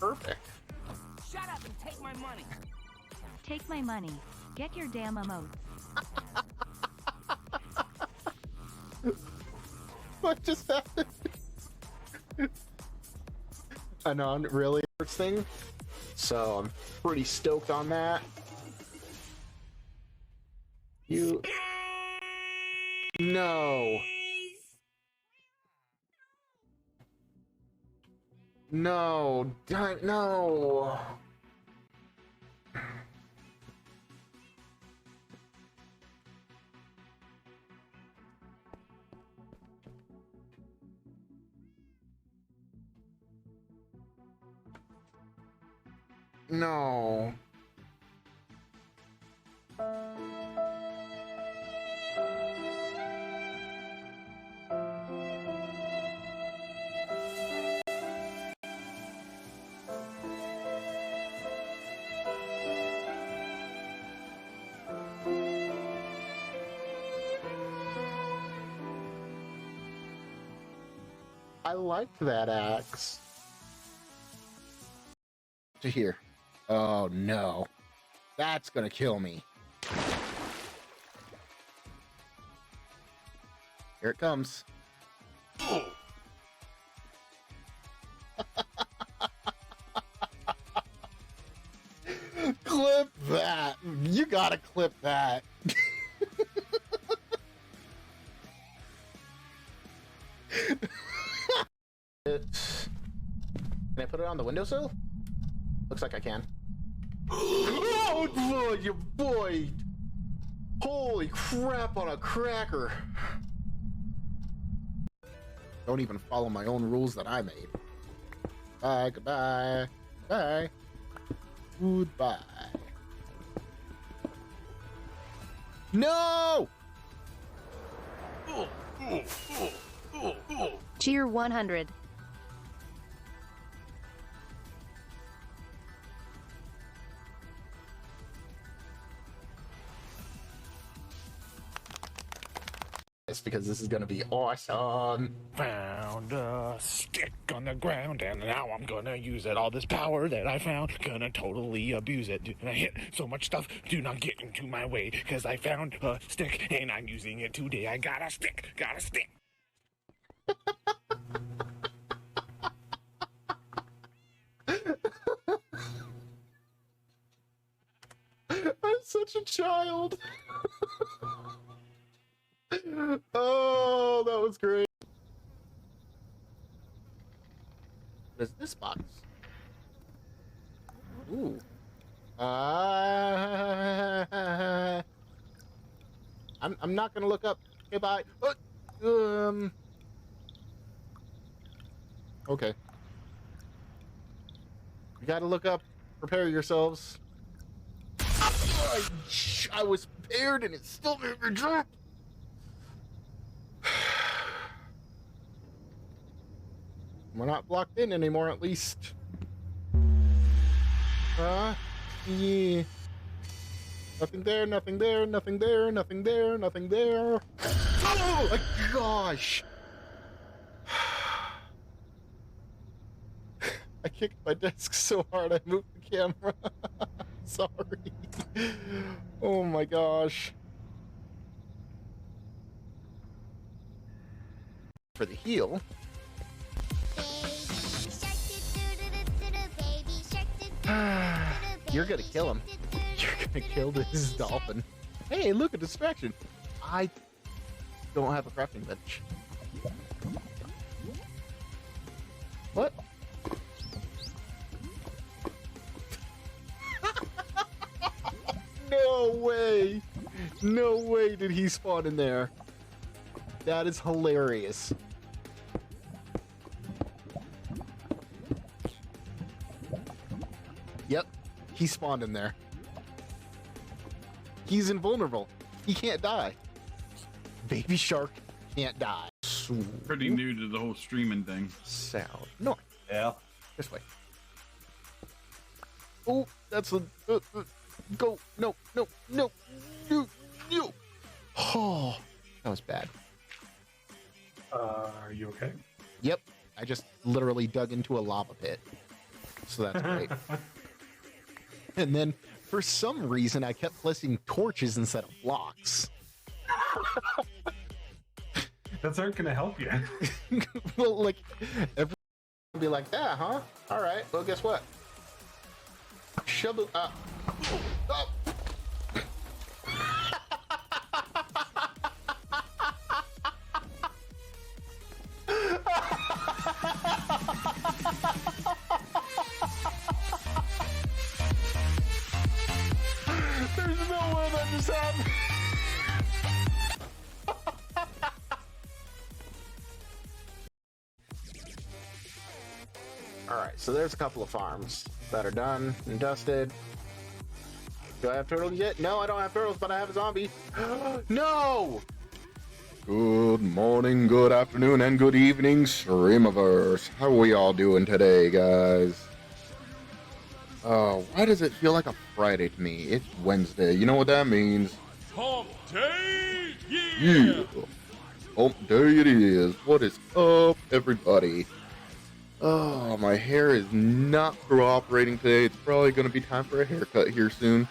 Perfect. Shut up and take my money. Take my money. Get your damn emotes. What just happened? A non-really thing. So I'm pretty stoked on that. You... No. No. No. No. I liked that axe. To here. Oh no. That's gonna kill me. Here it comes. Clip that. You gotta clip that. Can I put it on the windowsill? Looks like I can. Oh boy, you boy! Holy crap on a cracker! Don't even follow my own rules that I made. Bye, goodbye, bye, goodbye. No! Cheer 100. Because this is gonna be awesome. Found a stick on the ground and now I'm gonna use it. All this power that I found, gonna totally abuse it. And I hit so much stuff, do not get into my way. Cause I found a stick and I'm using it today. I got a stick, got a stick. I'm such a child. Oh, that was great. What is this box? Ooh. I'm not gonna look up. Okay, bye. Okay. You gotta look up. Prepare yourselves. I was prepared and it still made me drop. We're not blocked in anymore, at least. Yeah. Nothing there, nothing there, nothing there, nothing there, nothing there. Oh my gosh! I kicked my desk so hard I moved the camera. Sorry. Oh my gosh. For the heal. You're gonna kill him. You're gonna kill this dolphin. Hey, look, a distraction. I don't have a crafting bench. What? No way! No way did he spawn in there. That is hilarious. Yep, he spawned in there. He's invulnerable. He can't die. Baby shark can't die. Pretty new to the whole streaming thing. Sound. No. Yeah. This way. Oh, that's a... go. No, no, no, no, no. Oh, that was bad. Are you okay? Yep. I just literally dug into a lava pit. so that's great. And then, for some reason, I kept placing torches instead of blocks. That's not gonna help you. Well, like, everyone would be like, yeah, huh? All right, well, guess what? Shabu, oh. There's no way that just happened. Alright, so there's a couple of farms that are done and dusted. Do I have turtles yet? No, I don't have turtles, but I have a zombie. No! Good morning, good afternoon, and good evening, Streamiverse. How are we all doing today, guys? Why does it feel like a Friday to me? It's Wednesday. You know what that means? Hump day, Yeah! Hump day it is. What is up, everybody? Oh, my hair is not cooperating today. It's probably going to be time for a haircut here soon.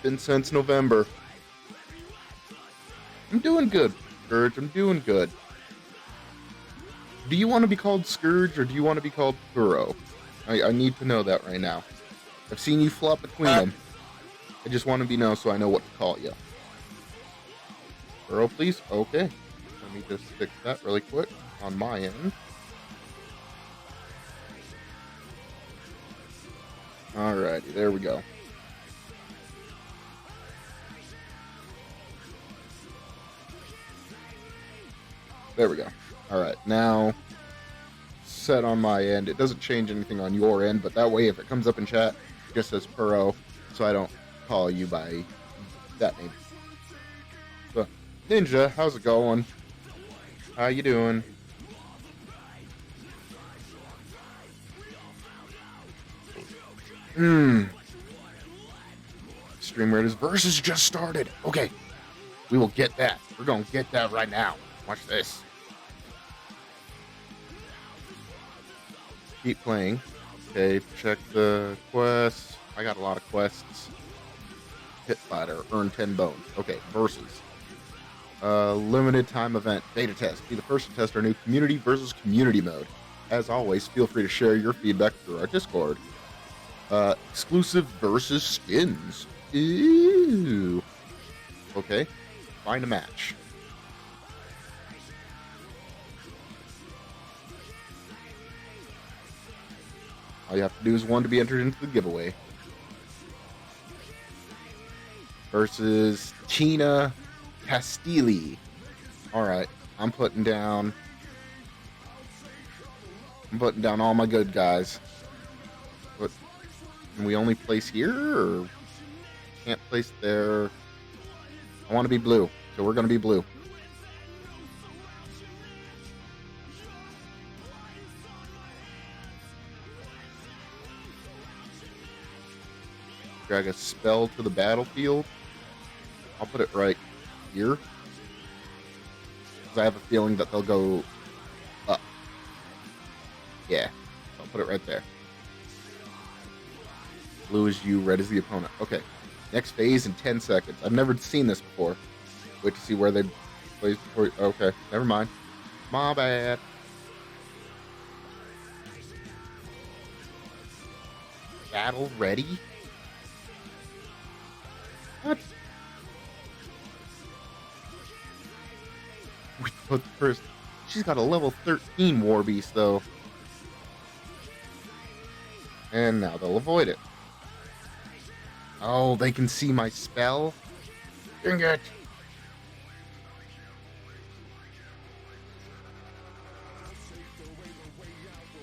Been since November. I'm doing good, Scourge. I'm doing good. Do you want to be called Scourge or do you want to be called Thuro? I need to know that right now. I've seen you flop between them. I just want to be know so I know what to call you. Thuro, please? Okay. Let me just fix that really quick on my end. Alrighty, there we go. There we go. Alright, now set on my end. It doesn't change anything on your end, but that way if it comes up in chat, it just says Puro, so I don't call you by that name. So, Ninja, how's it going? How you doing? Stream Raiders versus just started. Okay. We will get that. We're gonna get that right now. Watch this. Keep playing. Okay, check the quests. I got a lot of quests. Hit fighter, earn 10 bones. Okay, versus. Limited time event, beta test. Be the first to test our new community versus community mode. As always, feel free to share your feedback through our Discord. Exclusive versus skins. Ew. Okay. Find a match. All you have to do is one to be entered into the giveaway. Versus Tina Castilli. Alright. I'm putting down all my good guys. But can we only place here or can't place there? I want to be blue, so we're gonna be blue. Drag a spell to the battlefield. I'll put it right here. Because I have a feeling that they'll go up. Yeah, I'll put it right there. Blue is you, red is the opponent. Okay, next phase in 10 seconds. I've never seen this before. Wait to see where they place before. Okay, never mind. My bad. Battle ready? What? We put first. She's got a level 13 War Beast though. And now they'll avoid it. Oh, they can see my spell? Dang it!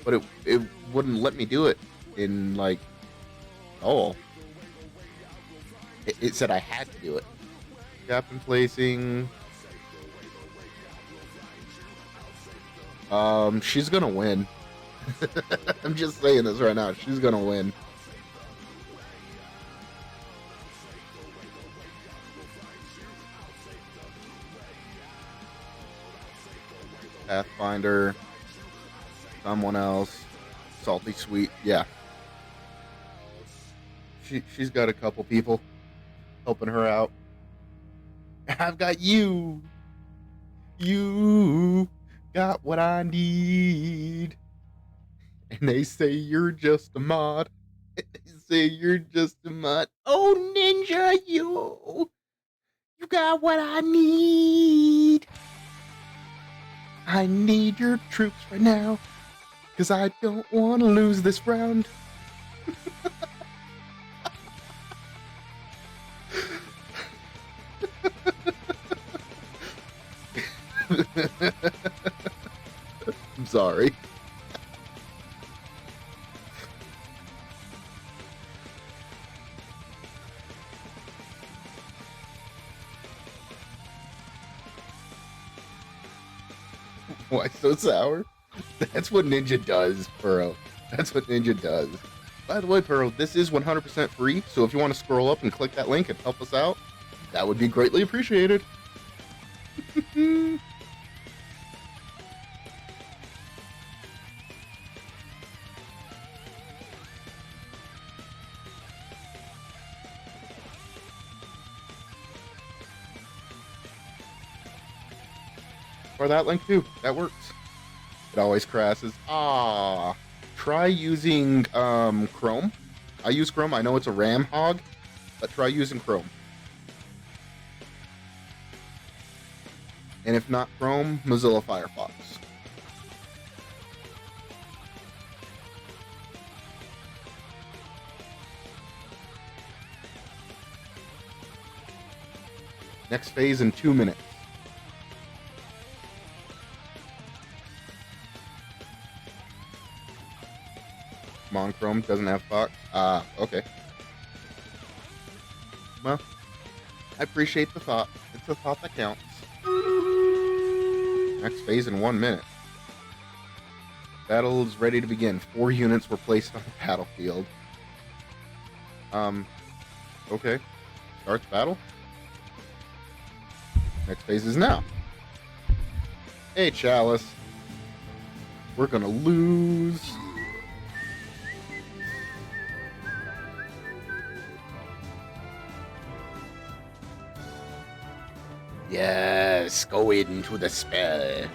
But it wouldn't let me do it in, like... Oh. It said I had to do it. Gap in placing... she's gonna win. I'm just saying this right now. She's gonna win. Pathfinder. Someone else. Salty Sweet. Yeah. She's got a couple people helping her out. I've got you. You got what I need. And they say you're just a mod. They say you're just a mod. Oh, Ninja, you got what I need. I need your troops right now, because I don't want to lose this round. I'm sorry. Why so sour? That's what Ninja does, Pearl. That's what Ninja does. By the way, Pearl, this is 100% free, so if you want to scroll up and click that link and help us out, that would be greatly appreciated. Or that link too. That works. It always crashes. Ah. Try using Chrome. I use Chrome. I know it's a RAM hog, but try using Chrome. And if not Chrome, Mozilla Firefox. Next phase in 2 minutes. Come on, Chrome doesn't have Fox. Ah, okay. Well, I appreciate the thought. It's a thought that counts. Next phase in 1 minute. Battle is ready to begin. 4 units were placed on the battlefield. Okay. Start the battle. Next phase is now. Hey, Chalice. We're gonna lose. Yes, go into the spell.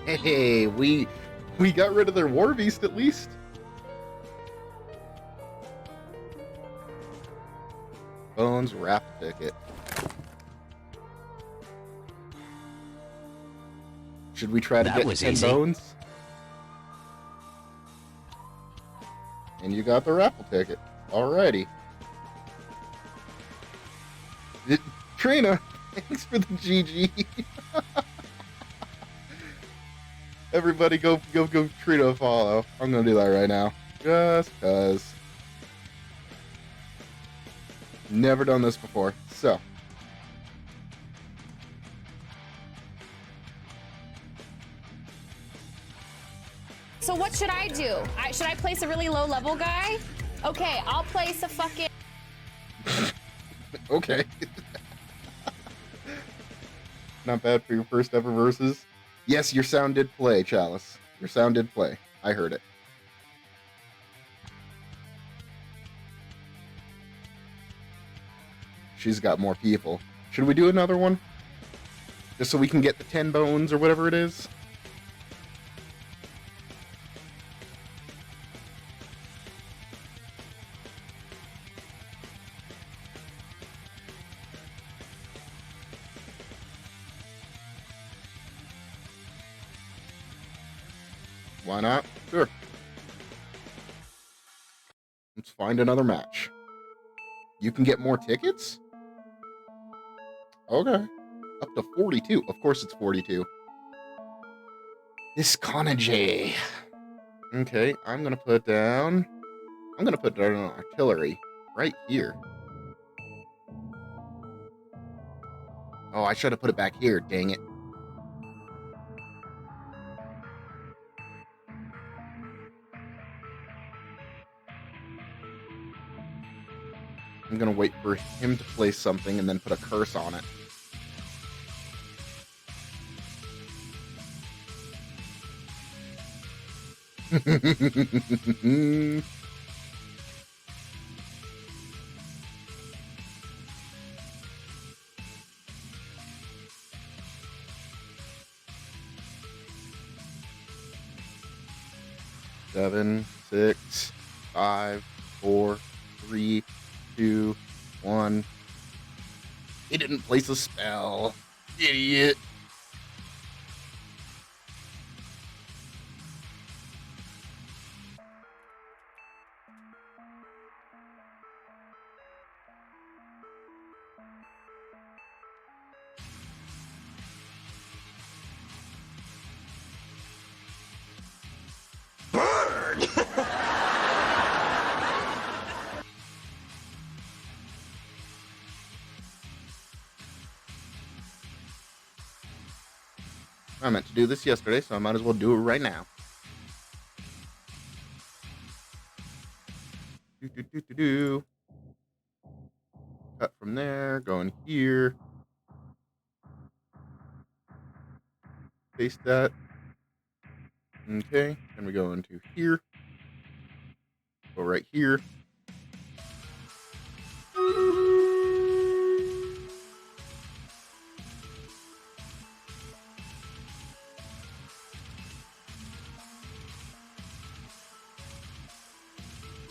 Hey, we got rid of their war beast at least. Bones wrap ticket. Should we try to That get was 10 easy. bones? And you got the raffle ticket. Alrighty. Trina, thanks for the GG. Everybody go Trina a follow. I'm gonna do that right now. Just cause. Never done this before. So. So what should I do? Should I place a really low level guy? Okay, I'll place a fucking... Okay. Not bad for your first ever versus. Yes, your sound did play, Chalice. Your sound did play. I heard it. She's got more people. Should we do another one? Just so we can get the 10 bones or whatever it is? Why not? Sure. Let's find another match. You can get more tickets? Okay. Up to 42. Of course it's 42. This Conajay. Okay, I'm gonna put down an artillery right here. Oh, I should have put it back here, dang it. I'm gonna wait for him to place something and then put a curse on it. Seven, 6, 5, 4, 3, 2, 1. He didn't place a spell. Idiot. I meant to do this yesterday, so I might as well do it right now. Do. Cut from there, going here. Paste that. Okay, then we go into here. Go right here.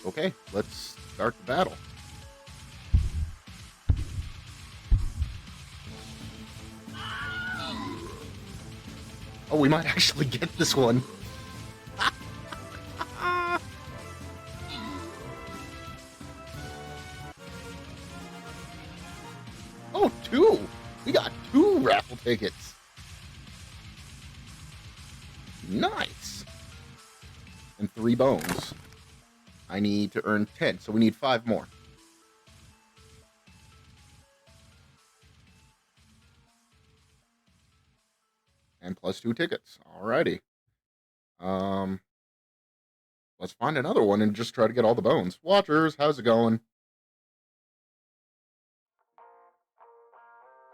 Okay, let's start the battle. Oh, we might actually get this one. Oh, 2! We got 2 raffle tickets. Nice. And 3 bones. I need to earn 10, so we need 5 more. And plus 2 tickets. Alrighty. Let's find another one and just try to get all the bones. Watchers, how's it going?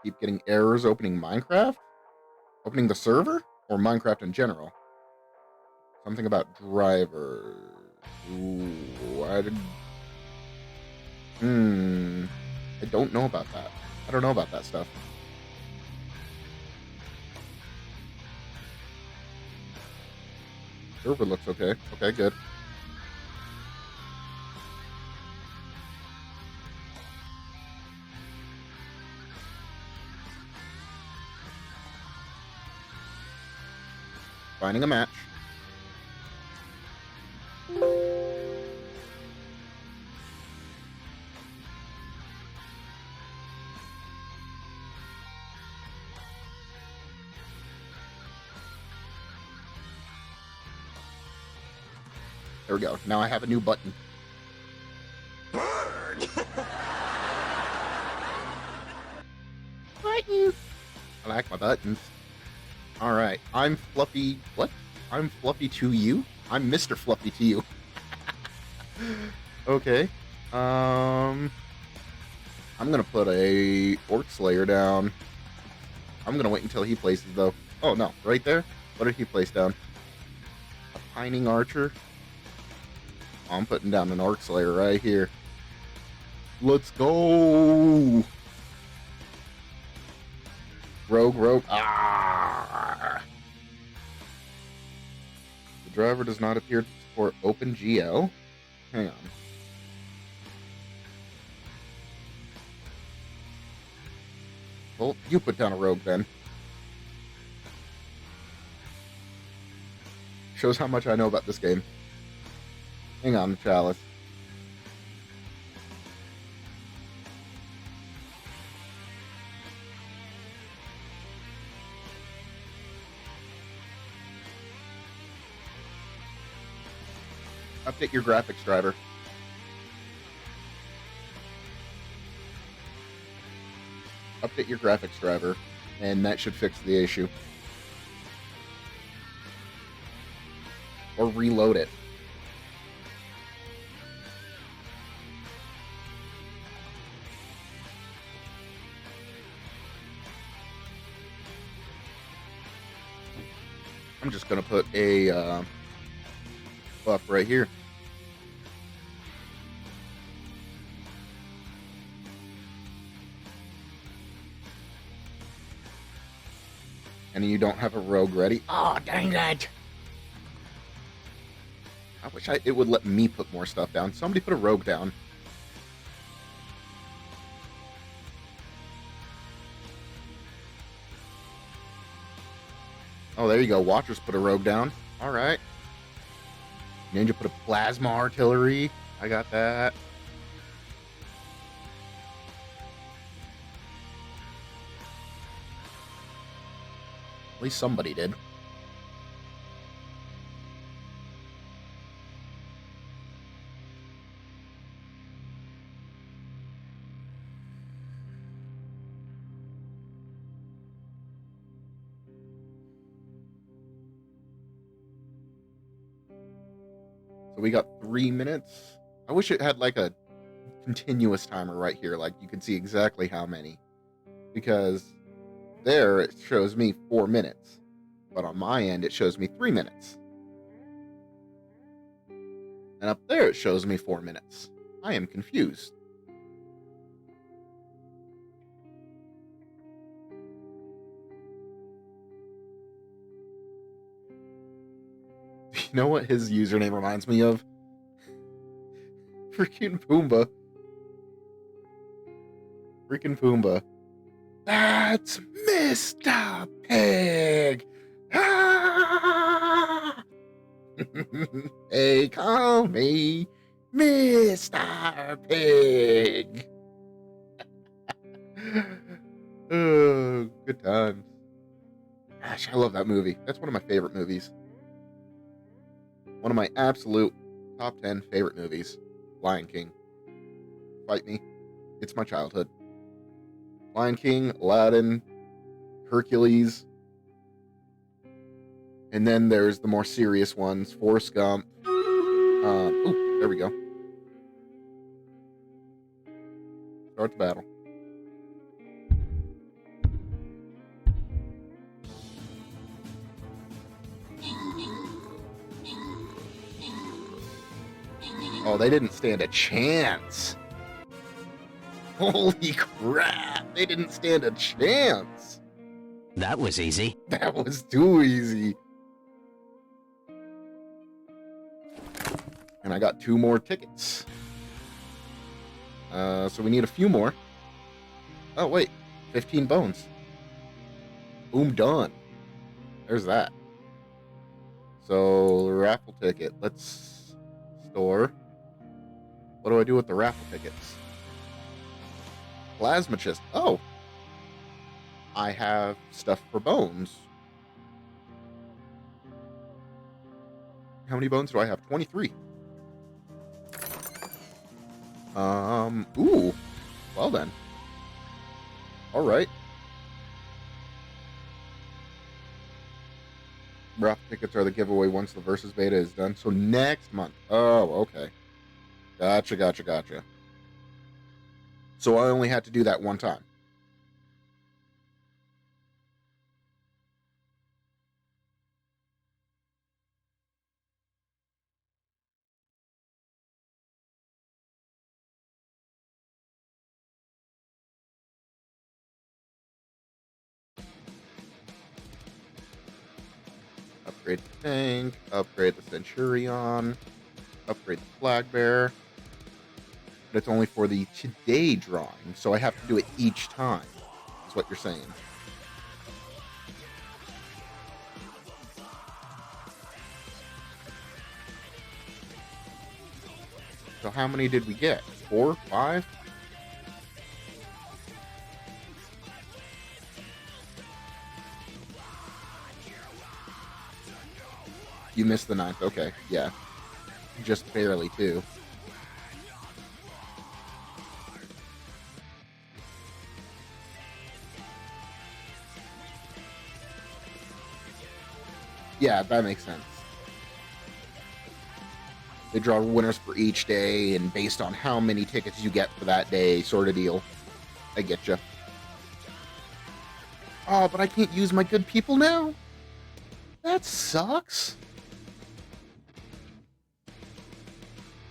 Keep getting errors opening Minecraft? Opening the server? Or Minecraft in general? Something about drivers. Ooh, I don't know about that. I don't know about that stuff. Server looks okay. Okay, good. Finding a match. There we go. Now I have a new button. Burn! Button! I like my buttons. Alright, I'm Fluffy... What? I'm Fluffy to you? I'm Mr. Fluffy to you. Okay. I'm gonna put a Orc Slayer down. I'm gonna wait until he places, though. Oh, no. Right there? What did he place down? A Pining Archer? I'm putting down an Orc Slayer right here. Let's go! Rogue. Ah! The driver does not appear to support OpenGL. Hang on. Well, you put down a rogue then. Shows how much I know about this game. Hang on, Chalice. Update your graphics driver. Update your graphics driver, and that should fix the issue. Or reload it. I'm just gonna put a buff right here. And you don't have a rogue ready. Oh, dang it! I wish it would let me put more stuff down. Somebody put a rogue down. Oh, there you go. Watchers put a rogue down. All right. Ninja put a plasma artillery. I got that. At least somebody did. So we got 3 minutes. I wish it had like a continuous timer right here. Like you could see exactly how many. Because there it shows me 4 minutes. But on my end it shows me 3 minutes. And up there it shows me 4 minutes. I am confused. You know what his username reminds me of? Freaking Pumbaa. Freaking Pumbaa. That's Mr. Pig! Ah! They call me Mr. Pig! Oh, good times. Gosh, I love that movie. That's one of my favorite movies. One of my absolute top 10 favorite movies. Lion King. Fight me. It's my childhood. Lion King, Aladdin, Hercules. And then there's the more serious ones. Forrest Gump. Ooh, there we go. Start the battle. Oh, they didn't stand a chance. Holy crap. They didn't stand a chance. That was easy. That was too easy. And I got 2 more tickets. So we need a few more. Oh, wait. 15 bones. Boom, done. There's that. So, raffle ticket. Let's store. What do I do with the raffle tickets? Plasma chest. Oh. I have stuff for bones. How many bones do I have? 23. Ooh. Well then. Alright. Raffle tickets are the giveaway once the Versus beta is done. So next month. Oh, okay. Gotcha. So I only had to do that one time. Upgrade the tank, upgrade the Centurion, upgrade the Flag Bearer. But it's only for the today drawing, so I have to do it each time, is what you're saying. So how many did we get? 4? 5? You missed the 9th. Okay, yeah. Just barely, too. Yeah, that makes sense. They draw winners for each day, and based on how many tickets you get for that day, sort of deal. I get you. Oh, but I can't use my good people now? That sucks.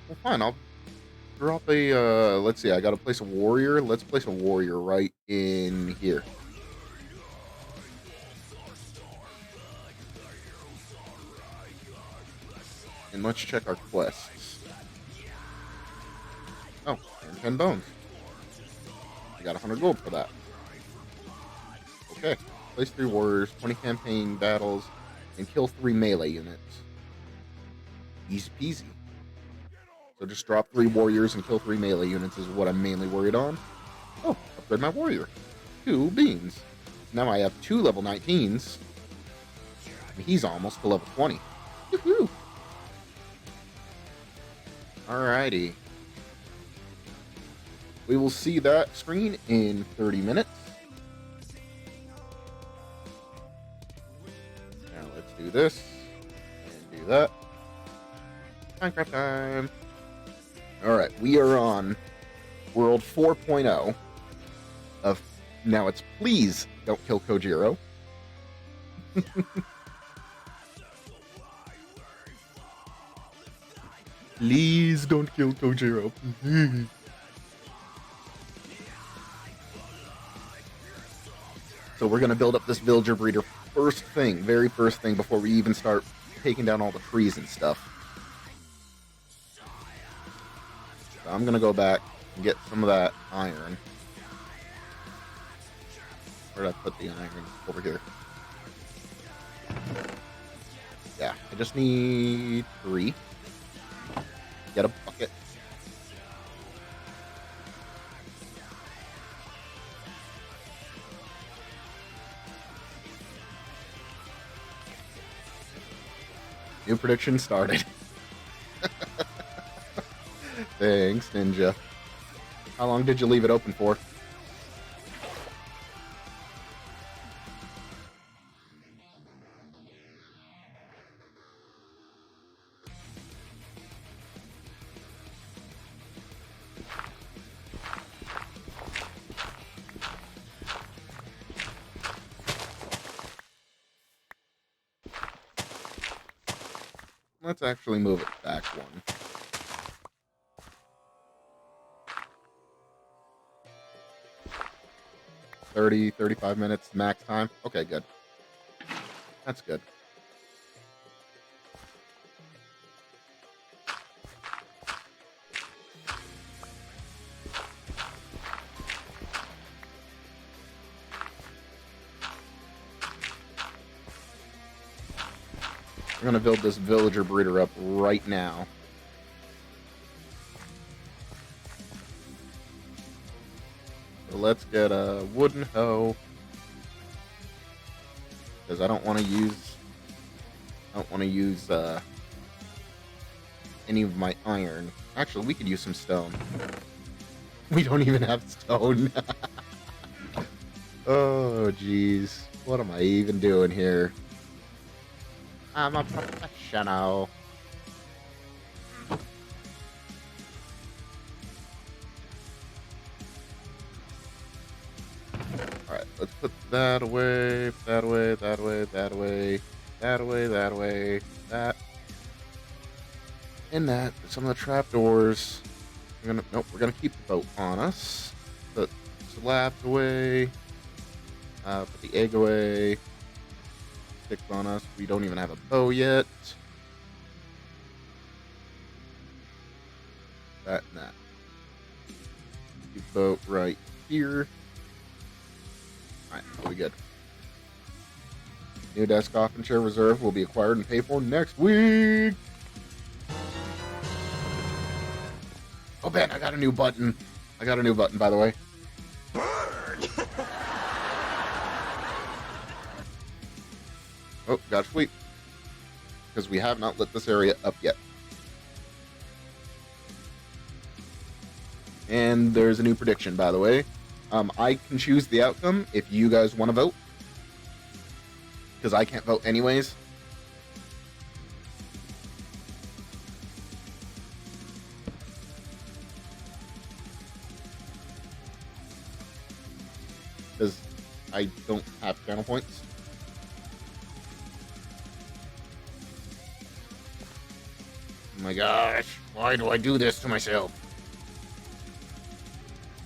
Well, fine. I'll drop a, let's see. I got to place a warrior. Let's place a warrior right in here. And let's check our quests. Oh, 10 bones. I got 100 gold for that. Okay. Place 3 warriors, 20 campaign battles, and kill 3 melee units. Easy peasy. So just drop 3 warriors and kill 3 melee units is what I'm mainly worried on. Oh, upgrade my warrior. 2 beans. Now I have 2 level 19s. And he's almost to level 20. Woohoo! Alrighty. We will see that screen in 30 minutes. Now let's do this. And do that. Minecraft time. Alright, we are on World 4.0 of... Now it's please don't kill Kojiro. Please don't kill Kojiro. So we're going to build up this villager breeder very first thing, before we even start taking down all the trees and stuff. So I'm going to go back and get some of that iron. Where did I put the iron? Over here. Yeah, I just need 3. Get a bucket. New prediction started. Thanks, Ninja. How long did you leave it open for? Let's actually move it back 1. $30, 35 minutes max time. Okay, good. That's good. We're going to build this villager breeder up right now. So let's get a wooden hoe. Because I don't want to use any of my iron. Actually, we could use some stone. We don't even have stone. Oh, jeez. What am I even doing here? I'm a professional. Alright, let's put that away, that away, that away, that away, that away, that away, that. And that. Some of the trapdoors. Nope, we're gonna keep the boat on us. Put slabs away. Put the egg away. Sticks on us. We don't even have a bow yet. That and that. Keep the boat right here. Alright, we'll be good. New desk coffin chair reserve will be acquired and paid for next week. Oh, man, I got a new button. I got a new button, by the way. Oh, got sweep. Because we have not lit this area up yet. And there's a new prediction, by the way. I can choose the outcome if you guys want to vote. Because I can't vote anyways. Because I don't have channel points. my gosh, why do I do this to myself?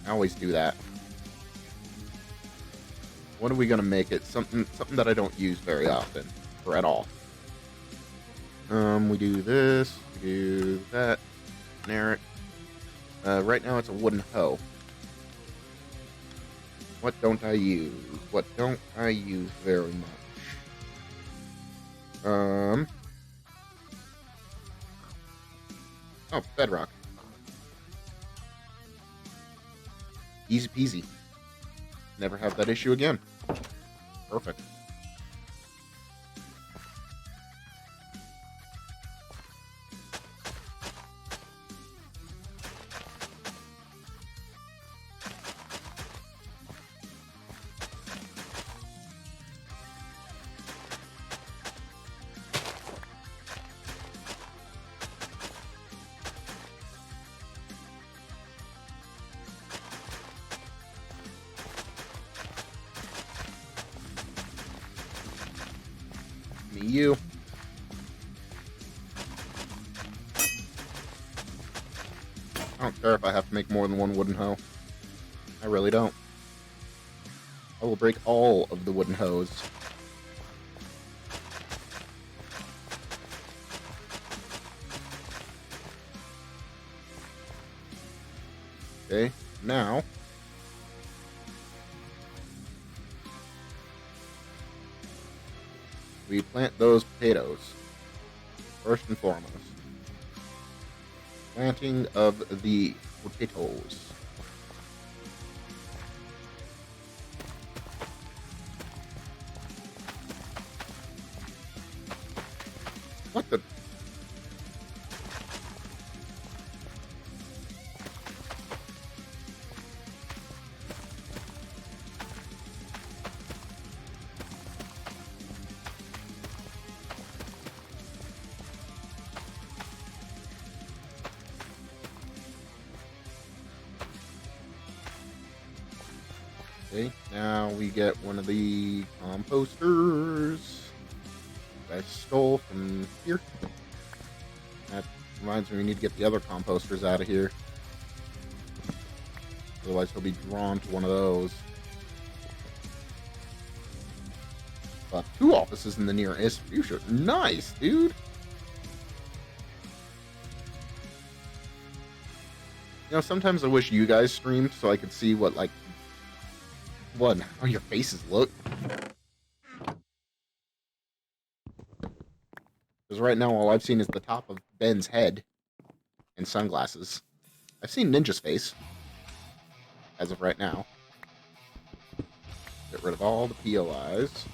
I always do that. When are we gonna make it? Something that I don't use very often, or at all. We do this, we do that, generic. Right now it's a wooden hoe. What don't I use? What don't I use very much? Oh, bedrock. Easy peasy. Never have that issue again. Perfect. Me, you. I don't care if I have to make more than one wooden hoe. I really don't. I will break all of the wooden hoes. Okay, now we plant those potatoes, first and foremost. Planting of the potatoes. What the? Okay, now we get one of the composters I stole from here. That reminds me we need to get the other composters out of here. Otherwise he'll be drawn to one of those. But 2 offices in the nearest future. Nice, dude! You know, sometimes I wish you guys streamed so I could see what, like, how your faces look. Because right now all I've seen is the top of Ben's head and sunglasses. I've seen Ninja's face as of right now. Get rid of all the POIs.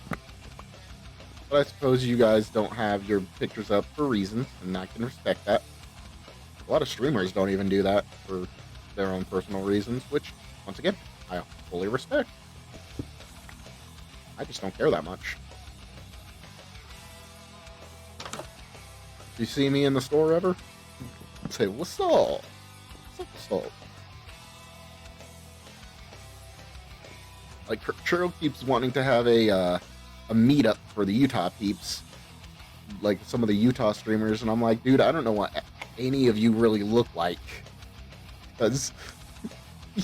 But I suppose you guys don't have your pictures up for reasons, and I can respect that. A lot of streamers don't even do that for their own personal reasons, which, once again, I fully respect. I just don't care that much. You see me in the store ever? Say, what's up? What's up? Like, Churro keeps wanting to have a meetup for the Utah peeps. Like, some of the Utah streamers, and I'm like, dude, I don't know what any of you really look like. Because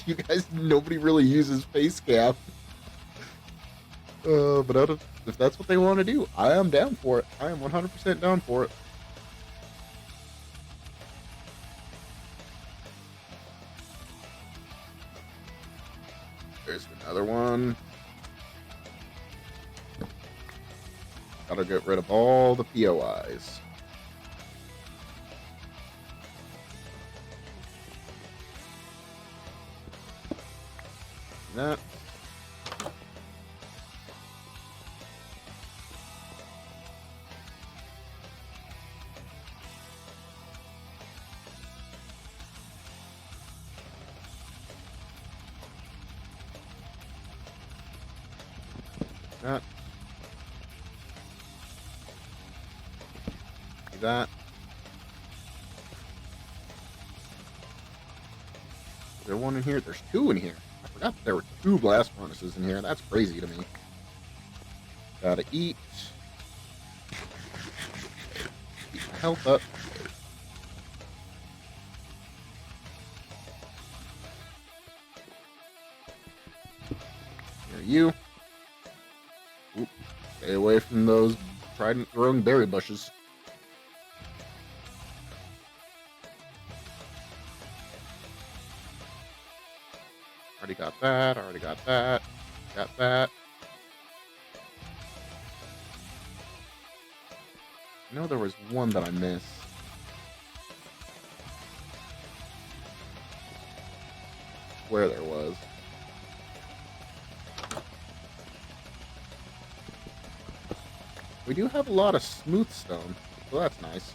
you guys, nobody really uses face cam. But if that's what they want to do, I am down for it. I am 100% down for it. There's another one. Gotta get rid of all the POIs. That. That. That. Is there one in here? There's 2 in here. I forgot there were 2 blast furnaces in here. That's crazy to me. Gotta eat. Keep my health up. you. Oop. Stay away from those trident-throwing berry bushes. Already got that. Already got that. Got that. I know there was one that I missed. Where there was. We do have a lot of smooth stone, so that's nice.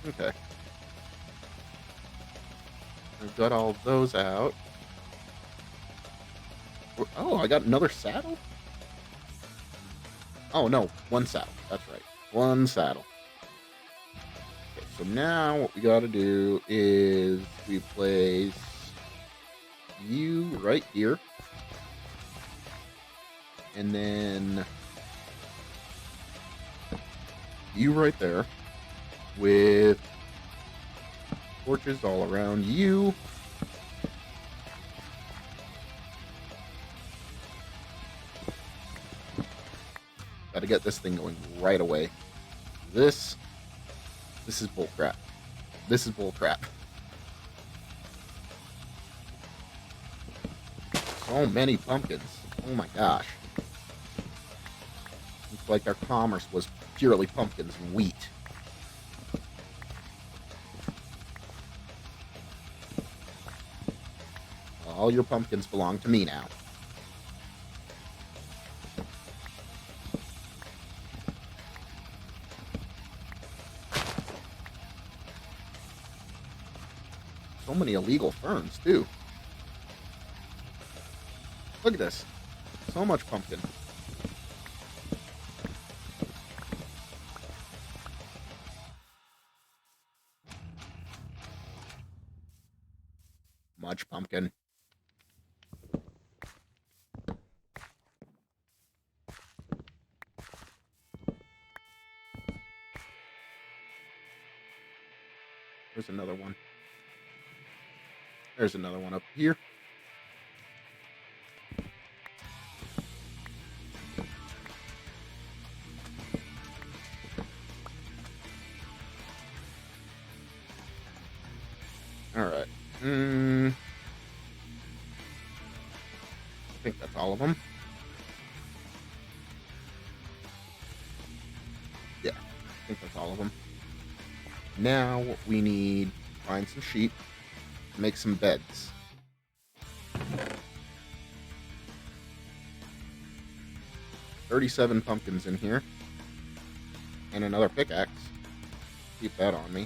Okay. I've got all those out. Oh, I got another saddle? Oh, no. One saddle. That's right. One saddle. Okay, so now what we gotta do is we place you right here. And then you right there. With torches all around you. Gotta get this thing going right away. This is bullcrap. This is bullcrap. So many pumpkins. Oh my gosh. Looks like our commerce was purely pumpkins and wheat. All your pumpkins belong to me now. So many illegal ferns, too. Look at this. So much pumpkin. Much pumpkin. There's another one. There's another one up here. Alright. I think that's all of them. Yeah, I think that's all of them. Now we need to find some sheep, make some beds. $37 pumpkins in here. And another pickaxe. Keep that on me.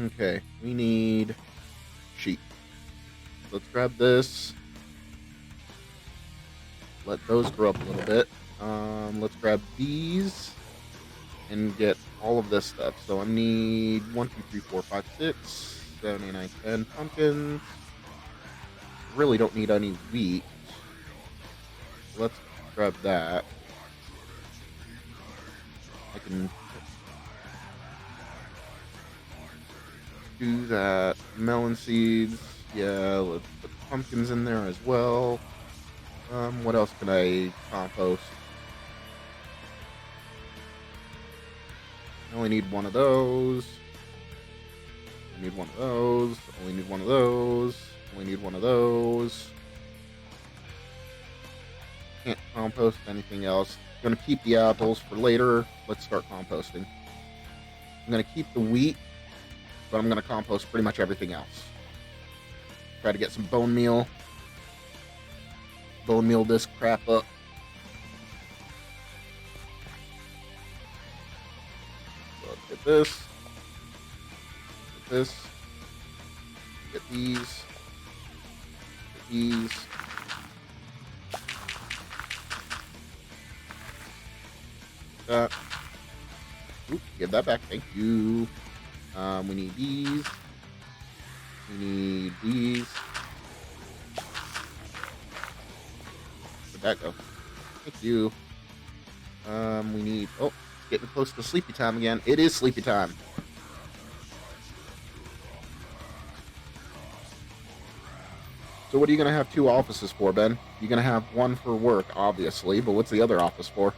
Okay, we need sheep. Let's grab this. Let those grow up a little bit. Let's grab these and get all of this stuff. So I need 1, 2, 3, 4, 5, 6, 7, 8, 9, 10 pumpkins. Really don't need any wheat. Let's grab that. I can do that. Melon seeds. Yeah, let's put pumpkins in there as well. What else can I compost? I only need one of those. I need one of those. Only need one of those. Only need one of those. Can't compost anything else. Gonna keep the apples for later. Let's start composting. I'm gonna keep the wheat, but I'm gonna compost pretty much everything else. Try to get some bone meal. Bone meal this crap up. So let's get this. Get this. Get these. Get these. That. Oop, give that back. Thank you. We need these. We need these. Where'd that go? Thank you. We need... Oh, getting close to sleepy time again. It is sleepy time. So what are you going to have 2 offices for, Ben? You're going to have one for work, obviously, but what's the other office for?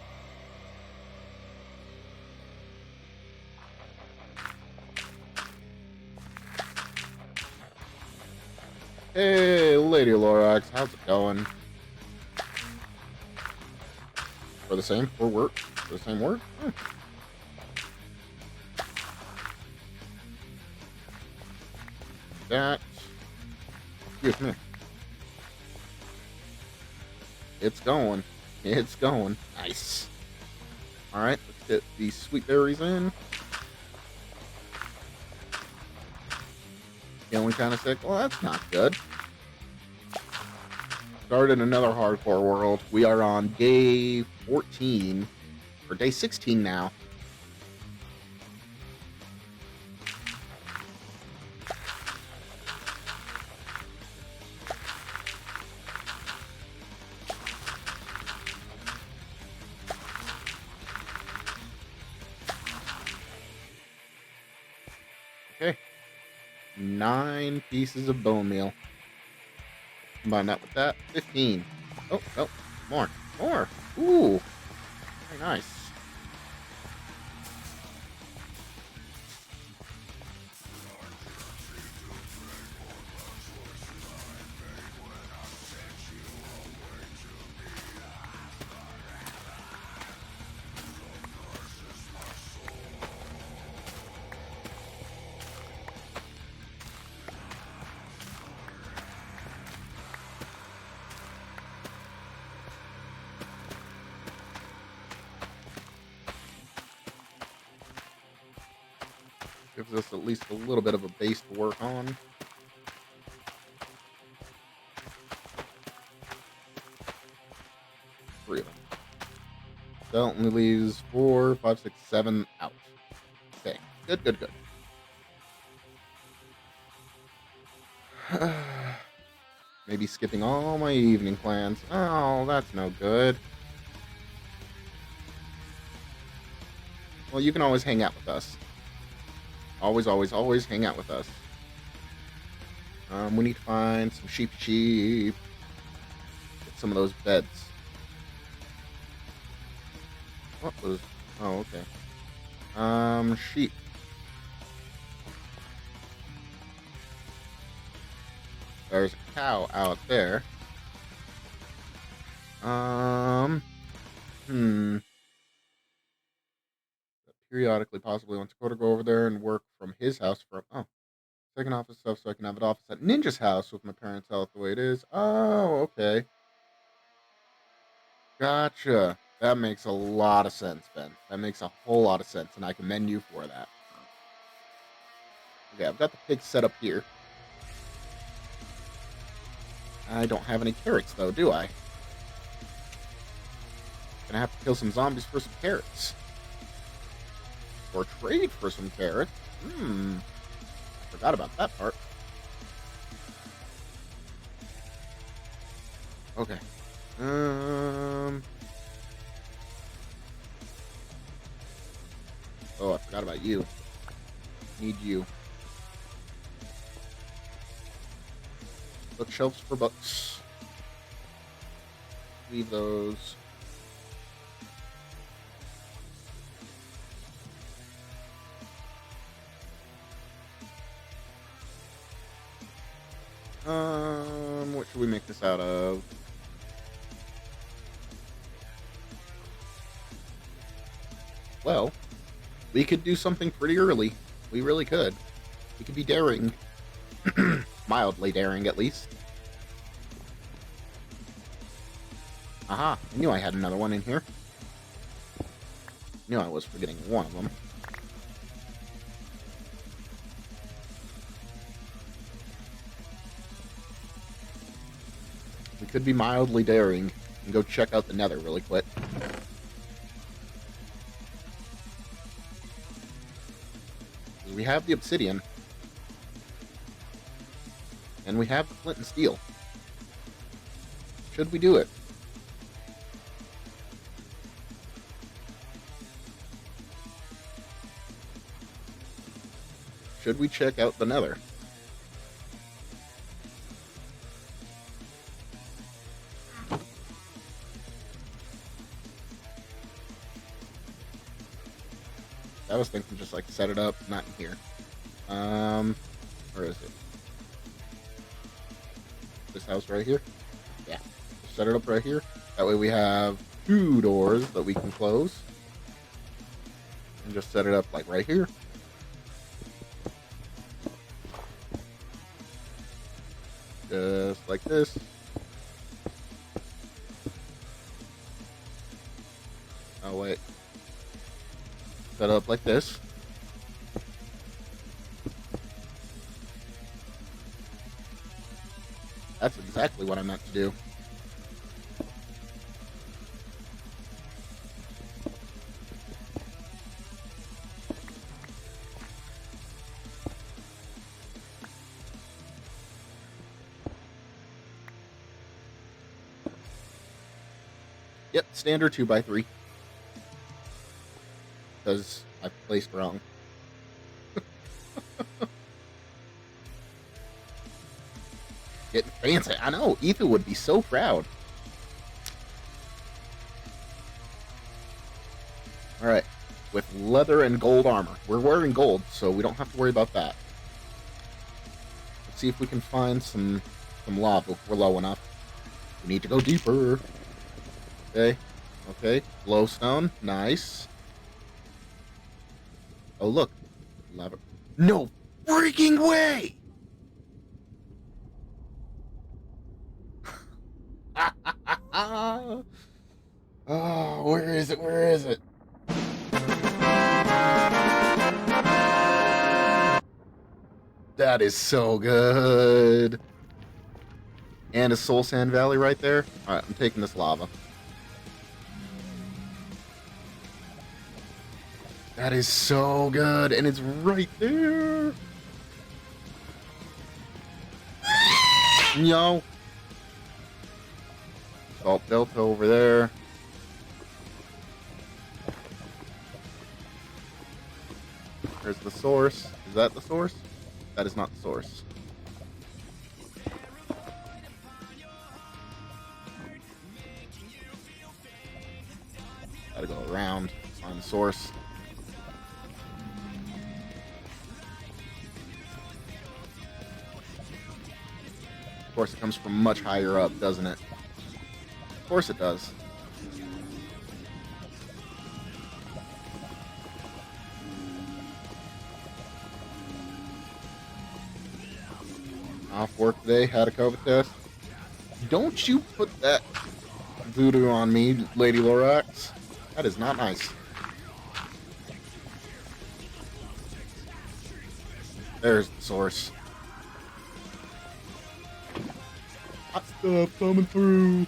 Hey, Lady Lorax, how's it going? For the same? For work? For the same work? That... Excuse me. It's going. It's going. Nice. Alright, let's get these sweet berries in. Feeling kind of sick? Well, that's not good. Started another hardcore world. We are on day 14. Or day 16 now. Okay. 9 pieces of bone meal. Combine that with that. 15. Oh, no. More. More. Ooh. Very nice. Gives us at least a little bit of a base to work on. Three of them. That only leaves 4, 5, 6, 7 out. Okay, good, good, good. Maybe skipping all my evening plans. Oh, that's no good. Well, you can always hang out with us. Always, always, always hang out with us. We need to find some sheep. Get some of those beds. What was... Oh, okay. Sheep. There's a cow out there. Periodically, possibly wants Dakota to go over there and work from his house from... Oh. Second office stuff so I can have an office at Ninja's house with my parents' health the way it is. Oh, okay. Gotcha. That makes a lot of sense, Ben. That makes a whole lot of sense, and I commend you for that. Okay, I've got the pig set up here. I don't have any carrots, though, do I? Gonna have to kill some zombies for some carrots. Or trade for some carrots. Forgot about that part. Okay. Oh, I forgot about you. Need you. Bookshelves for books. Leave those. What should we make this out of? Well, we could do something pretty early. We really could. We could be daring. Mildly daring, at least. Aha, I knew I had another one in here. Knew I was forgetting one of them. We could be mildly daring and go check out the Nether really quick. We have the obsidian. And we have the flint and steel. Should we do it? Should we check out the nether? I was thinking just like set it up, not in here. Where is it? This house right here? Yeah. Set it up right here. That way we have 2 doors that we can close. And just set it up like right here. Just like this. Oh wait. Set up like this. That's exactly what I meant to do. Yep, standard 2x3. Because I placed wrong. Getting fancy. I know, Ethan would be so proud. Alright, with leather and gold armor. We're wearing gold, so we don't have to worry about that. Let's see if we can find some lava if we're low enough. We need to go deeper. Okay, okay. Glowstone, nice. Oh, look. Lava. No freaking way! Oh, where is it? Where is it? That is so good. And a Soul Sand Valley right there. Alright, I'm taking this lava. That is so good, and it's right there. No. Salt Delta over there. There's the source. Is that the source? That is not the source. Gotta go around, find the source. Of course, it comes from much higher up, doesn't it? Of course it does. Off work today, had a COVID test. Don't you put that voodoo on me, Lady Lorax. That is not nice. There's the source. Hot stuff coming through.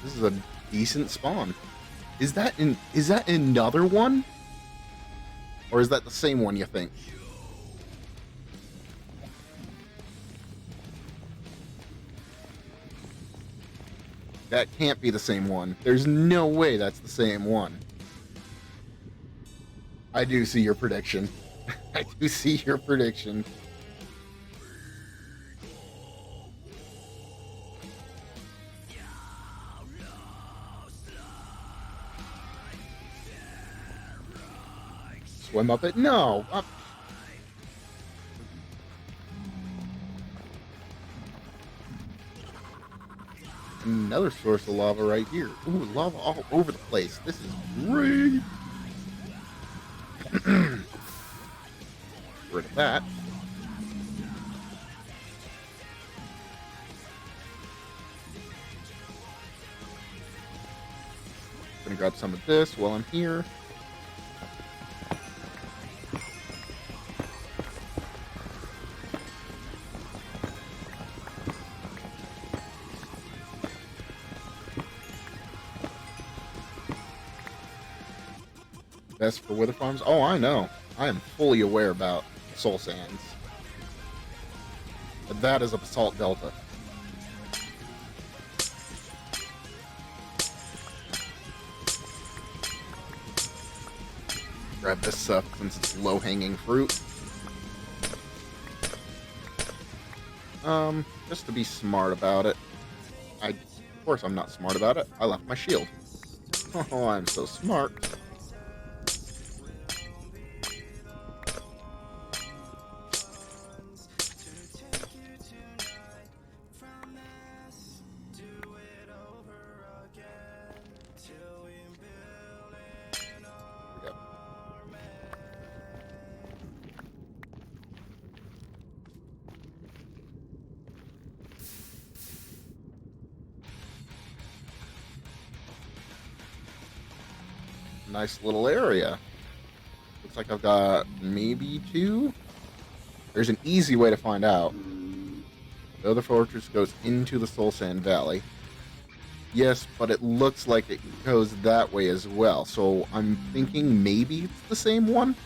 This is a decent spawn. Is that another one? Or is that the same one, you think? That can't be the same one. There's no way that's the same one. I do see your prediction. I do see your prediction. Swim up it? No! Up. Another source of lava right here. Ooh, lava all over the place. This is great! Get rid of that. Gonna grab some of this while I'm here. best for Wither Farms? Oh, I know. I am fully aware about Soul Sands. But that is a Basalt Delta. Grab this stuff since it's low-hanging fruit. Just to be smart about it. Of course I'm not smart about it. I left my shield. Oh, I'm so smart. Yep. Nice little area. Looks like I've got maybe 2. There's an easy way to find out. The other fortress goes into the Soul Sand Valley. Yes, but it looks like it goes that way as well. So I'm thinking maybe it's the same one.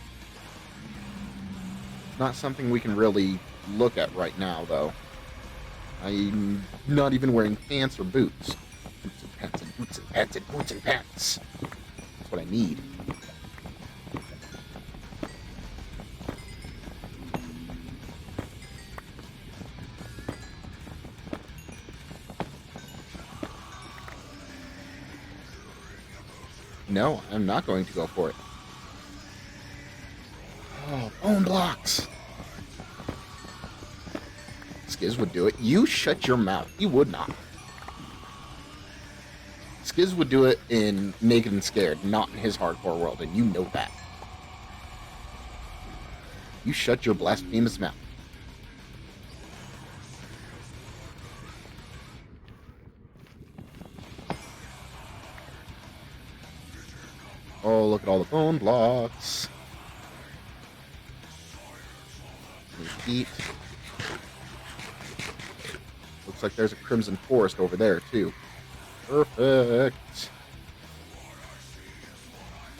Not something we can really look at right now, though. I'm not even wearing pants or boots. Boots and pants and boots and pants and boots and pants. That's what I need. No, I'm not going to go for it. Oh, bone blocks! Skiz would do it. You shut your mouth. He would not. Skiz would do it in Naked and Scared, not in his hardcore world, and you know that. You shut your blasphemous mouth. Oh, look at all the bone blocks. Eat. Looks like there's a Crimson Forest over there, too. Perfect.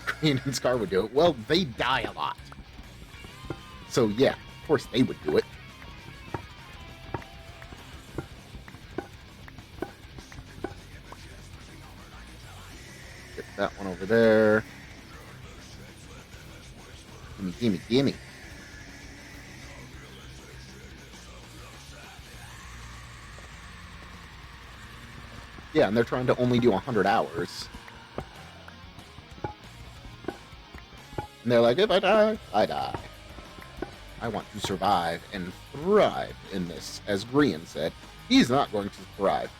Green and Scar would do it. Well, they die a lot. So, yeah, of course they would do it. Get that one over there. Gimme, gimme, gimme. Yeah, and they're trying to only do 100 hours. And they're like, if I die, I die. I want to survive and thrive in this. As Grian said, he's not going to thrive.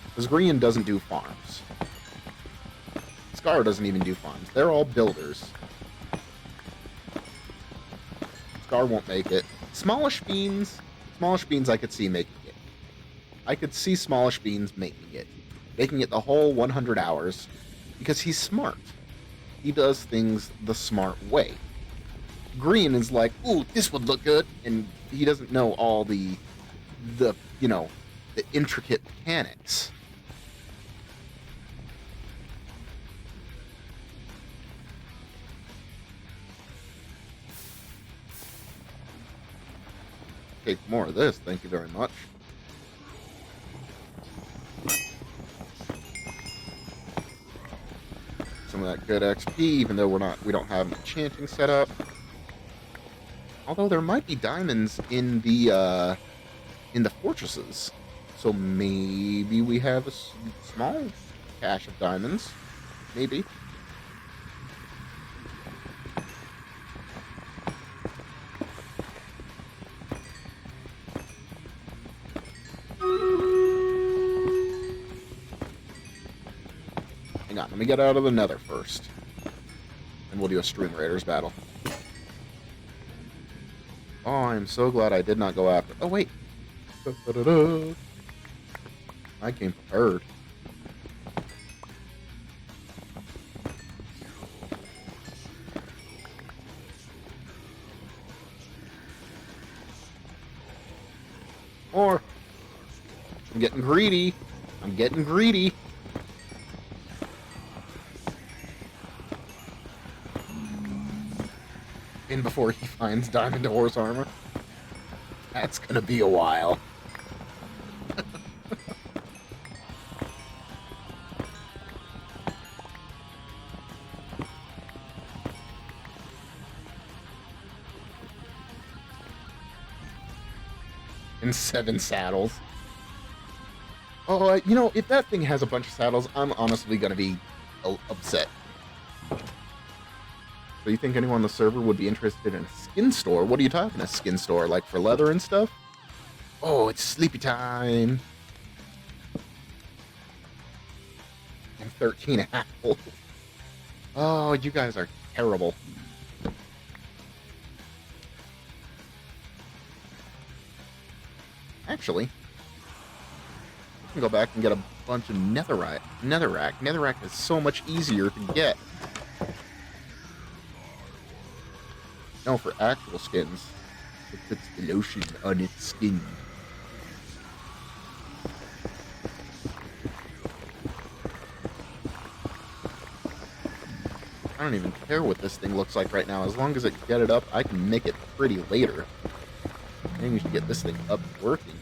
Because Grian doesn't do farms. Scar doesn't even do farms. They're all builders. Scar won't make it. Smallish Beans I could see making it. I could see Smallish Beans making it the whole 100 hours, because he's smart. He does things the smart way. Green is like, ooh, this would look good, and he doesn't know all the intricate mechanics. Take more of this, thank you very much. Some of that good XP, even though we don't have an enchanting setup. Although there might be diamonds in the fortresses, so maybe we have a small cache of diamonds. Maybe. Hang on, let me get out of the nether first. And we'll do a Stream Raiders battle. Oh, I'm so glad I did not go after... Oh, wait. Da-da-da-da. I came prepared. Or... I'm getting greedy. I'm getting greedy. skin before he finds diamond horse armor. That's gonna be a while. And 7 saddles. Oh, you know, if that thing has a bunch of saddles, I'm honestly gonna be upset. So you think anyone on the server would be interested in a skin store? What are you talking, a skin store? Like for leather and stuff? Oh, it's sleepy time. And 13 apples. Oh, you guys are terrible. Actually, I can go back and get a bunch of netherrack. Netherrack is so much easier to get. No, for actual skins. It puts the lotion on its skin. I don't even care what this thing looks like right now. As long as it can get it up, I can make it pretty later. I think we should get this thing up and working.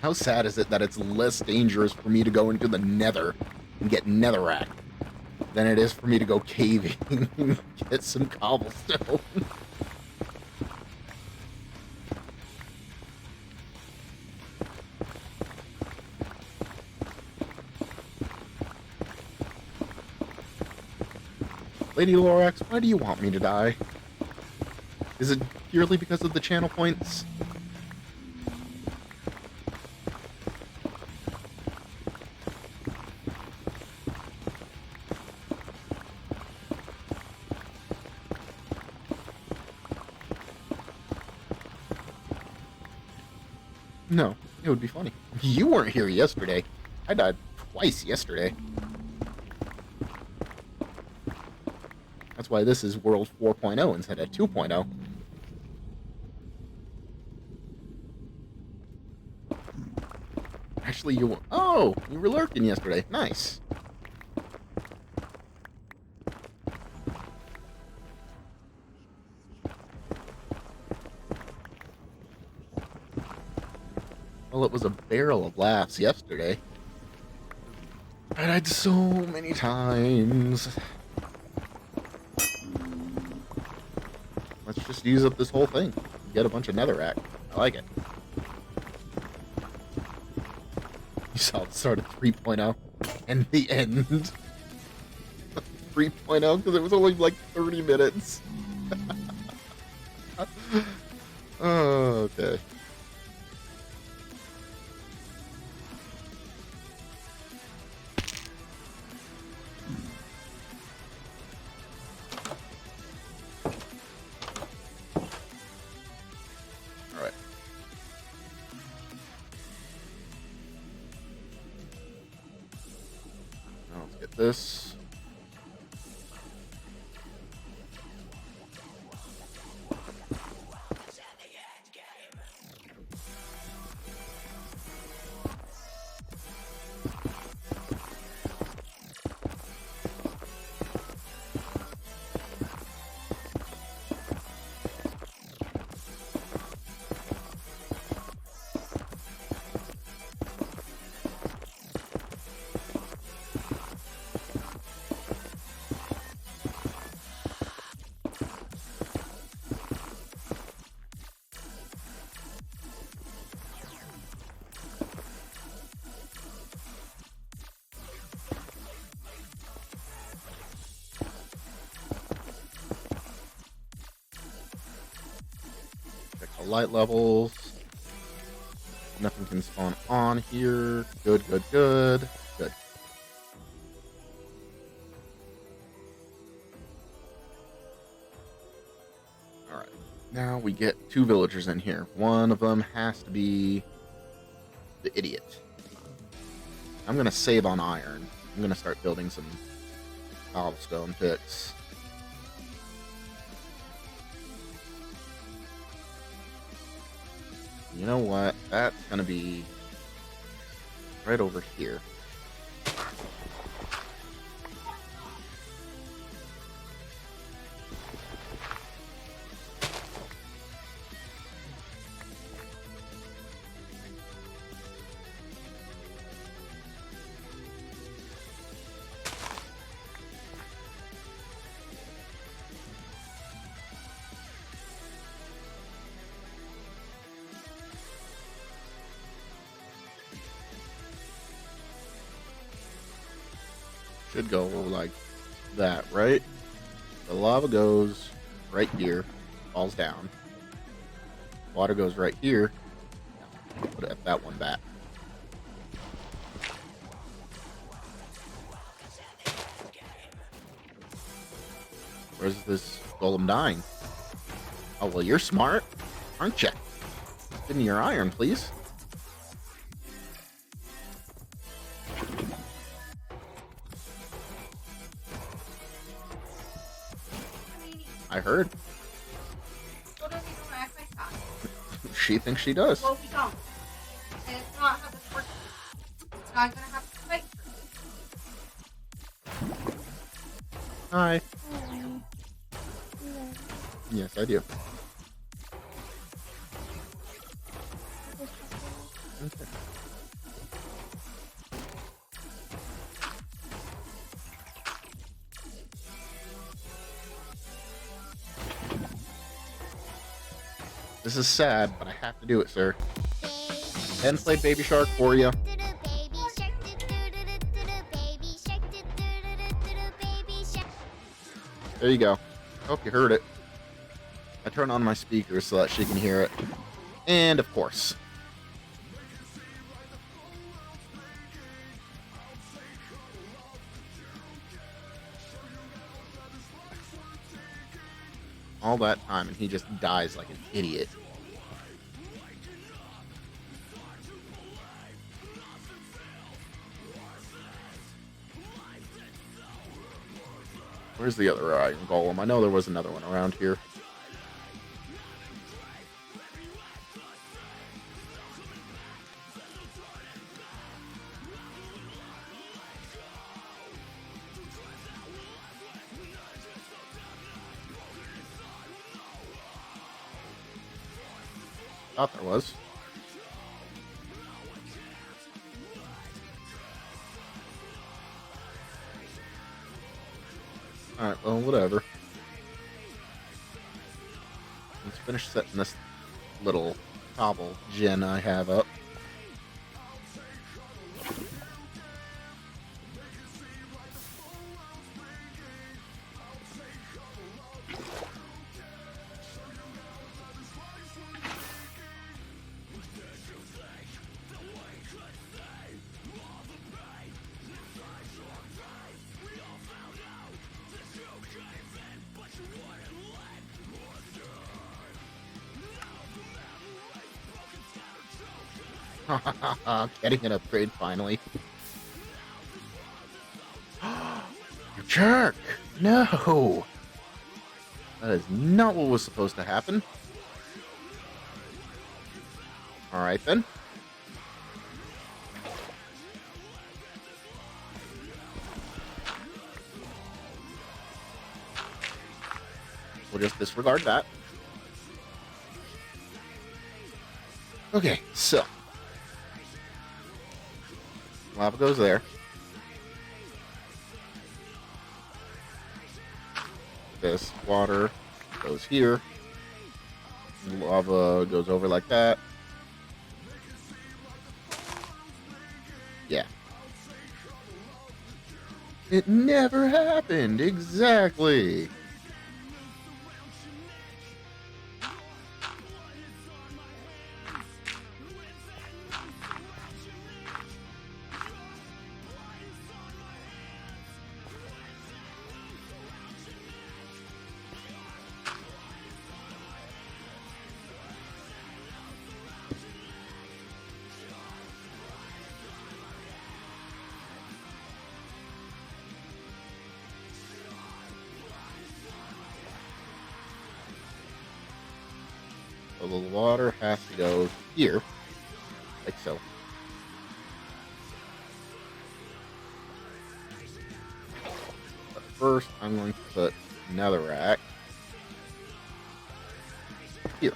How sad is it that it's less dangerous for me to go into the nether and get netherrack than it is for me to go caving and get some cobblestone? Lady Lorax, why do you want me to die? Is it purely because of the channel points? No, it would be funny. You weren't here yesterday. I died twice yesterday. That's why this is World 4.0 instead of 2.0. Actually, you were... Oh! You were lurking yesterday. Nice. Well, it was a barrel of laughs yesterday. I died so many times. Let's just use up this whole thing. Get a bunch of netherrack. I like it. You saw the start of 3.0 and the end. 3.0 because it was only like 30 minutes. Oh, okay. This. Light levels. Nothing can spawn on here. Good, good, good. Good. Alright. Now we get 2 villagers in here. One of them has to be the idiot. I'm gonna save on iron. I'm gonna start building some cobblestone picks. You know what? That's gonna be right over here. Should go like that, right? The lava goes right here, falls down. Water goes right here. Put that one back. Where's this golem dying? Oh, well, you're smart, aren't you? Give me your iron, please. I heard. She thinks she does. Well, we don't. And it's not how this works. It's not gonna have to fight for me. Hi. Yes, I do. Okay. This is sad, but I have to do it, sir. And play Baby Shark for you. There you go. Hope you heard it. I turn on my speakers so that she can hear it. And of course. All that time and he just dies like an idiot. Where's the other iron golem? I know there was another one around here. Thought there was. Alright, well, whatever. Let's finish setting this little cobble gen I have up. Getting an upgrade finally. You jerk! No! That is not what was supposed to happen. Alright then. We'll just disregard that. Okay, so. Lava goes there. This water goes here. Lava goes over like that. Yeah. It never happened. Exactly. So the water has to go here, like so. But first, I'm going to put netherrack here.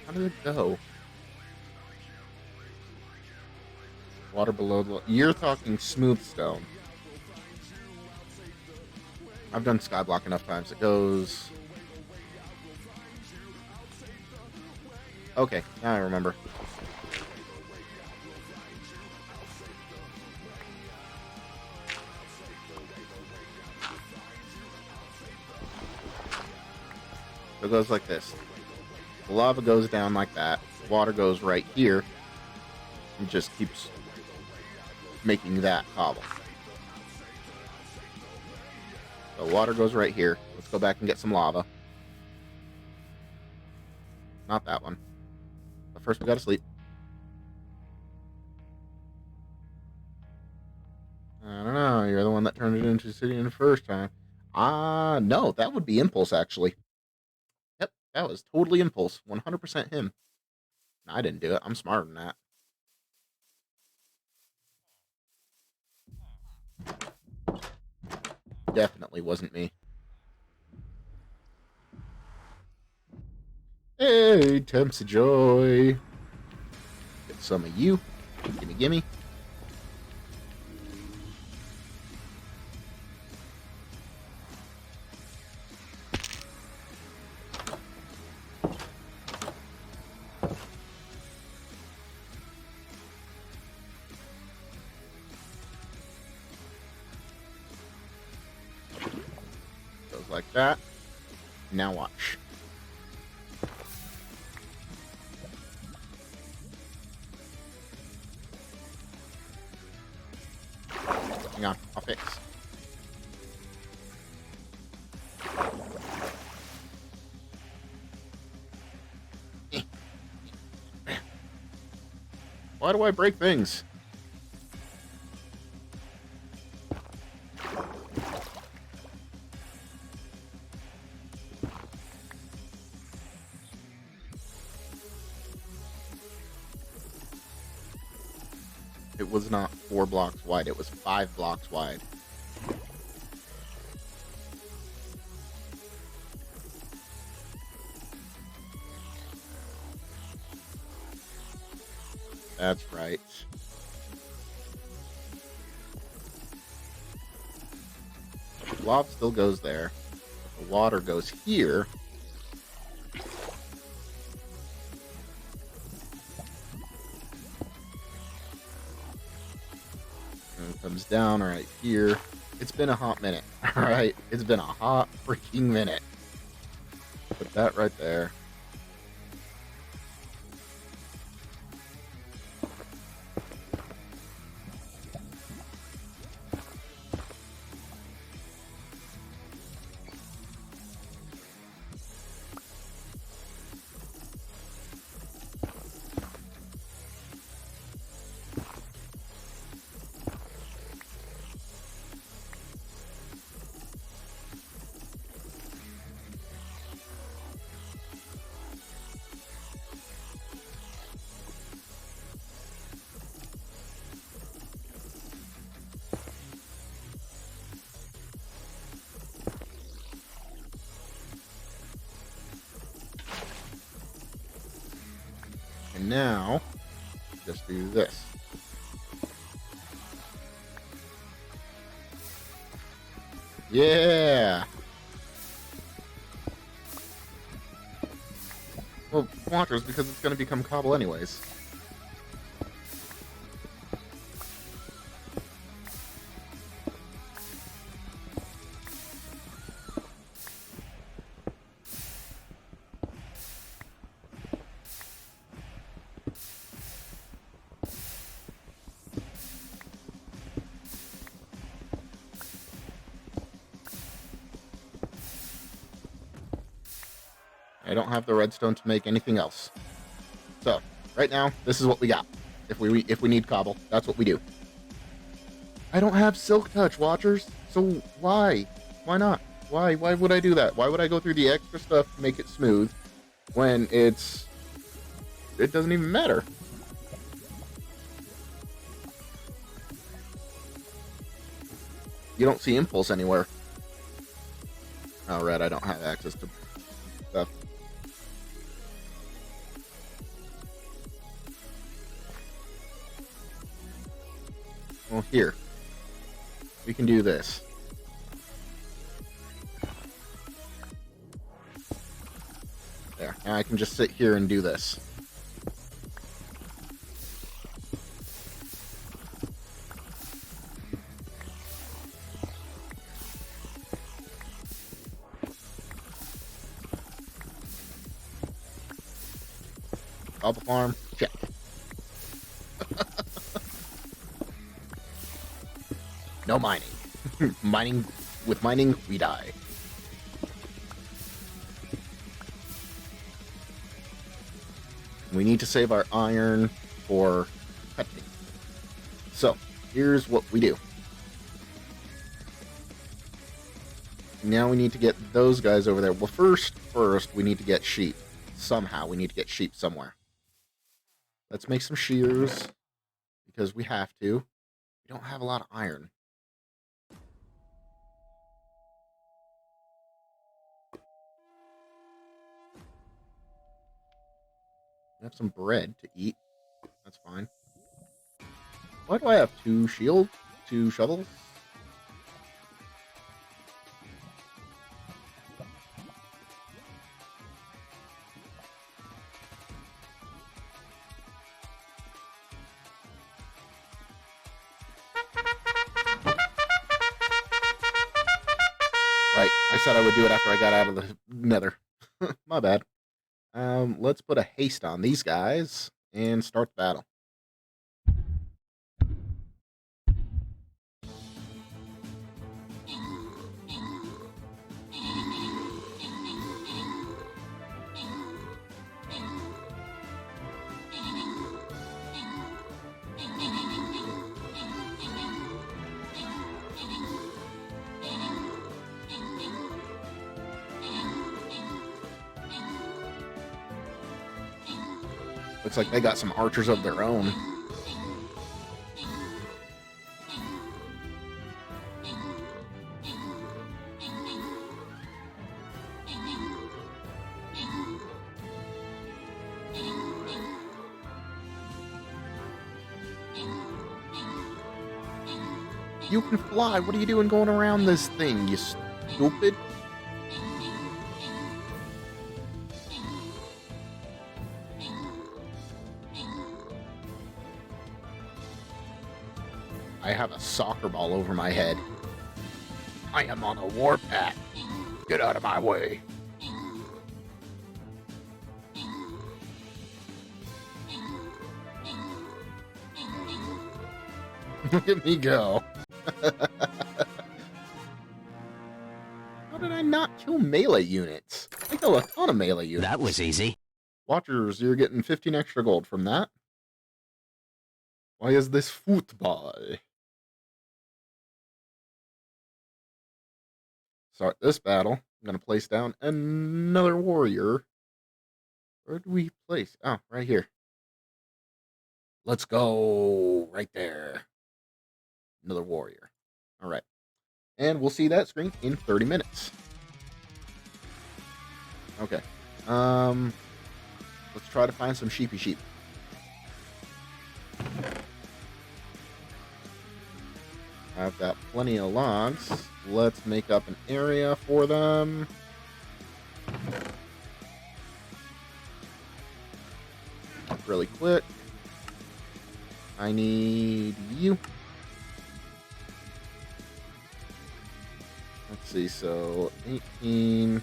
How did it go? Water below the... You're talking smooth stone. I've done skyblock enough times. It goes... Okay, now I remember. It goes like this. The lava goes down like that. Water goes right here. And just keeps making that cobble. So water goes right here. Let's go back and get some lava. Not that one. But first we gotta sleep. I don't know. You're the one that turned it into obsidian the first time. No. That would be Impulse, actually. Yep. That was totally Impulse. 100% him. I didn't do it. I'm smarter than that. Definitely wasn't me. Hey, Temps of Joy. Get some of you. Gimme, gimme. Goes like that. Now watch. Hang on, I'll fix. Why do I break things? It was not 4 blocks wide, it was 5 blocks wide. That's right. The lava still goes there. The water goes here. And it comes down right here. It's been a hot minute. Alright? It's been a hot freaking minute. Put that right there. And now, just do this. Yeah! Well, watchers, because it's going to become cobble anyways. I don't have the redstone to make anything else. So, right now, this is what we got. If we need cobble, that's what we do. I don't have Silk Touch, Watchers, so why? Why not? Why would I do that? Why would I go through the extra stuff to make it smooth when it doesn't even matter? You don't see Impulse anywhere. Oh, right, I don't have access to stuff. Well, here. We can do this. There. Now I can just sit here and do this. Cobble farm, check. No mining. With mining, we die. We need to save our iron for cutting. So, here's what we do. Now we need to get those guys over there. Well, first, we need to get sheep. Somehow, we need to get sheep somewhere. Let's make some shears, because we have to. We don't have a lot of iron. We have some bread to eat. That's fine. Why do I have 2 shovels? Right, I said I would do it after I got out of the nether. My bad. Let's put a haste on these guys and start the battle. Looks like they got some archers of their own. You can fly. What are you doing going around this thing, you stupid? I have a soccer ball over my head. I am on a warpath. Get out of my way. Look at me go. How did I not kill melee units? I kill a ton of melee units. That was easy. Watchers, you're getting 15 extra gold from that. Why is this football? Start this battle. I'm going to place down another warrior. Where do we place? Oh, right here. Let's go. Right there. Another warrior. All right. And we'll see that screen in 30 minutes. Okay. Let's try to find some sheepy sheep. I've got plenty of logs. Let's make up an area for them. Really quick. I need you. Let's see, so 18.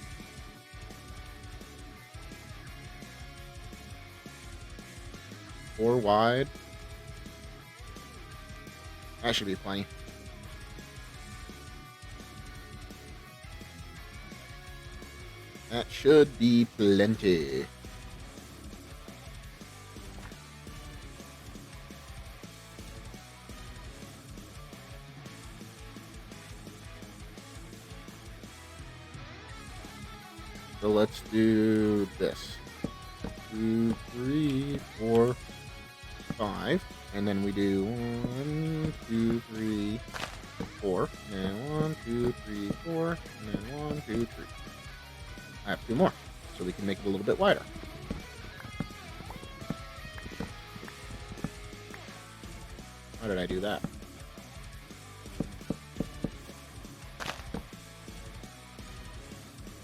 Four wide. That should be plenty. That should be plenty. So let's do this. 2, 3, 4, 5. And then we do 1, 2, 3, 4. And then 1, 2, 3, 4. And then 1, 2, 3. I have 2 more. So we can make it a little bit wider. Why did I do that?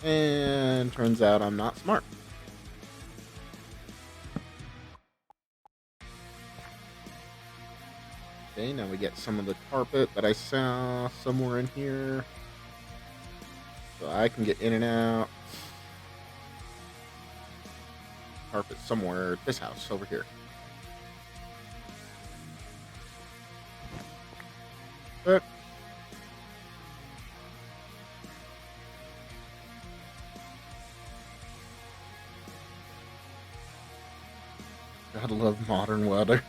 And turns out I'm not smart. Okay, now we get some of the carpet that I saw somewhere in here. So I can get in and out. Carpet somewhere at this house over here. But gotta love modern weather.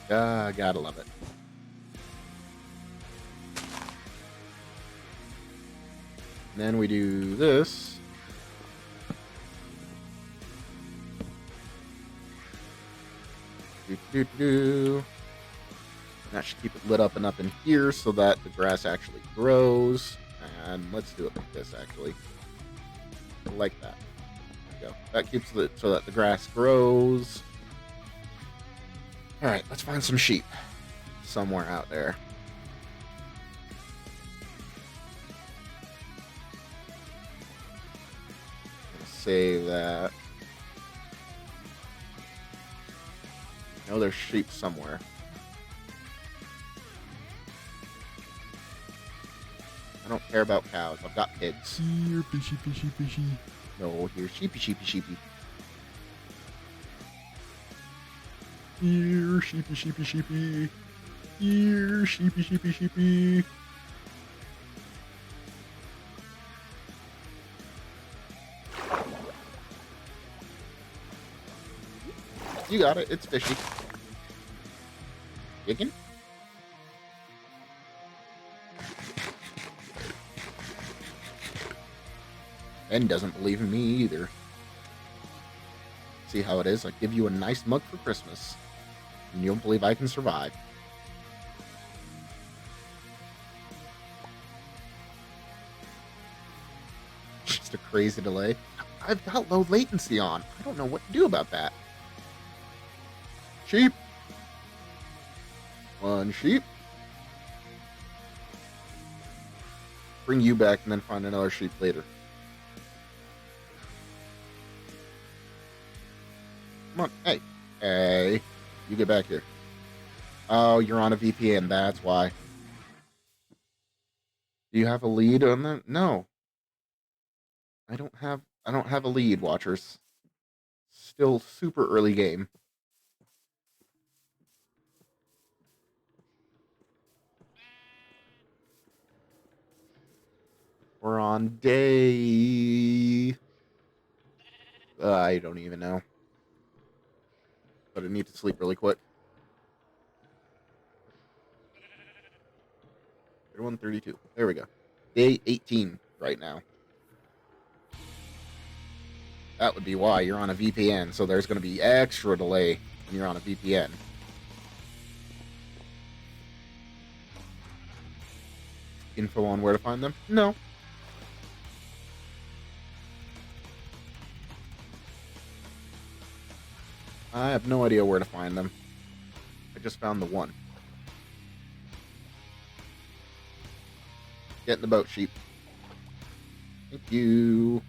Gotta love it. And then we do this. And that should keep it lit up and up in here so that the grass actually grows. And let's do it like this, actually. Like that. There we go. That keeps it so that the grass grows. Alright, let's find some sheep. Somewhere out there. Save that. I know there's sheep somewhere. I don't care about cows. I've got pigs. Here, sheepy, sheepy, sheepy. No, here, sheepy, sheepy, sheepy. Here, sheepy, sheepy, sheepy. Here, sheepy, sheepy, sheepy. You got it. It's fishy. Chicken? Ben doesn't believe in me either. See how it is? I give you a nice mug for Christmas, and you don't believe I can survive. Just a crazy delay. I've got low latency on. I don't know what to do about that. Sheep. One sheep. Bring you back and then find another sheep later. Come on. Hey. Hey. You get back here. Oh, you're on a VPN. That's why. Do you have a lead on that? No. I don't have a lead, watchers. Still super early game. We're on day... I don't even know. But I need to sleep really quick. 31:32. There we go. Day 18 right now. That would be why you're on a VPN, so there's going to be extra delay when you're on a VPN. Info on where to find them? No. I have no idea where to find them. I just found the one. Get in the boat, sheep. Thank you.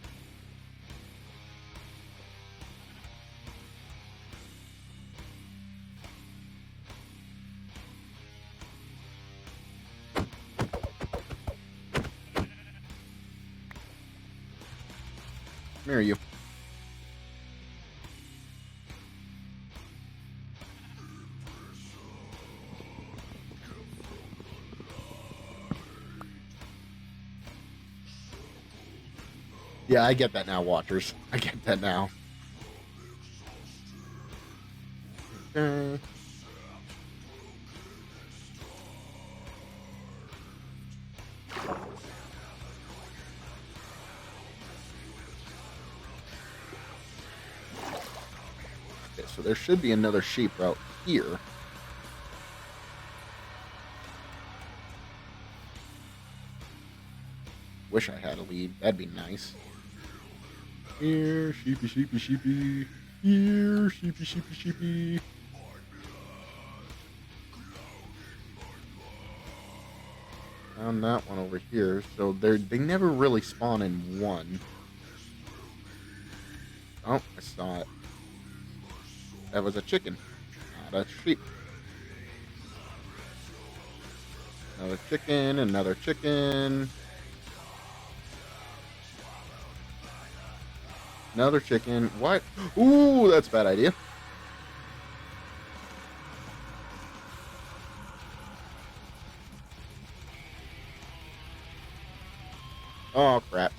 Where are you? Yeah, I get that now, watchers. I get that now. Okay. so there should be another sheep out here. Wish I had a lead. That'd be nice. Here, sheepy, sheepy, sheepy. Here, sheepy, sheepy, sheepy. Found that one over here. So they never really spawn in one. Oh, I saw it. That was a chicken, not a sheep. Another chicken, another chicken. Another chicken. What? Ooh, that's a bad idea. Oh, crap.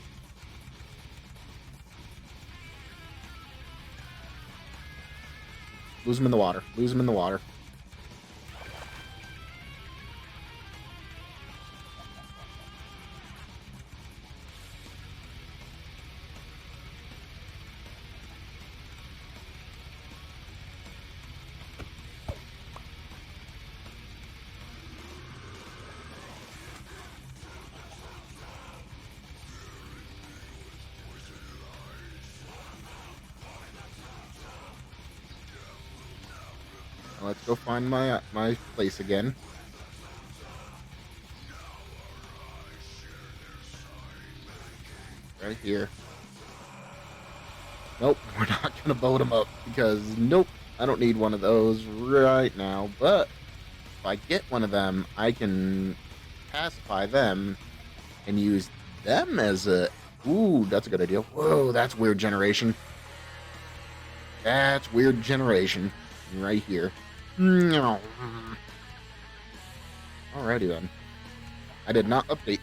Lose him in the water. Lose him in the water. Let's go find my place again. Right here. Nope, we're not gonna boat him up because nope, I don't need one of those right now. But if I get one of them, I can pacify them and use them as a. Ooh, that's a good idea. Whoa, that's weird generation. That's weird generation right here. No. Alrighty then. I did not update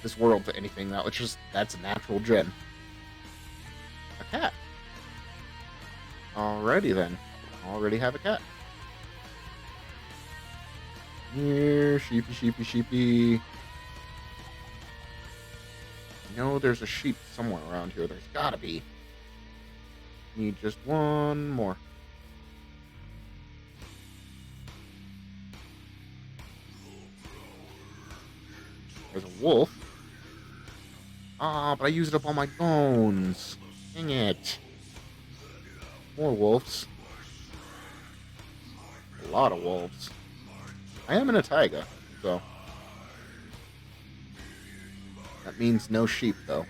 this world to anything. That's a natural gen. A cat. Alrighty then. Already have a cat. Here, sheepy, sheepy, sheepy. You know there's a sheep somewhere around here. There's gotta be. Need just one more. There's a wolf. Ah, but I used up all my bones. Dang it. More wolves. A lot of wolves. I am in a taiga, so. That means no sheep, though.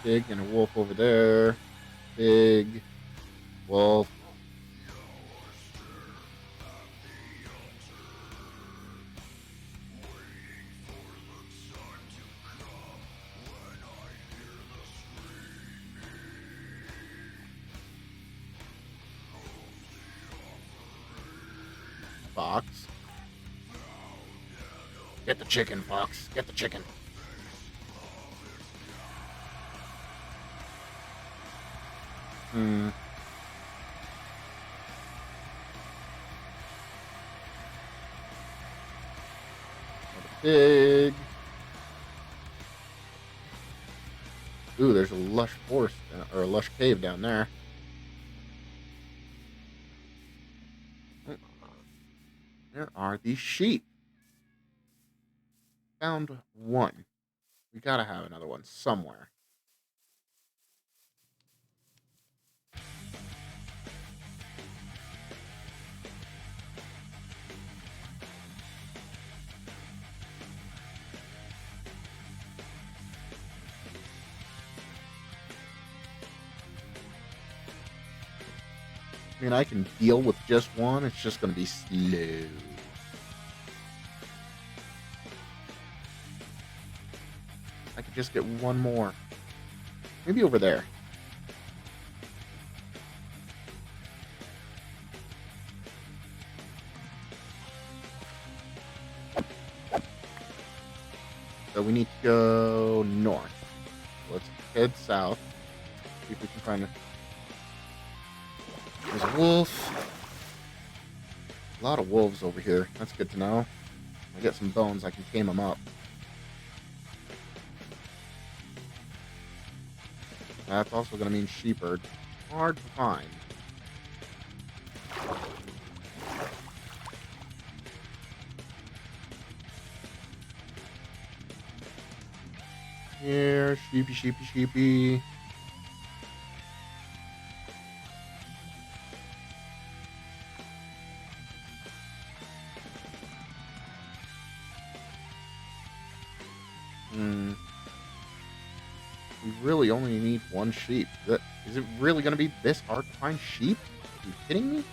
Pig and a wolf over there. Pig. Wolf. Fox. Get the chicken, Fox. Get the chicken. Pig. Ooh, there's a lush forest, or a lush cave down there. There are these sheep. Found one. We gotta have another one somewhere. I mean, I can deal with just one. It's just going to be slow. I could just get one more. Maybe over there. So we need to go north. Let's head south. See if we can find a... There's a wolf. A lot of wolves over here. That's good to know. I get some bones, I can tame them up. That's also going to mean sheep are hard to find. Here, sheepy, sheepy, sheepy. We really only need one sheep. Is it really going to be this hard to find sheep? Are you kidding me?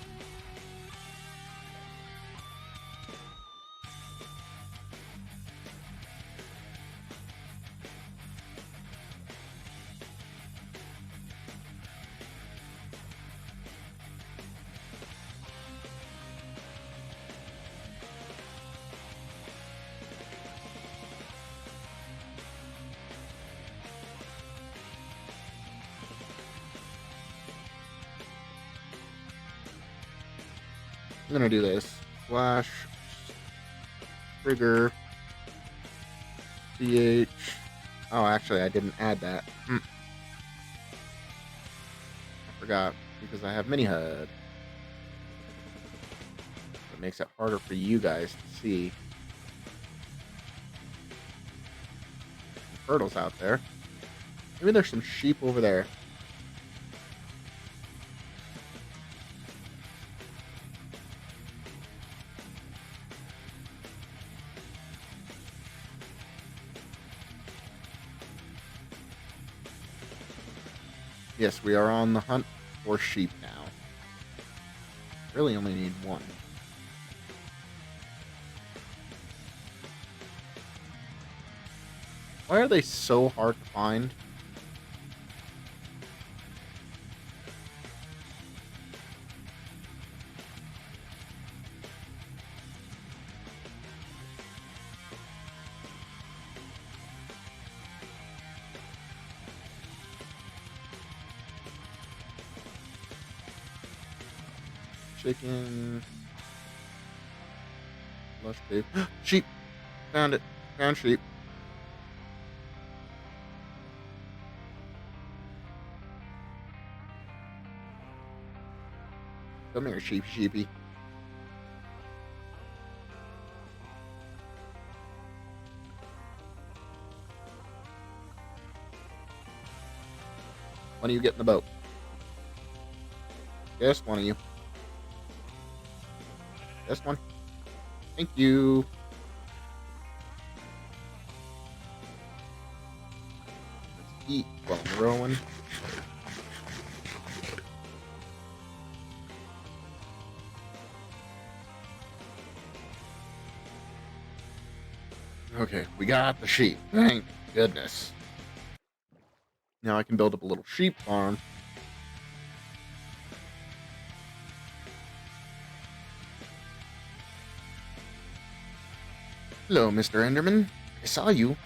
I'm gonna do this. Slash trigger CH. Oh, actually, I didn't add that. I forgot because I have mini HUD. It makes it harder for you guys to see. Some turtles out there. Maybe there's some sheep over there. Yes, we are on the hunt for sheep now. Really only need one. Why are they so hard to find? Chicken. Lush cave. Sheep! Found it. Found sheep. Come here, sheepy. One of you get in the boat. Yes, one of you. This one. Thank you. Let's eat while I'm rowing. Okay, we got the sheep. Thank goodness. Now I can build up a little sheep farm. Hello, Mr. Enderman. I saw you.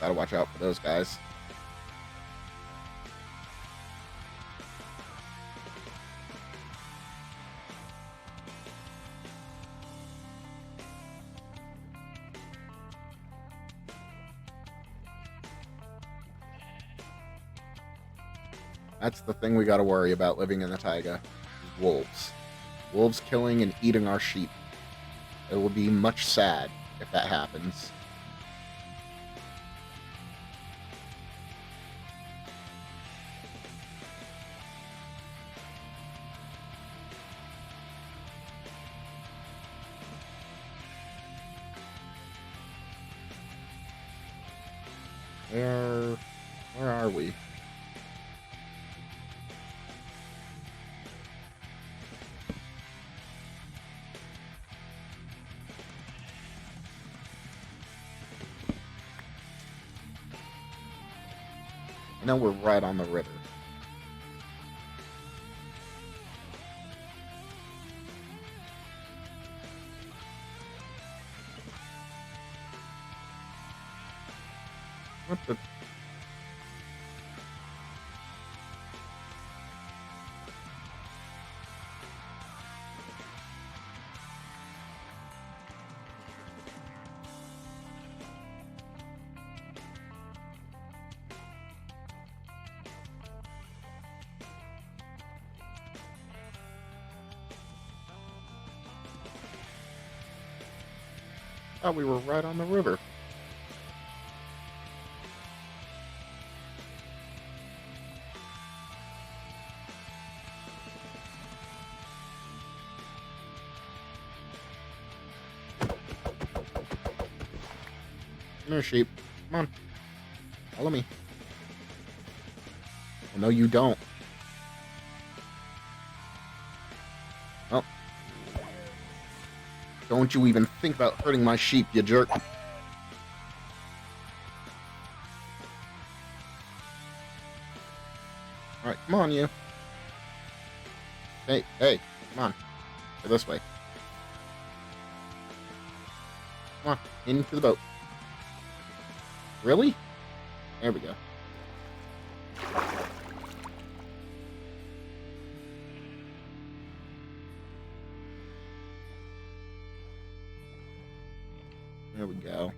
Gotta watch out for those guys. That's the thing we gotta worry about living in the taiga. Wolves. Wolves killing and eating our sheep. It will be much sad if that happens. Where are we? I know we're right on the river. What the? Oh, we were right on the river. Come here, sheep. Come on. Follow me. I know you don't. Oh. Don't you even think about hurting my sheep, you jerk. Alright, come on, you. Hey, hey, come on. Go this way. Come on, into the boat. Really? There we go. There we go.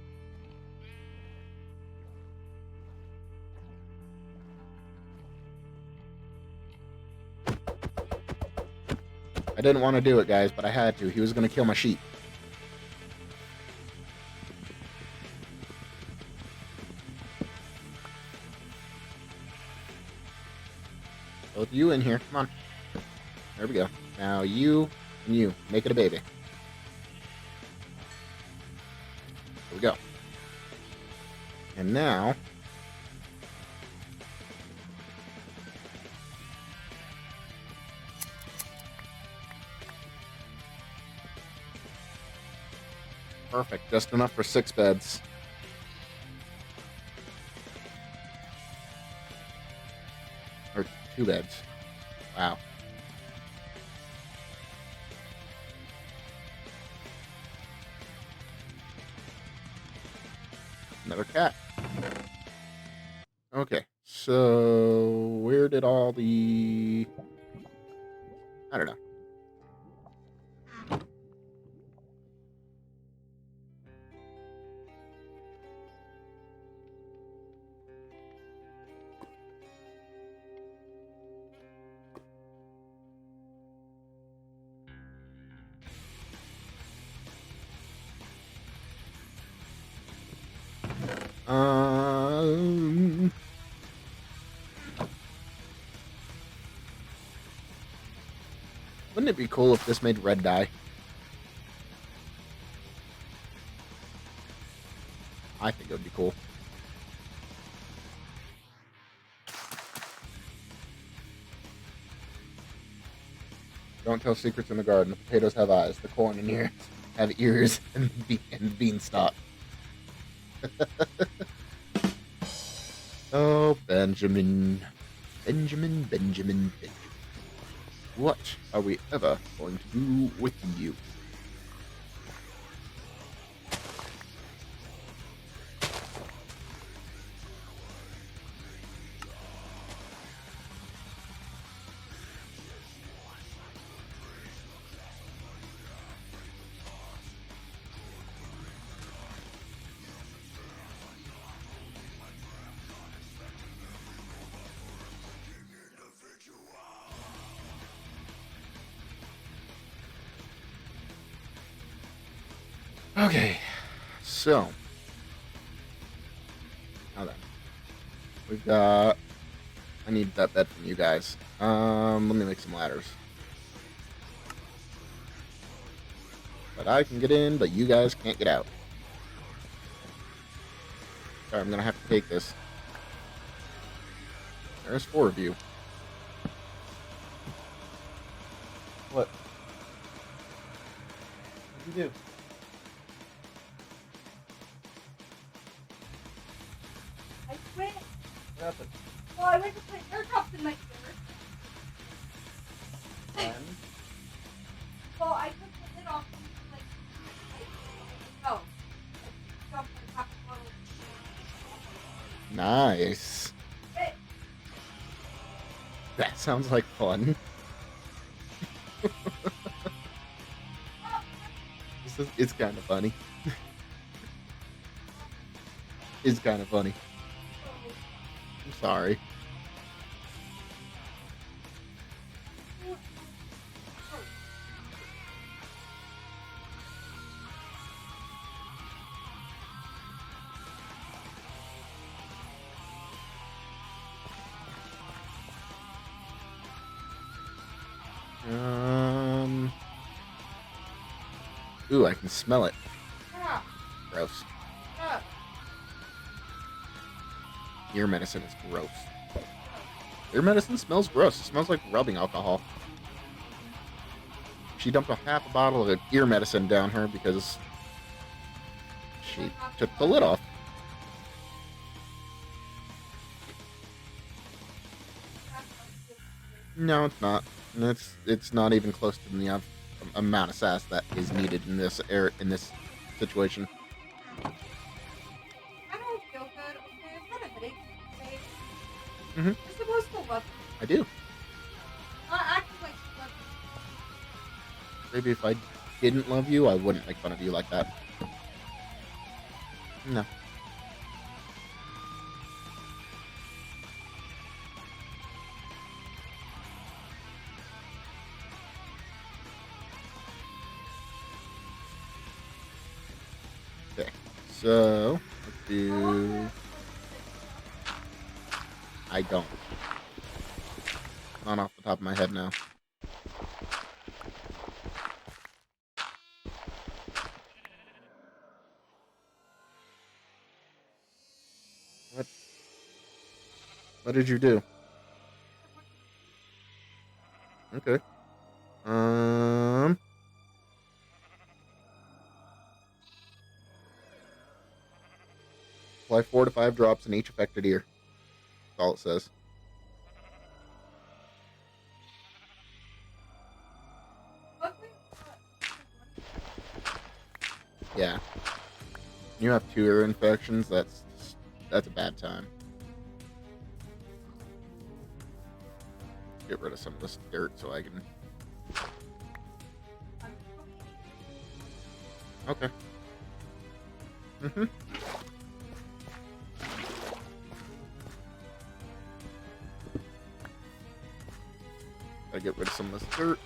I didn't want to do it, guys, but I had to. He was going to kill my sheep. Both you in here. Come on. There we go. Now you and you. Make it a baby. There we go. And now... Perfect. Just enough for 6 beds. Or 2 beds. Wow. Another cat. Okay, so where did all the... I don't know. Wouldn't it be cool if this made red dye? I think it would be cool. Don't tell secrets in the garden. The potatoes have eyes. The corn and ears have ears, and beanstalk. Oh, Benjamin. Benjamin, Benjamin, Benjamin. What are we ever going to do with you? Okay, so now then, we've got. I need that bed from you guys. Let me make some ladders. But I can get in, but you guys can't get out. Sorry, I'm gonna have to take this. There's 4 of you. What? What'd you do? I quit. What happened? Well, I went to put airdrops in my ear. And? Well, I took the lid off and oh. I jumped on top of the Nice. Hey. That sounds like fun. It's kind of funny. It's kind of funny. I'm sorry. Ooh, I can smell it. Yeah. Gross. Yeah. Ear medicine is gross. Ear medicine smells gross. It smells like rubbing alcohol. She dumped a half a bottle of ear medicine down her because she took the lid off. No, it's not. And it's not even close to the amount of sass that is needed in this situation. I don't feel good. Okay, I've had a headache today. Mhm. You're supposed to love me. I do. Not acting like you love me. Maybe if I didn't love you, I wouldn't make fun of you like that. No. Okay, so let's do. I don't. Not off the top of my head now. What did you do? Okay. Apply 4 to 5 drops in each affected ear. That's all it says. Yeah. You have 2 ear infections, that's a bad time. Get rid of some of this dirt so I can... Okay. Mm-hmm. Gotta get rid of some of this dirt.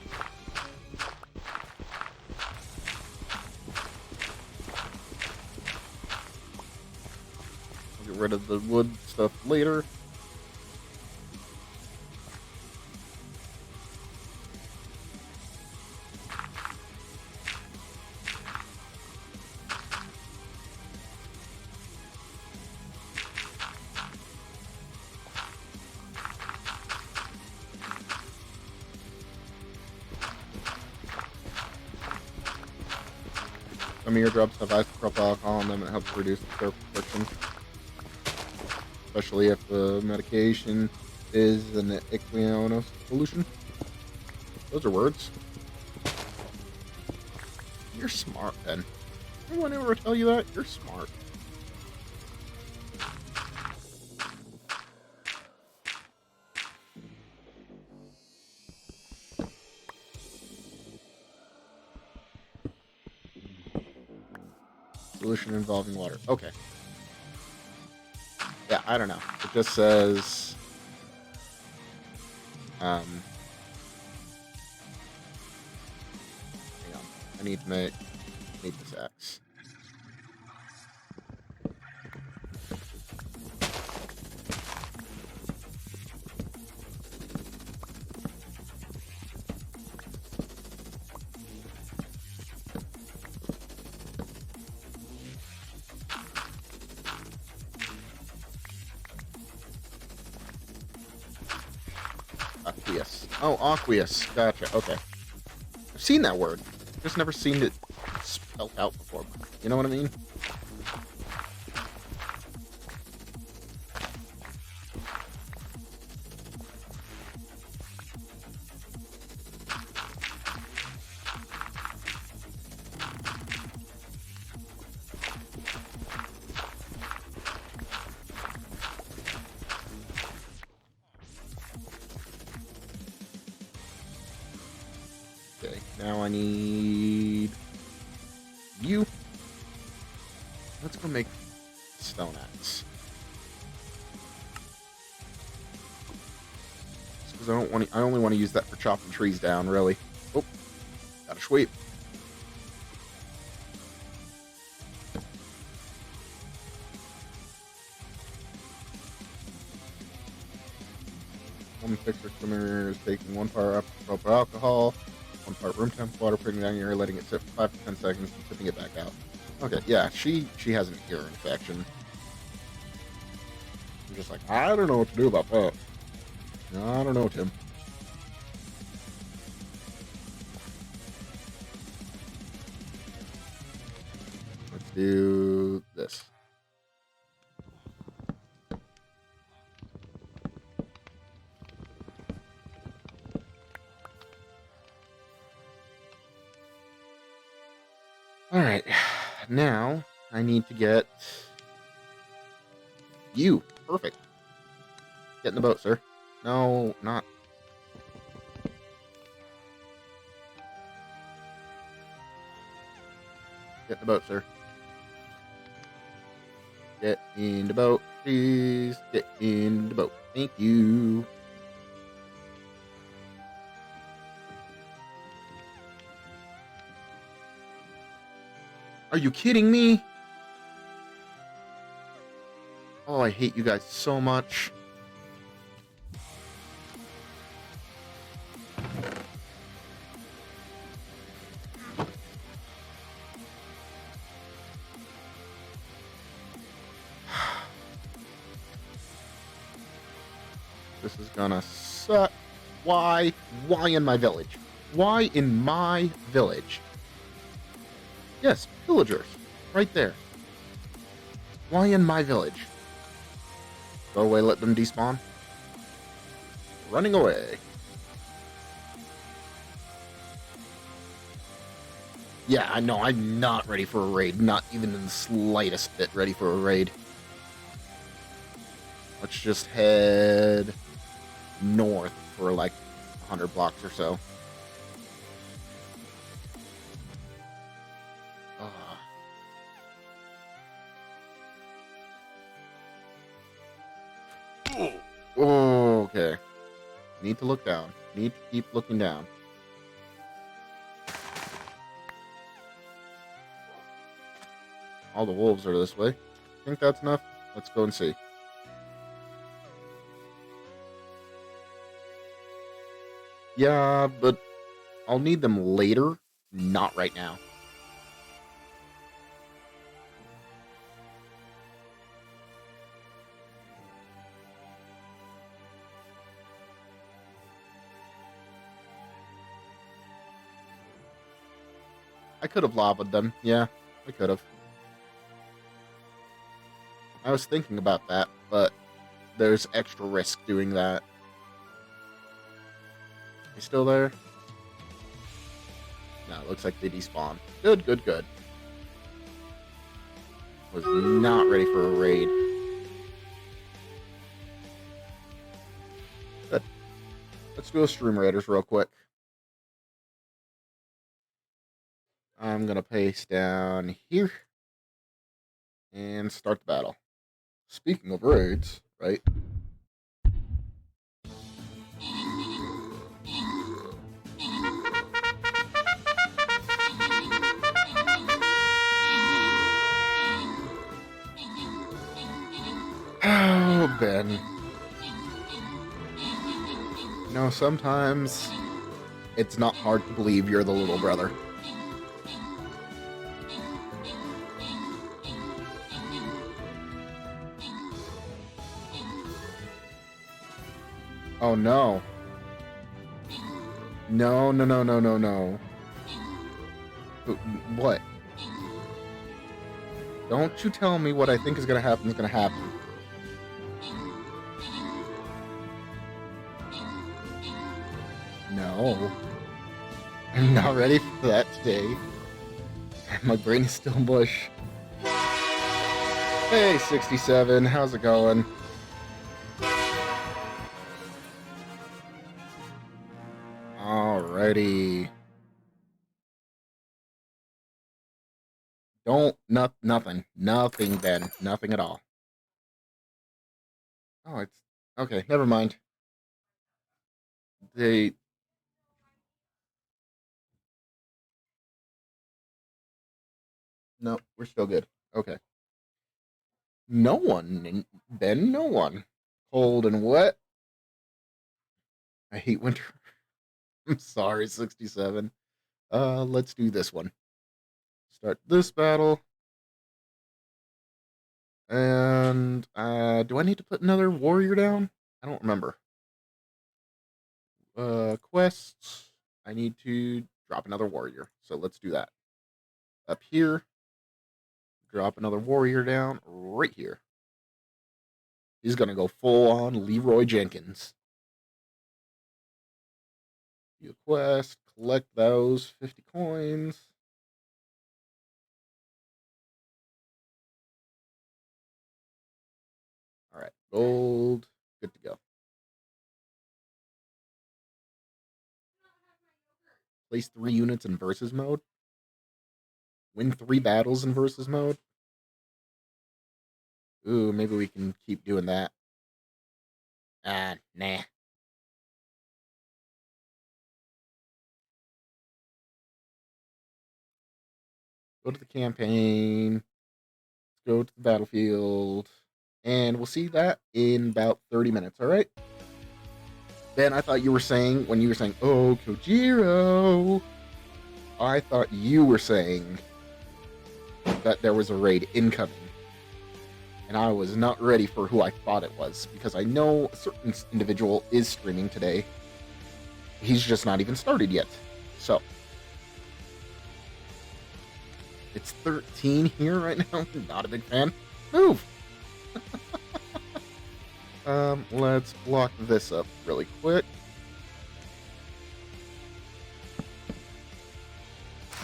I'll get rid of the wood stuff later. Some eardrops have isopropyl alcohol in them and it helps reduce the surface friction. Especially if the medication is an Iquionos solution. Those are words. You're smart, Ben. Anyone ever tell you that? You're smart. Solution involving water. Okay. Yeah, I don't know. It just says... hang on. I need this axe. Aqueous. Oh, aqueous. Gotcha. Okay. I've seen that word. Just never seen it spelled out before. You know what I mean? Okay, now I need you. Let's go make stone axe. Because I only want to use that for chopping trees down, really. Oh, got a sweep. Woman fixer swimmer is taking 1 part proper alcohol, 1 part room temp water, putting it down your ear, letting it sit for 5 to 10 seconds, and tipping it back out. Okay, yeah, she has an ear infection. I'm just like, I don't know what to do about that. I don't know, Tim. Let's do this. Alright, now I need to get you. Perfect. Get in the boat, sir. No, not. Get in the boat, sir. Get in the boat, please. Get in the boat. Thank you. Are you kidding me? Oh, I hate you guys so much. This is gonna suck. Why? Why in my village? Why in my village? Yes, villagers. Right there. Why in my village? Go away, let them despawn. Running away. Yeah, I know, I'm not ready for a raid. Not even in the slightest bit ready for a raid. Let's just head north for like 100 blocks or so. Oh, okay. Need to look down. Need to keep looking down. All the wolves are this way. Think that's enough? Let's go and see. Yeah, but I'll need them later, not right now. I could have lavaed them. Yeah, I could have. I was thinking about that, but there's extra risk doing that. You still there? No, it looks like they despawned. Good, good, good. Was not ready for a raid. Good. Let's do a Stream Raiders real quick. I'm going to paste down here and start the battle. Speaking of raids, right? Oh, Ben. You know, sometimes it's not hard to believe you're the little brother. Oh no. No, no, no, no, no, no. What? Don't you tell me what I think is gonna happen is gonna happen. No. I'm not ready for that today. My brain is still mush. Hey, 67, how's it going? Alrighty. Nothing, Ben. Nothing at all. Oh, it's... Okay, never mind. No, we're still good. Okay. No one, Ben, no one. Cold and wet. I hate winter. I'm sorry, 67. Let's do this one. Start this battle. And do I need to put another warrior down? I don't remember. Quests. I need to drop another warrior. So let's do that. Up here. Drop another warrior down right here. He's gonna go full on Leroy Jenkins. Do a quest, collect those 50 coins. All right, gold, good to go. Place 3 units in versus mode. Win 3 battles in versus mode. Ooh, maybe we can keep doing that. Nah. Go to the campaign. Go to the battlefield. And we'll see that in about 30 minutes, all right? Ben, I thought you were saying, when you were saying, oh, Kojiro, I thought you were saying that there was a raid incoming. And I was not ready for who I thought it was, because I know a certain individual is streaming today. He's just not even started yet. So, it's 13 here right now. Not a big fan. Move! Let's block this up really quick.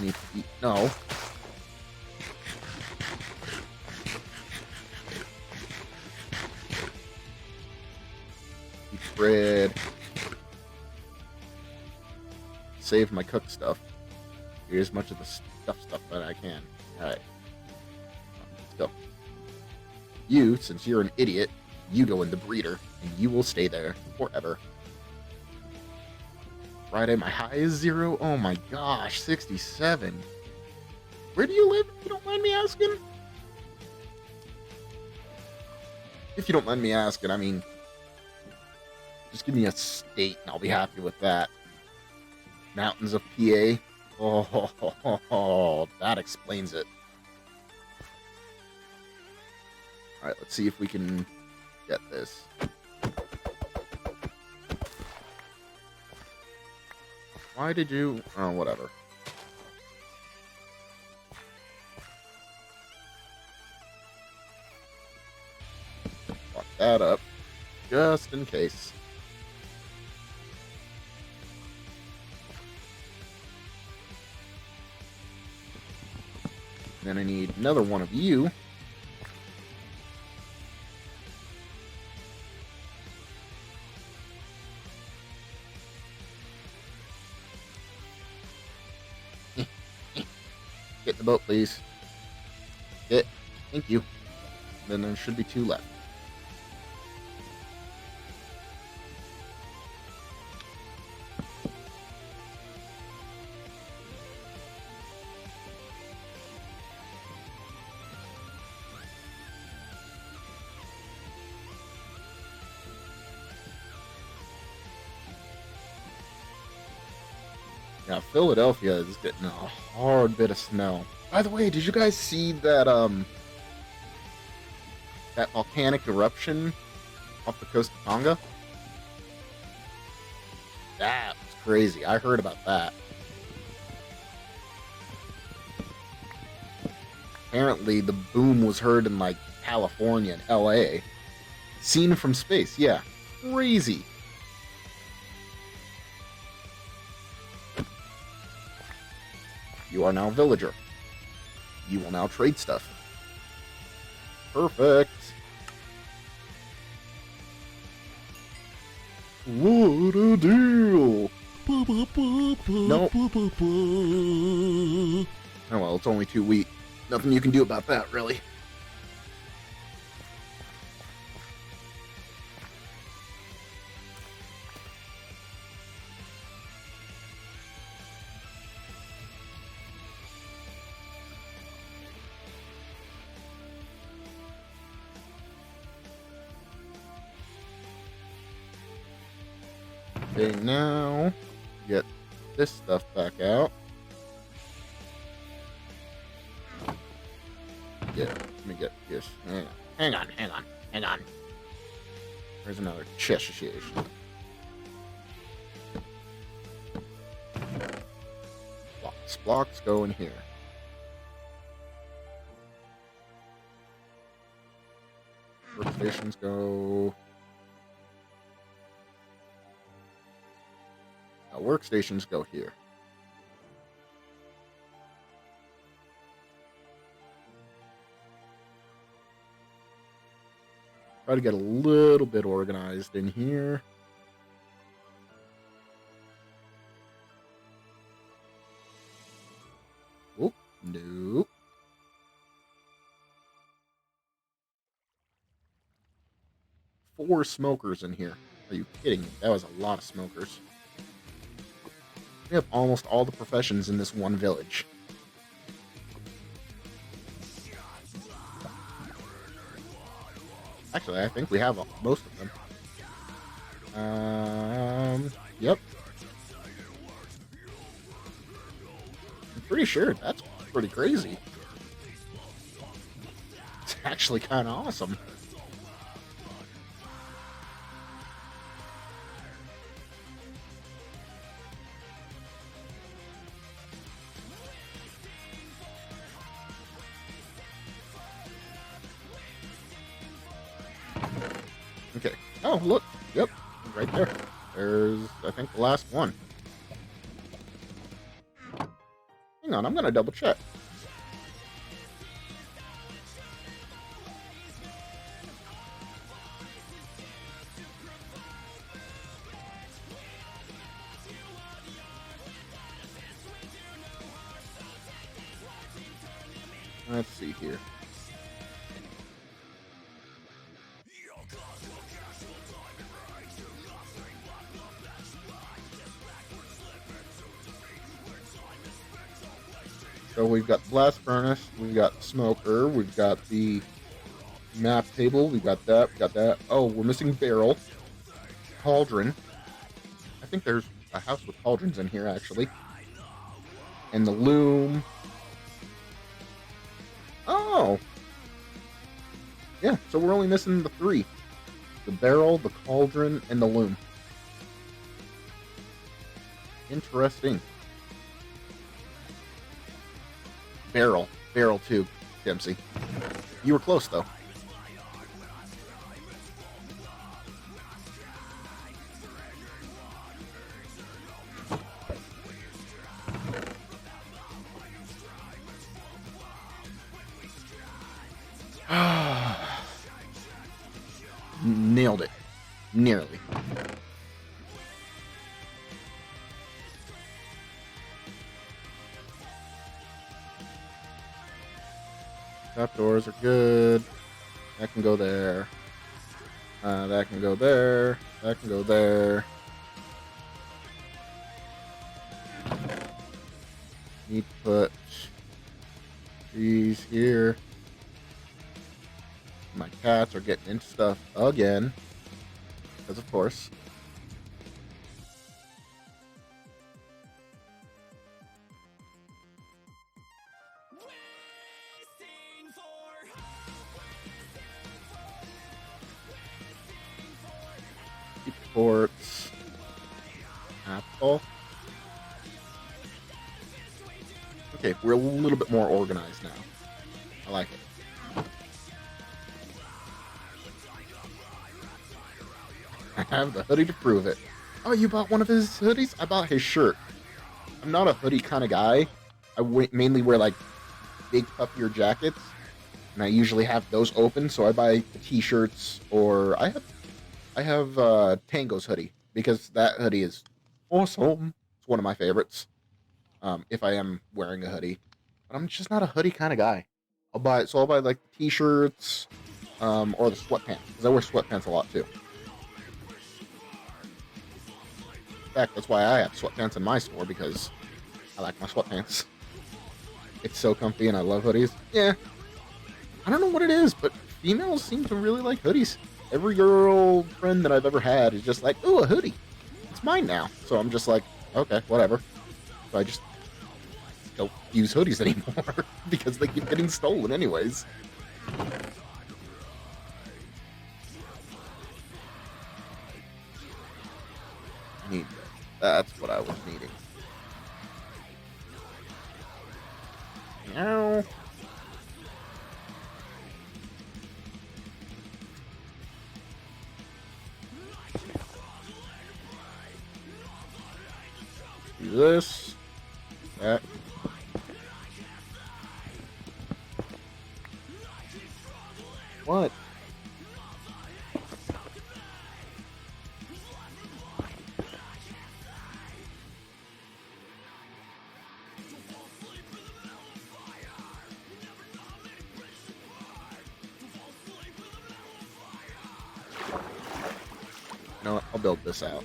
Need to eat. No. Eat bread. Save my cooked stuff. Eat as much of the stuff that I can. Alright. Let's go. You, since you're an idiot, you go in the breeder, and you will stay there forever. Friday, my high is 0. Oh my gosh, 67. Where do you live, if you don't mind me asking? If you don't mind me asking, I mean, just give me a state and I'll be happy with that. Mountains of PA. Oh, that explains it. Alright, let's see if we can get this. Why did you... Oh, whatever. Lock that up. Just in case. Then I need another one of you. Get the boat, please. Get. Thank you. Then there should be 2 left. Now, Philadelphia is getting a hard bit of snow. By the way, did you guys see that that volcanic eruption off the coast of Tonga? That was crazy. I heard about that. Apparently, the boom was heard in, like, California and LA. Seen from space, yeah. Crazy. You are now a villager. You will now trade stuff. Perfect. What a deal! Nope. Oh well, it's only 2 wheat. Nothing you can do about that, really. Okay, now get this stuff back out. Let me get this. Hang on. There's another chest association. Blocks go in here. Workstations go. Workstations go here. Try to get a little bit organized in here. Oh, nope. Four smokers in here. Are you kidding me? That was a lot of smokers. We have almost all the professions in this one village. Actually, I think we have most of them. Yep. I'm pretty sure that's pretty crazy. It's actually kind of awesome. Okay. Oh, look. Yep. Right there. There's, I think, the last one. Hang on, I'm going to double check. Let's see here. So we've got blast furnace, we've got smoker, we've got the map table, we've got that. Oh, we're missing barrel, cauldron. I think there's a house with cauldrons in here actually, and the loom. Oh, yeah. So we're only missing the three: the barrel, the cauldron, and the loom. Interesting. Barrel too, Dempsey. You were close though. Nailed it. Nearly. Trap doors are good. That can go there. That can go there. That can go there. Need to put these here. My cats are getting into stuff again. Because of course. Ports. Apple. Okay, we're a little bit more organized now. I like it. I have the hoodie to prove it. Oh, you bought one of his hoodies? I bought his shirt. I'm not a hoodie kind of guy. I mainly wear like big puffier jackets, and I usually have those open, so I buy the t-shirts, or I have Tango's hoodie, because that hoodie is awesome. It's one of my favorites. If I am wearing a hoodie, but I'm just not a hoodie kind of guy. I'll buy like t-shirts, or the sweatpants, because I wear sweatpants a lot too. In fact, that's why I have sweatpants in my store, because I like my sweatpants. It's so comfy, and I love hoodies. Yeah, I don't know what it is, but females seem to really like hoodies. Every girlfriend that I've ever had is just like, ooh, a hoodie. It's it's mine now. So I'm just like, okay, whatever. So I just don't use hoodies anymore because they keep getting stolen anyways. Need that. That's what I was needing. Now. Do this. That. What? You know what? I'll build this out.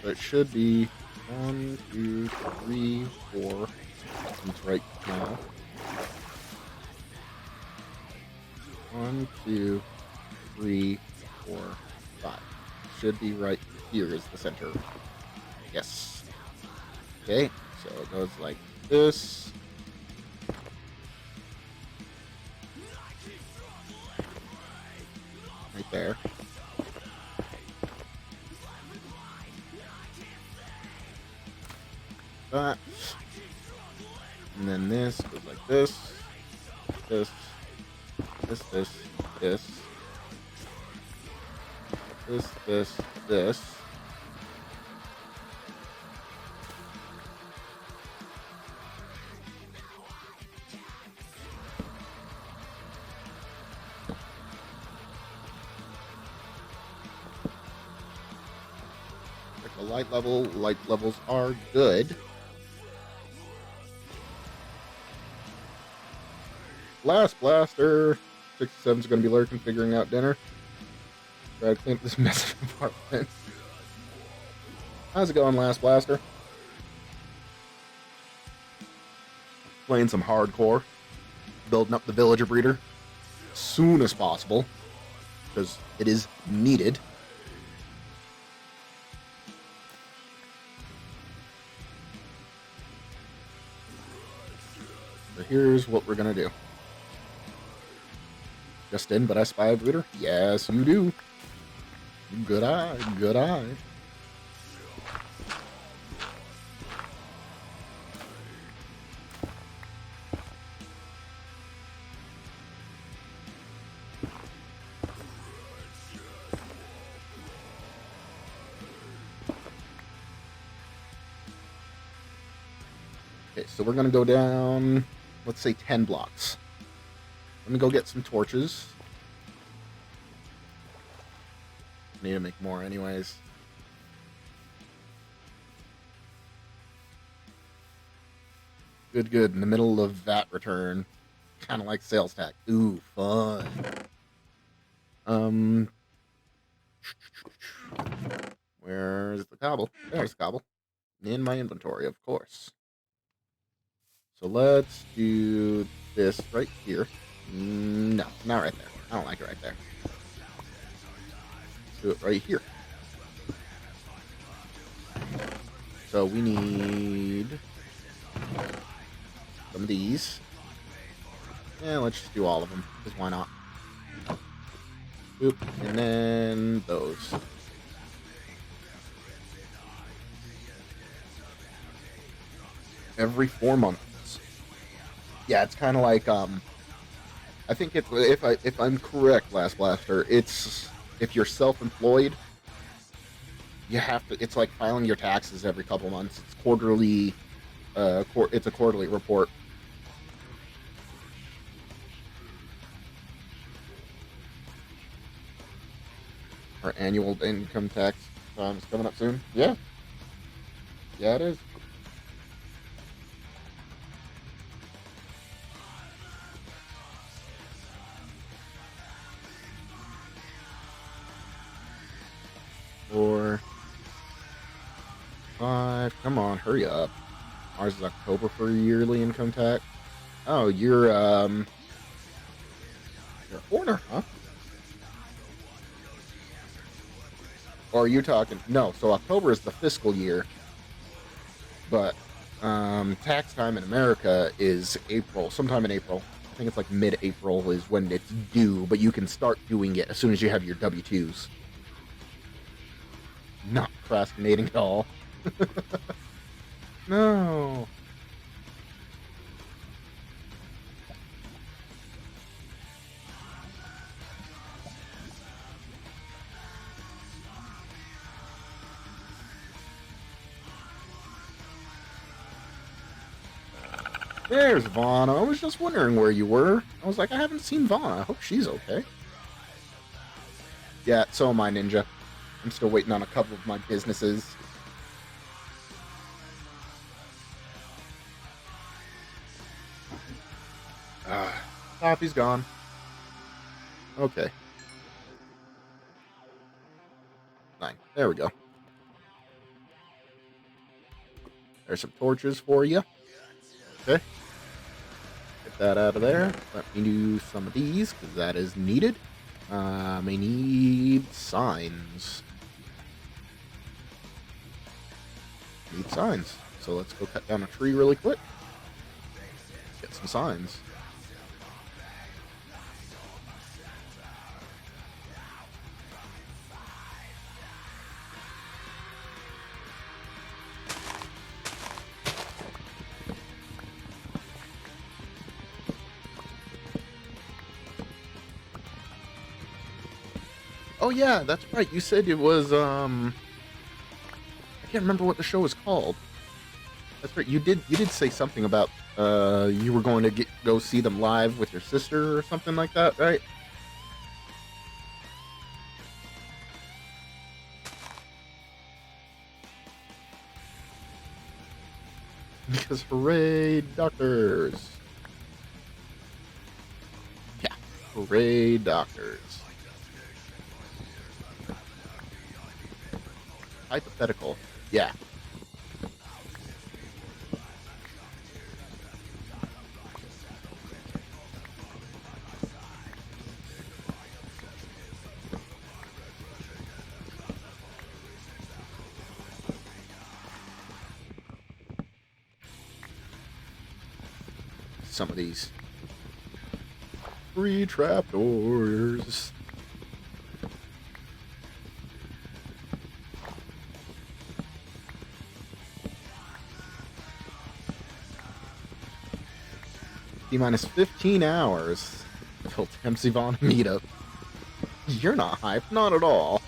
So it should be 1, 2, 3, 4. Since right now. 1, 2, 3, 4, 5. Should be right here is the center. Yes. Okay, so it goes like this. Right there. That. And then this goes like this. This. This. This. This. This. This. This. Like the light levels are good. Last blaster. 67's gonna be lurking, figuring out dinner. Try to clean up this mess of apartment. How's it going, Last Blaster? Playing some hardcore. Building up the villager breeder as soon as possible. Because it is needed. So here's what we're gonna do. Just in, but I spy a breeder? Yes, you do. Good eye, good eye. Okay, so we're gonna go down, let's say 10 blocks. Let me go get some torches. Need to make more anyways. Good, good. In the middle of that return. Kind of like sales tax. Ooh, fun. Where's the cobble? There's the cobble. In my inventory, of course. So let's do this right here. No, not right there. I don't like it right there. Let's do it right here. So we need some of these. Yeah, let's just do all of them, because why not? Oop, and then those. Every 4 months. Yeah, it's kind of like I think if I'm correct, Last Blaster, it's if you're self-employed, you have to. It's like filing your taxes every couple months. It's quarterly. It's a quarterly report. Our annual income tax is coming up soon. Yeah. Yeah, it is. Four, 5. Come on, hurry up. Ours is October for yearly income tax. Oh, you're a foreigner, huh? Or are you talking? No, so October is the fiscal year. But tax time in America is April, sometime in April. I think it's like mid-April is when it's due, but you can start doing it as soon as you have your W-2s. Not procrastinating at all. No. There's Vaughn. I was just wondering where you were. I was like, I haven't seen Vaughn. I hope she's okay. Yeah, so am I, Ninja. I'm still waiting on a couple of my businesses. Coffee's gone. Okay. 9. There we go. There's some torches for you. Okay. Get that out of there. Let me do some of these, because that is needed. I need signs. Need signs. So let's go cut down a tree really quick. Get some signs. Oh yeah, that's right. You said it was I can't remember what the show was called. That's right. You did say something about you were going to go see them live with your sister or something like that, right? Because hooray, doctors. Yeah, hooray, doctors. Hypothetical. Yeah. Some of these. 3 trapdoors. T-minus 15 hours until Dempsey Vaughn meetup. You're not hyped, not at all.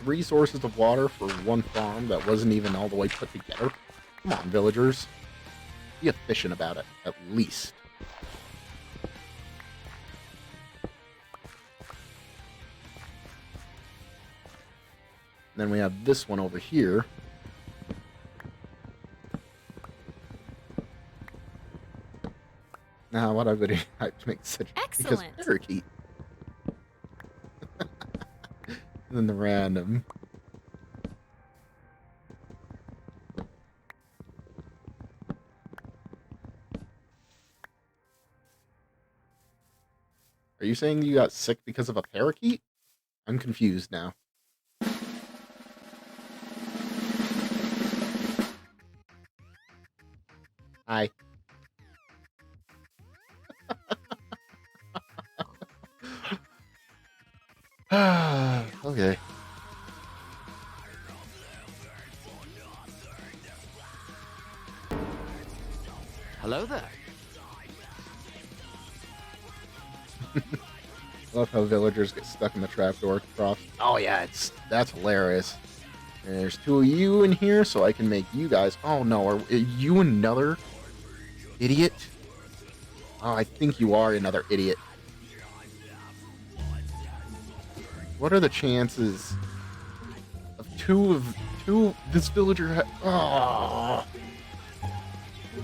Resources of water for one farm that wasn't even all the way put together. Come on, villagers. Be efficient about it, at least. And then we have this one over here. Now, what I would have to make such Excellent. because parakeet. And then the random. Are you saying you got sick because of a parakeet? I'm confused now. Hi. Okay. Hello there. Love how villagers get stuck in the trapdoor cross. Oh yeah, that's hilarious. And there's 2 of you in here, so I can make you guys. Oh no, are you another idiot? Oh, I think you are another idiot. What are the chances of this villager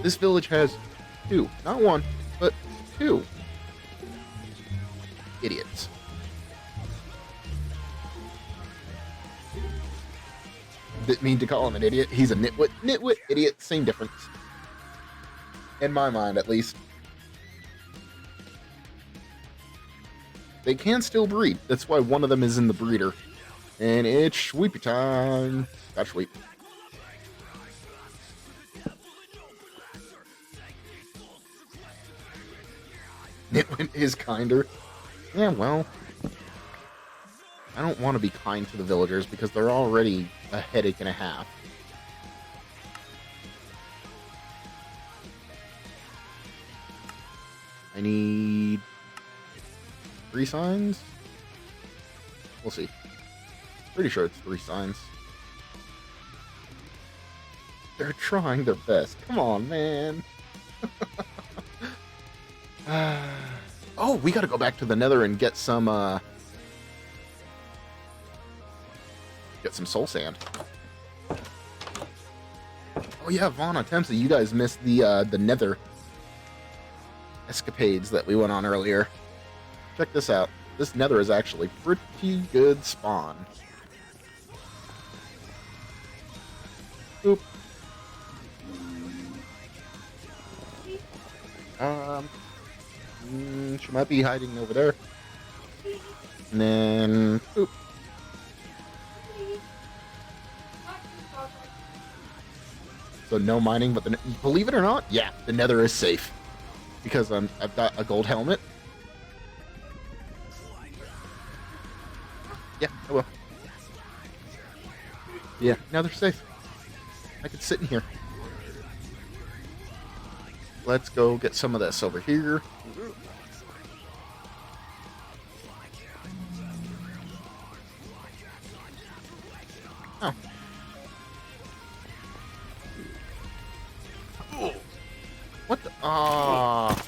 this village has 2, not 1, but 2 idiots. Didn't mean to call him an idiot. He's a nitwit. Nitwit, idiot, same difference. In my mind, at least. They can still breed. That's why one of them is in the breeder. And it's sweepy time. Got sweep. Nitwit is kinder. Yeah, well, I don't want to be kind to the villagers because they're already a headache and a half. I need 3 signs? We'll see. Pretty sure it's 3 signs. They're trying their best. Come on, man. Oh, we gotta go back to the Nether and get some soul sand. Oh yeah, Vaughn, Tempsy, you guys missed the Nether escapades that we went on earlier. Check this out. This Nether is actually pretty good spawn. Oop. She might be hiding over there. And then, oop. So no mining, but believe it or not, yeah, the Nether is safe because I've got a gold helmet. Yeah, I will. Yeah, now they're safe. I could sit in here. Let's go get some of this over here. Oh. What the? Ah.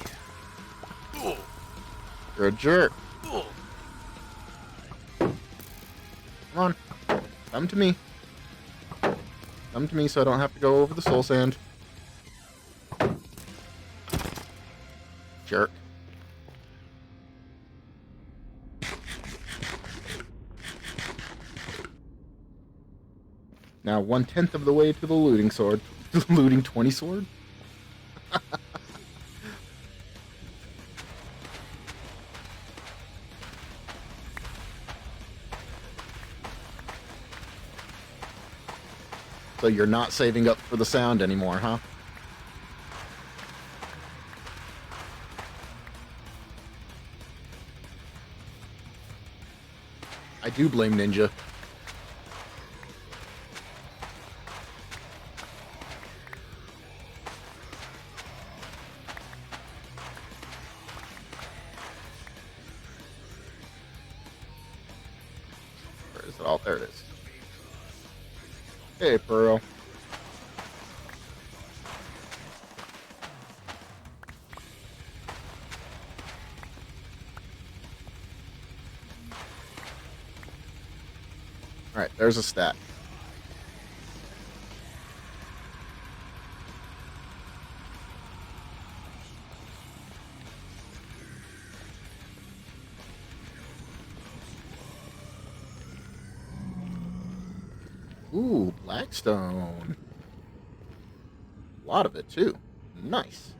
You're a jerk. Come on. Come to me. Come to me so I don't have to go over the soul sand. Jerk. Now 1/10 of the way to the looting sword. Looting 20 sword? So you're not saving up for the sound anymore, huh? I do blame Ninja. Where is it? Oh, there it is. Hey, Pearl. Alright, there's a stat. Ooh, Blackstone. A lot of it, too. Nice.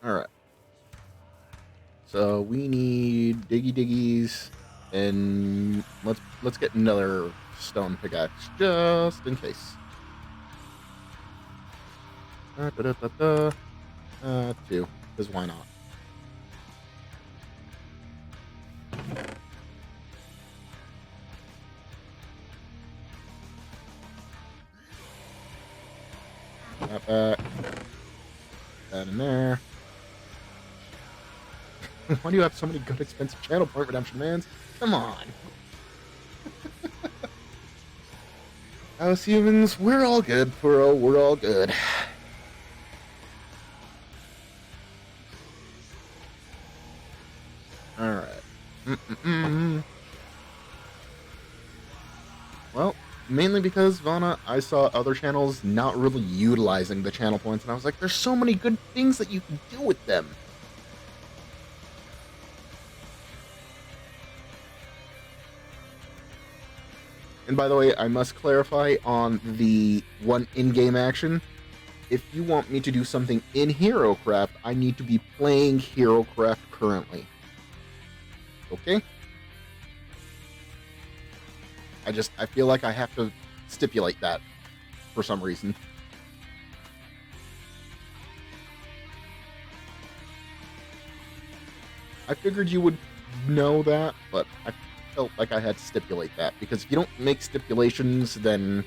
Alright. So we need diggy diggies and let's get another stone pickaxe just in case. 2, because why not? That in there. Why do you have so many good expensive channel point redemption mans? Come on. House humans, we're all good, Pearl. We're all good. Alright. Well, mainly because, Vana, I saw other channels not really utilizing the channel points, and I was like, there's so many good things that you can do with them. And by the way, I must clarify on the one in-game action. If you want me to do something in HeroCraft, I need to be playing HeroCraft currently. Okay? I feel like I have to stipulate that for some reason. I figured you would know that, but I felt like I had to stipulate that, because if you don't make stipulations, then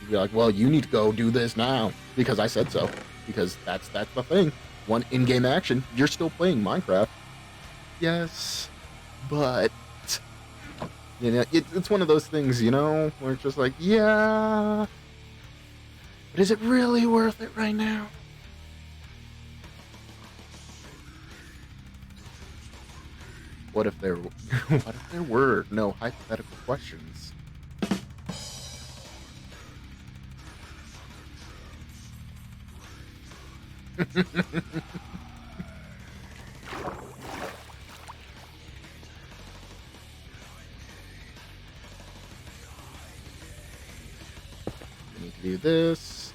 you'd be like, well, you need to go do this now, because I said so. Because that's the thing. One in-game action, you're still playing Minecraft. Yes, but... you know, it's one of those things, you know, where it's just like, yeah, but is it really worth it right now? What if there were no hypothetical questions? We need to do this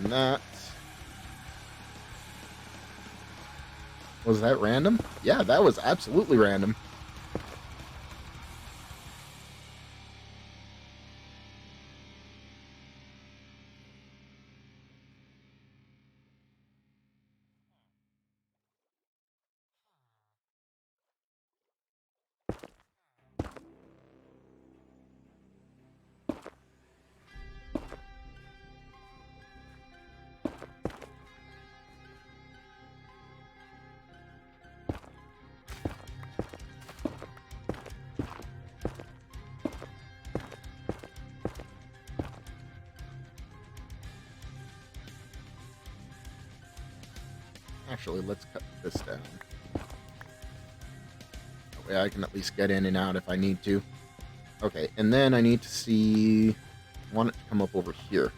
and that. Was that random? Yeah, that was absolutely random. Actually, let's cut this down. That way I can at least get in and out if I need to. Okay, and then I need to see... I want it to come up over here.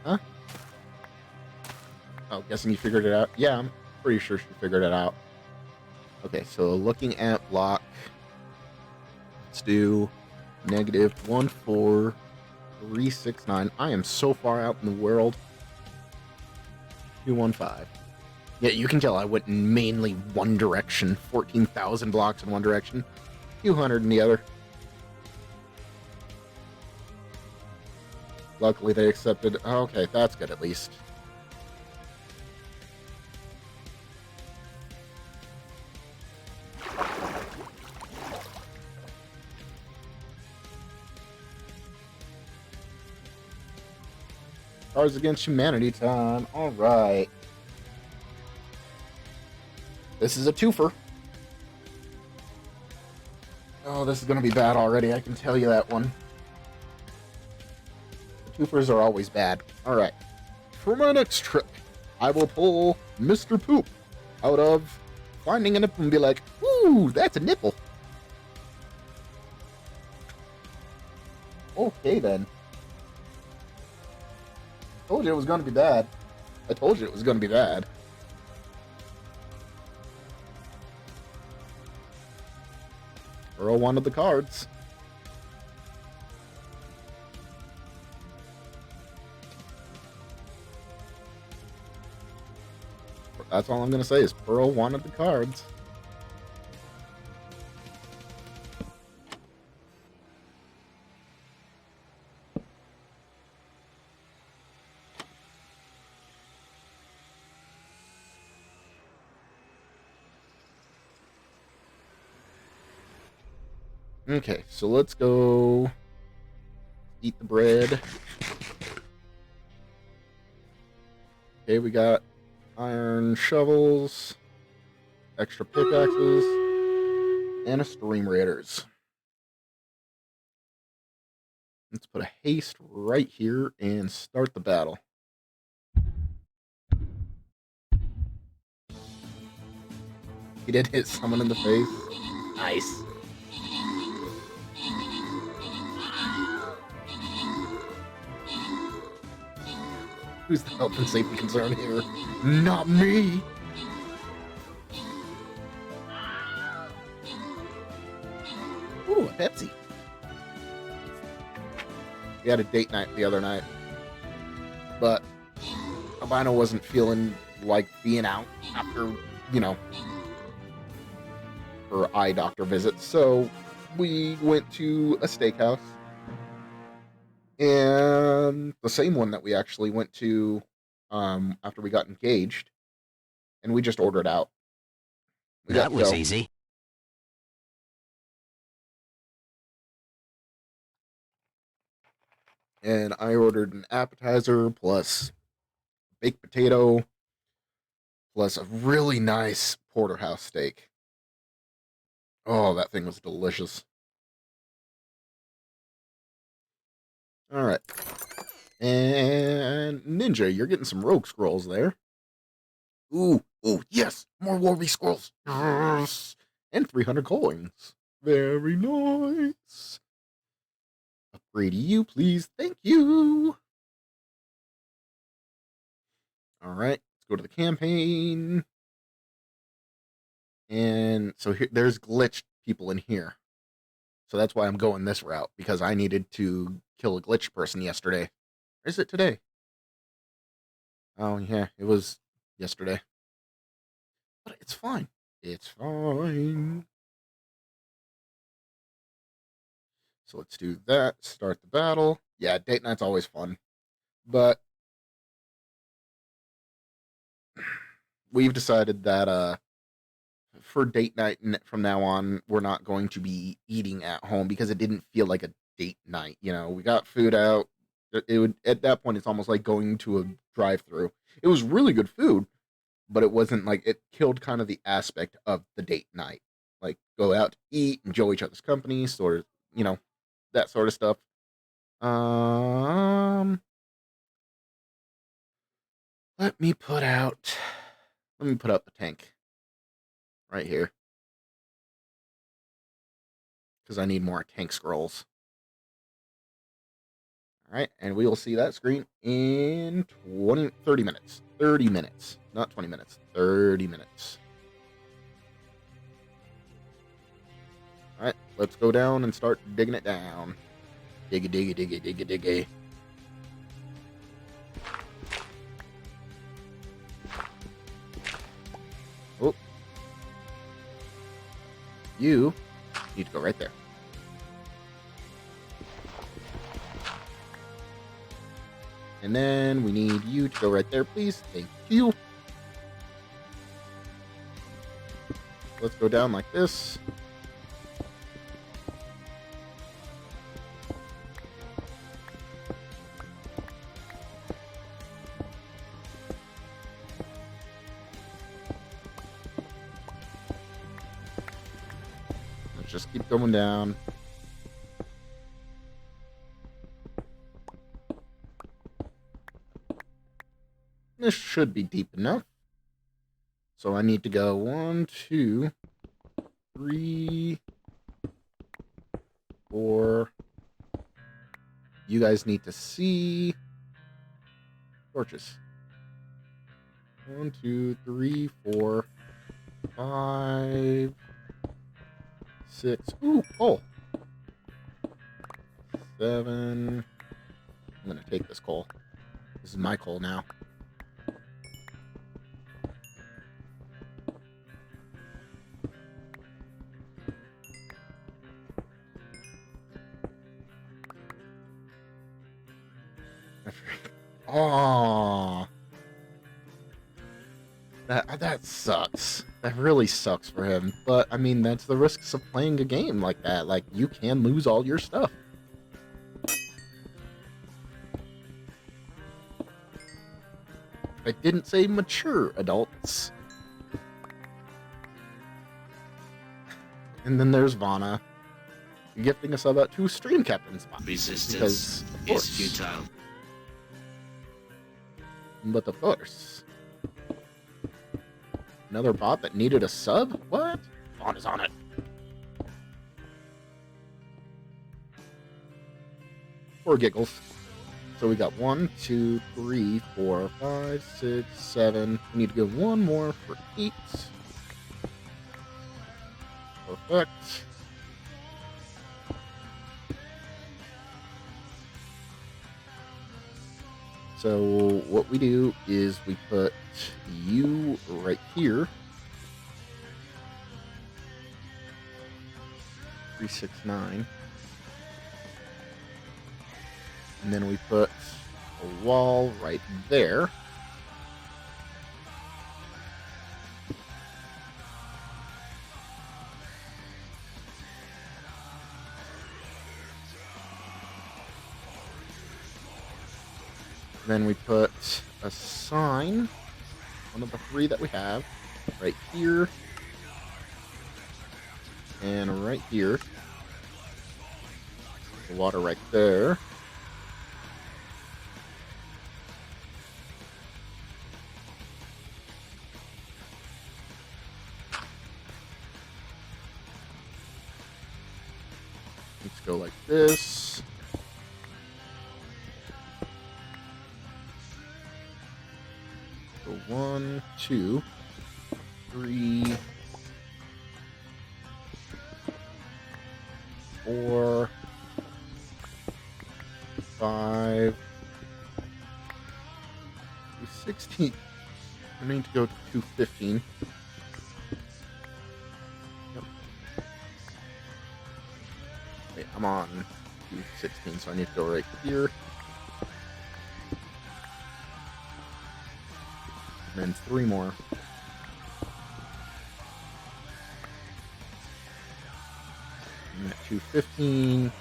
Huh? Oh, guessing you figured it out? Yeah, I'm pretty sure she figured it out. Okay, so looking at block, let's do -14369. I am so far out in the world. 215. Yeah, you can tell I went in mainly one direction. 14,000 blocks in one direction, 200 in the other. Luckily they accepted. Okay, that's good at least. Cards Against Humanity time. Alright. This is a twofer. Oh, this is going to be bad already. I can tell you that one. The twofers are always bad. Alright. For my next trick, I will pull Mr. Poop out of finding a nipple and be like, ooh, that's a nipple. Okay, then. Told you it was going to be bad. I told you it was going to be bad. Earl wanted the cards. That's all I'm going to say is Pearl wanted the cards. Okay, so let's go eat the bread. Okay, we got iron shovels, extra pickaxes, and a stream raiders. Let's put a haste right here and start the battle. He did hit someone in the face. Nice. Who's the health and safety concern here? Not me! Ooh, a Pepsi. We had a date night the other night, but Albino wasn't feeling like being out after, you know, her eye doctor visit, so we went to a steakhouse, and the same one that we actually went to after we got engaged, and we just ordered out. That was easy. And I ordered an appetizer plus baked potato plus a really nice porterhouse steak. Oh, that thing was delicious. All right. And Ninja, you're getting some rogue scrolls there. Ooh, yes, more Warby scrolls. Yes. And 300 coins. Very nice. Upgrade you, please. Thank you. All right, let's go to the campaign. And so here, there's glitched people in here. So that's why I'm going this route, because I needed to kill a glitched person yesterday. Or is it today? Oh, yeah, it was yesterday. But it's fine. It's fine. So let's do that. Start the battle. Yeah, date night's always fun. But we've decided that for date night from now on, we're not going to be eating at home because it didn't feel like a date night. You know, we got food out. It would, at that point, it's almost like going to a drive-through. It was really good food, but it wasn't like, it killed kind of the aspect of the date night. Like, go out to eat, enjoy each other's company, sort of, you know, that sort of stuff. Let me put out the tank right here, because I need more tank scrolls. All right, and we will see that screen in 30 minutes. 30 minutes, not 20 minutes. 30 minutes. All right, let's go down and start digging it down. Diggy, diggy, diggy, diggy, diggy. Oh. You need to go right there. And then we need you to go right there, please. Thank you. Let's go down like this. Let's just keep going down. This should be deep enough. So I need to go 1, 2, 3, 4. You guys need to see torches. 1, 2, 3, 4, 5, 6. Ooh, coal. 7. I'm gonna take this coal. This is my coal now. Oh, that sucks. That really sucks for him. But I mean, that's the risks of playing a game like that. Like, you can lose all your stuff. I didn't say mature adults. And then there's Vana gifting a sub out to Stream Captain spot. Resistance is futile. But of course. Another bot that needed a sub? What? Vana's on it. For giggles. So we got 1, 2, 3, 4, 5, 6, 7. We need to go one more for 8. Perfect. So what we do is we put you right here. 369. And then we put a wall right there. Then we put a sign, one of the 3 that we have, right here, and right here. The water right there. Let's go like this. So 1, 2, 3, 4, 5, 16. I need to go to 15. Yep. Wait, I'm on 16, so I need to go right here. And then 3 more. And at 215.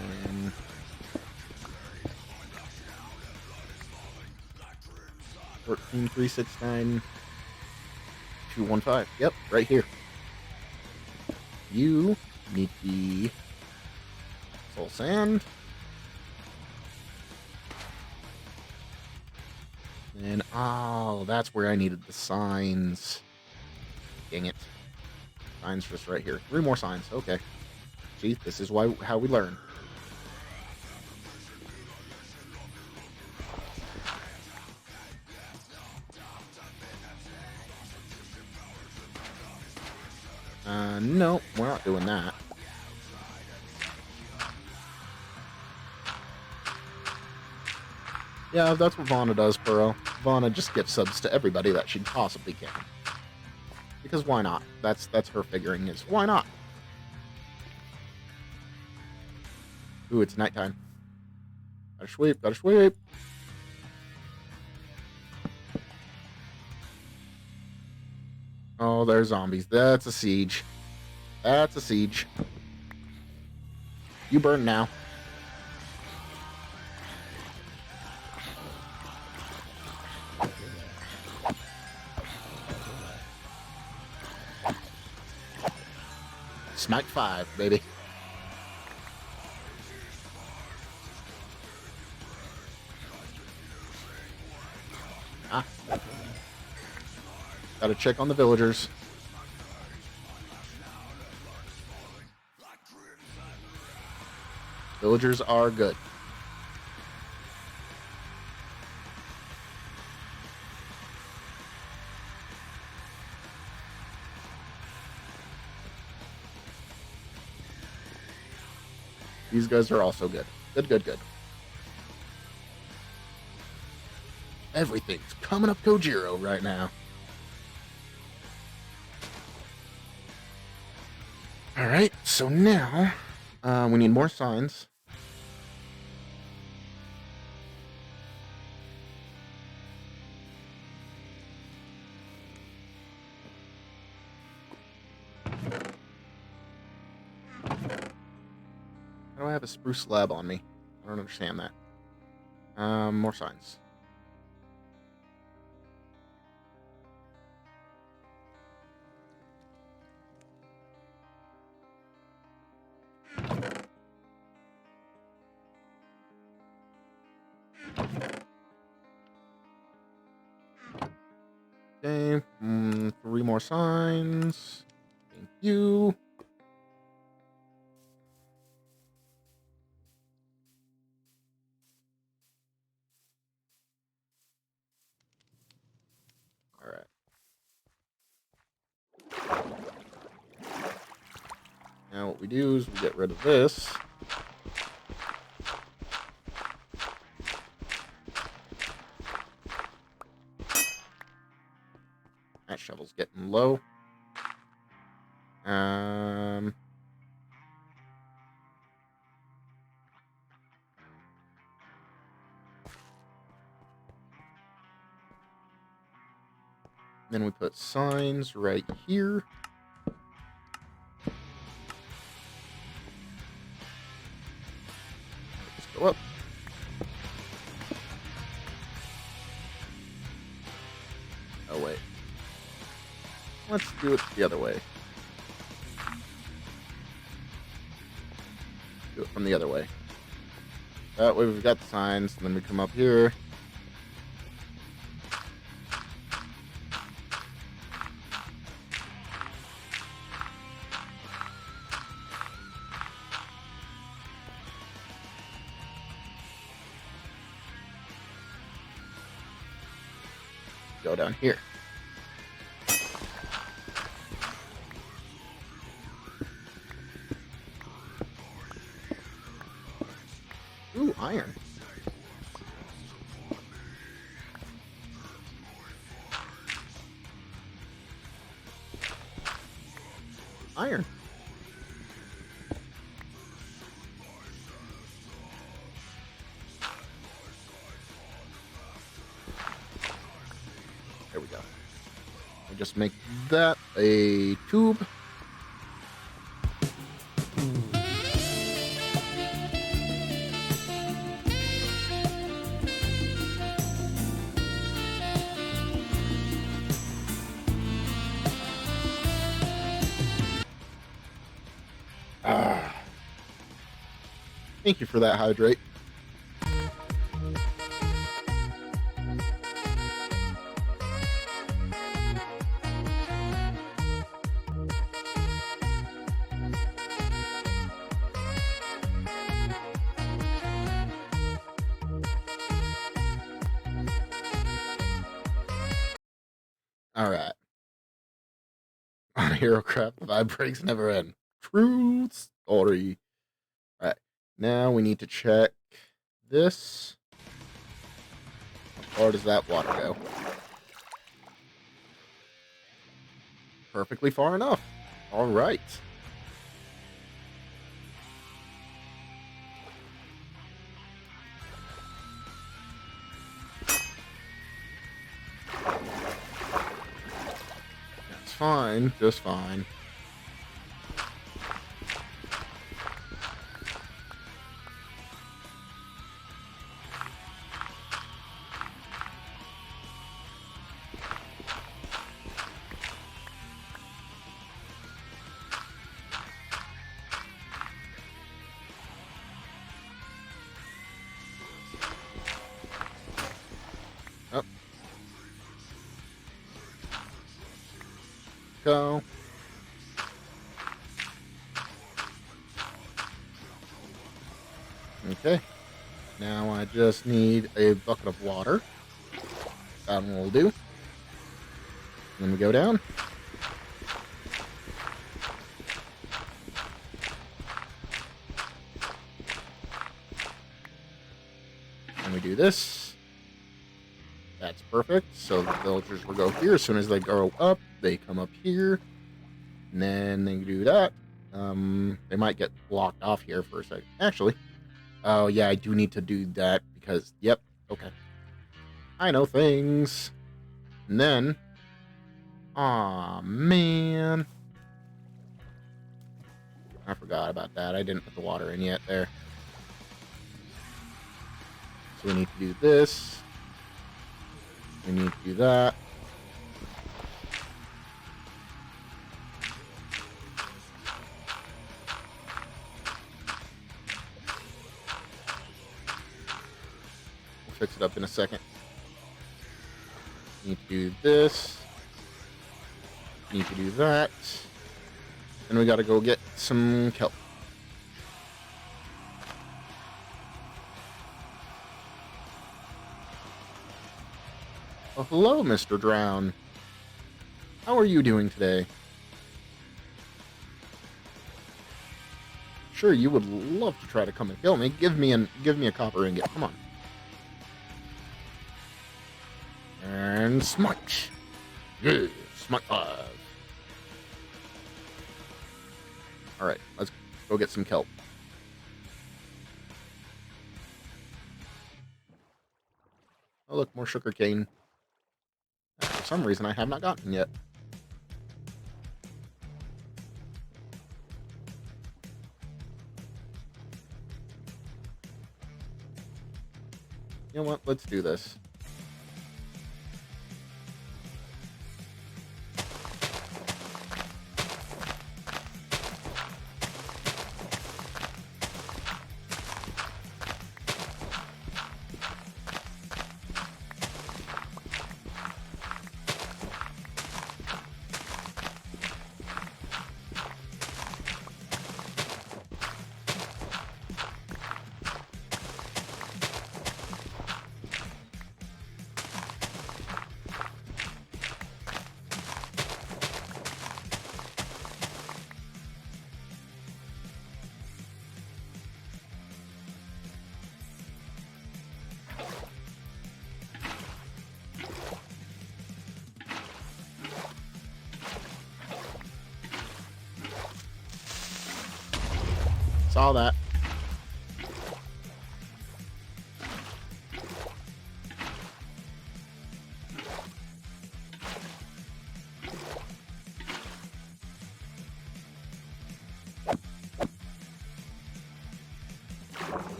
And 14, 369, 215. Yep, right here. You need the soul sand. And oh, that's where I needed the signs. Dang it. Signs just right here. 3 more signs. Okay. See, this is how we learn. No, we're not doing that. Yeah, that's what Vana does, Burrow. Vana just gives subs to everybody that she possibly can. Because why not? That's her figuring is, why not? Ooh, it's nighttime. Gotta sweep, gotta sweep. Oh, there's zombies. That's a siege. That's a siege. You burn now. Smite 5, baby. Ah. Gotta check on the villagers. Villagers are good. These guys are also good. Good, good, good. Everything's coming up Kojiro right now. Alright, so now we need more signs. How do I have a spruce slab on me? I don't understand that. More signs. Okay, 3 more signs. Thank you. All right. Now what we do is we get rid of this. That shovel's getting low. Then we put signs right here. Let's go up. Oh, wait. Let's do it the other way. Do it from the other way. That way we've got the signs, and then we come up here. Go down here. Ooh, iron. Iron. There we go. We just make that a tube. Thank you for that, Hydrate. All right. On HeroCraft, the vibe breaks never end. True story. All right. Now we need to check this. How far does that water go? Perfectly far enough. All right. That's fine. Just fine. Up. Go. Okay. Now I just need a bucket of water. That one will do. Then we go down. And we do this. That's perfect. So the villagers will go here. As soon as they go up, they come up here. And then they do that. They might get blocked off here for a second. Actually, oh yeah, I do need to do that because, yep, okay. I know things. And then, aw, man. I forgot about that. I didn't put the water in yet there. So we need to do this. We need to do that. We'll fix it up in a second. Need to do this. Need to do that. And we gotta go get some kelp. Oh, hello, Mr. Drown. How are you doing today? Sure, you would love to try to come and kill me. Give me a copper ingot. Come on. And smite. Yeah, smite 5. Alright, let's go get some kelp. Oh look, more sugarcane. For some reason I have not gotten yet. You know what? Let's do this. Saw that.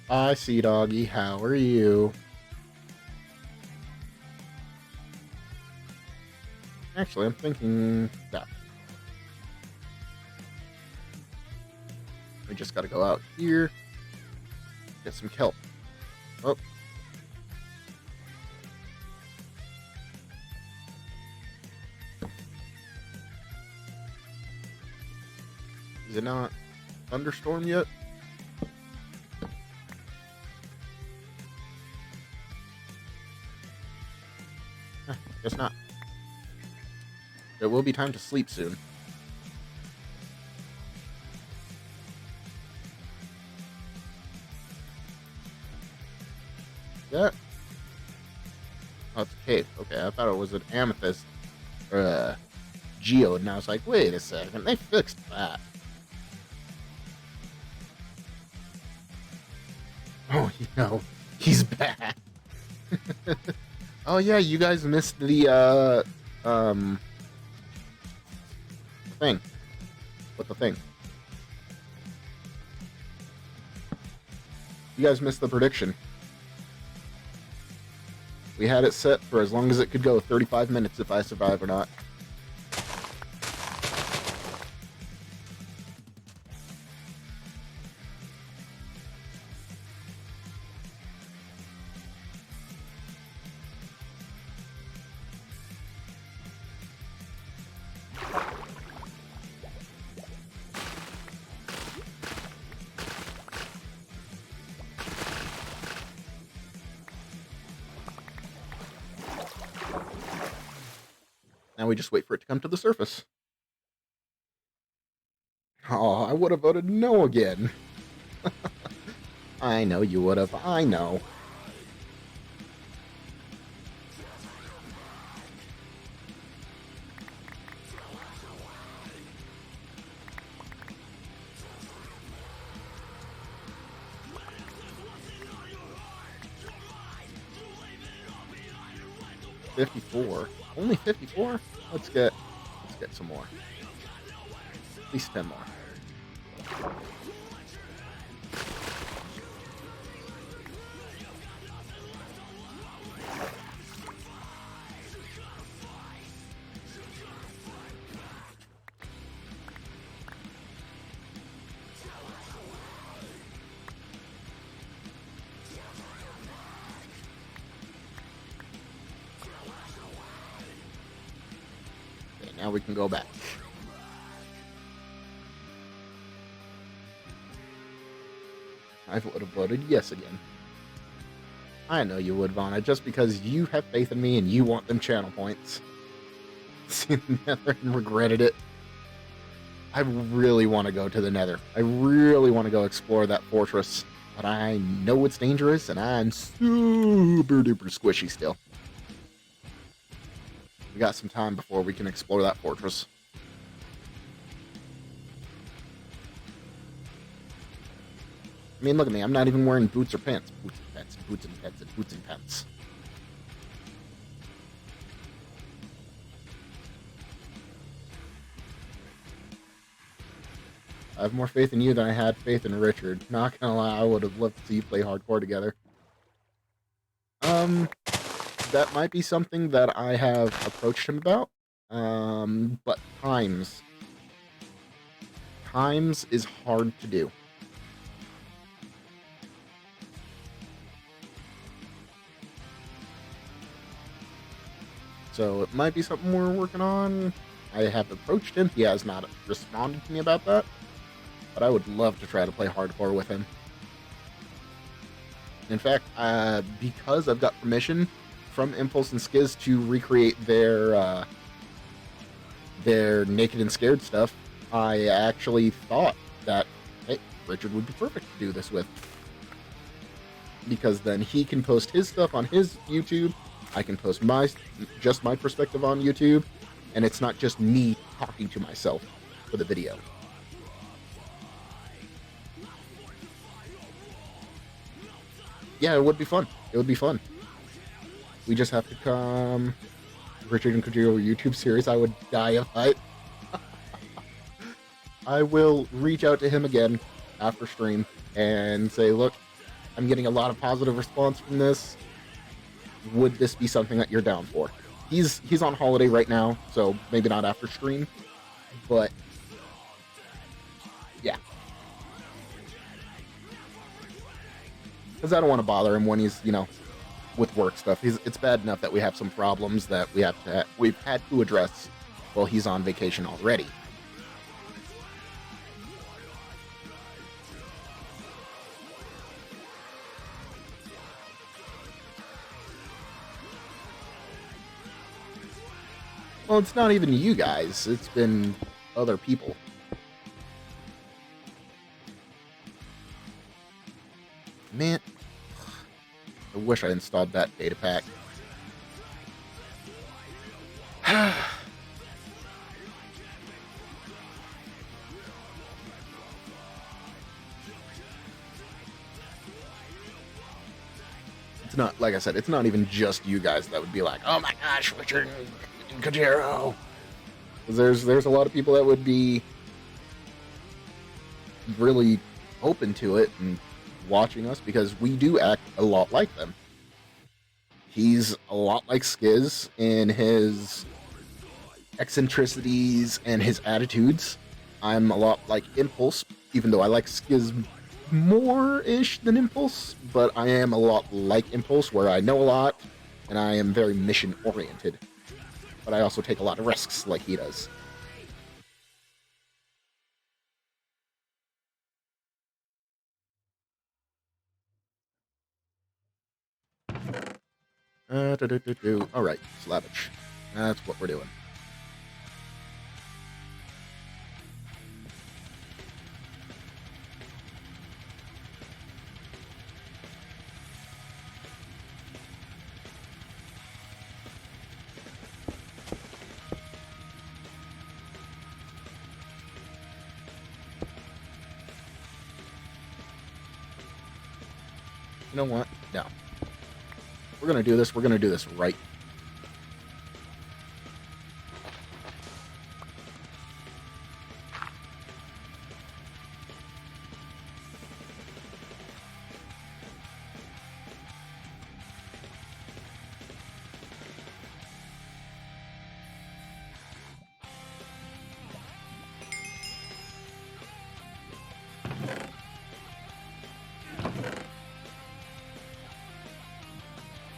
Hi, Sea Doggy. How are you? Actually, I'm thinking that. We just gotta go out here, get some kelp. Oh. Is it not thunderstorm yet? Guess not. It will be time to sleep soon. Yeah. Oh, it's a cave. Okay, I thought it was an amethyst or a geode, and I was like, wait a second, they fixed that. Oh, you know, he's back. Oh yeah, you guys missed the thing. What the thing? You guys missed the prediction. We had it set for as long as it could go, 35 minutes if I survive or not. Now we just wait for it to come to the surface. Oh, I would have voted no again. I know you would have. I know. 54. Only 54? Let's get some more. At least 10 more. Okay, now we can go back. I would have voted yes again. I know you would, Vonna, just because you have faith in me and you want them channel points. Seen the Nether and regretted it. I really want to go to the Nether. I really want to go explore that fortress. But I know it's dangerous and I'm super duper squishy still. We got some time before we can explore that fortress. I mean, look at me. I'm not even wearing boots or pants. Boots and pants, and boots and pants, and boots and pants. I have more faith in you than I had faith in Richard. Not gonna lie, I would have loved to see you play hardcore together. That might be something that I have approached him about. But times is hard to do. So it might be something we're working on. I have approached him. He has not responded to me about that. But I would love to try to play hardcore with him. In fact, because I've got permission from Impulse and Skiz to recreate their Naked and Scared stuff, I actually thought that, hey, Richard would be perfect to do this with. Because then he can post his stuff on his YouTube, I can post just my perspective on YouTube, and it's not just me talking to myself for the video. Yeah, it would be fun. It would be fun. We just have to come... Richard and Kojiro YouTube series, I would die of height. I will reach out to him again after stream and say, look, I'm getting a lot of positive response from this. Would this be something that you're down for? He's on holiday right now, so maybe not after stream, but yeah. Because I don't want to bother him when he's, with work stuff. It's bad enough that we have some problems that we've had to address while he's on vacation already. Well, it's not even you guys. It's been other people. Man, I wish I installed that data pack. It's not, like I said, it's not even just you guys that would be like, oh my gosh, Richard and Kojiro. There's a lot of people that would be really open to it and watching us because we do act a lot like them. He's a lot like Skiz in his eccentricities and his attitudes. I'm a lot like Impulse, even though I like Skiz more-ish than Impulse, but I am a lot like Impulse, where I know a lot, and I am very mission-oriented. But I also take a lot of risks like he does. Alright, Slavich. That's what we're doing. You know what? No. We're gonna do this right.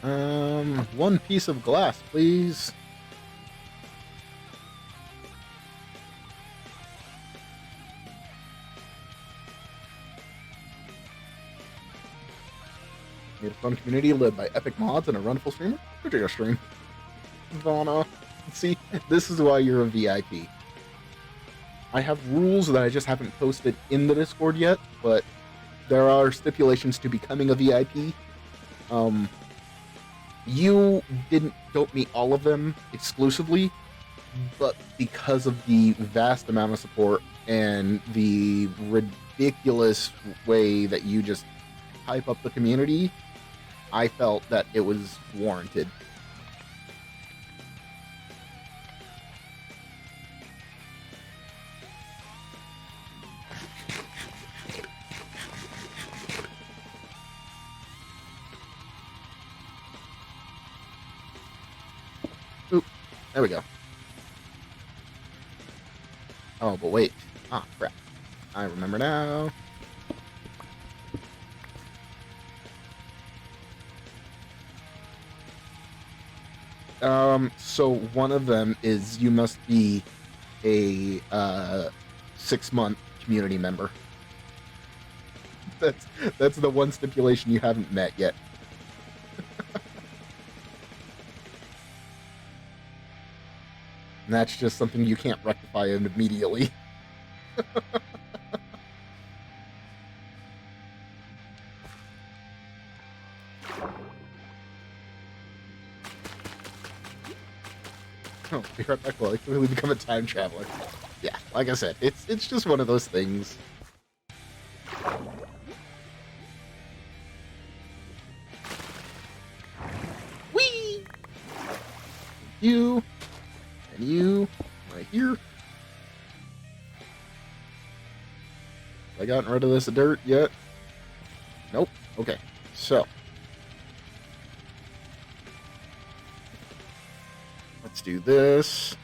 One piece of glass, please. Made a fun community led by epic mods and a runful streamer. Go check our stream. Vana. See, this is why you're a VIP. I have rules that I just haven't posted in the Discord yet, but there are stipulations to becoming a VIP. You don't meet all of them exclusively, but because of the vast amount of support and the ridiculous way that you just hype up the community, I felt that it was warranted. Oop, there we go. Oh, but wait. Ah, crap. I remember now. So one of them is you must be a 6-month community member. That's the one stipulation you haven't met yet. And that's just something you can't rectify immediately. Oh, be right back while I quickly become a time traveler. Yeah, like I said, it's just one of those things. Whee! You and you right here. Have I gotten rid of this dirt yet? Nope. Okay, so let's do this.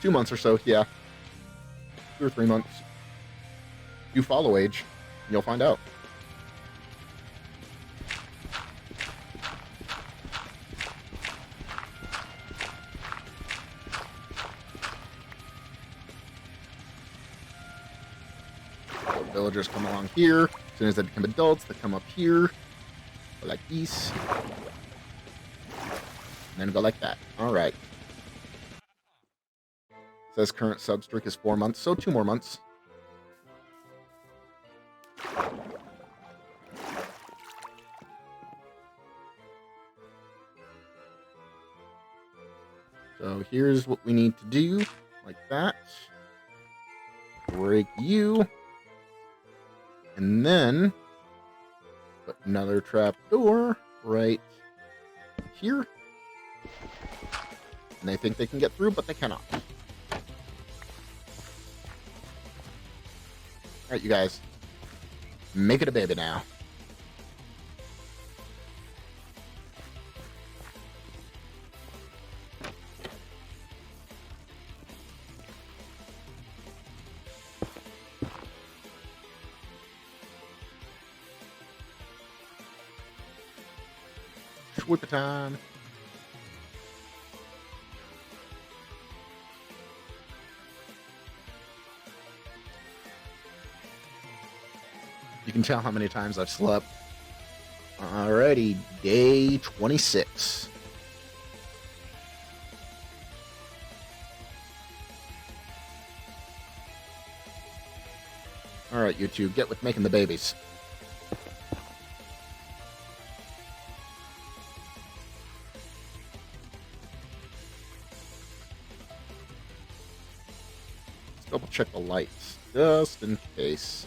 Two months or so, yeah. 2 or 3 months. You follow age, and you'll find out. So villagers come along here. As soon as they become adults, they come up here. Go like this. And then go like that. Alright. Says current sub streak is 4 months, so 2 more months. So here's what we need to do, like that. Break you. And then put another trap door right here. And they think they can get through, but they cannot. Alright, you guys. Make it a baby now. Whip it time. You can tell how many times I've slept. Alrighty, day 26. Alright, you two, get with making the babies. Let's double check the lights, just in case.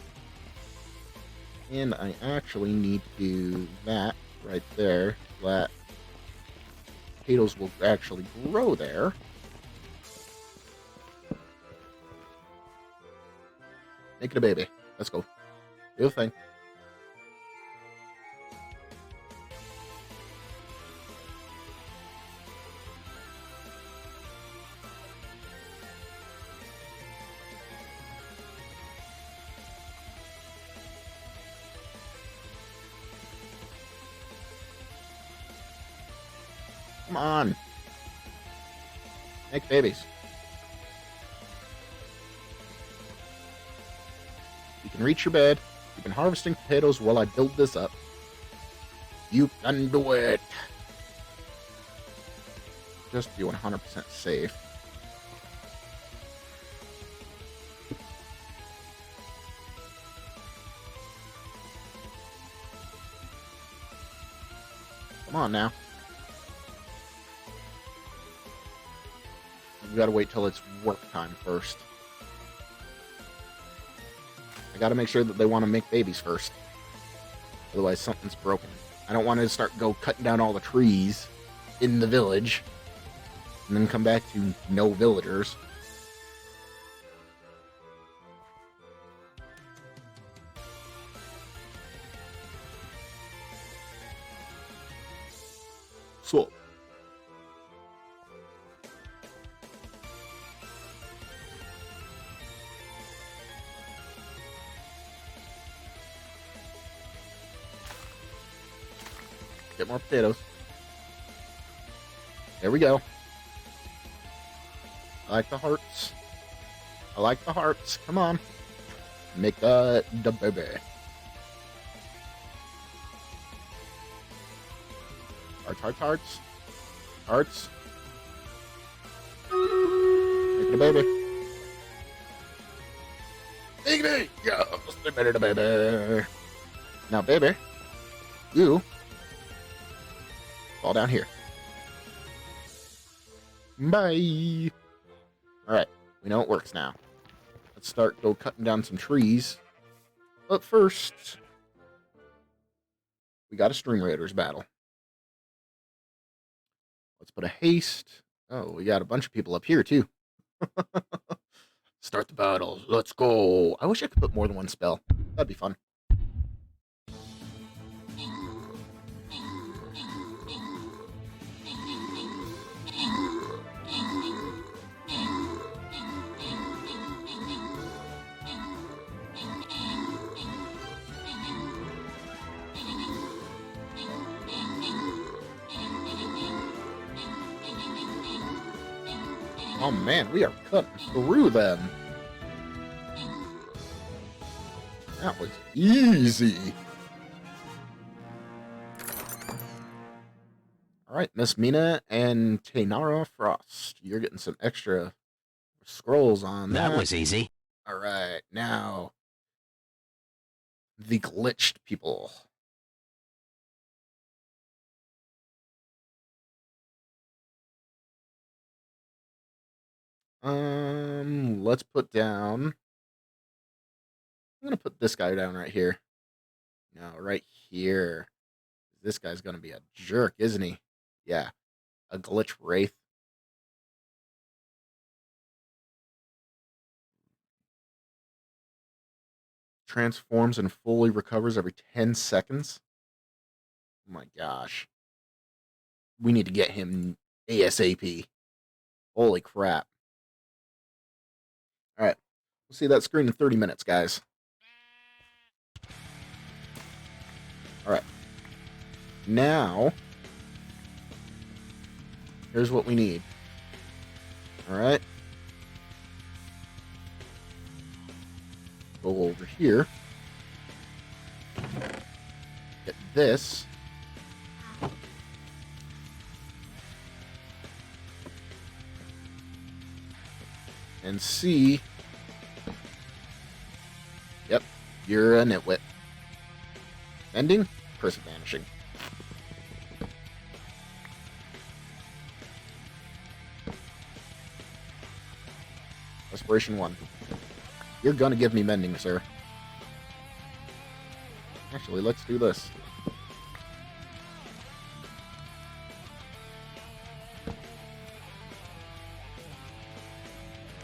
And I actually need to do that right there, so that potatoes will actually grow there. Make it a baby. Let's go. Do the thing. Come on. Make babies. You can reach your bed. You've been harvesting potatoes while I build this up. You can do it. Just be 100% safe. Come on now. We gotta wait till it's work time first. I gotta make sure that they want to make babies first. Otherwise something's broken. I don't want to start cutting down all the trees in the village and then come back to no villagers. So get more potatoes. There we go. I like the hearts. I like the hearts. Come on. Make the baby. Hearts, hearts, hearts. Hearts. Make it a baby. Baby! Yes! They made it a baby. Now, baby, you fall down here. Bye. Alright, we know it works now. Let's start cutting down some trees. But first, we got a Stream Raiders battle. Let's put a haste. Oh, we got a bunch of people up here too. Start the battle. Let's go. I wish I could put more than one spell. That'd be fun. Oh man, we are cutting through them. That was easy. Alright, Miss Mina and Tainara Frost. You're getting some extra scrolls on that. That was easy. Alright, now the glitched people. Let's put down... I'm gonna put this guy down right here. No, right here. This guy's gonna be a jerk, isn't he? Yeah, a glitch wraith. Transforms and fully recovers every 10 seconds. Oh my gosh. We need to get him ASAP. Holy crap. Alright. We'll see that screen in 30 minutes, guys. Alright. Now, here's what we need. Alright. Go over here. Get this. And see. Yep, you're a nitwit. Ending, Curse of Vanishing. Respiration 1. You're gonna give me mending, sir. Actually, let's do this.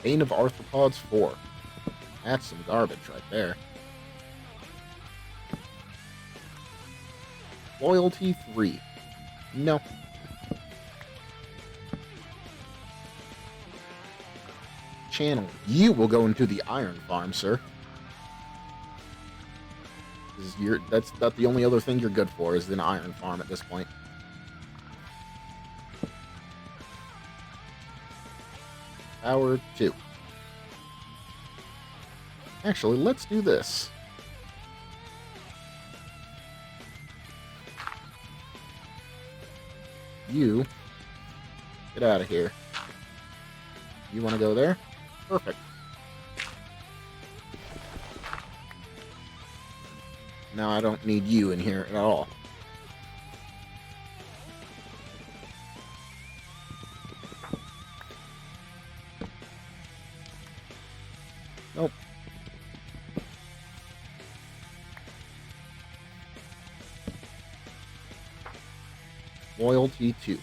Bane of Arthropods 4. That's some garbage right there. Loyalty 3. No. Channel. You will go into the iron farm, sir. That's not the only other thing you're good for, is an iron farm at this point. Power 2. Actually, let's do this. You get out of here. You want to go there? Perfect. Now I don't need you in here at all. Nope. Loyalty 2.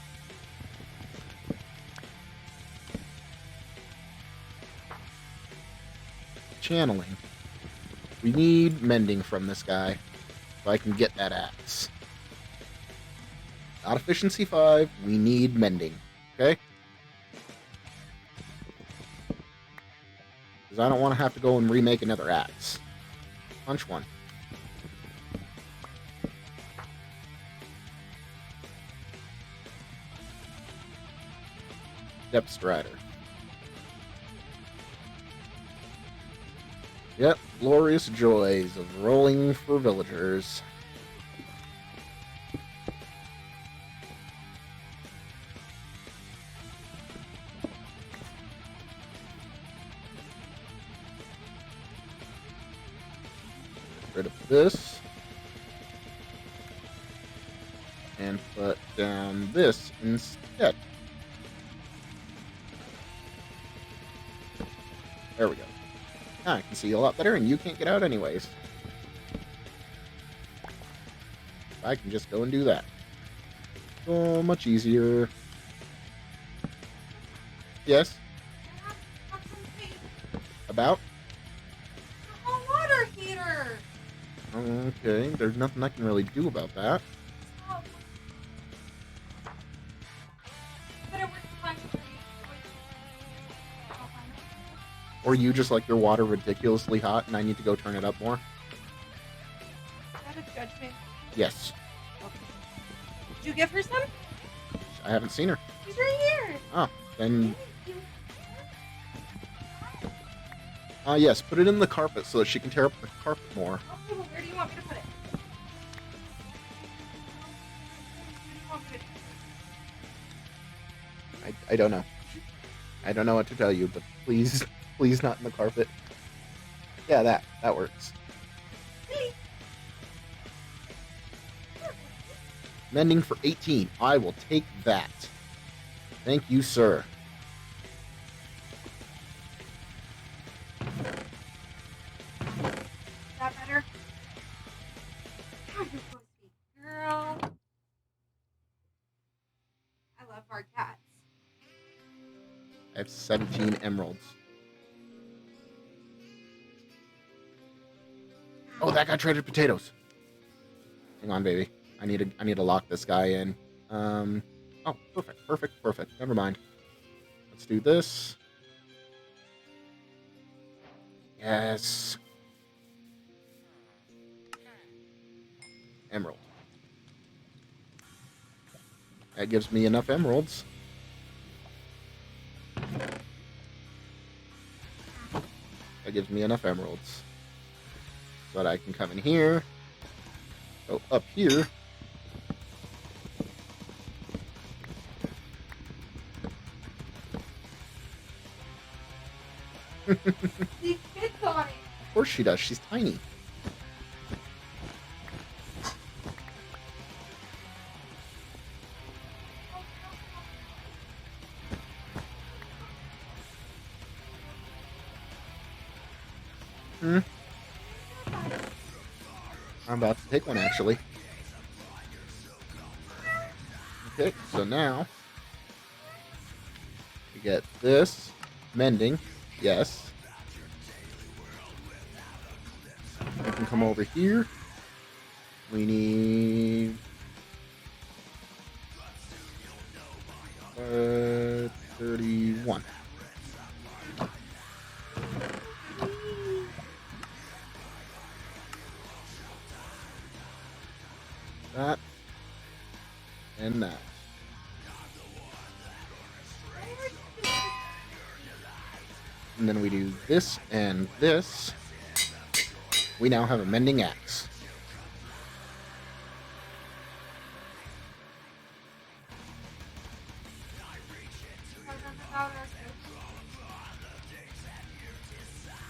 Channeling. We need mending from this guy so I can get that axe. Not efficiency 5, we need mending. Okay? Because I don't want to have to go and remake another axe. Punch 1. Depth Strider. Yep, glorious joys of rolling for villagers. Get rid of this. And put down this instead. There we go. Now I can see a lot better, and you can't get out anyways. I can just go and do that. So much easier. Yes? About? A water heater! Okay, there's nothing I can really do about that. Oh. But it works fine for you. Or you just like your water ridiculously hot, and I need to go turn it up more? Is that a judgment? Yes. Okay. Did you give her some? I haven't seen her. She's right here. Oh, then... yes, put it in the carpet so that she can tear up the carpet more. Okay, well, where do you want me to put it? Where do you want me to I don't know. I don't know what to tell you, but please, please not in the carpet. Yeah, that works. Mending for 18. I will take that. Thank you, sir. Is that better? God, you're so sweet. Girl. I love our cats. I have 17 emeralds. Oh, that guy traded potatoes. Hang on, baby. I need to lock this guy in. Oh, perfect. Never mind. Let's do this. Yes. Emerald. That gives me enough emeralds. That gives me enough emeralds. So that I can come in here. Go up here. She fits on it. Of course she does. She's tiny. I'm about to take one, actually. Okay, so now we get this. Mending. Yes. I can come over here. We need 31. That and that. and then we do this and this, we now have a mending axe.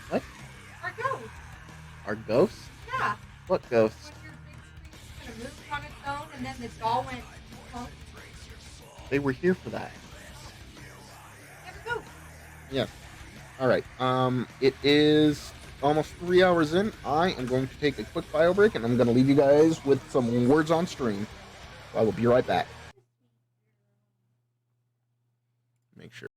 What? Our ghost. Our ghosts? Yeah. What ghosts? When your big screen kind of moved on its own, and then the doll went. Huh? They were here for that. There we go. Yeah. All right. It is almost 3 hours in. I am going to take a quick bio break, and I'm going to leave you guys with some words on stream. I will be right back. Make sure.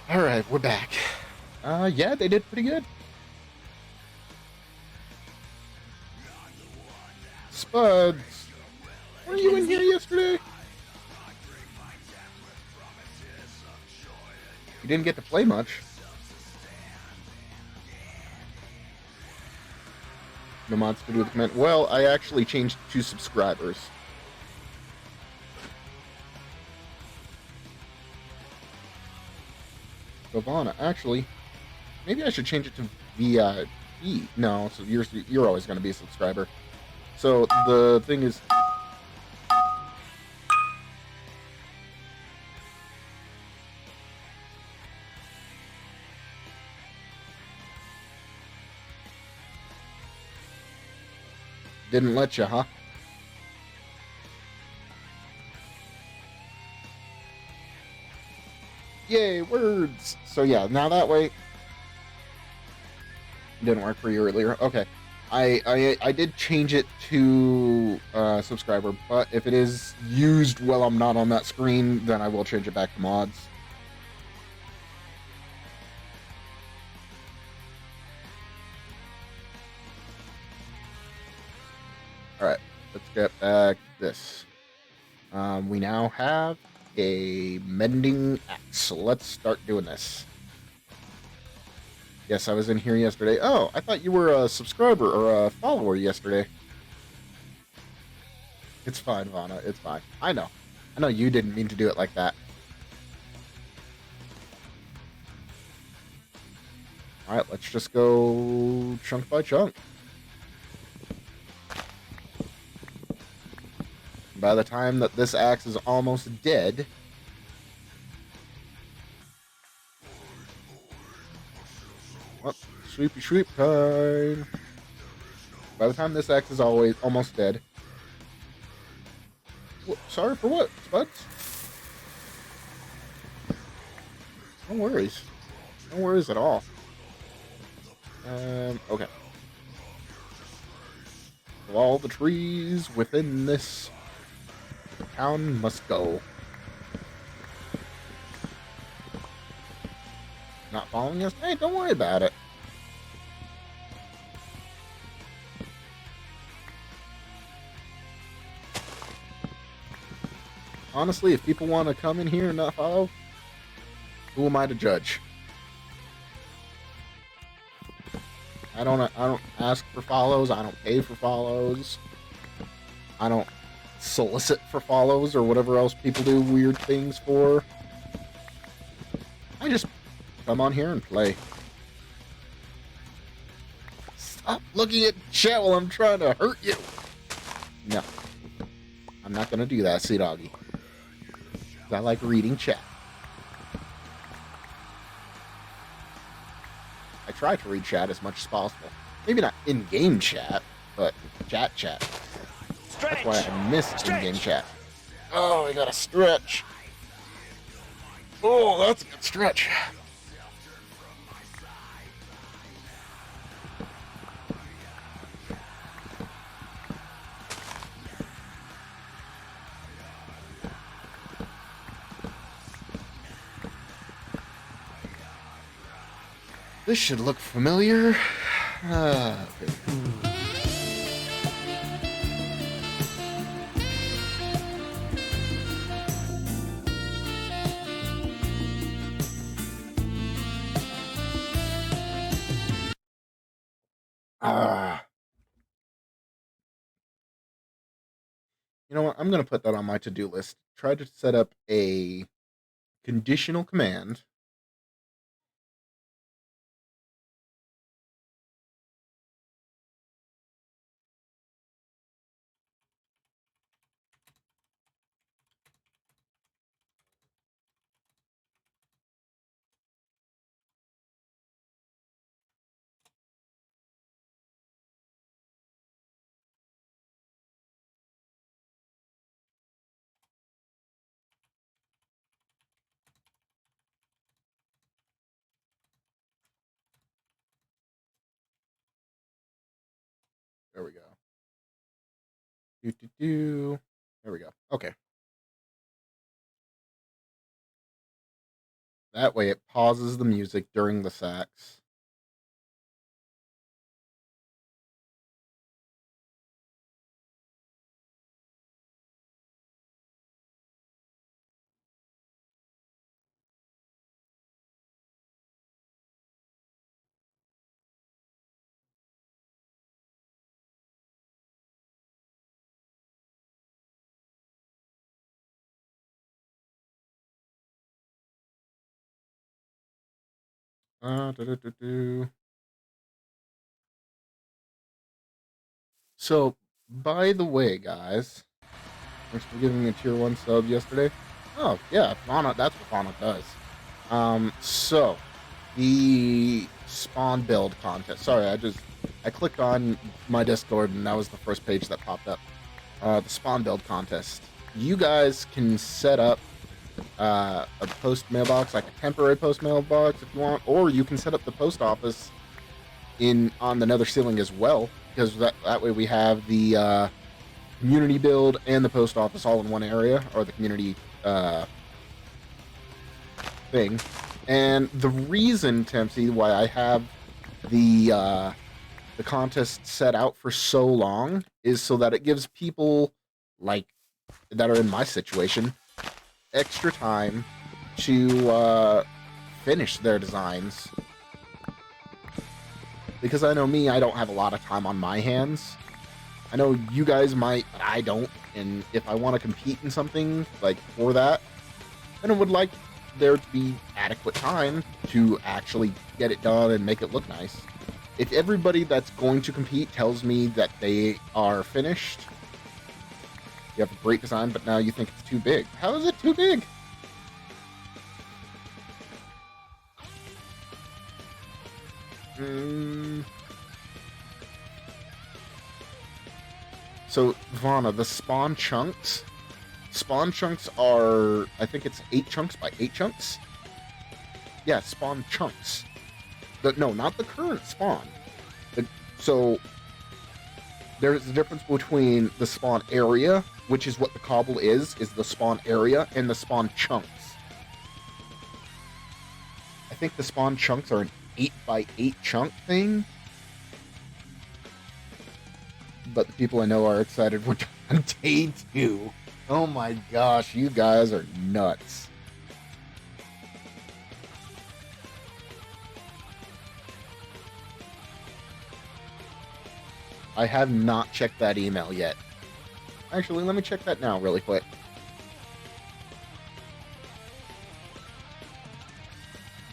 All right, we're back. Yeah, they did pretty good. Spuds, were you in here yesterday? You didn't get to play much. No mods to do with the comment. Well, I actually changed to subscribers. Bavana. Actually, maybe I should change it to VIP. No, so you're always going to be a subscriber. So the thing is, didn't let you, huh? Yay, words! So yeah, now that way... Didn't work for you earlier. Okay. I did change it to subscriber, but if it is used while I'm not on that screen, then I will change it back to mods. Alright, let's get back this. We now have a mending axe, so let's start doing this. Yes, I was in here yesterday. Oh, I thought you were a subscriber or a follower yesterday. It's fine, Vana. It's fine. I know. I know you didn't mean to do it like that. Alright, let's just go chunk by chunk. By the time that this axe is almost dead... Oh, sweepy sweep time. By the time this axe is almost dead... Sorry for what, Spuds? No worries. No worries at all. Okay. So all the trees within this town must go. Not following us? Hey, don't worry about it. Honestly, if people want to come in here and not follow, who am I to judge? I don't ask for follows. I don't pay for follows. I don't solicit for follows or whatever else people do weird things for. I just come on here and play. Stop looking at chat while I'm trying to hurt you. No. I'm not going to do that, Sea Doggy. I like reading chat. I try to read chat as much as possible. Maybe not in-game chat, but chat. That's why I miss in-game chat. Oh, I gotta stretch. Oh, that's a good stretch. This should look familiar. Okay. You know what? I'm going to put that on my to-do list. Try to set up a conditional command. There we go. There we go. Okay. That way it pauses the music during the sax. Do-do-do-do. So, by the way, guys, thanks for giving me a tier 1 sub yesterday. Oh, yeah, Fauna, that's what Fauna does. So, the spawn build contest. Sorry, I clicked on my Discord and that was the first page that popped up. The spawn build contest. You guys can set up a post mailbox, like a temporary post mailbox if you want, or you can set up the post office on the nether ceiling as well, because that way we have the community build and the post office all in one area, or the community thing. And the reason, Tempsy, why I have the contest set out for so long is so that it gives people like that are in my situation extra time to finish their designs. Because I know me, I don't have a lot of time on my hands. I know you guys might, but I don't. And if I want to compete in something like for that, then I would like there to be adequate time to actually get it done and make it look nice. If everybody that's going to compete tells me that they are finished, you have a great design, but now you think it's too big. How is it too big? So, Vana, the spawn chunks are, I think it's 8 chunks by 8 chunks? Yeah, spawn chunks. No, not the current spawn. So, there's a difference between the spawn area, which is what the cobble is the spawn area, and the spawn chunks. I think the spawn chunks are an 8 by 8 chunk thing. But the people I know are excited for day 2. Oh my gosh, you guys are nuts. I have not checked that email yet. Actually, let me check that now really quick.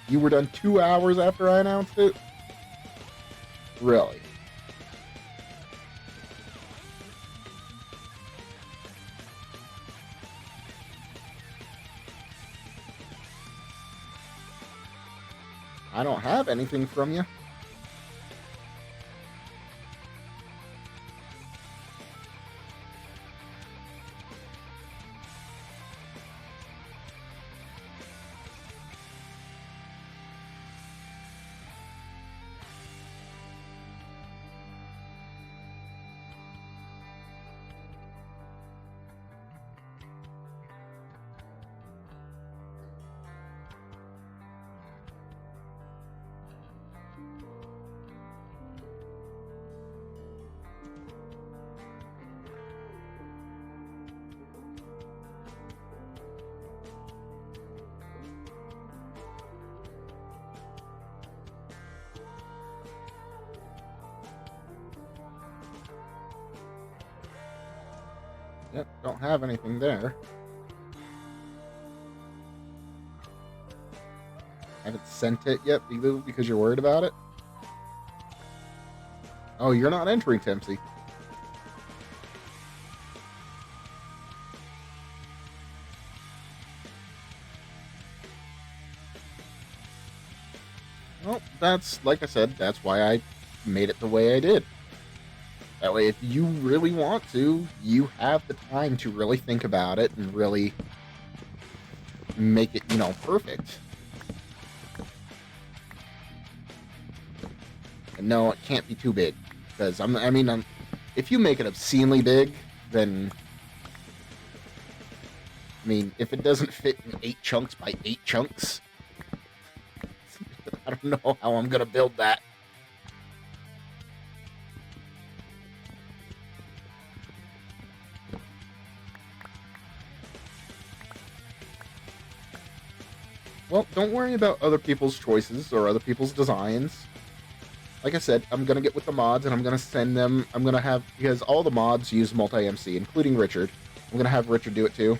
You were done 2 hours after I announced it? Really? I don't have anything from you. Yep, don't have anything there. Haven't sent it yet, because you're worried about it? Oh, you're not entering, Tempsy. Well, that's, like I said, that's why I made it the way I did. That way, if you really want to, you have the time to really think about it and really make it, perfect. And no, it can't be too big. Because, if you make it obscenely big, then... if it doesn't fit in 8 chunks by 8 chunks... I don't know how I'm gonna build that. Well, don't worry about other people's choices or other people's designs. Like I said, I'm going to get with the mods and I'm going to send them... because all the mods use multi-MC, including Richard. I'm going to have Richard do it too.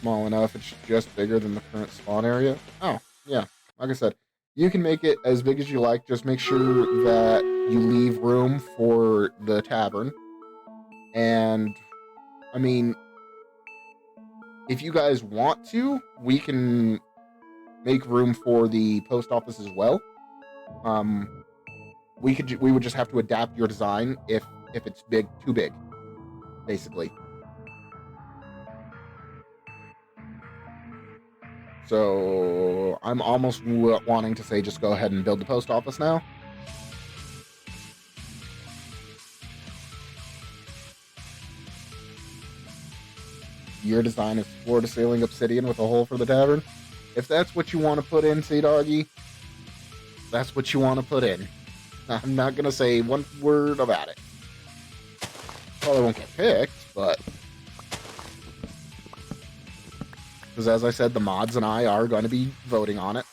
small enough. It's just bigger than the current spawn area. Oh, yeah. Like I said, you can make it as big as you like. Just make sure that you leave room for the tavern. And, I mean, if you guys want to, we can make room for the post office as well. We would just have to adapt your design if it's too big, basically. So I'm almost wanting to say just go ahead and build the post office now. Your design is floor-to-ceiling obsidian with a hole for the tavern. If that's what you want to put in, Sea-Doggy, that's what you want to put in. I'm not going to say one word about it. Probably won't get picked, but... because as I said, the mods and I are going to be voting on it.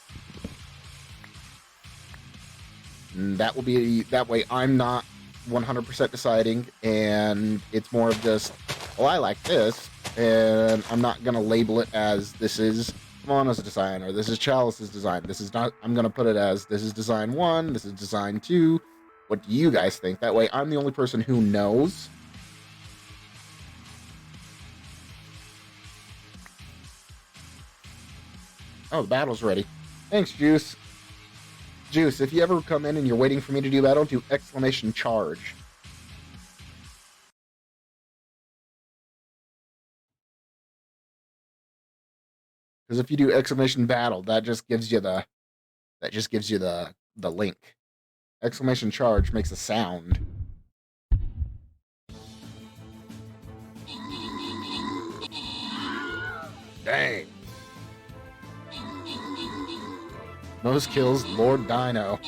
And that will be... that way I'm not 100% deciding, and it's more of just, well, I like this, and I'm not going to label it as this is Mona's design, or this is Chalice's design. This is not... I'm going to put it as, this is design 1, this is design 2. What do you guys think? That way I'm the only person who knows. Oh, the battle's ready. Thanks, Juice. Juice, if you ever come in and you're waiting for me to do battle, do exclamation charge. Because if you do exclamation battle, that just gives you the link. Exclamation charge makes a sound. Dang. Most kills, Lord Dino.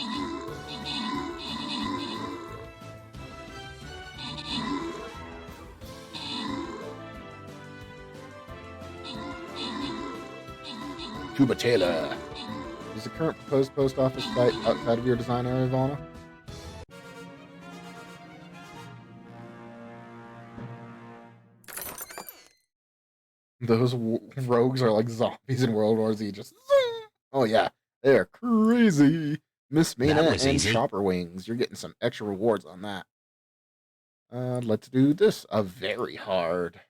Tuba Taylor. Is the current proposed post office site outside of your design area, Vana? Those rogues are like zombies in World War Z. Just... oh yeah, they're crazy. Miss Mina and easy. Chopper Wings. You're getting some extra rewards on that. Let's do this. A very hard.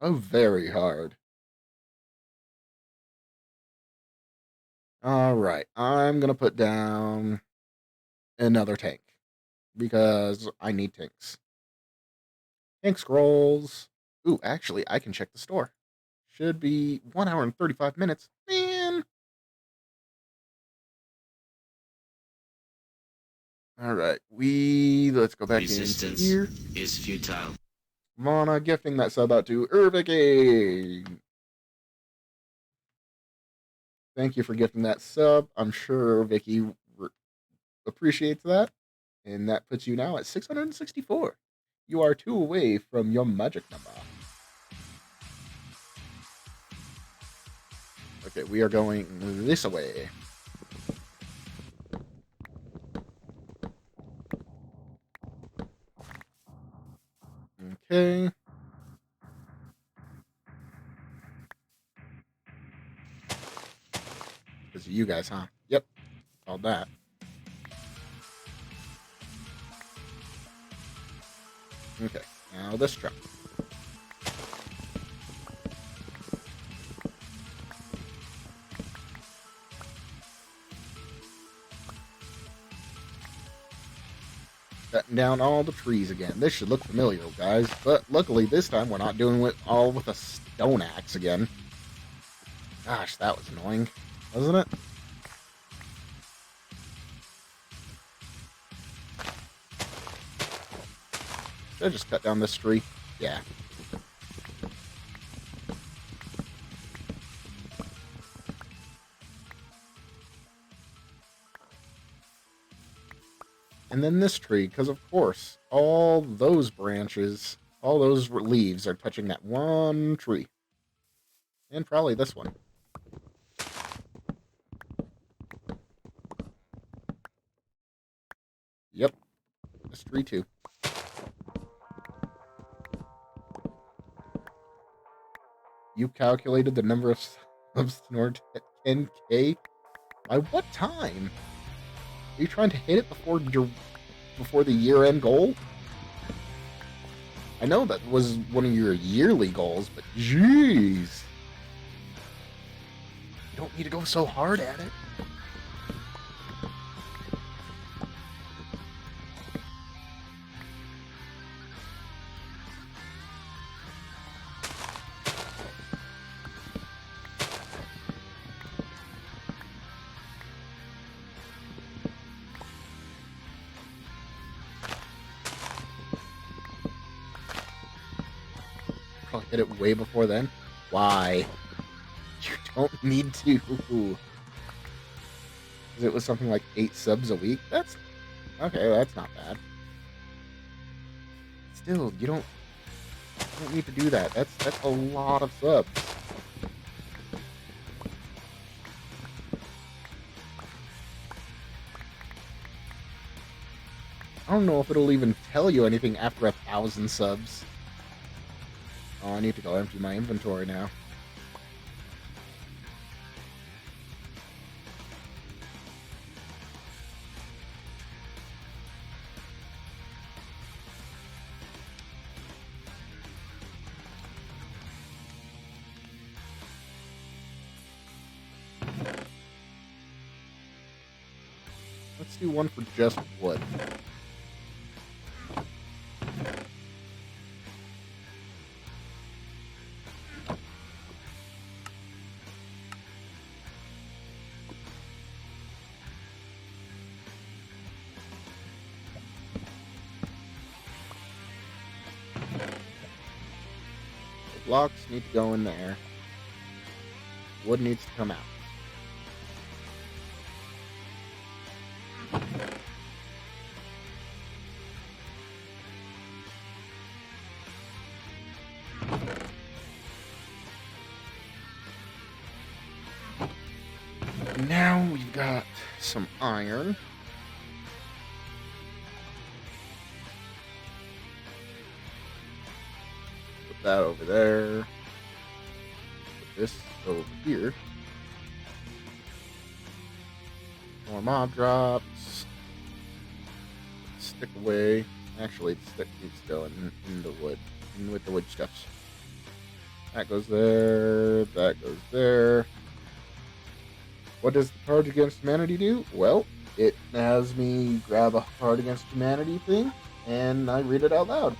A very hard. Alright, I'm gonna put down another tank. Because I need tanks. Tank scrolls. Ooh, actually, I can check the store. Should be 1 hour and 35 minutes. Man! Alright, let's go back Resistance in here. is futile. Mana gifting that sub out to Urviki. Thank you for gifting that sub. I'm sure Vicky appreciates that. And that puts you now at 664. You are 2 away from your magic number. Okay, we are going this way. Okay. Because of you guys, huh? Yep. All that. Okay, now this truck. Cutting down all the trees again. This should look familiar, guys. But luckily, this time we're not doing it all with a stone axe again. Gosh, that was annoying, wasn't it? Should I just cut down this tree? Yeah. And then this tree, because of course, all those branches, all those leaves are touching that one tree. And probably this one. Yep. This tree too. You calculated the number of subs in order to hit 10K? By what time? Are you trying to hit it before the year-end goal? I know that was one of your yearly goals, but jeez. You don't need to go so hard at it. Probably hit it way before then. Why? You don't need to. Because it was something like 8 subs a week. That's okay. That's not bad. Still, you don't need to do that. That's a lot of subs. I don't know if it'll even tell you anything after 1,000 subs. Oh, I need to go empty my inventory now. Let's do one for just wood. Blocks need to go in there. Wood needs to come out. Now we've got some iron. Put that over there. Put this over here. More mob drops. Stick away. Actually, the stick needs to go in the wood. In with the wood stuffs. That goes there. That goes there. What does the Cards Against Humanity do? Well, it has me grab a Card Against Humanity thing, and I read it out loud.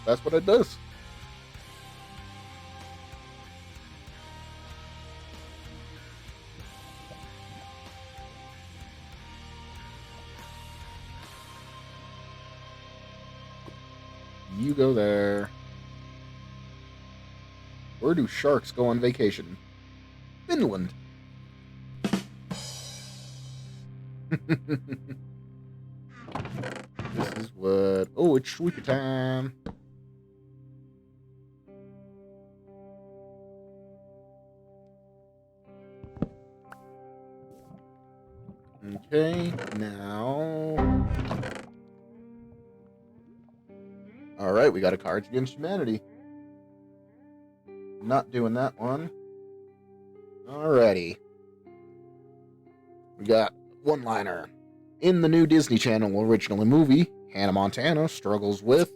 That's what it does. You go there. Where do sharks go on vacation? Finland. This is what... Oh, it's sweeper time. Okay, now... Alright, we got a Cards Against Humanity. Not doing that one. Alrighty. We got one-liner. In the new Disney Channel original movie, Hannah Montana struggles with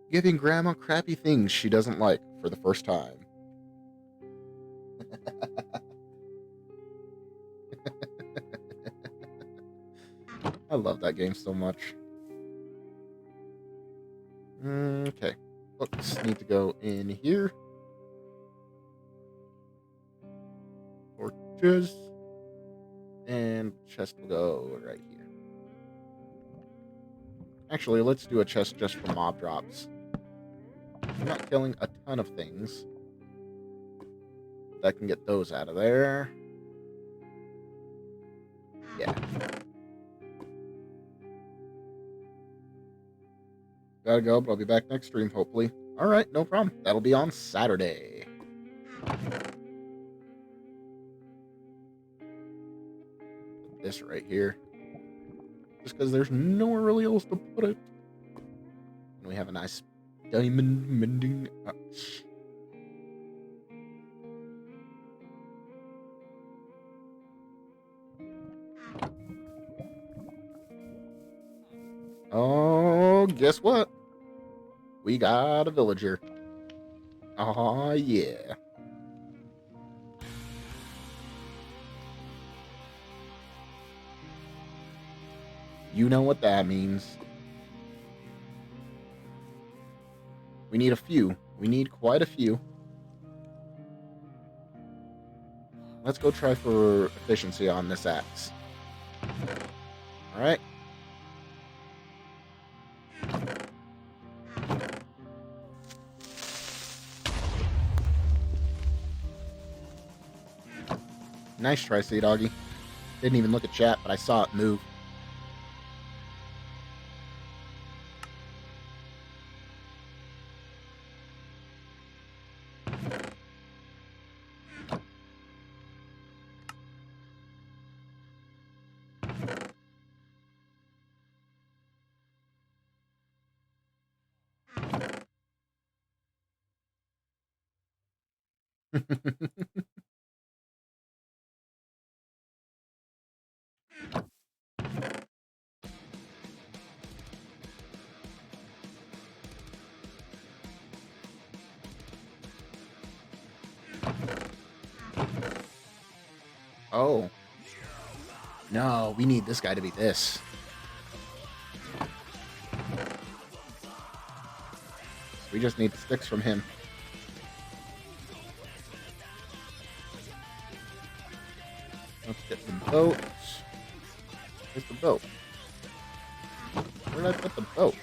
giving Grandma crappy things she doesn't like for the first time. I love that game so much. Okay. Books need to go in here. Torches. And chest will go right here. Actually, let's do a chest just for mob drops. I'm not killing a ton of things. That can get those out of there. Yeah. Gotta go, but I'll be back next stream, hopefully. Alright, no problem. That'll be on Saturday. Put this right here. Just because there's nowhere really else to put it. And we have a nice diamond mending. Oh, guess what? We got a villager. Aw, yeah. You know what that means. We need a few. We need quite a few. Let's go try for efficiency on this axe. Alright. Nice try, Sea Doggy. Didn't even look at chat, but I saw it move. Oh. No, we need this guy to be this. We just need sticks from him. Let's get some boats. Where's the boat? Where did I put the boat?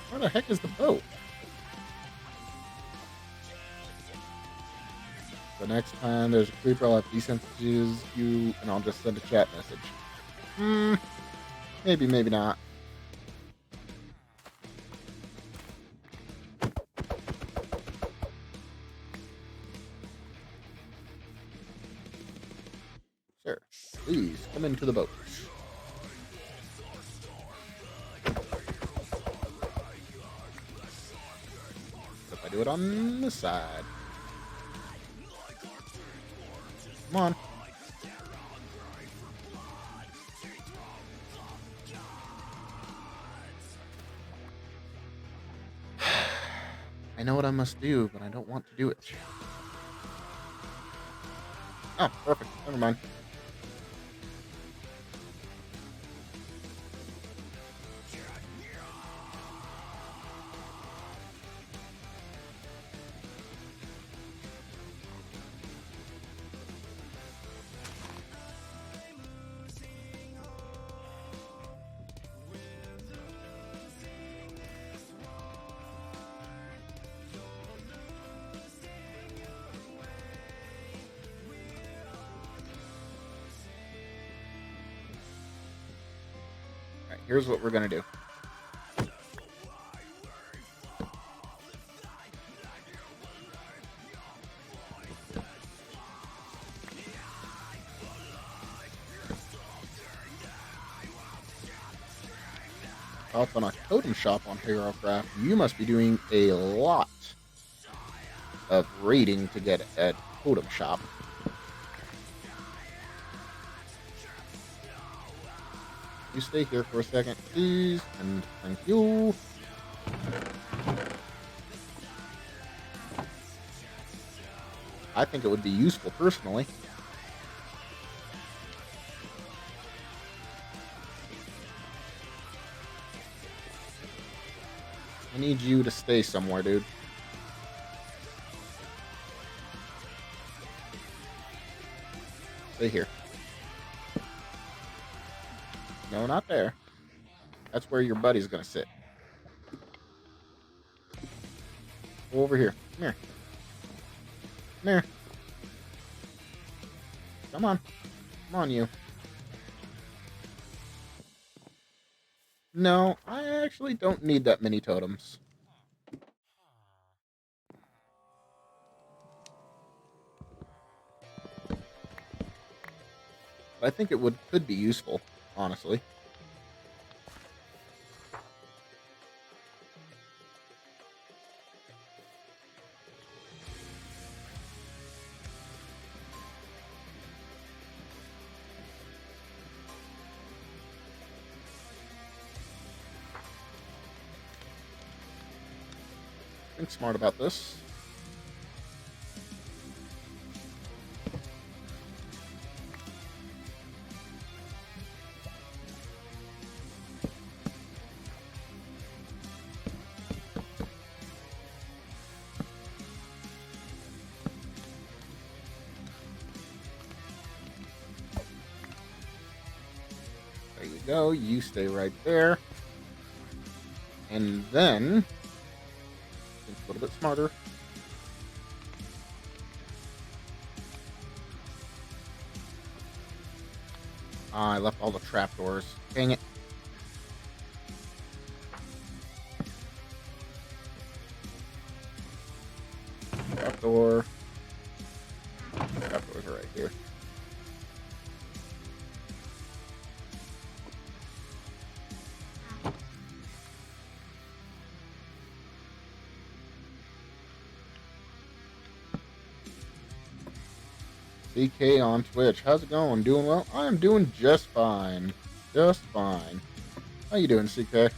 Where the heck is the boat? The next time there's a creeper, I'll have desensitize you, and I'll just send a chat message. Maybe, maybe not. Sir, please come into the boat. If I do it on this side. Come on. I know what I must do, but I don't want to do it. Oh, perfect. Never mind. Here's what we're gonna do. Up on a totem shop on HeroCraft, you must be doing a lot of raiding to get a totem shop. You stay here for a second, please, and thank you. I think it would be useful personally. I need you to stay somewhere, dude. Stay here. No, not there. That's where your buddy's gonna sit. Over here. Come here. Come here. Come on. Come on, you. No, I actually don't need that many totems. But I think it could be useful, honestly. Think smart about this. There you go. You stay right there. And then, think a little bit smarter. Ah, I left all the trapdoors. Dang it. Trapdoor. Trapdoors are right here. CK on Twitch. How's it going? Doing well? I am doing just fine. Just fine. How you doing, CK?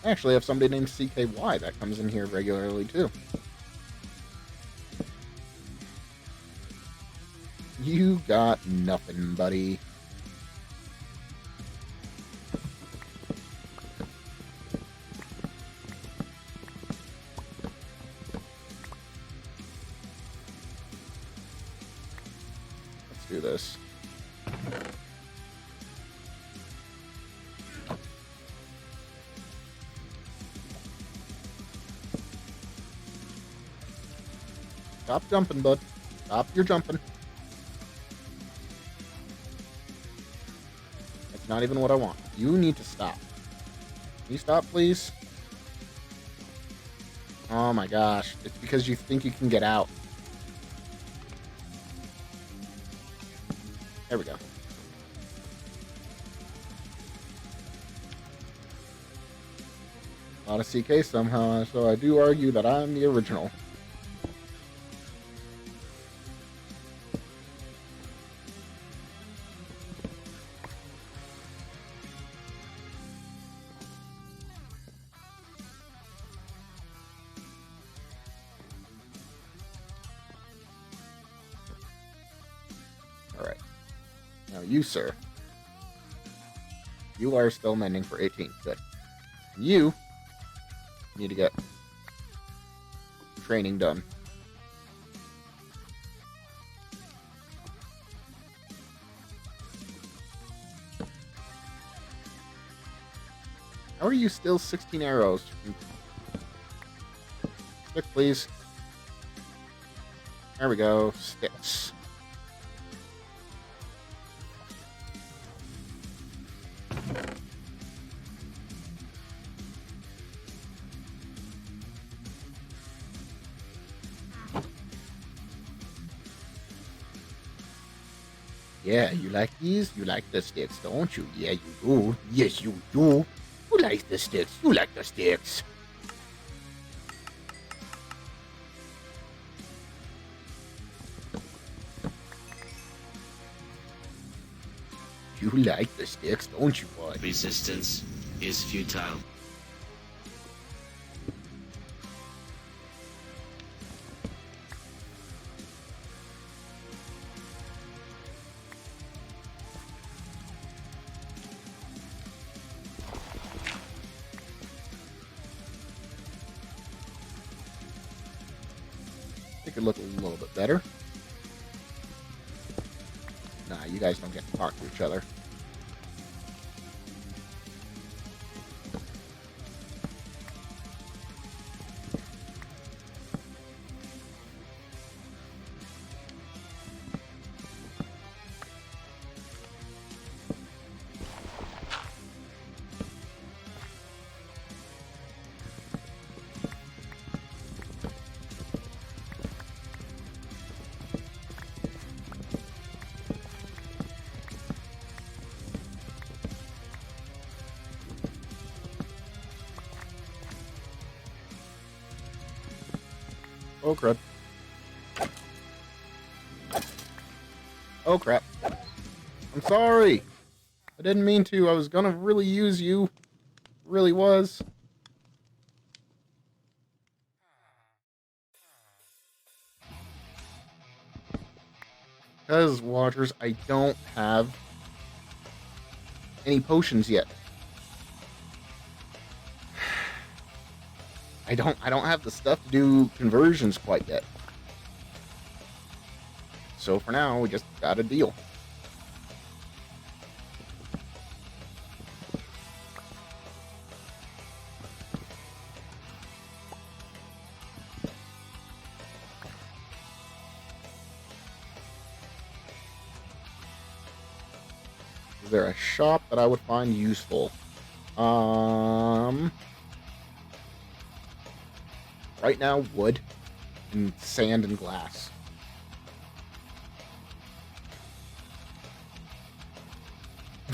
I actually have somebody named CKY that comes in here regularly, too. You got nothing, buddy. Let's do this. Stop jumping, bud. Stop your jumping. That's not even what I want. You need to stop. Can you stop, please? Oh my gosh. It's because you think you can get out. There we go. A lot of CK somehow, so I do argue that I'm the original. Alright. Now you, sir. You are still mending for 18. Good. You need to get training done. How are you still 16 arrows? Stick, please. There we go. Sticks. Yeah, you like these? You like the sticks, don't you? Yeah, you do. Yes, you do. You like the sticks. You like the sticks. You like the sticks, don't you, bud? Resistance is futile. It could look a little bit better. Nah, you guys don't get to talk to each other. Oh, crap. Oh, crap. I'm sorry. I didn't mean to. I was gonna really use you. Really was. Because, Watchers, I don't have any potions yet. I don't have the stuff to do conversions quite yet. So for now, we just gotta deal. Is there a shop that I would find useful? Right now, wood and sand and glass.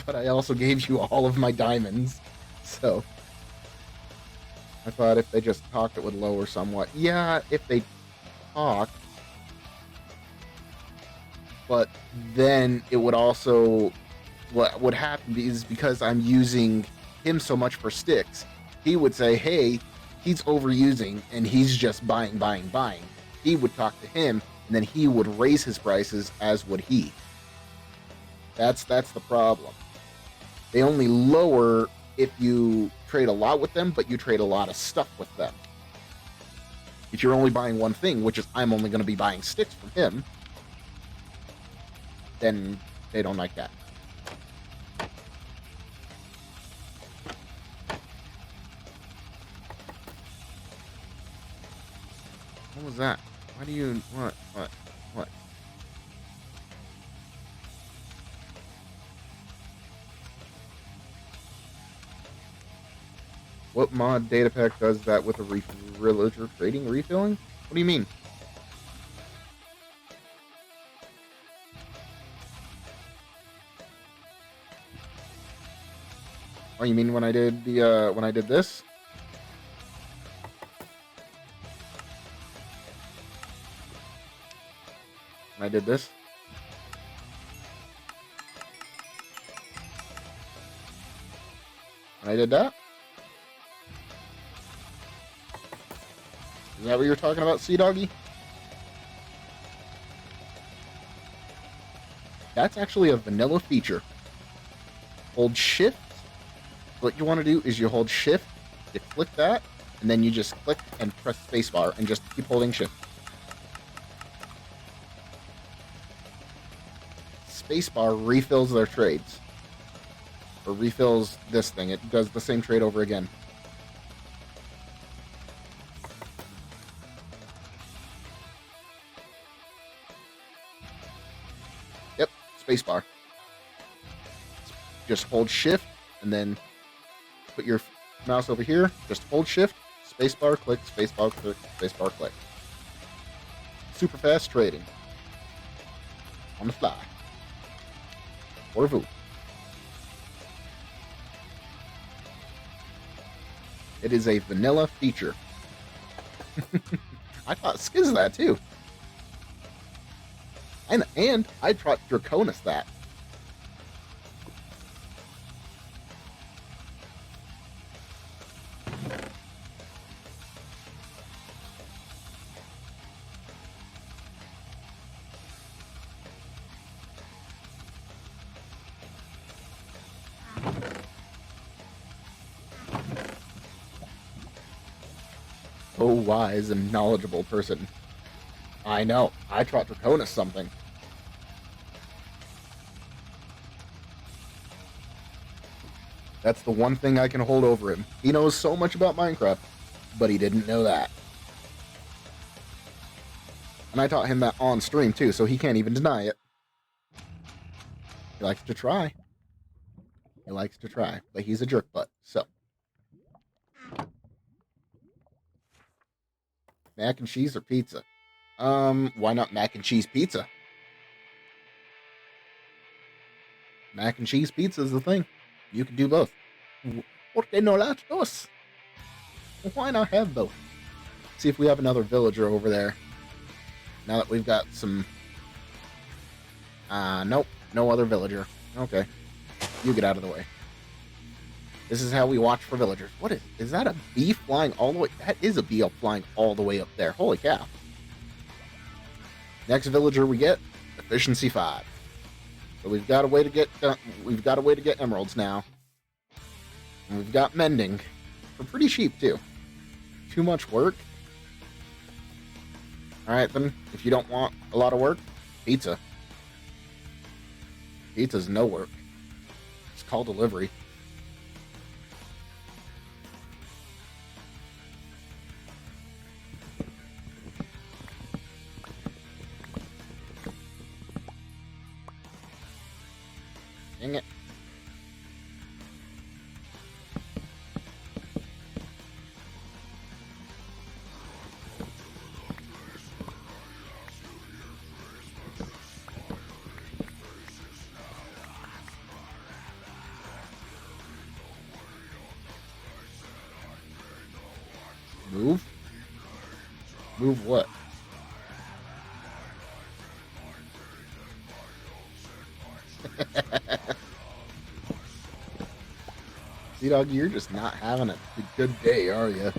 But I also gave you all of my diamonds, so I thought if they just talked, it would lower somewhat. Yeah, if they talked, but then it would also, what would happen is, because I'm using him so much for sticks, he would say, hey, he's overusing and he's just buying. He would talk to him, and then he would raise his prices, as would he. That's the problem. They only lower if you trade a lot with them, but you trade a lot of stuff with them. If you're only buying one thing, which is I'm only going to be buying sticks from him, then they don't like that. What was that? Why do you... What? What mod data pack does that with a villager trading refilling? What do you mean? Oh, you mean when I did the, when I did this? When I did this? When I did that? Is that what you're talking about, Sea Doggy? That's actually a vanilla feature. Hold shift. What you want to do is you hold shift, you click that, and then you just click and press spacebar and just keep holding shift. Spacebar refills their trades. Or refills this thing. It does the same trade over again. Yep, spacebar. Just hold shift and then put your mouse over here. Just hold shift, spacebar, click, spacebar, click, spacebar, click. Super fast trading. On the fly. Or Vu. It is a vanilla feature. I thought Skiz that too. And I taught Draconis that. Oh, wise and knowledgeable person. I know. I taught Draconis something. That's the one thing I can hold over him. He knows so much about Minecraft, but he didn't know that. And I taught him that on stream too, so he can't even deny it. He likes to try. He likes to try, but he's a jerk butt, so. Mac and cheese or pizza? Why not mac and cheese pizza? Mac and cheese pizza is the thing. You can do both. ¿Por qué no las dos? Why not have both? See if we have another villager over there. Now that we've got some... nope. No other villager. Okay. You get out of the way. This is how we watch for villagers. What is that a bee flying all the way? That is a bee flying all the way up there. Holy cow. Next villager we get, efficiency 5. So we've got a way to get emeralds now. And we've got mending. For pretty cheap too. Too much work. Alright then, if you don't want a lot of work, pizza. Pizza's no work. It's called delivery. Dang it. Move? Move what? Sea Dog, you're just not having a good day, are you?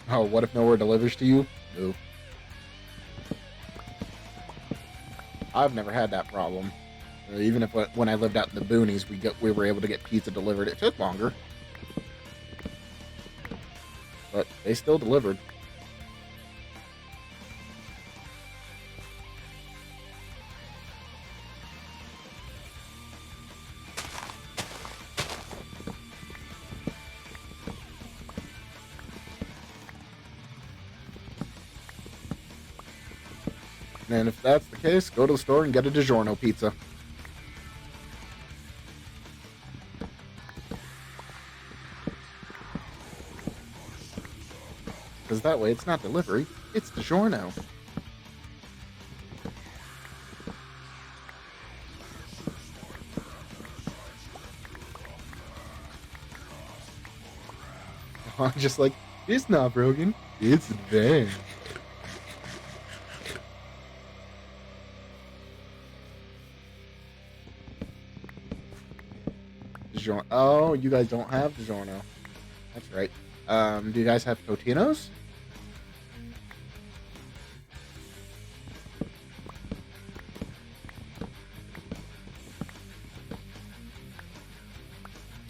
Oh, what if nowhere delivers to you? No. I've never had that problem. Even if when I lived out in the boonies, we were able to get pizza delivered. It took longer, but they still delivered. And if that's the case, go to the store and get a DiGiorno pizza. Because that way it's not delivery, it's DiGiorno. I'm just like, it's not broken, it's advanced. DiGiorno. Oh, you guys don't have DiGiorno. That's right. Do you guys have Totino's?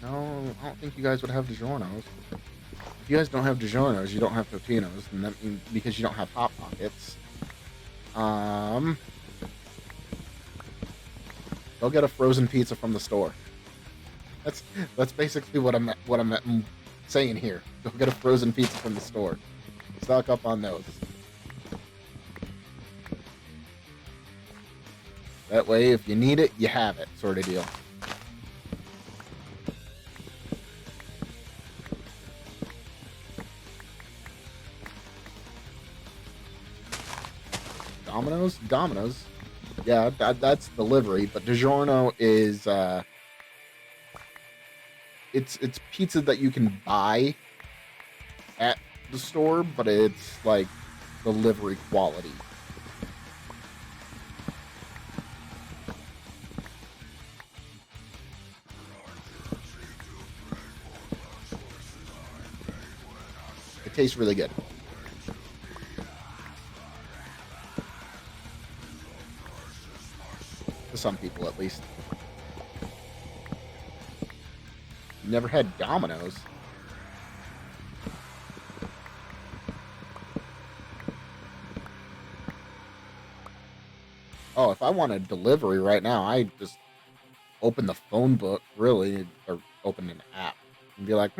No, I don't think you guys would have DiGiorno's. If you guys don't have DiGiorno's, you don't have Totino's, and that means because you don't have Hot Pockets. Go get a frozen pizza from the store. That's basically what I'm saying here. Go get a frozen pizza from the store. Stock up on those. That way, if you need it, you have it, sort of deal. Domino's? Domino's? Yeah, that's delivery, but DiGiorno is, it's pizza that you can buy at the store, but it's like delivery quality. It tastes really good. To some people, at least. Never had Domino's. Oh, if I want a delivery right now, I just open the phone book, really, or open an app, and be like,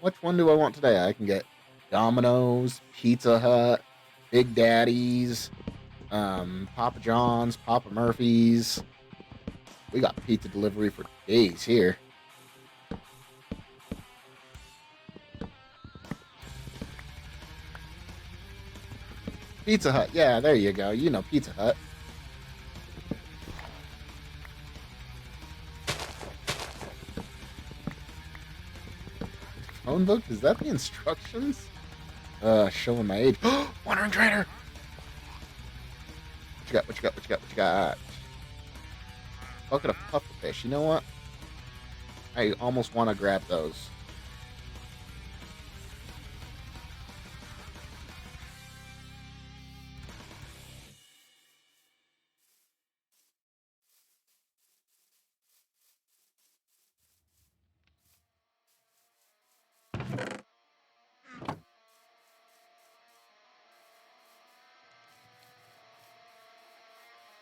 which one do I want today? I can get Domino's, Pizza Hut, Big Daddy's, Papa John's, Papa Murphy's. We got pizza delivery for days here. Pizza Hut, yeah, there you go. You know Pizza Hut. phone book? Is that the instructions? Showing my age. Wandering Trainer! What you got? What you got? What you got? What you got? Bucket of pufferfish. You know what? I almost want to grab those.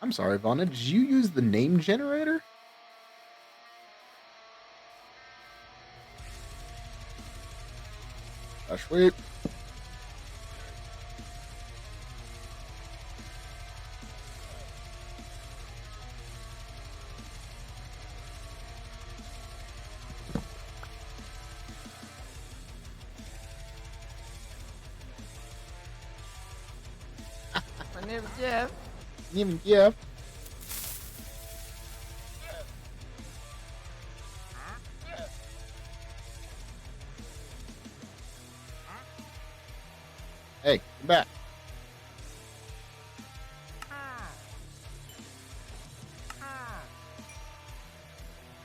I'm sorry, Vonna. Did you use the name generator? Sweet. My name's Jeff. Even Jeff. Hey, come back.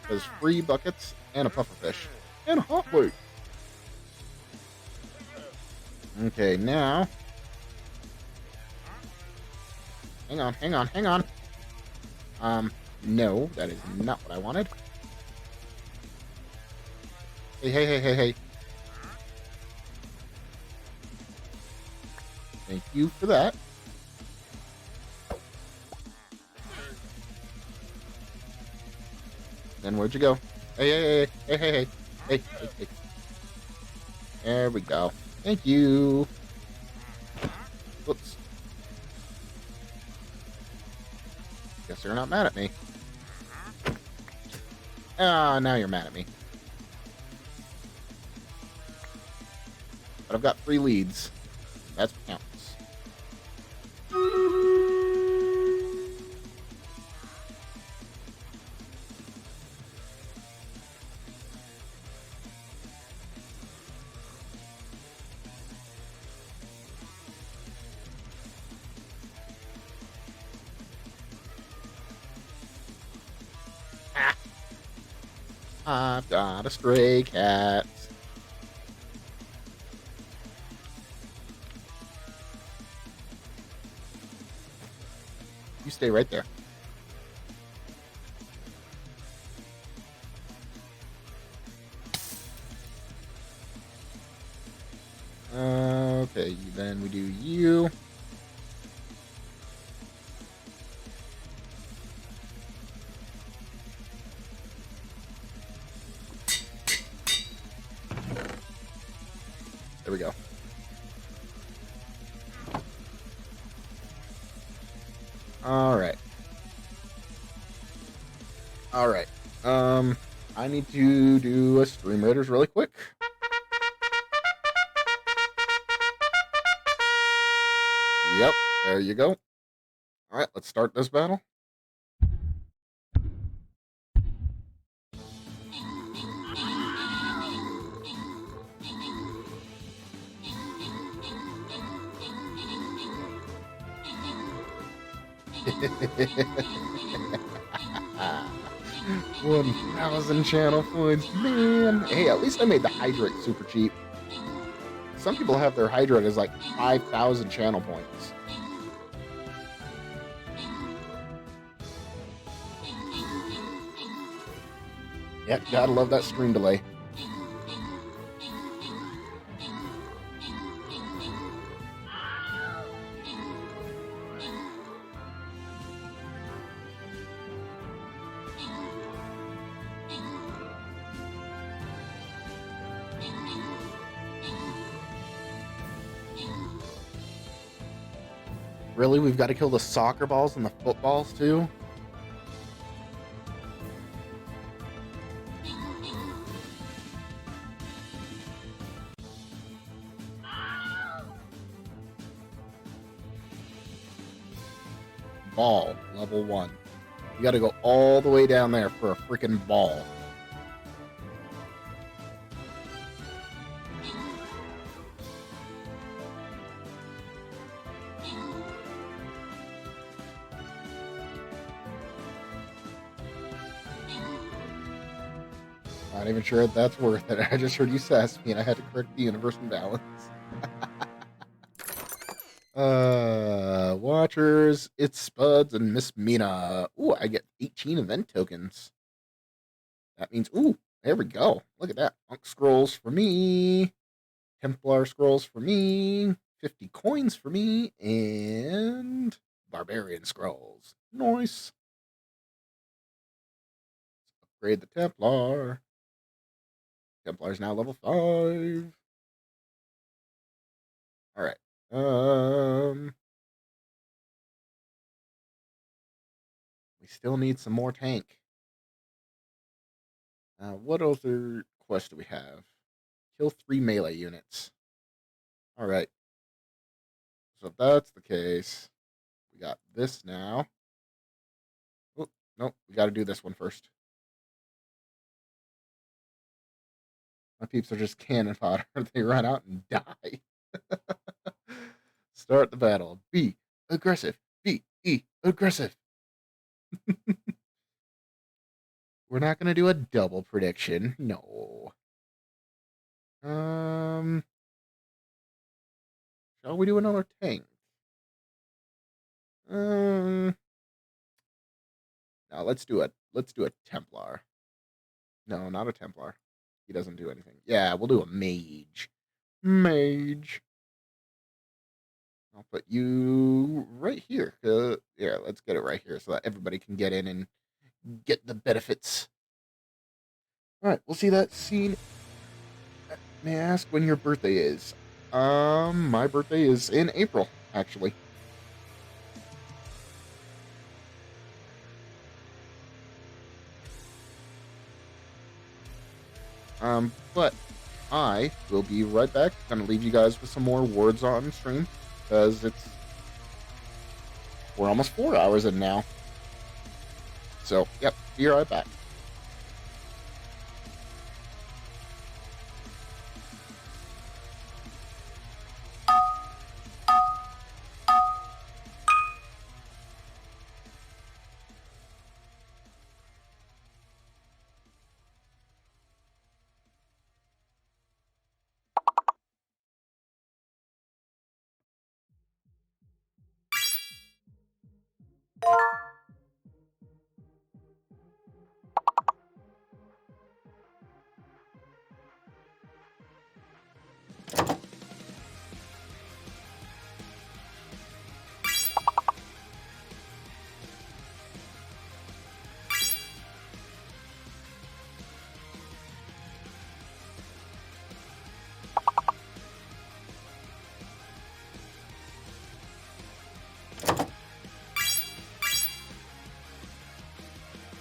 There's free buckets and a pufferfish and a hot plate. Okay, now. Hang on, hang on, hang on. No, that is not what I wanted. Hey, hey, hey, hey, hey. Thank you for that. Then where'd you go? Hey, hey, hey, hey, hey, hey, hey, hey, hey. There we go. Thank you. Whoops. Guess you're not mad at me. Ah, now you're mad at me. But I've got 3 leads. That's what counts. I've got a stray cat. You stay right there. Okay, then we do you. There we go. Alright. Alright. I need to do a Stream Raiders really quick. Yep, there you go. Alright, let's start this battle. $1,000 channel points, man. Hey, at least I made the hydrate super cheap. Some people have their hydrate as like 5,000 channel points. Yep, gotta love that stream delay. Really? We've got to kill the soccer balls and the footballs too? Ball, level 1. You got to go all the way down there for a freaking ball. Not even sure if that's worth it. I just heard you sass me and I had to correct the universe imbalance. Watchers, it's Spuds and Miss Mina. Ooh, I get 18 event tokens. That means, ooh, there we go. Look at that. Monk scrolls for me. Templar scrolls for me. 50 coins for me. And Barbarian scrolls. Nice. Upgrade the Templar. Templar's now level 5. Alright. We still need some more tank. What other quest do we have? Kill 3 melee units. Alright. So if that's the case, we got this now. Oh, nope, we gotta do this one first. My peeps are just cannon fodder. They run out and die. Start the battle. Be aggressive. Be aggressive. We're not gonna do a double prediction. No. Shall we do another tank? No, let's do a Templar. No, not a Templar. He doesn't do anything. Yeah, we'll do a mage. Mage. I'll put you right here. Yeah, let's get it right here so that everybody can get in and get the benefits. All right, we'll see that scene. May I ask when your birthday is? My birthday is in April, actually. But I will be right back. Gonna leave you guys with some more words on stream because we're almost 4 hours in now. So, yep, be right back.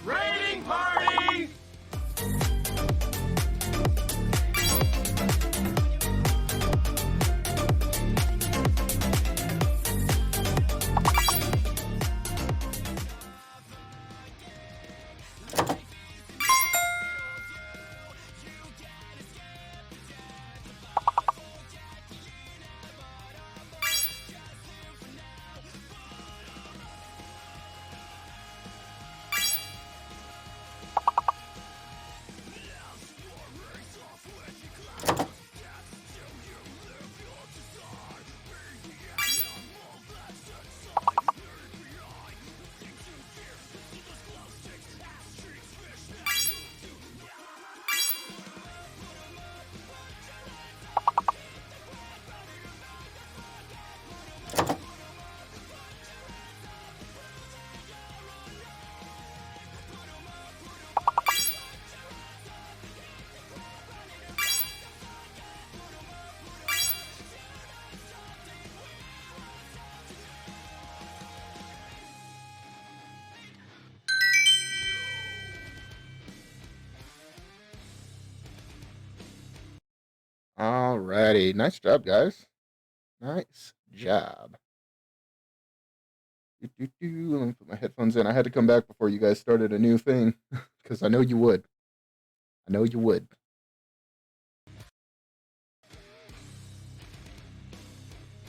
Raiding party! Alrighty, nice job, guys. Nice job. Let me put my headphones in. I had to come back before you guys started a new thing because I know you would. I know you would.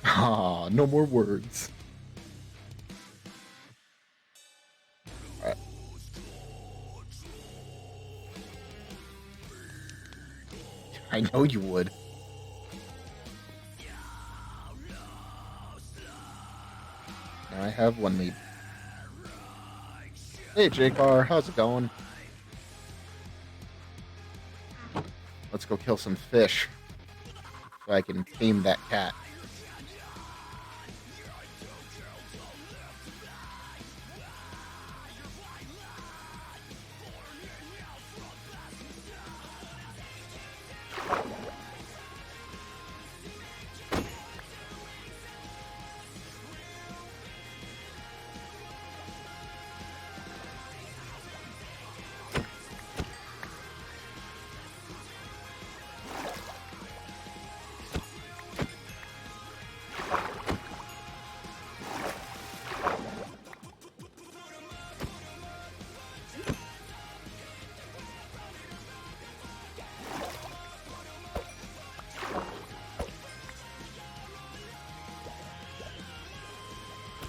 Ah, no more words. All right. I know you would. Now I have one lead. Hey, J-Car, how's it going? Let's go kill some fish so I can tame that cat.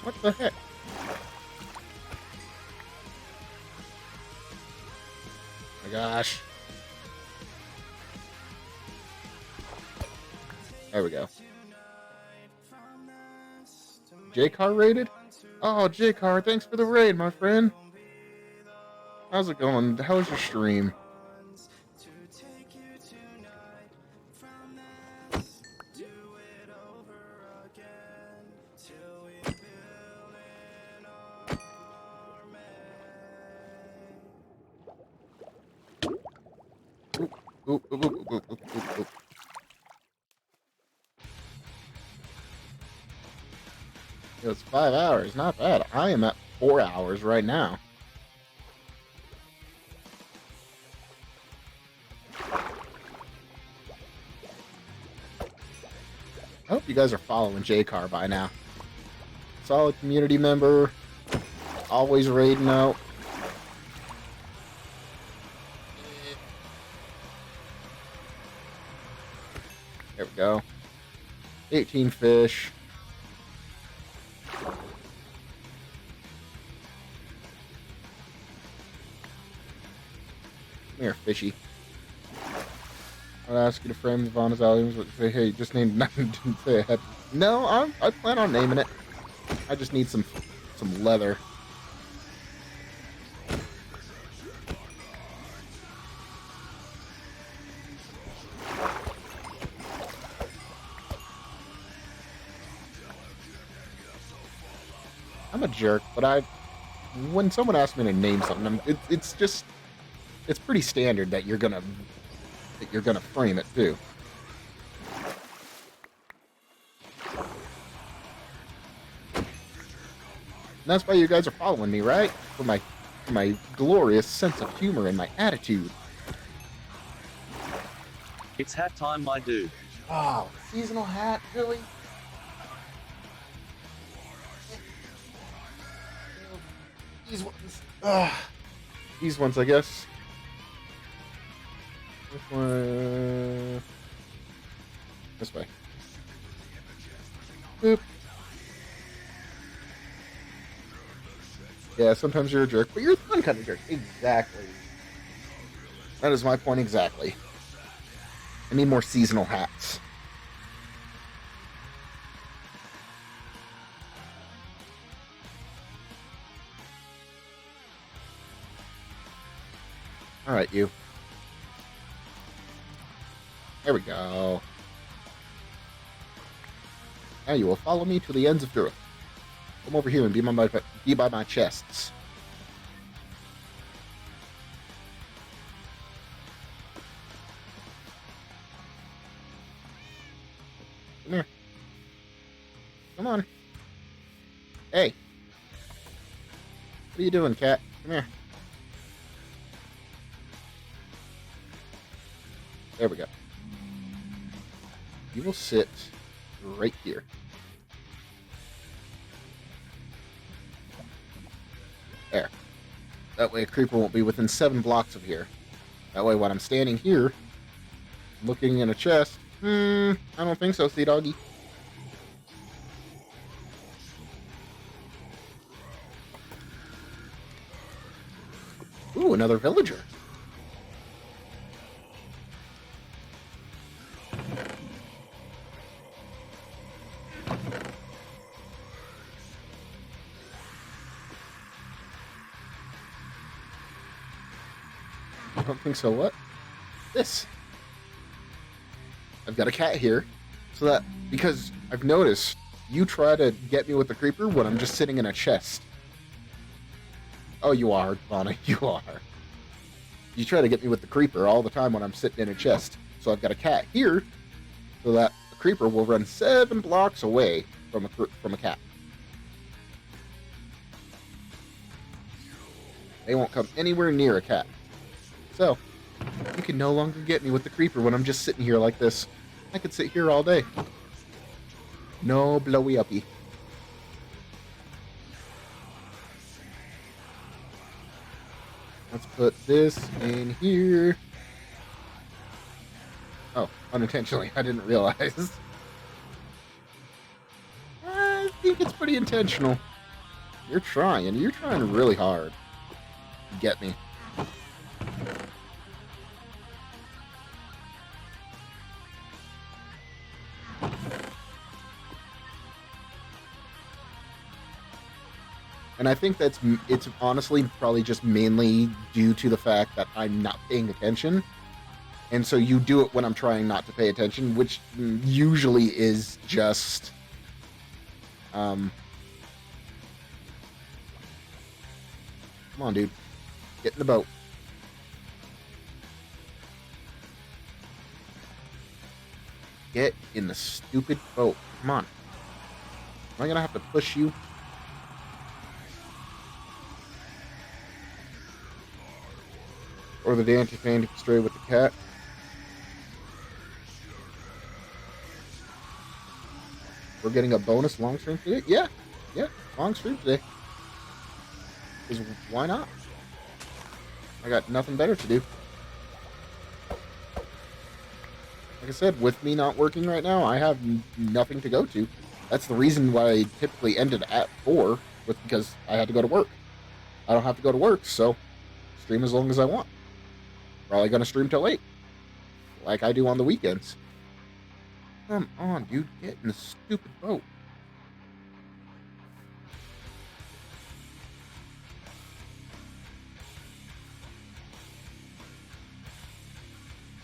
What the heck? Oh my gosh. There we go. J-Car raided? Oh, J-Car, thanks for the raid, my friend. How's it going? How was your stream? Oop, oop, oop, oop, oop, oop, oop. It's 5 hours, not bad. I am at 4 hours right now. I hope you guys are following J-Car by now. Solid community member, always raiding out. There we go. 18 fish. Come here, fishy. I'd ask you to frame Ivana's albums, but say, hey, just named nothing, didn't say I had. No, I plan on naming it. I just need some leather. I'm a jerk, but when someone asks me to name something, it's pretty standard that you're gonna frame it too. And that's why you guys are following me, right? For my glorious sense of humor and my attitude. It's hat time, my dude. Oh, seasonal hat, really? These ones, I guess. This one. This way. Boop. Yeah, sometimes you're a jerk, but you're the fun kind of jerk. Exactly. That is my point exactly. I need more seasonal hats. Alright, you. There we go. Now you will follow me to the ends of Europe. Come over here and be by my chests. Come here. Come on. Hey. What are you doing, cat? Come here. There we go. You will sit right here. There. That way a creeper won't be within 7 blocks of here. That way when I'm standing here, looking in a chest, I don't think so, Sea Doggy. Ooh, another villager. I don't think so. What? This. I've got a cat here. So that, because I've noticed you try to get me with the creeper when I'm just sitting in a chest. Oh, you are, Lana. You are. You try to get me with the creeper all the time when I'm sitting in a chest. So I've got a cat here so that the creeper will run 7 blocks away from a cat. They won't come anywhere near a cat. So, you can no longer get me with the creeper when I'm just sitting here like this. I could sit here all day. No blowy uppy. Let's put this in here. Oh, unintentionally. I didn't realize. I think it's pretty intentional. You're trying. You're trying really hard to get me. And I think it's honestly probably just mainly due to the fact that I'm not paying attention. And so you do it when I'm trying not to pay attention, which usually is just... Come on, dude. Get in the boat. Get in the stupid boat. Come on. Am I gonna have to push you? Or the Danty stray with the cat? We're getting a bonus long stream today? Yeah. Yeah, long stream today. Because why not? I got nothing better to do. Like I said, with me not working right now, I have nothing to go to. That's the reason why I typically ended at 4, because I had to go to work. I don't have to go to work, so stream as long as I want. Probably gonna stream till 8, like I do on the weekends. Come on, dude, get in the stupid boat.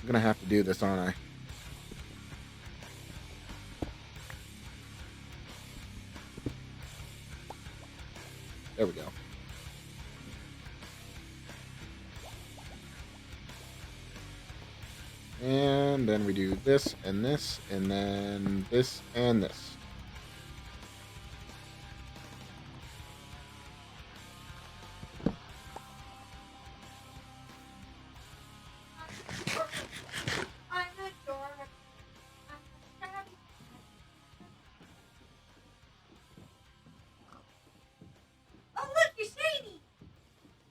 I'm gonna have to do this, aren't I? There we go. And then we do this, and then this, and this. I'm adorable. I'm happy. Oh, look, you're shiny.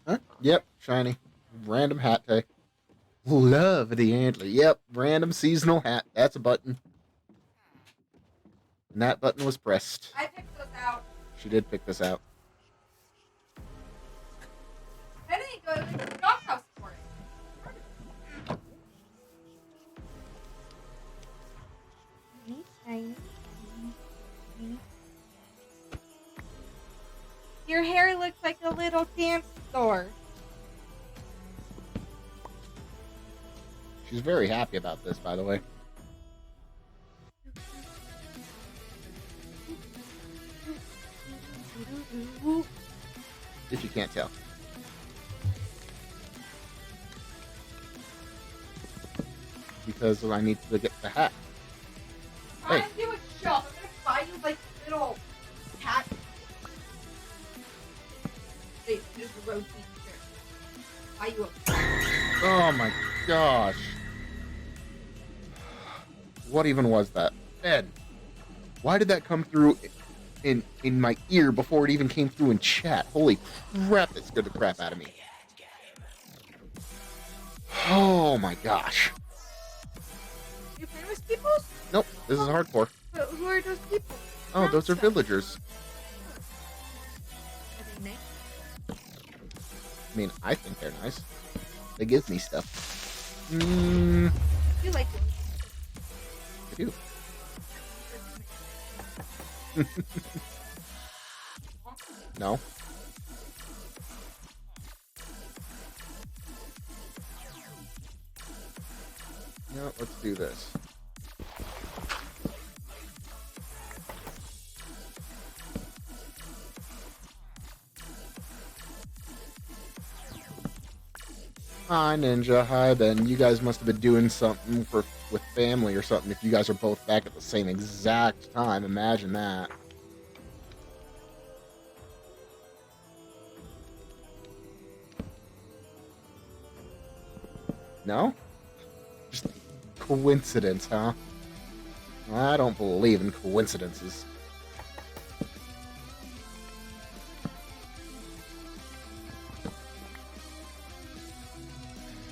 Huh? Yep, shiny. Random hat tag. Love the antler. Yep, random seasonal hat. That's a button. And that button was pressed. I picked those out. She did pick this out. I didn't go to the doghouse for it. Your hair looks like a little dance store. She's very happy about this, by the way. If you can't tell. Because I need to get the hat. I Hey. do a shop. I'm gonna buy you like little hat. Wait, there's a road t-shirt. Buy you a. Oh my gosh. What even was that? Ben, why did that come through in my ear before it even came through in chat? Holy crap, that scared the crap out of me. Oh my gosh. You play with peoples? Nope, this is hardcore. But who are those people? Oh, those are villagers. Are they nice? I mean, I think they're nice. They give me stuff. You like them? I do. No. No, let's do this. Hi, Ninja. Hi, Ben. You guys must have been doing something with family or something if you guys are both back at the same exact time. Imagine that. No? Just coincidence, huh? I don't believe in coincidences.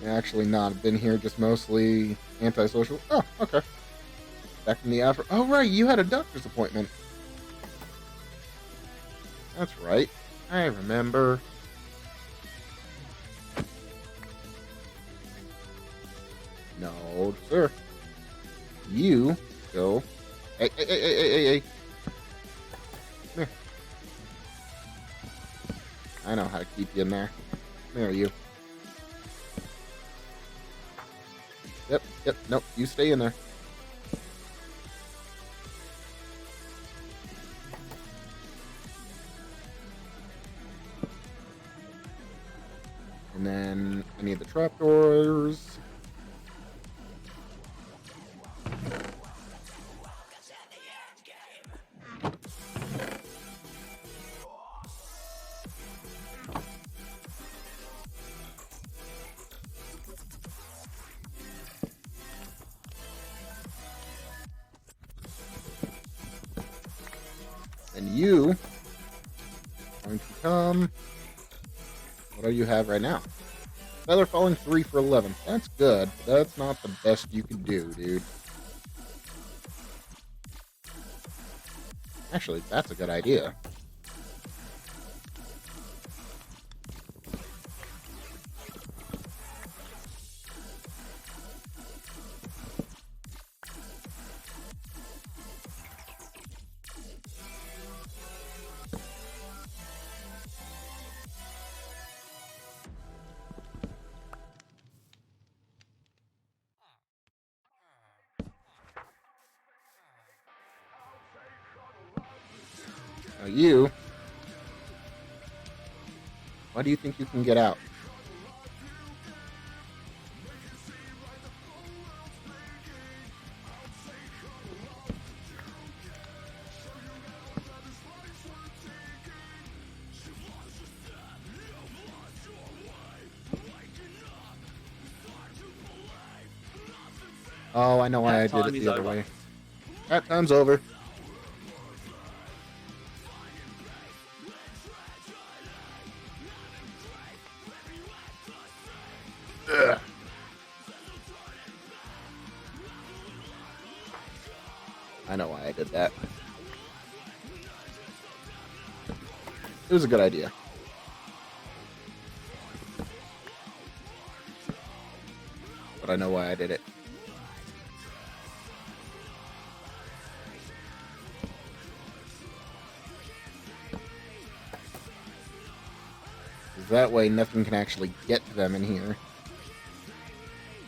Actually not been here, just mostly antisocial. Oh, okay. Back from the after. Oh, right, you had a doctor's appointment. That's right. I remember. No, sir. You go. Hey. Come here. I know how to keep you in there. Come here, you. Yep, nope, you stay in there. And then I need the trapdoors. And you going to come. What do you have right now? Feather falling 3 for 11. That's good. That's not the best you can do, dude. Actually, that's a good idea. Now you, why do you think you can get out? Oh, I know why I did it the other way. That time's over. Ugh. I know why I did that. It was a good idea. But I know why I did it. That way nothing can actually get to them in here.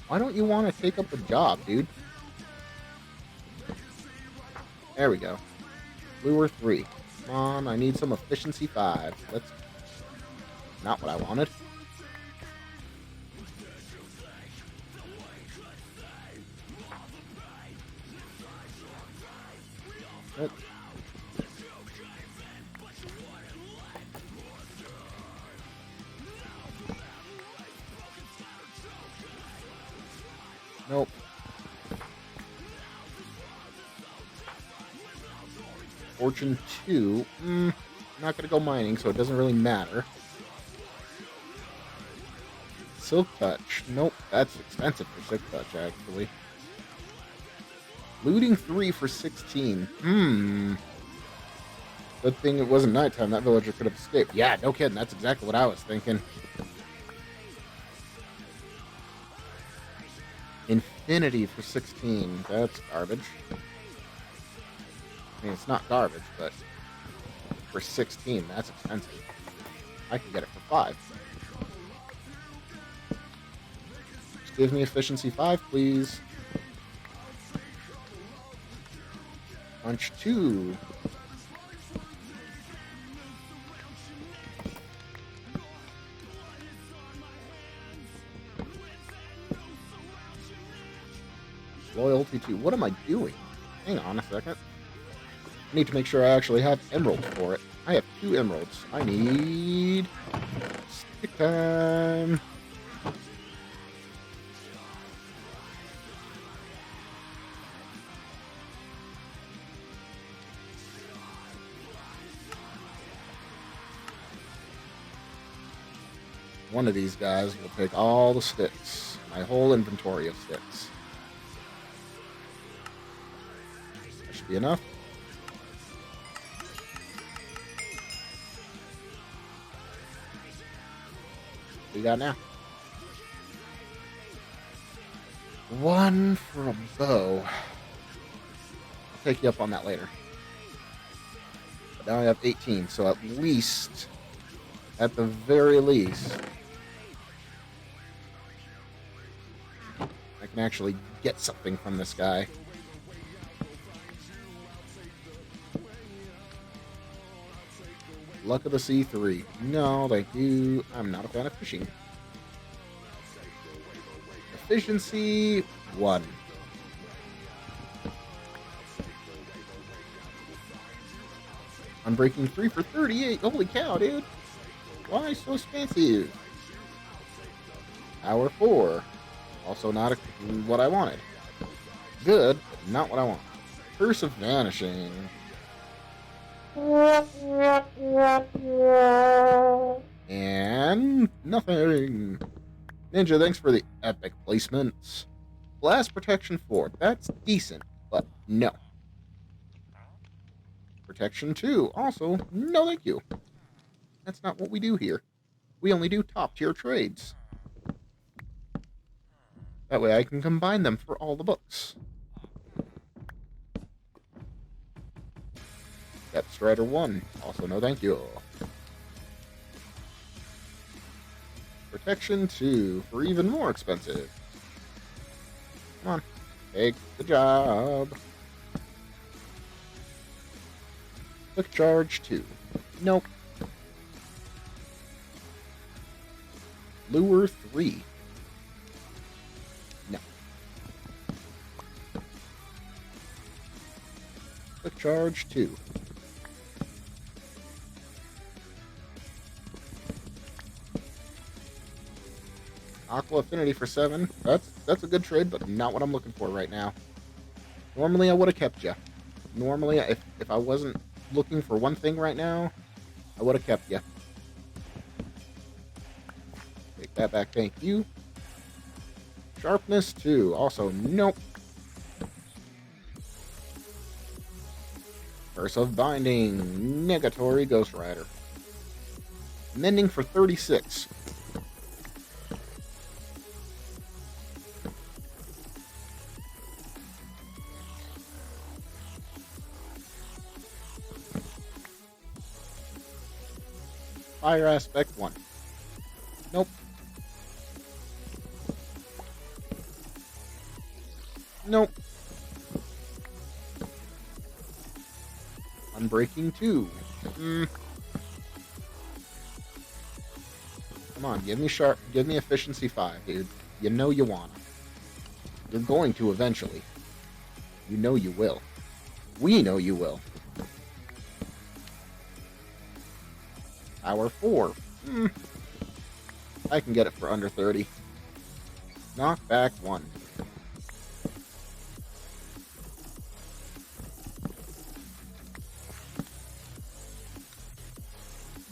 Why don't you want to take up the job, dude? There we go. Lure 3. Come on, I need some efficiency 5. That's not what I wanted. Nope. Nope. Fortune 2. Not gonna go mining, so it doesn't really matter. Silk Touch. Nope, that's expensive for Silk Touch, actually. Looting 3 for 16. Good thing it wasn't nighttime. That villager could have escaped. Yeah, no kidding. That's exactly what I was thinking. Infinity for 16. That's garbage. I mean, it's not garbage, but for 16, that's expensive. I can get it for 5. Just give me efficiency 5, please. Punch 2. Loyalty 2. What am I doing? Hang on a second. I need to make sure I actually have emeralds for it. I have 2 emeralds. I need... stick time. One of these guys will take all the sticks. My whole inventory of sticks. That should be enough. What do you got now? 1 for a bow. I'll take you up on that later. But now I have 18, so at least, at the very least, I can actually get something from this guy. Luck of the Sea 3. No, thank you. I'm not a fan of fishing. Efficiency 1. Unbreaking 3 for 38. Holy cow, dude. Why so expensive? Power 4. Also not what I wanted. Good, but not what I want. Curse of Vanishing. And nothing. Ninja, thanks for the epic placements. Blast Protection 4. That's decent, but no. Protection 2. Also, no thank you. That's not what we do here. We only do top tier trades. That way I can combine them for all the books. Depth Strider 1. Also no thank you. Protection 2 for even more expensive. Come on. Take the job. Quick Charge 2. Nope. Lure 3. No. Quick Charge 2. Aqua Affinity for 7. That's a good trade, but not what I'm looking for right now. Normally I would have kept you. Normally, if I wasn't looking for one thing right now, I would have kept you. Take that back, thank you. Sharpness 2. Also, nope. Curse of Binding. Negatory Ghost Rider. Mending for 36. Fire Aspect 1. Nope. Nope. Unbreaking 2. Come on, give me Efficiency 5, dude. You know you wanna. You're going to eventually. You know you will. We know you will. Power 4. I can get it for under 30. Knockback 1.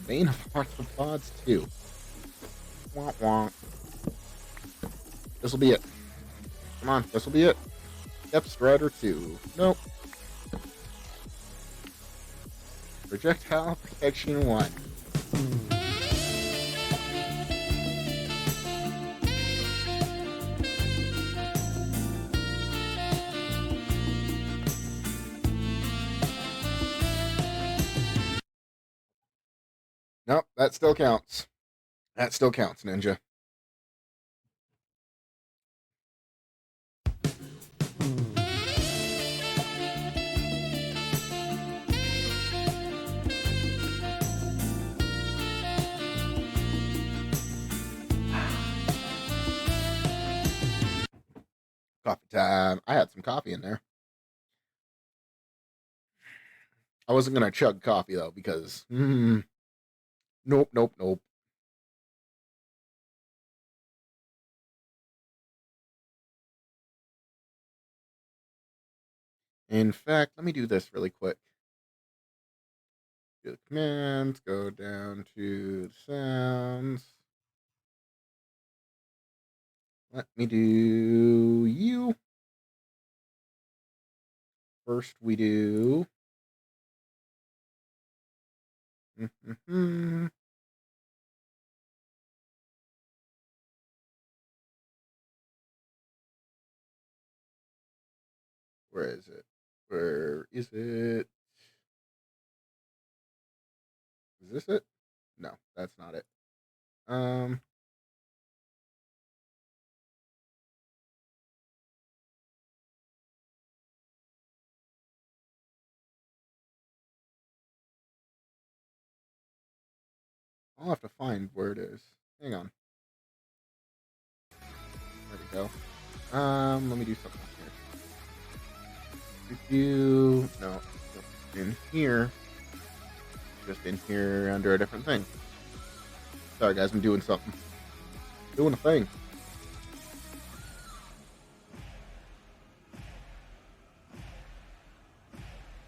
Bane of Arthropods 2. Womp womp. This'll be it. Come on, this'll be it. Depth Strider 2. Nope. Projectile Protection 1. Nope, that still counts. That still counts, Ninja. Coffee time. I had some coffee in there. I wasn't gonna chug coffee though because nope, nope, nope. In fact, let me do this really quick. Do the commands, go down to the sounds. Let me do you. First we do. Where is it? Where is it? Is this it? No, that's not it. I'll have to find where it is. Hang on. There we go. Let me do something here. No, in here. Just in here under a different thing. Sorry guys, I'm doing something. Doing a thing.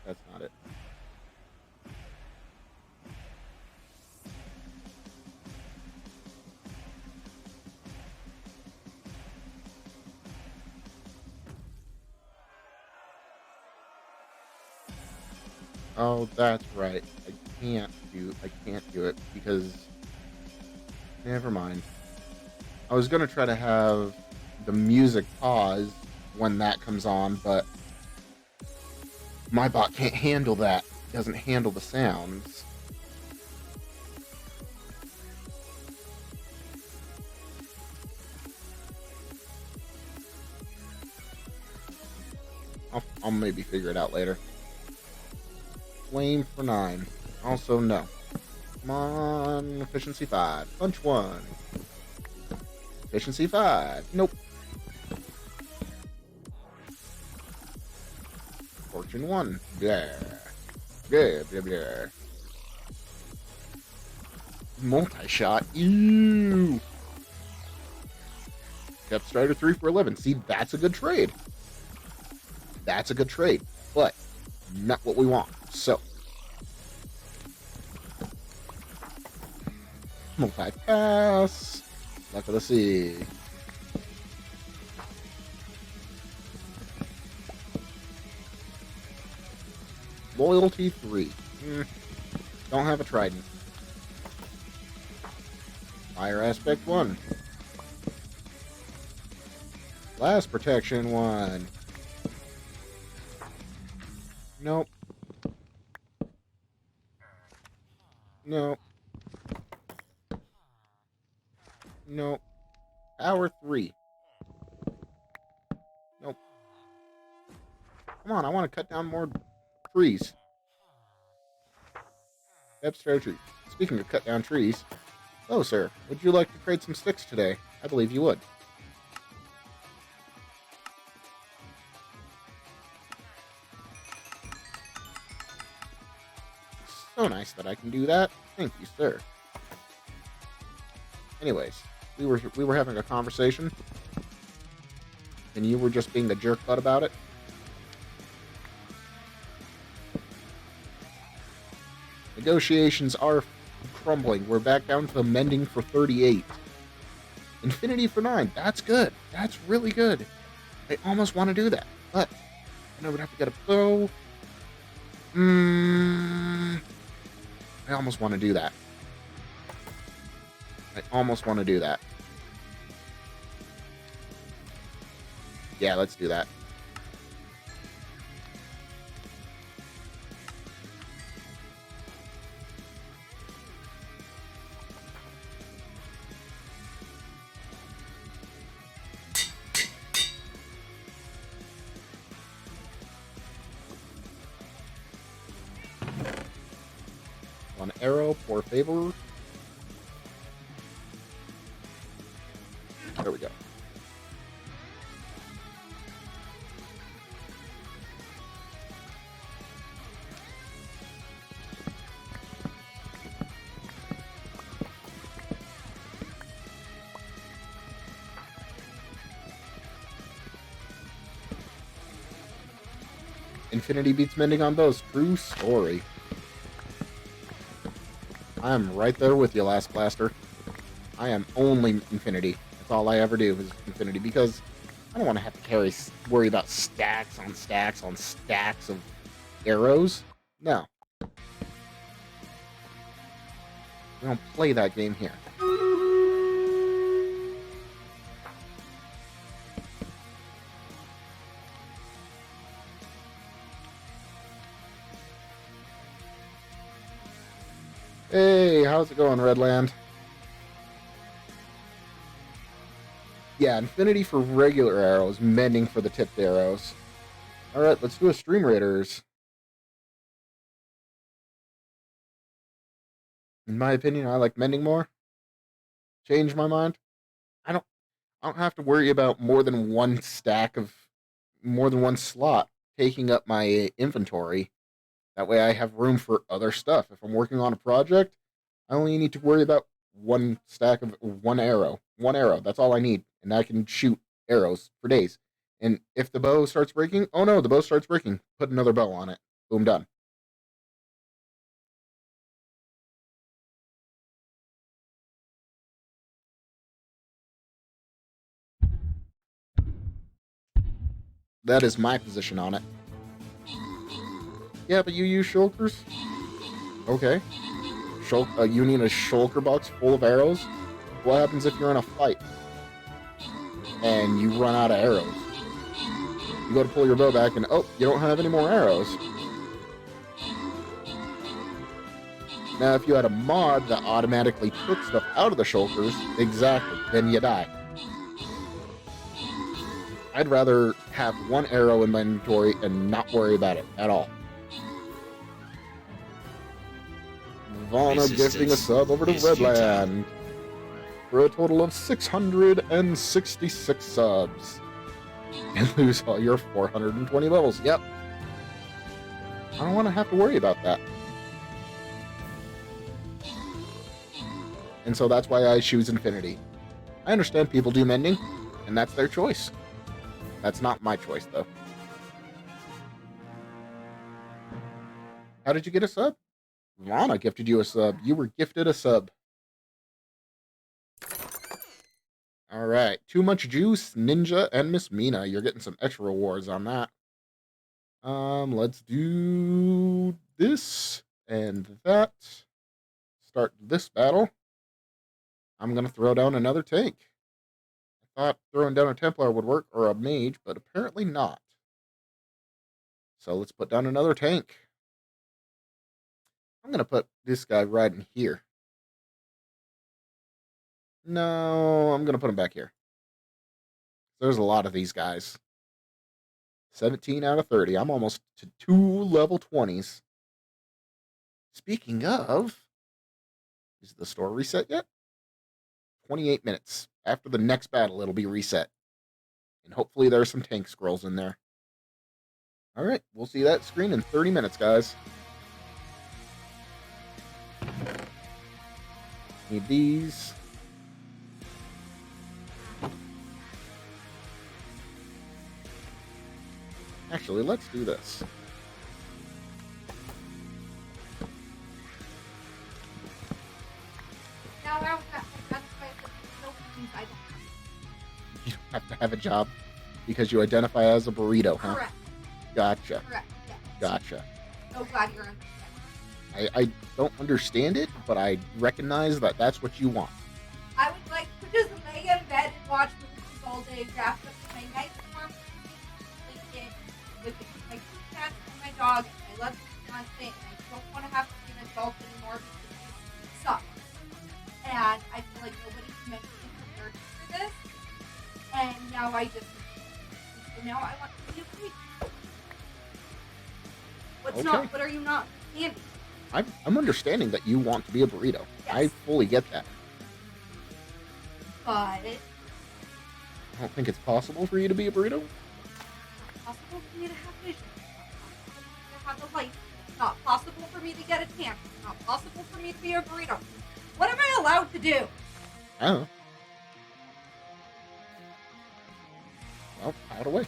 That's not it. Oh, that's right. I can't do it because never mind. I was gonna try to have the music pause when that comes on, but my bot can't handle that. It doesn't handle the sounds. I'll maybe figure it out later. Flame for 9. Also, no. Come on. Efficiency 5. Punch 1. Efficiency 5. Nope. Fortune 1. Blah. Blah, blah, blah. Multi-shot. Ew. Depth Strider 3 for 11. See, that's a good trade. That's a good trade. But not what we want. So, multi-pass. Luck of the sea. Loyalty 3. Don't have a trident. Fire aspect 1. Blast protection 1. Nope. No. No. Power 3. Nope. Come on, I want to cut down more trees. Depth Strider tree. Speaking of cut down trees. Oh, sir. Would you like to trade some sticks today? I believe you would. So nice that I can do that. Thank you, sir. Anyways, we were having a conversation, and you were just being a jerk butt about it. Negotiations are crumbling. We're back down to mending for 38. Infinity for 9. That's good. That's really good. I almost want to do that, but I would have to get a bow. I almost want to do that. Yeah, let's do that. One arrow for favor. There we go. Infinity beats mending on bows. True story. I'm right there with you, Last Blaster. I am only Infinity. That's all I ever do is Infinity, because I don't want to have to worry about stacks on stacks on stacks of arrows. No. We don't play that game here. Hey, how's it going, Redland? Yeah, Infinity for regular arrows, mending for the tipped arrows. Alright, let's do a Stream Raiders. In my opinion, I like mending more. Change my mind. I don't have to worry about more than one slot taking up my inventory. That way I have room for other stuff. If I'm working on a project, I only need to worry about one arrow. One arrow, that's all I need. And I can shoot arrows for days. And if the bow starts breaking, oh no, the bow starts breaking. Put another bow on it. Boom, done. That is my position on it. Yeah, but you use shulkers? Okay. You need a shulker box full of arrows? What happens if you're in a fight and you run out of arrows? You go to pull your bow back and, oh, you don't have any more arrows. Now, if you had a mod that automatically took stuff out of the shulkers, exactly, then you die. I'd rather have one arrow in my inventory and not worry about it at all. Vana gifting a sub over to Redland for a total of 666 subs. And lose all your 420 levels. Yep. I don't want to have to worry about that. And so that's why I choose Infinity. I understand people do mending, and that's their choice. That's not my choice, though. How did you get a sub? Vana gifted you a sub. You were gifted a sub. Alright. Too Much Juice, Ninja, and Miss Mina. You're getting some extra rewards on that. Let's do this and that. Start this battle. I'm going to throw down another tank. I thought throwing down a Templar would work, or a mage, but apparently not. So let's put down another tank. I'm going to put this guy right in here. No, I'm going to put him back here. There's a lot of these guys. 17 out of 30. I'm almost to 2 level 20s. Speaking of, is the store reset yet? 28 minutes. After the next battle, it'll be reset. And hopefully there's some tank scrolls in there. Alright, we'll see that screen in 30 minutes, guys. Need these. Actually, let's do this. Now I don't You don't have to have a job because you identify as a burrito, huh? Correct. Gotcha. Correct. Yes. Gotcha. So glad you're understanding. I don't understand it, but I recognize that that's what you want. I would like to just lay in bed and watch movies all day, wrapped up in my nice warm blanket with my 2 cats and my dog. And I love this content, and I don't want to have to be an adult anymore because it sucks. And I feel like nobody's mentally prepared for this. And now I just, so now I want to be a freak. What are you not understanding? I'm understanding that you want to be a burrito. Yes. I fully get that. But I don't think it's possible for you to be a burrito. it's possible for me to have vision. It's not possible for me to have the light. It's not possible for me to get a tan. It's not possible for me to be a burrito. What am I allowed to do? I don't know. Well, pout away.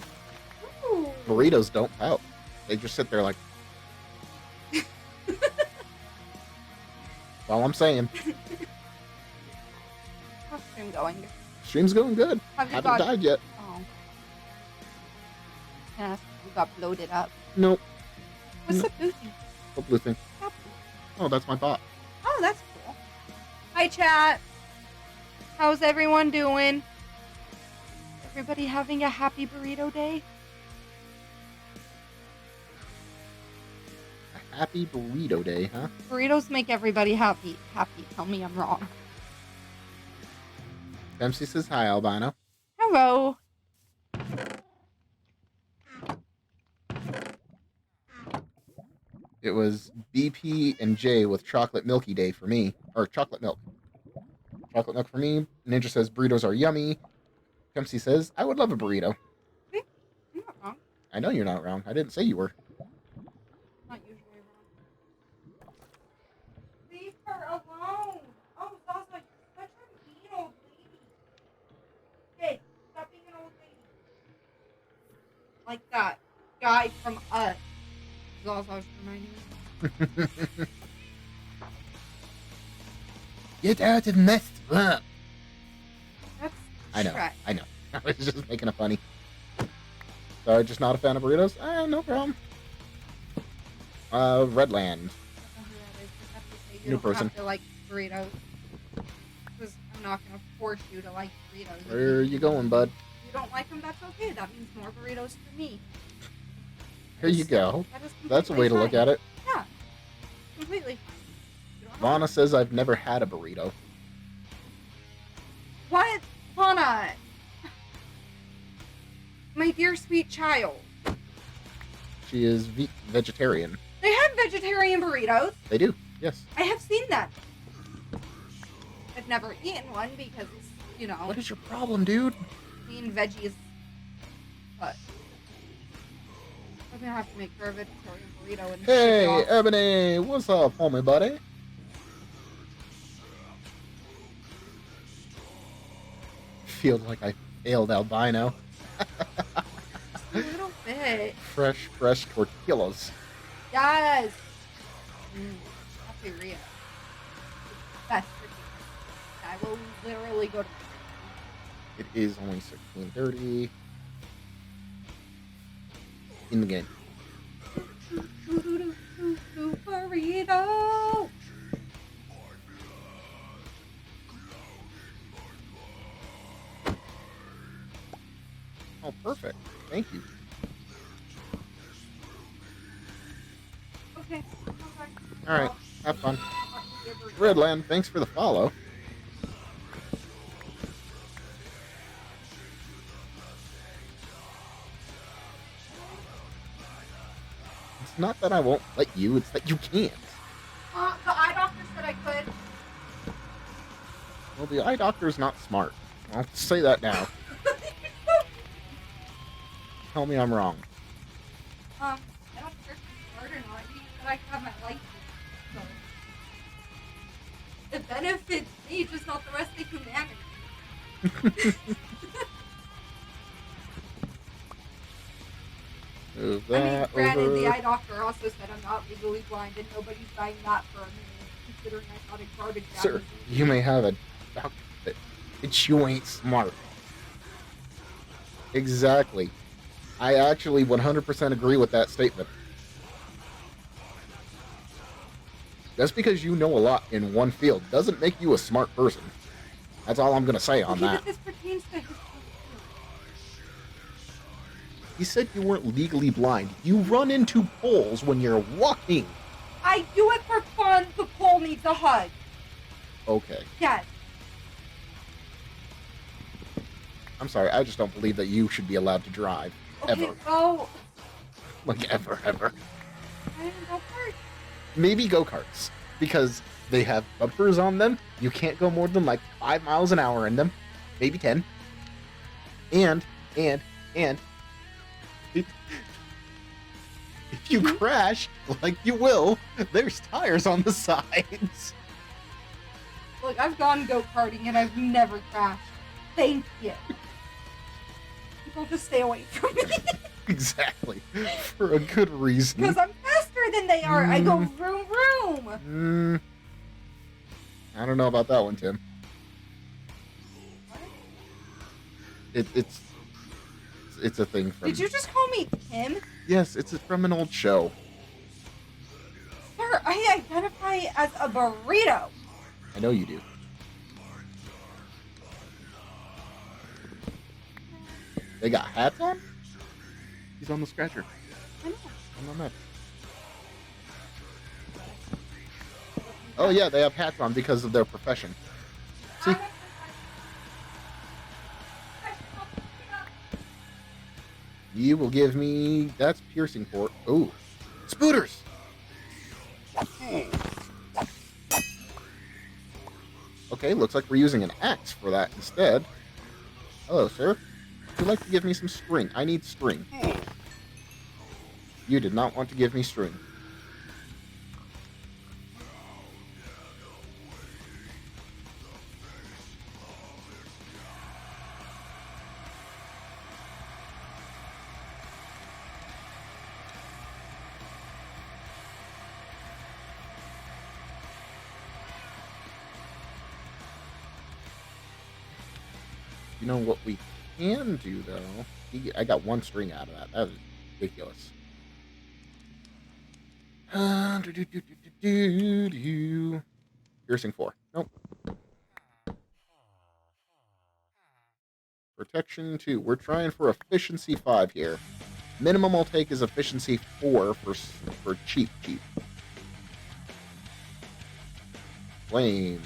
Ooh. Burritos don't pout. They just sit there like. All I'm saying. How's stream going? Stream's going good. Have you Haven't got- died yet. Oh. Yeah, you got bloated up. Nope. What's No. the blue thing? The blue thing. Oh, that's my bot. Oh, that's cool. Hi, chat. How's everyone doing? Everybody having a happy burrito day? A happy burrito day, huh? Burritos make everybody happy. Happy. Tell me I'm wrong. Dempsey says hi, Albino. Hello. It was BP and J with chocolate milky day for me. Or chocolate milk. Chocolate milk for me. Ninja says burritos are yummy. Dempsey says, I would love a burrito. I'm not wrong. I know you're not wrong. I didn't say you were. Not usually wrong. Leave her alone. Oh, Zaza, you're such a mean old lady. Hey, stop being an old lady. Like that guy from Us. Zaza's reminding me. Get out of messed up. That's I know. Shrek. I know. I was just making a funny. Sorry, just not a fan of burritos? No problem. Redland. You New don't person. have to like burritos. Because I'm not going to force you to like burritos. Where are you going, bud? If you don't like them, that's okay. That means more burritos for me. Here you go. That is That's a way to look completely at it. fine. Yeah. Completely fine. You don't have Lana says I've never had a burrito. What? Lana? My dear sweet child. She is vegetarian. They have vegetarian burritos. They do, yes. I have seen them. I've never eaten one because, you know, What is your problem, dude? eating veggies. But I'm gonna have to make her a vegetarian burrito and ship Hey, it off. Ebony, what's up, homie buddy? Feel like I failed albino. A little bit. Fresh tortillas. Yes. Cafeteria. Best for I will literally go to. It is only 16:30 in the game. Burrito. Oh, perfect. Thank you. Okay. All right, have fun. Redland, thanks for the follow. It's not that I won't let you, it's that you can't. The eye doctor said I could. Well, the eye doctor's not smart. I'll say that now. Tell me I'm wrong. I don't care if it's smart or not. He said I can have my license. So it benefits me, just not the rest of humanity. Move I mean, that granted, over. the eye doctor also said I'm not legally blind, and nobody's buying that for me, considering I thought a garbage bag Sir, was you may have a doctor, but you ain't smart. Exactly. I actually 100% agree with that statement. Just because you know a lot in one field doesn't make you a smart person. That's all I'm going to say on okay, that. but this pertains to his You said you weren't legally blind. You run into poles when you're walking. I do it for fun. The pole needs a hug. Okay. Yes. I'm sorry. I just don't believe that you should be allowed to drive. Okay, Ever. well, Like, ever. I didn't go first. Maybe go-karts. Because they have bumpers on them. You can't go more than like 5 miles an hour in them. Maybe 10. And if you crash, like you will, there's tires on the sides. Look, I've gone go-karting and I've never crashed. Thank you. People just stay away from me. Exactly. For a good reason. Because I'm faster than they are. I go Mm. vroom vroom. I don't know about that one, Tim. It's a thing from. Did you just call me Tim? Yes, it's from an old show. Sir, I identify as a burrito. I know you do. They got hats on? He's on the scratcher. I know. I'm on that. Oh yeah, they have hats on because of their profession. See? You will give me... That's piercing port. Oh. Spooters! Okay, looks like we're using an axe for that instead. Hello, sir. Would you like to give me some string? I need string. You did not want to give me string. You know what we can do, though? I got one string out of that. That was ridiculous. Piercing 4. Nope. Protection 2. We're trying for efficiency 5 here. Minimum I'll take is efficiency 4 for cheap. Flame.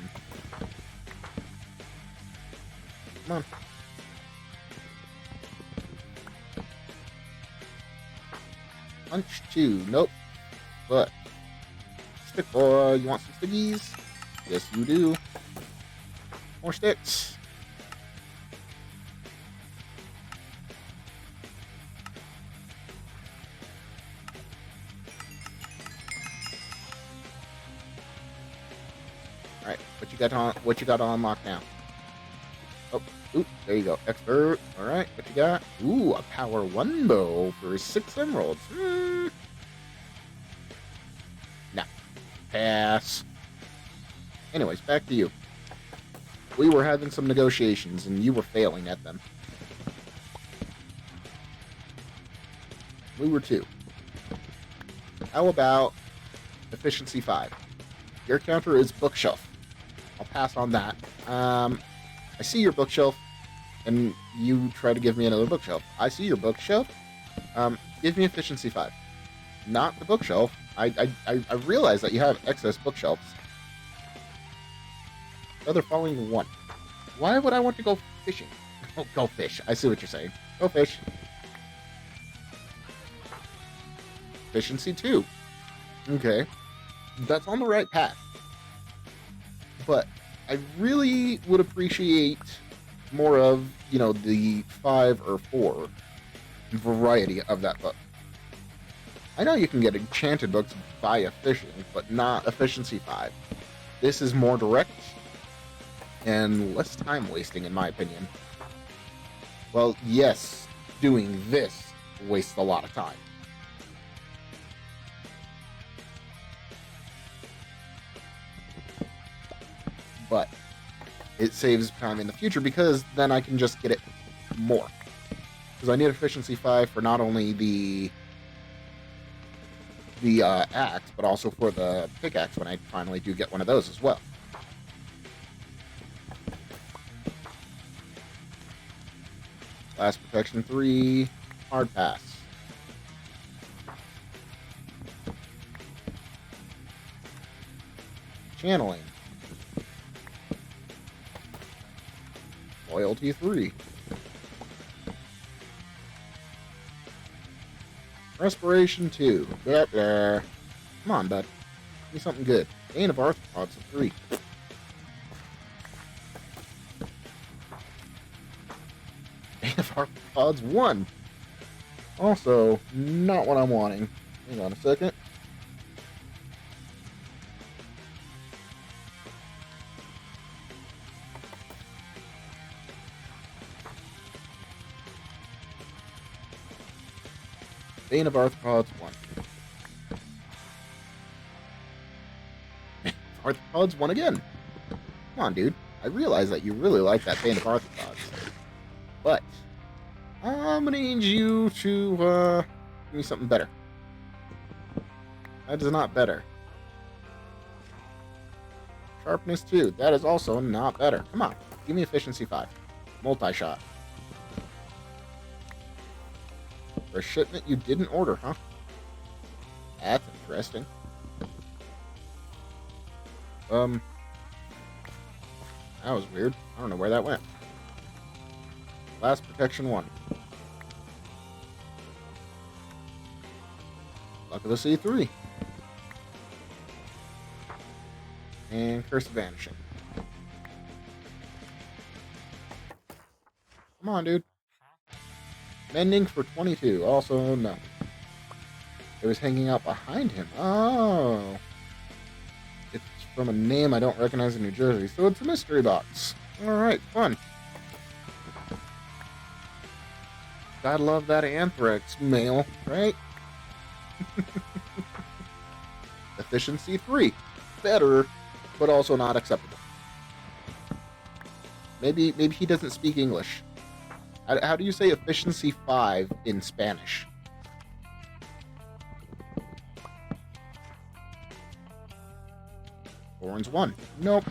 Come on. Punch 2. Nope. But stick boy, you want some stickies? Yes, you do. More sticks. All right, what you got on lock now? Oh, ooh, there you go. Expert. All right, what you got? Ooh, a power 1 bow for 6 emeralds. Nah. Pass. Anyways, back to you. We were having some negotiations, and you were failing at them. We were too. How about efficiency 5? Your counter is bookshelf. I'll pass on that. I see your bookshelf, and you try to give me another bookshelf. I see your bookshelf. Give me efficiency 5. Not the bookshelf. I realize that you have excess bookshelves. Other following 1. Why would I want to go fishing? Oh, go fish. I see what you're saying. Go fish. Efficiency 2. Okay. That's on the right path. But I really would appreciate more of, the 5 or 4 variety of that book. I know you can get enchanted books via fishing, but not efficiency 5. This is more direct and less time wasting, in my opinion. Well, yes, doing this wastes a lot of time. But it saves time in the future because then I can just get it more. Because I need efficiency 5 for not only the axe, but also for the pickaxe when I finally do get one of those as well. Last protection 3, hard pass. Channeling. Loyalty 3. Respiration 2. Blah, blah. Come on, bud. Give me something good. Bane of Arthropods 3. Bane of Arthropods 1. Also, not what I'm wanting. Hang on a second. Bane of Arthropods 1. Arthropods 1 again. Come on, dude. I realize that you really like that Bane of Arthropods. But I'm gonna need you to give me something better. That is not better. Sharpness 2. That is also not better. Come on. Give me efficiency 5. Multi-shot. For a shipment you didn't order, huh? That's interesting. That was weird. I don't know where that went. Last protection 1. Luck of the Sea 3. And Curse of Vanishing. Come on, dude. Mending for 22. Also, no. It was hanging out behind him. Oh. It's from a name I don't recognize in New Jersey, so it's a mystery box. Alright, fun. Gotta love that anthrax mail, right? Efficiency 3. Better, but also not acceptable. Maybe he doesn't speak English. How do you say efficiency 5 in Spanish? Thorns 1. Nope.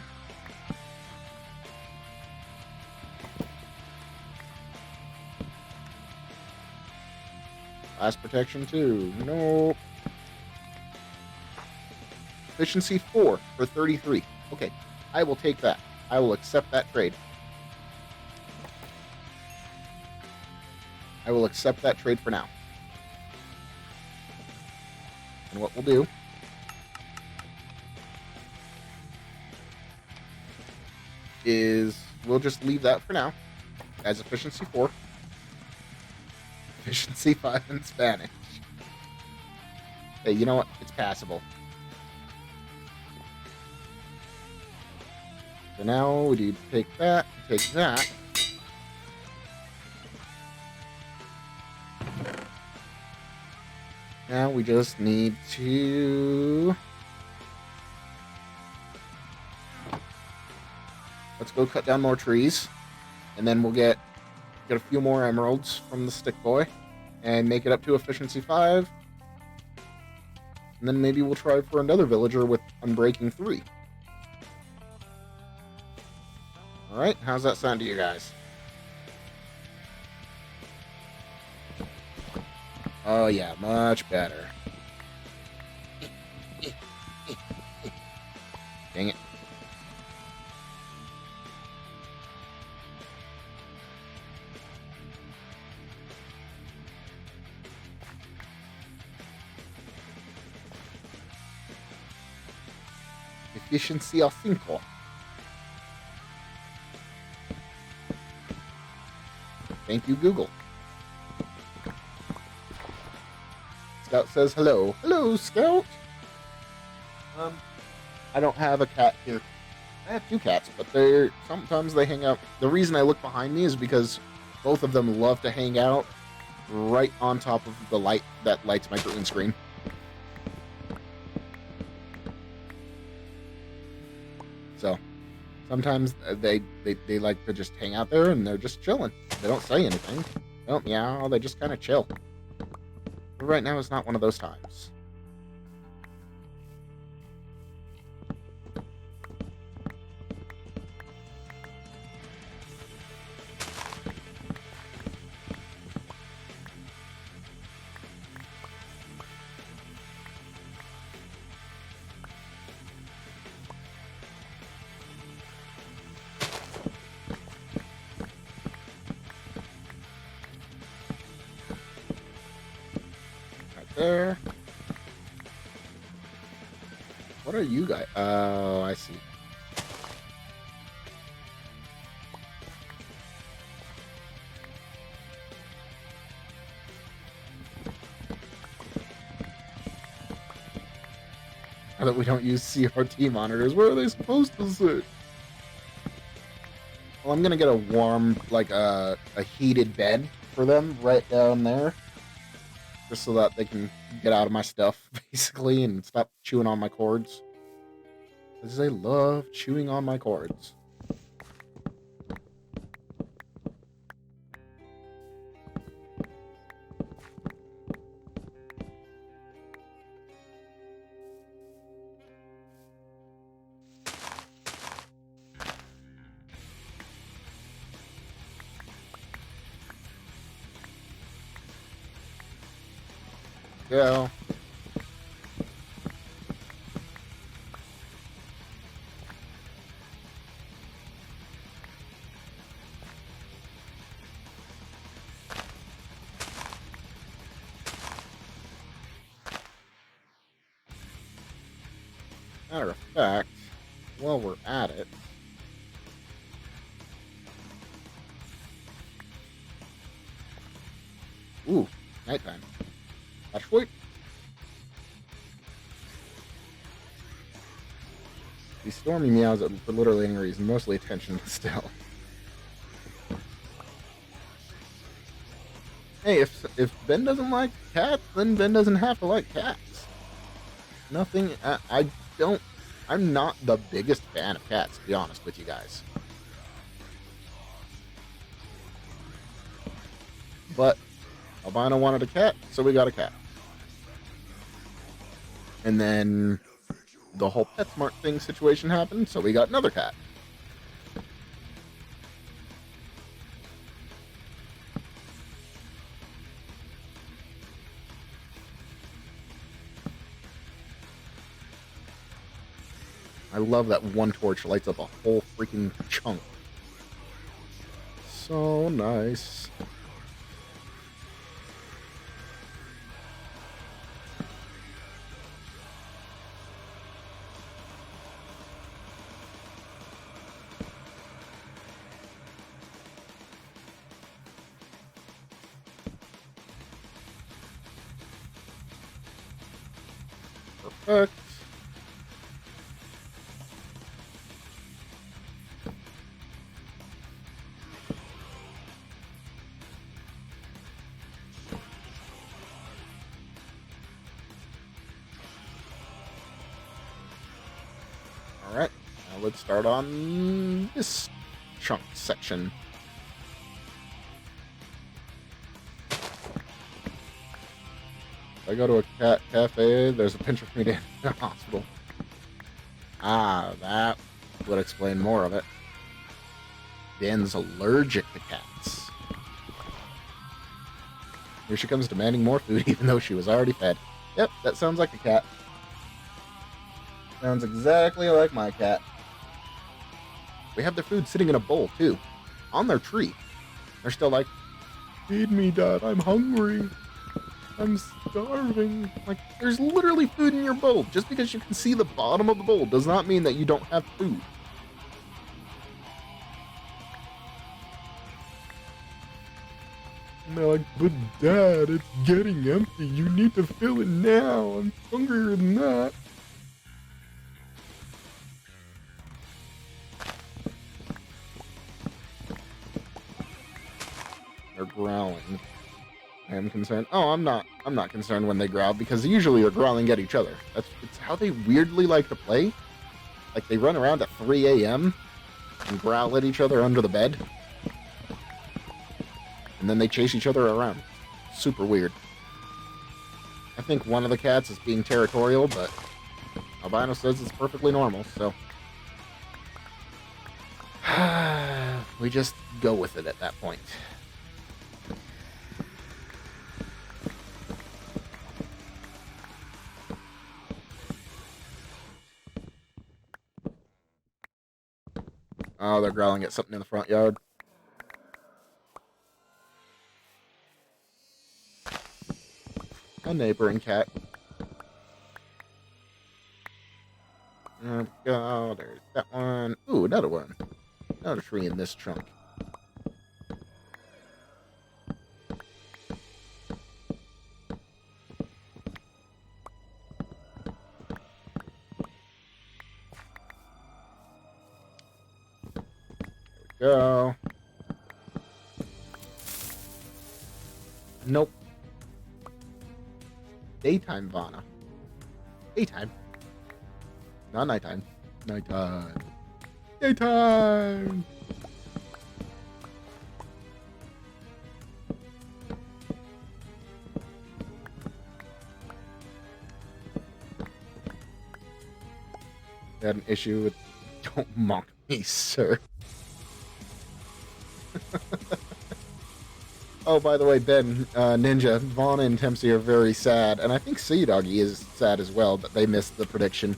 Last protection 2. Nope. Efficiency 4 for 33. Okay, I will take that. I will accept that trade. I will accept that trade for now. And what we'll do is we'll just leave that for now as efficiency 4. Efficiency 5 in Spanish. Hey, you know what? It's passable. So now we do take that, take that. Now we just need to... Let's go cut down more trees. And then we'll get a few more emeralds from the stick boy. And make it up to efficiency 5. And then maybe we'll try for another villager with Unbreaking 3. Alright, how's that sound to you guys? Oh yeah, much better. Dang it. Efficiency of 5. Thank you, Google. Scout says hello. Hello, Scout! I don't have a cat here. I have 2 cats, but sometimes they hang out. The reason I look behind me is because both of them love to hang out right on top of the light that lights my green screen. So, sometimes they like to just hang out there and they're just chilling. They don't say anything. They don't meow, they just kind of chill. But right now is not one of those times. There. What are you guys? Oh, I see. Now that we don't use CRT monitors, where are they supposed to sit? Well, I'm gonna get a warm, like a heated bed for them right down there. just so that they can get out of my stuff, basically, and stop chewing on my cords. Because they love chewing on my cords. Yeah. Matter of fact, while we're at it, ooh, nighttime. That's sweet. These stormy meows for literally any reason, mostly attention still. Hey, if Ben doesn't like cats, then Ben doesn't have to like cats. Nothing. I'm not the biggest fan of cats, to be honest with you guys. But Albino wanted a cat, so we got a cat. And then the whole PetSmart thing situation happened, so we got another cat. I love that one torch lights up a whole freaking chunk. So nice. Perfect. Alright, now let's start on this chunk section. If I go to a cat cafe, there's a pincher for me to in the hospital. Ah, that would explain more of it. Dan's allergic to cats. Here she comes demanding more food even though she was already fed. Yep, that sounds like a cat. Sounds exactly like my cat. We have their food sitting in a bowl, too. On their tree. They're still like, feed me, Dad, I'm hungry. I'm starving. Like, there's literally food in your bowl. Just because you can see the bottom of the bowl does not mean that you don't have food. And they're like, but Dad, it's getting empty. You need to fill it now. I'm hungrier than that. They're growling. I am concerned. Oh, I'm not concerned when they growl because usually they're growling at each other. It's how they weirdly like to play. Like they run around at 3 a.m. and growl at each other under the bed. And then they chase each other around. Super weird. I think one of the cats is being territorial, but Albino says it's perfectly normal, so we just go with it at that point. Oh, they're growling at something in the front yard. A neighboring cat. There we go. There's that one. Ooh, another one. Another tree in this trunk. Go. Nope. Daytime Vana. Daytime. Not nighttime. Nighttime. Daytime! I had an issue with... Don't mock me, sir. Oh, by the way, Ben, Ninja, Vaughn and Tempsy are very sad, and I think Sea Doggy is sad as well, but they missed the prediction.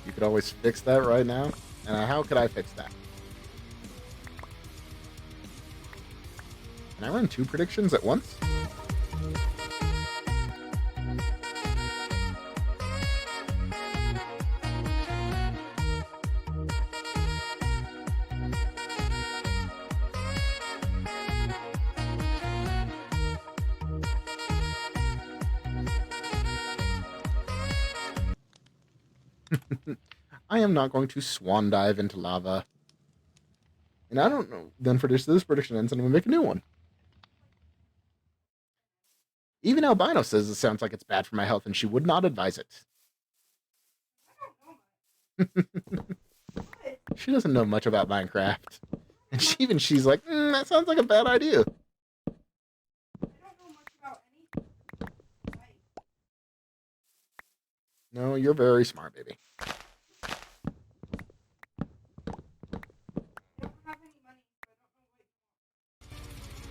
You could always fix that right now. And how could I fix that? Can I run 2 predictions at once? I am not going to swan dive into lava. And I don't know. Then for this prediction ends and we'll make a new one. Even Albino says it sounds like it's bad for my health and she would not advise it. She doesn't know much about Minecraft. And she's like, that sounds like a bad idea. No, you're very smart, baby.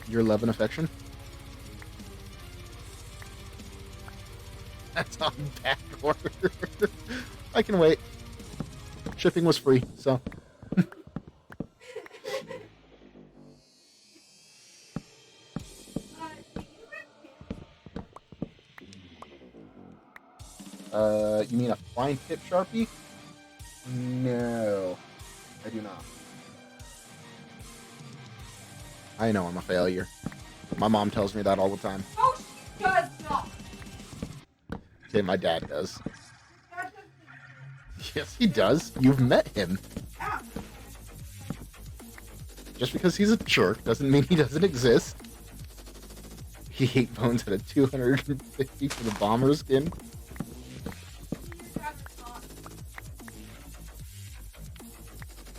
Your love and affection? That's on back order. I can wait. Shipping was free, so. You mean a fine tip Sharpie? No, I do not. I know I'm a failure. My mom tells me that all the time. Oh, she does not. Okay, my dad does. Yes, he does. You've met him. Yeah. Just because he's a jerk doesn't mean he doesn't exist. He ate bones at a 250 for the bomber skin.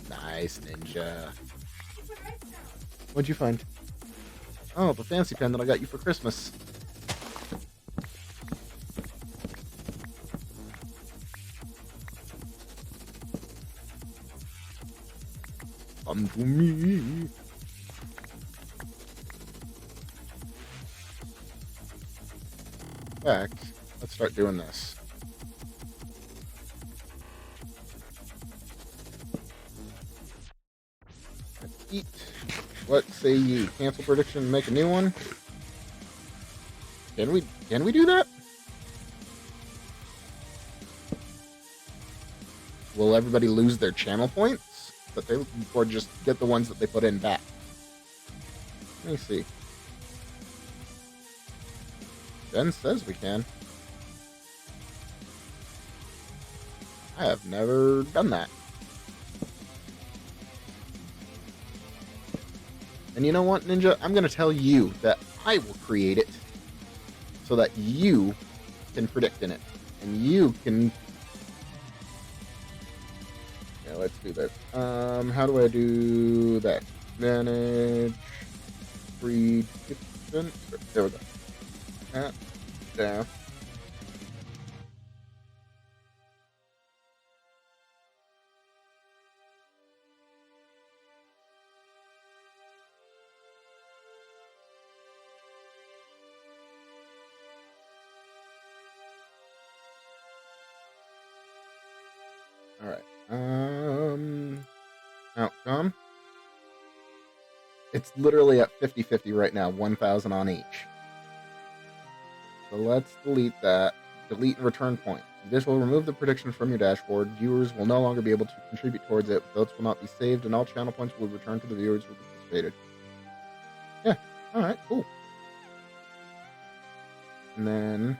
Nice, Ninja. What'd you find? Oh, the fancy pen that I got you for Christmas. Come to me. In fact, let's start doing this. Let's eat. What say you? Cancel prediction and make a new one? Can we do that? Will everybody lose their channel points? But they or just get the ones that they put in back? Let me see. Ben says we can. I have never done that. And you know what, Ninja? I'm going to tell you that I will create it so that you can predict in it. And you can... Yeah, let's do that. How do I do that? Manage... Prediction... There we go. Down. Alright, outcome. It's literally at 50-50 right now, 1,000 on each. So let's delete that. Delete and return points. This will remove the prediction from your dashboard. Viewers will no longer be able to contribute towards it. Votes will not be saved, and all channel points will return to the viewers who participated. Yeah, All right, cool. And then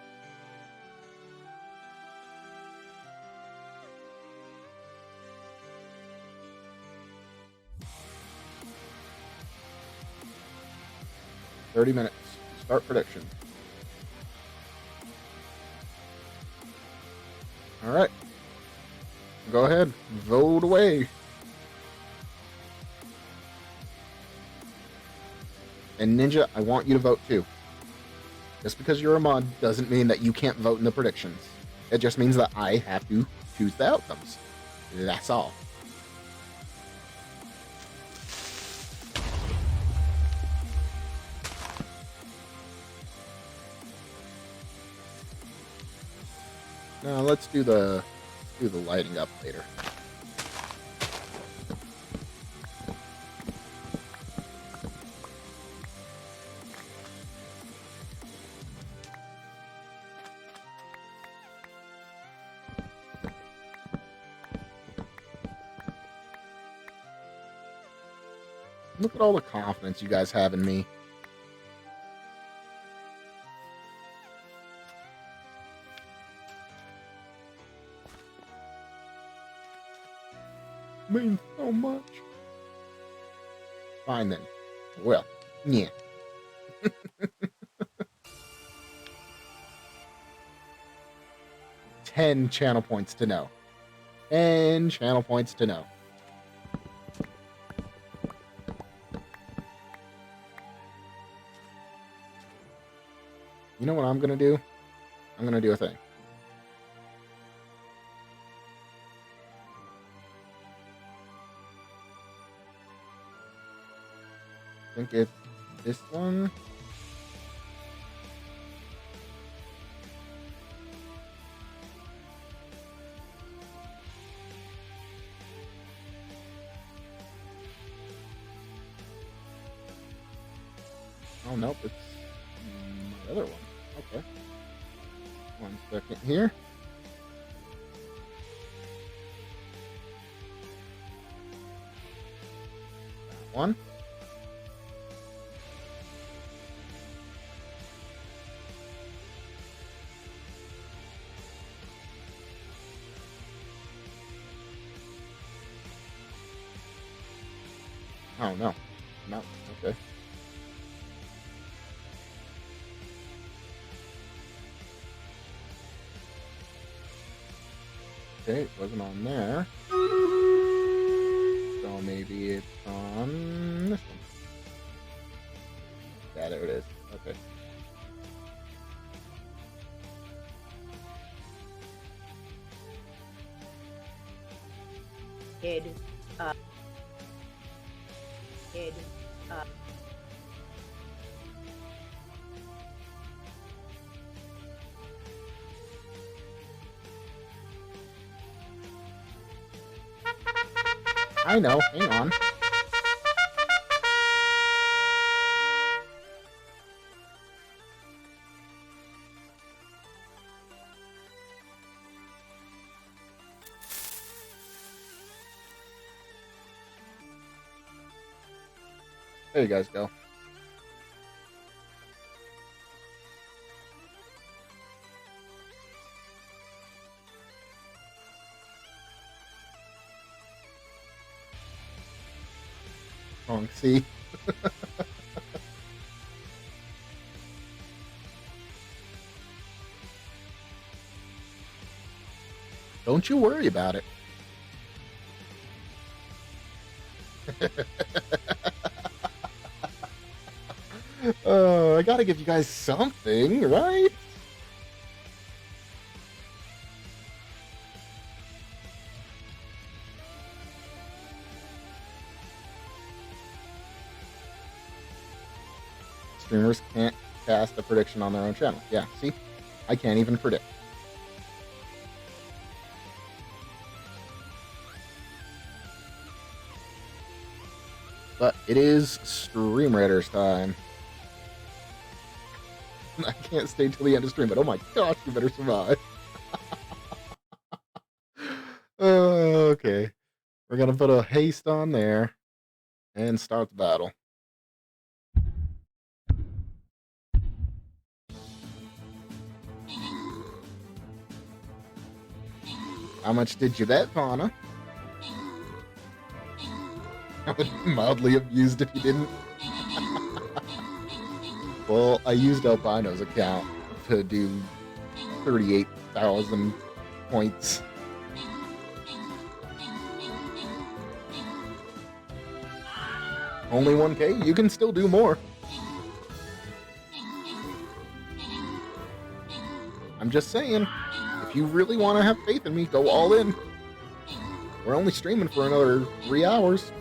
$30 minutes. Start prediction. All right. Go ahead. Vote away. And Ninja, I want you to vote too. Just because you're a mod doesn't mean that you can't vote in the predictions. It just means that I have to choose the outcomes. That's all. Now let's do the lighting up later. Look at all the confidence you guys have in me. Means so much. Fine then. Well, yeah. 10 channel points to know. 10 channel points to know. You know what I'm gonna do? I'm gonna do a thing. I think it's this one. Oh, nope, it's my other one. Okay. 1 second here. That one. Oh, no. No. Okay. Okay, it wasn't on there. So maybe it's on this one. Yeah, there it is. Okay. Head up. Head up. I know. Hang on. There you guys go. Wrong C. Don't you worry about it. I gotta give you guys something, right? Streamers can't cast a prediction on their own channel. Yeah, see? I can't even predict. But it is Stream Raiders time. I can't stay till the end of stream, but oh my gosh, you better survive. Okay. We're gonna put a haste on there and start the battle. How much did you bet, Fauna? I would be mildly abused if you didn't. Well, I used Albino's account to do 38,000 points. Only 1K? You can still do more. I'm just saying, if you really want to have faith in me, go all in. We're only streaming for another 3 hours.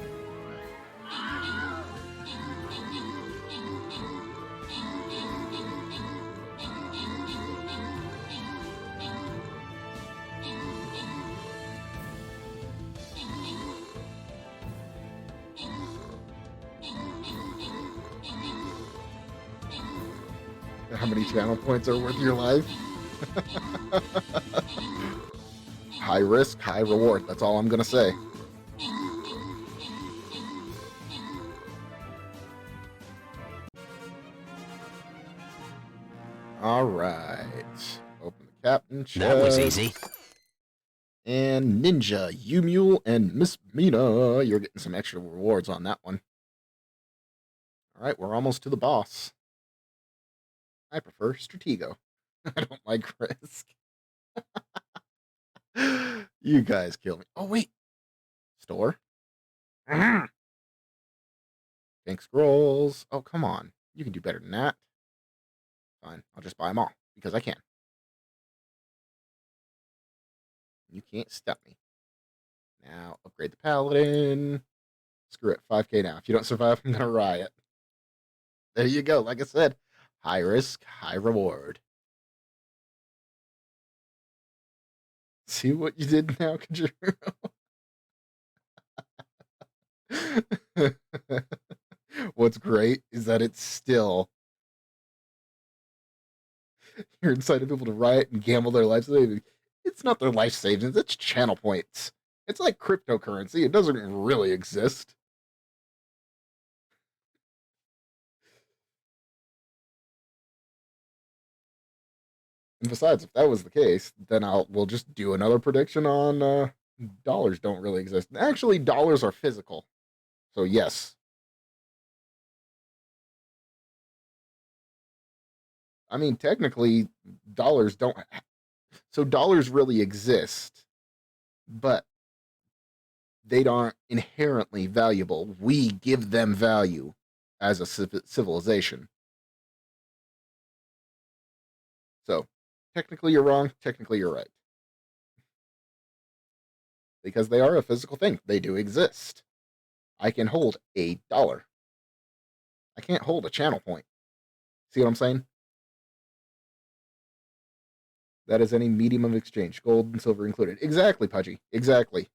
How many channel points are worth your life? High risk, high reward. That's all I'm gonna say. All right. Open the captain chest. That was easy. And Ninja, U-Mule, and Miss Mina, you're getting some extra rewards on that one. All right, we're almost to the boss. I prefer Stratego. I don't like Risk. You guys kill me. Oh, wait. Store. Pink scrolls. Oh, come on. You can do better than that. Fine. I'll just buy them all because I can. You can't stop me. Now, upgrade the Paladin. Screw it. 5K now. If you don't survive, I'm going to riot. There you go. Like I said, high risk, high reward. See what you did now, Kajiro? What's great is that it's still... You're inciting people to riot and gamble their life savings. It's not their life savings, it's channel points. It's like cryptocurrency. It doesn't really exist. And besides, if that was the case, then we'll just do another prediction on dollars don't really exist. Actually, dollars are physical. So yes. I mean, technically, dollars don't... So dollars really exist, but they aren't inherently valuable. We give them value as a civilization. So, technically you're wrong, technically you're right. Because they are a physical thing. They do exist. I can hold $1. I can't hold a channel point. See what I'm saying? That is any medium of exchange, gold and silver included. Exactly, Pudgy. Exactly.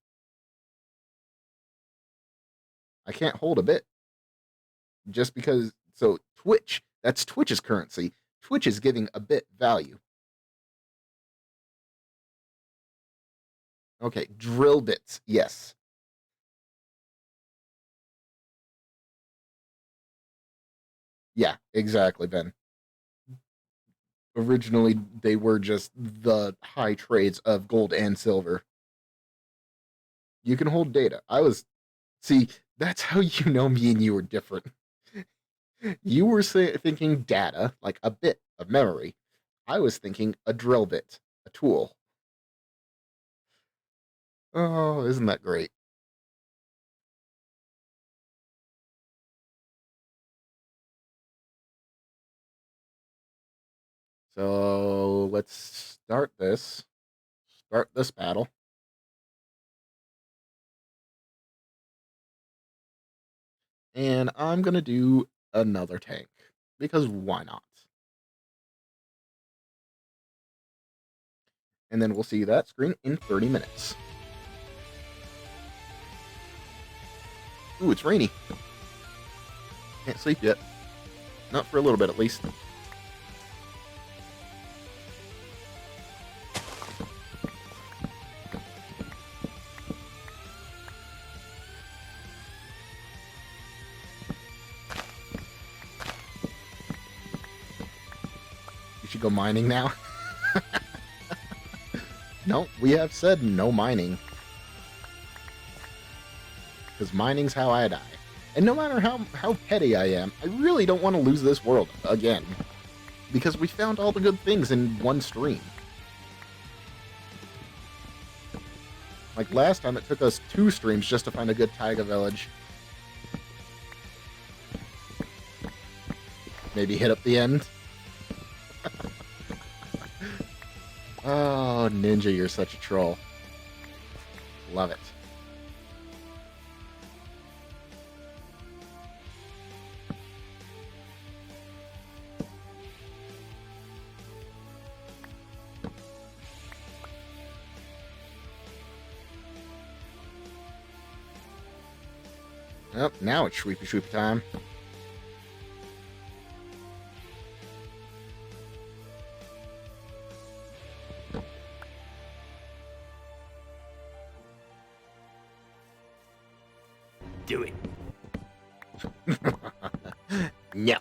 I can't hold a bit. Just because... So, Twitch. That's Twitch's currency. Twitch is giving a bit value. Okay, drill bits. Yes. Yeah, exactly, Ben. Originally, they were just the high trades of gold and silver. You can hold data. See, that's how you know me and you were different. You were thinking data, like a bit of memory. I was thinking a drill bit, a tool. Oh, isn't that great? So let's start this. Start this battle. And I'm going to do another tank. Because why not? And then we'll see that screen in 30 minutes. Ooh, it's rainy. Can't sleep yet. Not for a little bit, at least. You should go mining now. No, we have said no mining. Because mining's how I die. And no matter how petty I am, I really don't want to lose this world again. Because we found all the good things in one stream. Like last time, it took us 2 streams just to find a good taiga village. Maybe hit up the end. Oh, Ninja, you're such a troll. Love it. Yep, now it's Shweepy Shweepy time. Do it. No.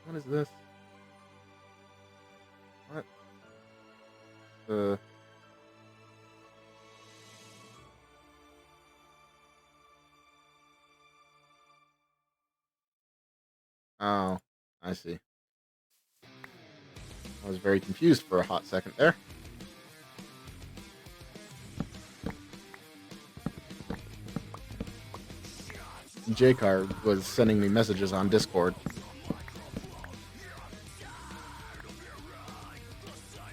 What is this? What? Oh, I see. I was very confused for a hot second there. J-Car was sending me messages on Discord.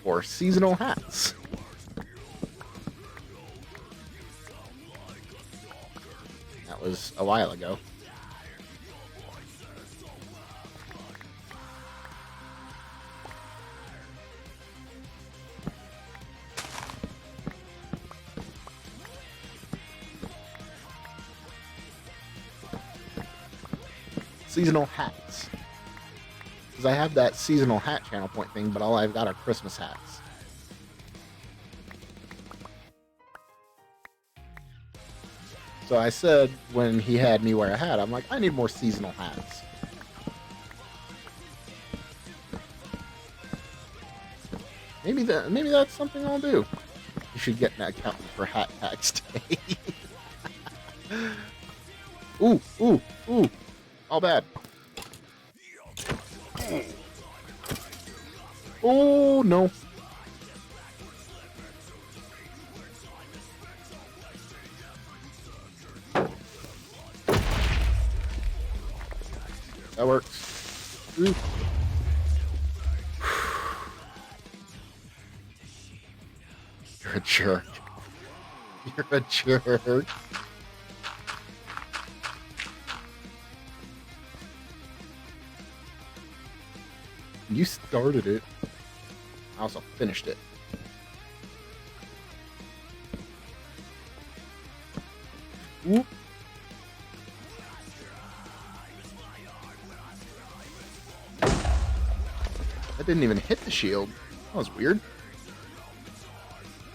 For seasonal hats. That was a while ago. Seasonal hats. Because I have that seasonal hat channel point thing, but all I've got are Christmas hats. So I said when he had me wear a hat, I'm like, I need more seasonal hats. Maybe that's something I'll do. You should get an accountant for Hat Tax Day. Ooh, ooh, ooh. All bad. Oh, no. That works. Ooh. You're a jerk. You're a jerk. You started it. I also finished it. Whoop. That didn't even hit the shield. That was weird.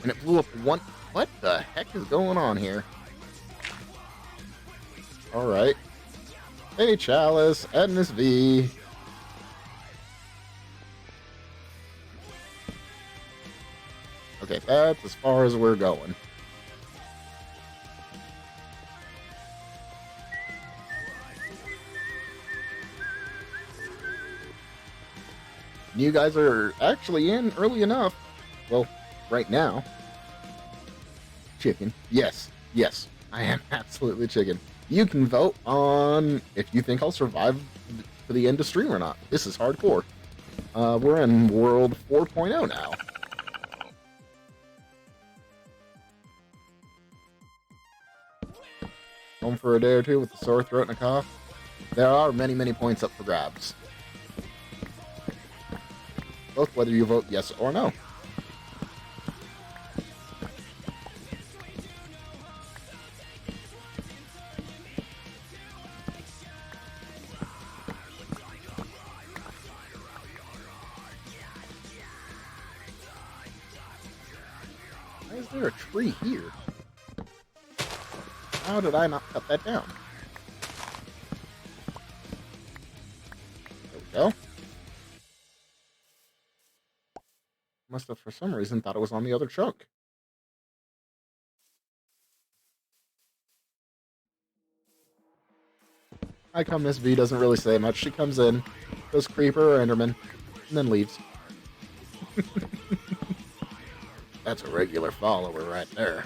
And it blew up one... What the heck is going on here? Alright. Hey, Chalice. Ednus V. Okay, that's as far as we're going. You guys are actually in early enough. Well, right now. Chicken. Yes, yes, I am absolutely chicken. You can vote on if you think I'll survive to the end of stream or not. This is hardcore. We're in World 4.0 now. Home for a day or two with a sore throat and a cough. There are many, many points up for grabs. Both whether you vote yes or no. Why is there a tree here? How did I not cut that down? There we go. Must have, for some reason, thought it was on the other chunk. I come Miss V doesn't really say much. She comes in, goes Creeper or Enderman, and then leaves. That's a regular follower right there.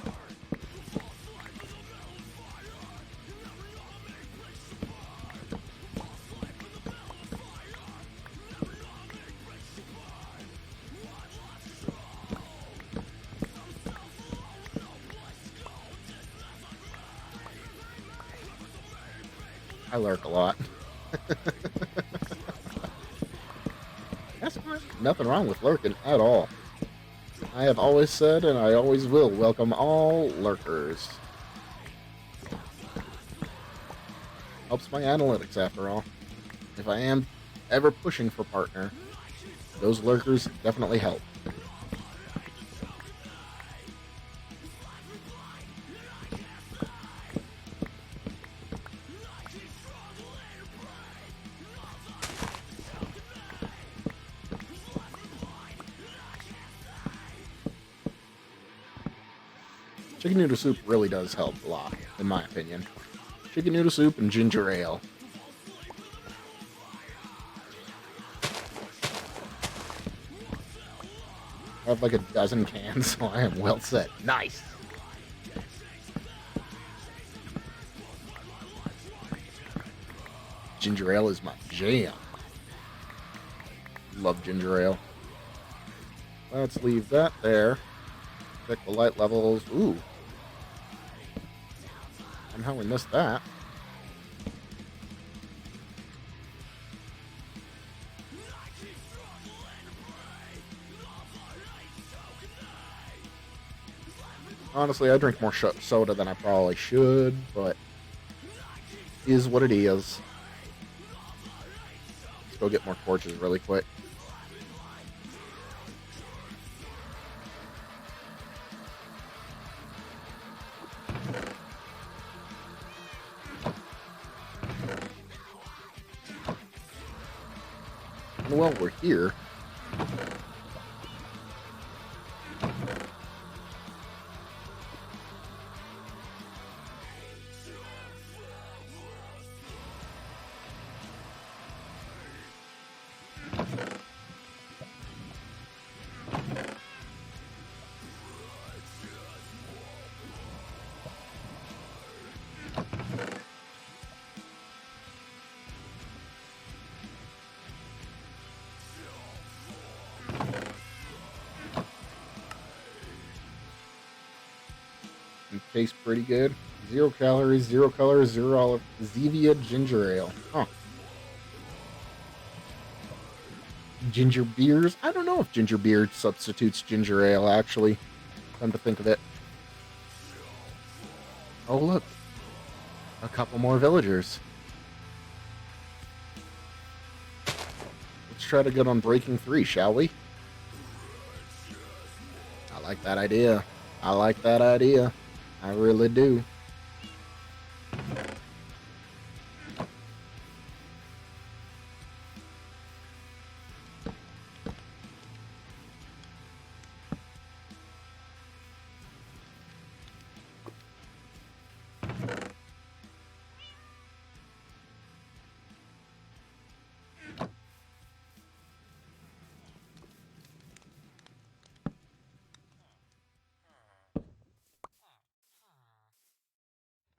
I lurk a lot. That's fine. Nothing wrong with lurking at all. I have always said, and I always will, welcome all lurkers. Helps my analytics, after all. If I am ever pushing for partner, those lurkers definitely help. Chicken noodle soup really does help a lot, in my opinion. Chicken noodle soup and ginger ale. I have like a dozen cans, so I am well set. Nice! Ginger ale is my jam. Love ginger ale. Let's leave that there. Check the light levels. Ooh. Somehow we missed that. Honestly, I drink more soda than I probably should, but is what it is. Let's go get more torches really quick. And while we're here, it tastes pretty good. 0 calories, 0 color, 0 olive. Zevia ginger ale. Huh. Ginger beers? I don't know if ginger beer substitutes ginger ale, actually. Come to think of it. Oh, look. A couple more villagers. Let's try to get on Breaking 3, shall we? I like that idea. I like that idea. I really do.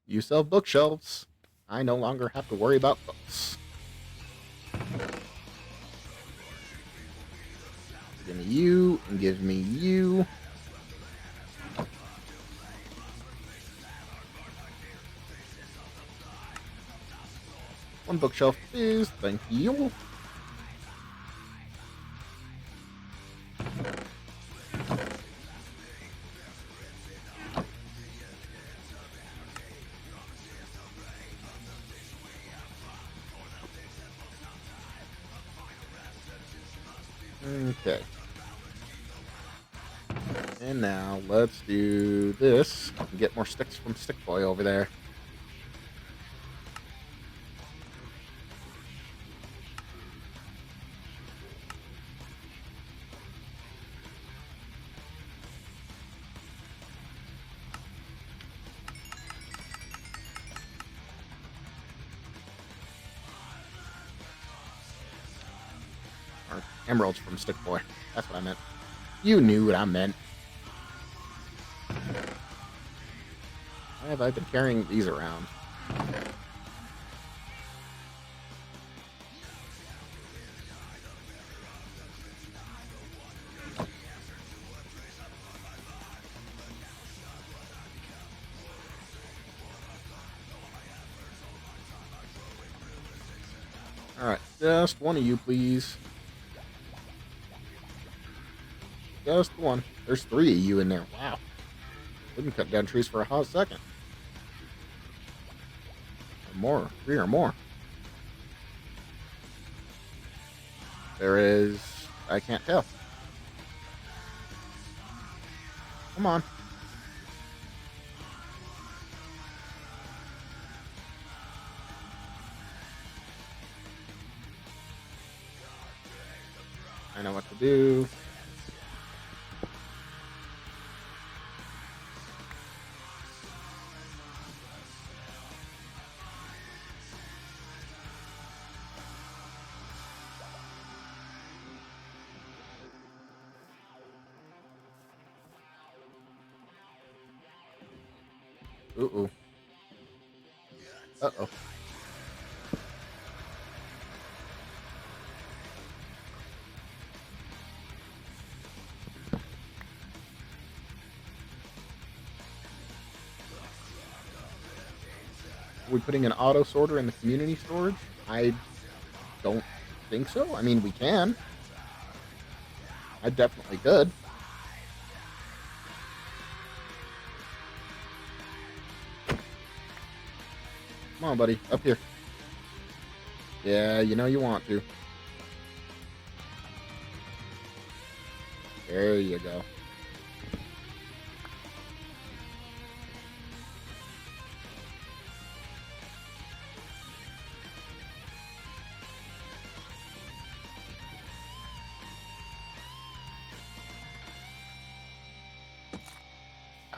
You sell bookshelves. I no longer have to worry about books. Give me you, and give me you. One bookshelf, please. Thank you. Okay. And now let's do this and get more sticks from Stick Boy over there. Or emeralds from Stick Boy. That's what I meant. You knew what I meant. Why have I been carrying these around? Alright, just one of you, please. Just one. There's 3 of you in there. Wow. We've been cutting down trees for a hot second. Or more. 3 or more. There is... I can't tell. Come on. I know what to do. Uh-oh. Uh-oh. Are we putting an auto sorter in the community storage? I don't think so. I mean, we can. I definitely could. Come on, buddy. Up here. Yeah, you know you want to. There you go.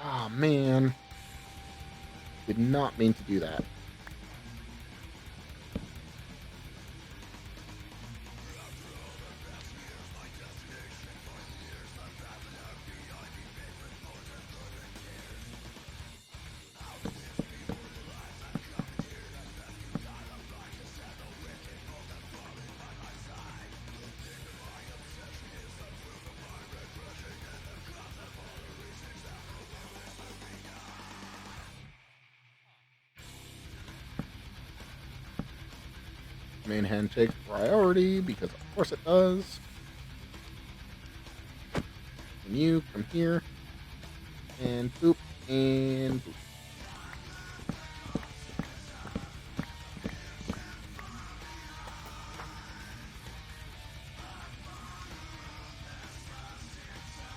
Oh, man. Did not mean to do that. Main hand takes priority because of course it does. And you come here and boop and boop.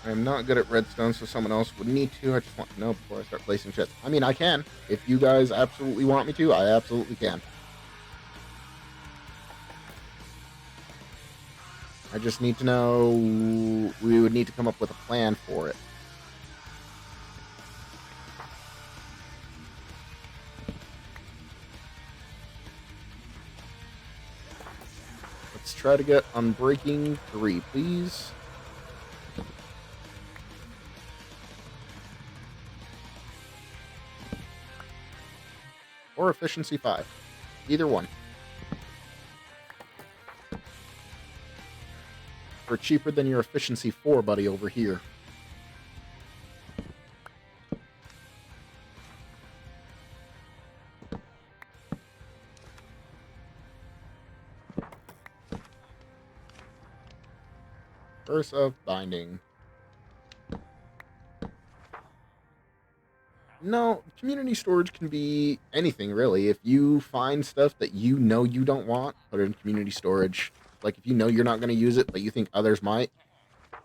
I'm not good at redstone, so someone else would need to. I just want to know before I start placing shit. I mean, I can. If you guys absolutely want me to, I absolutely can. I just need to know, we would need to come up with a plan for it. Let's try to get Unbreaking 3, please. Or Efficiency 5. Either one. For cheaper than your Efficiency 4 buddy over here. Verse of Binding. No, community storage can be anything, really. If you find stuff that you know you don't want, put it in community storage. Like, if you know you're not going to use it, but you think others might,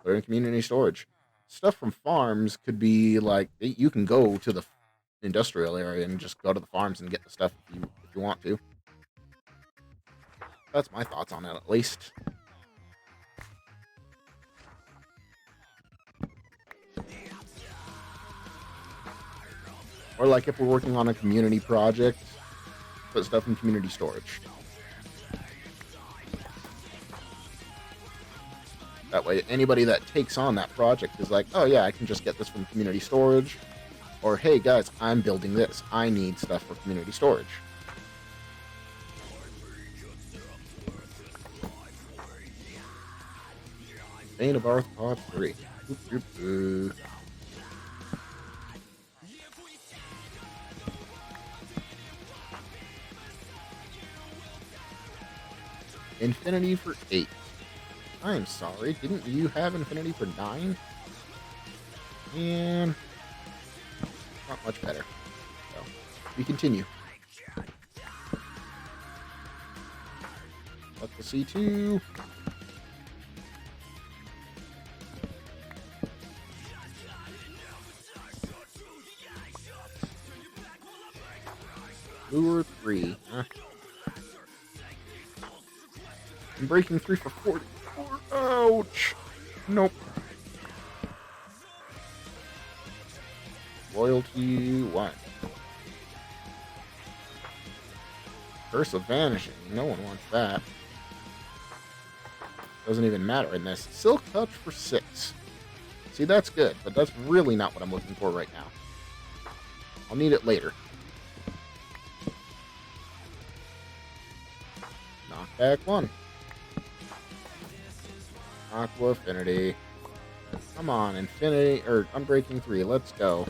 put it in community storage. Stuff from farms could be, like, you can go to the industrial area and just go to the farms and get the stuff if you want to. That's my thoughts on it, at least. Or, like, if we're working on a community project, put stuff in community storage. That way, anybody that takes on that project is like, oh yeah, I can just get this from community storage. Or, hey guys, I'm building this. I need stuff for community storage. Bane of Arthropods 3. Boop, boop, boop. Infinity for 8. I'm sorry, didn't you have Infinity for 9? And not much better. So, we continue. Up to C2. Lure 3. I'm breaking 3 for 44. Ouch! Nope. Loyalty 1. Curse of Vanishing. No one wants that. Doesn't even matter in this. Silk Touch for 6. See, that's good, but that's really not what I'm looking for right now. I'll need it later. Knockback 1. Aqua Affinity. Come on, Infinity, or Unbreaking 3, let's go.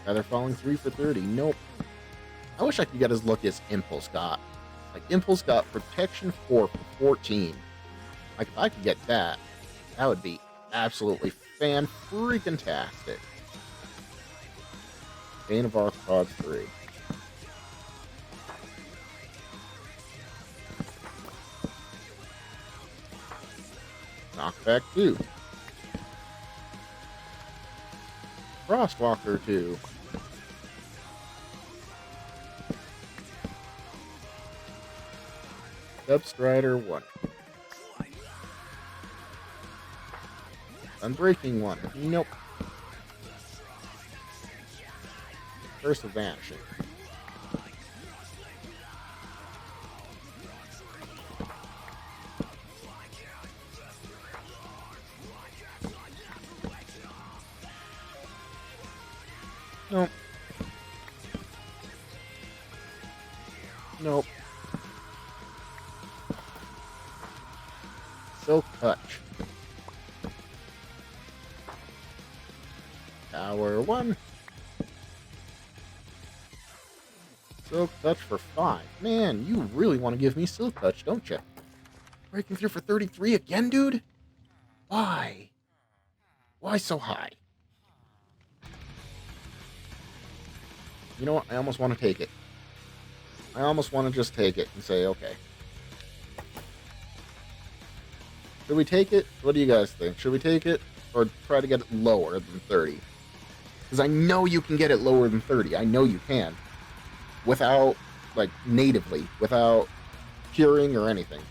Feather Falling 3 for 30, nope. I wish I could get as lucky as Impulse got. Like, Impulse got Protection 4 for 14. Like, if I could get that, that would be absolutely fan-freaking-tastic. Bane of Arthropods 3. Knockback 2. Frostwalker 2. Dubstrider 1. Unbreaking 1. Nope. Curse of Vanishing. Nope. Nope. Silk Touch. Tower 1. Silk Touch for 5. Man, you really want to give me Silk Touch, don't you? Breaking through for 33 again, dude? Why? Why so high? You know what? I almost want to take it. I almost want to just take it and say, okay. Should we take it? What do you guys think? Should we take it or try to get it lower than 30? Because I know you can get it lower than 30. I know you can. Without, like, natively. Without curing or anything.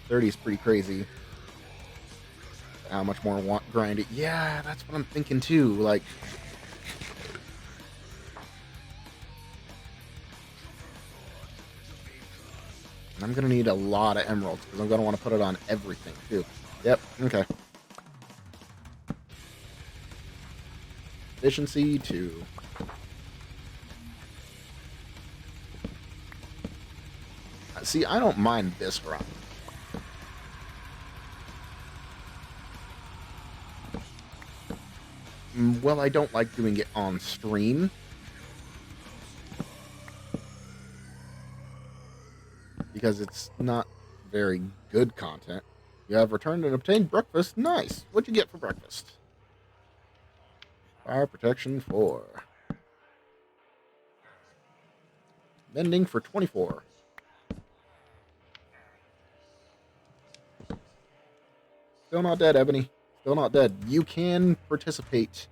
$30 is pretty crazy. How much more grind it? Yeah, that's what I'm thinking too. Like, I'm gonna need a lot of emeralds because I'm gonna want to put it on everything too. Yep. Okay. Efficiency 2. See, I don't mind this run. Well, I don't like doing it on stream. Because it's not very good content. You have returned and obtained breakfast. Nice. What'd you get for breakfast? Fire Protection 4. Mending for 24. Still not dead, Ebony. Still not dead. You can participate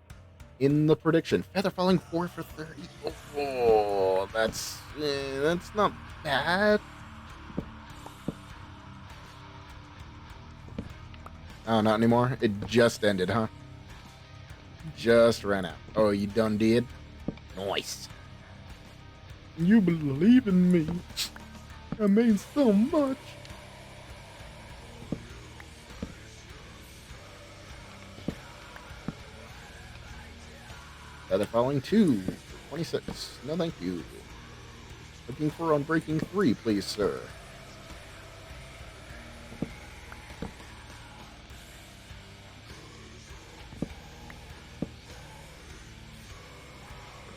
in the prediction. Feather Falling 4 for 30. Oh, that's not bad. Oh, not anymore? It just ended, huh? Just ran out. Oh, you done did? Nice. You believe in me. That means so much. Feather Falling 2, 26. No, thank you. Looking for Unbreaking 3, please, sir.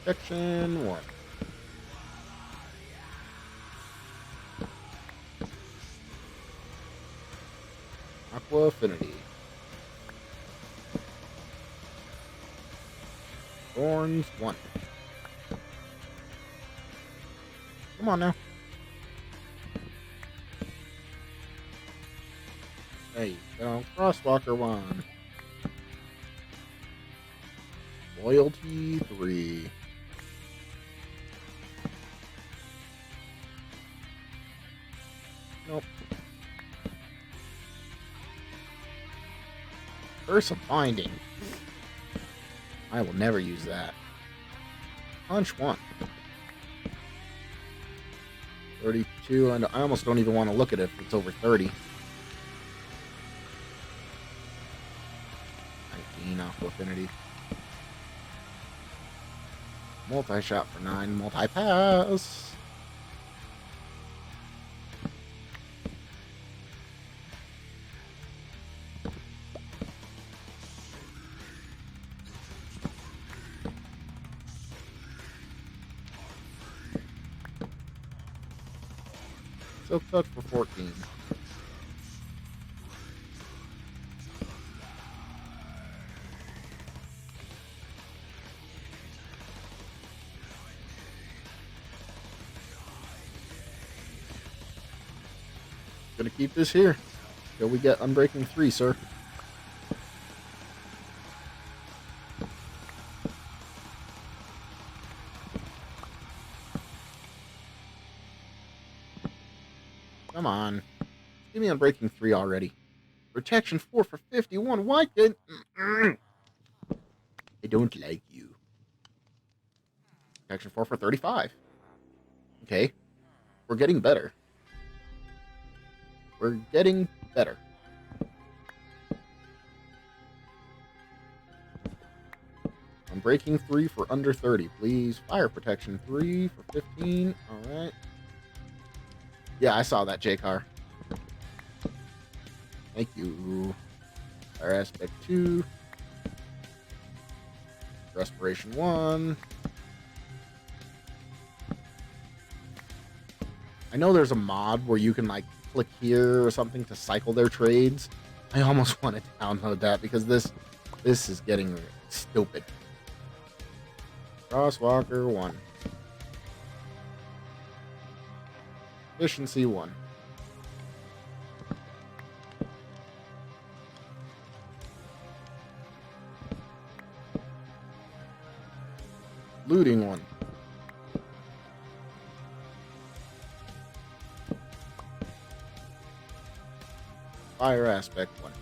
Protection 1. Aqua Affinity. Thorns 1. Come on now. There you go. Crosswalker 1. Loyalty 3. Nope. Curse of Binding. I will never use that. Punch 1. 32, and I almost don't even want to look at it if it's over 30. 19, Aqua Affinity. Multi-shot for 9, multi-pass. Silk Touch for 14. Gonna keep this here till we get Unbreaking 3, sir. Come on. Give me Unbreaking 3 already. Protection 4 for 51. Why did... I don't like you. Protection 4 for 35. Okay. We're getting better. We're getting better. Unbreaking 3 for under 30, please. Fire Protection 3 for 15. Alright. Yeah, I saw that, J-Car. Thank you. Fire Aspect 2. Respiration 1. I know there's a mod where you can, like, click here or something to cycle their trades. I almost want to download that because this is getting stupid. Crosswalker 1. Efficiency 1. Looting 1. Fire Aspect 1.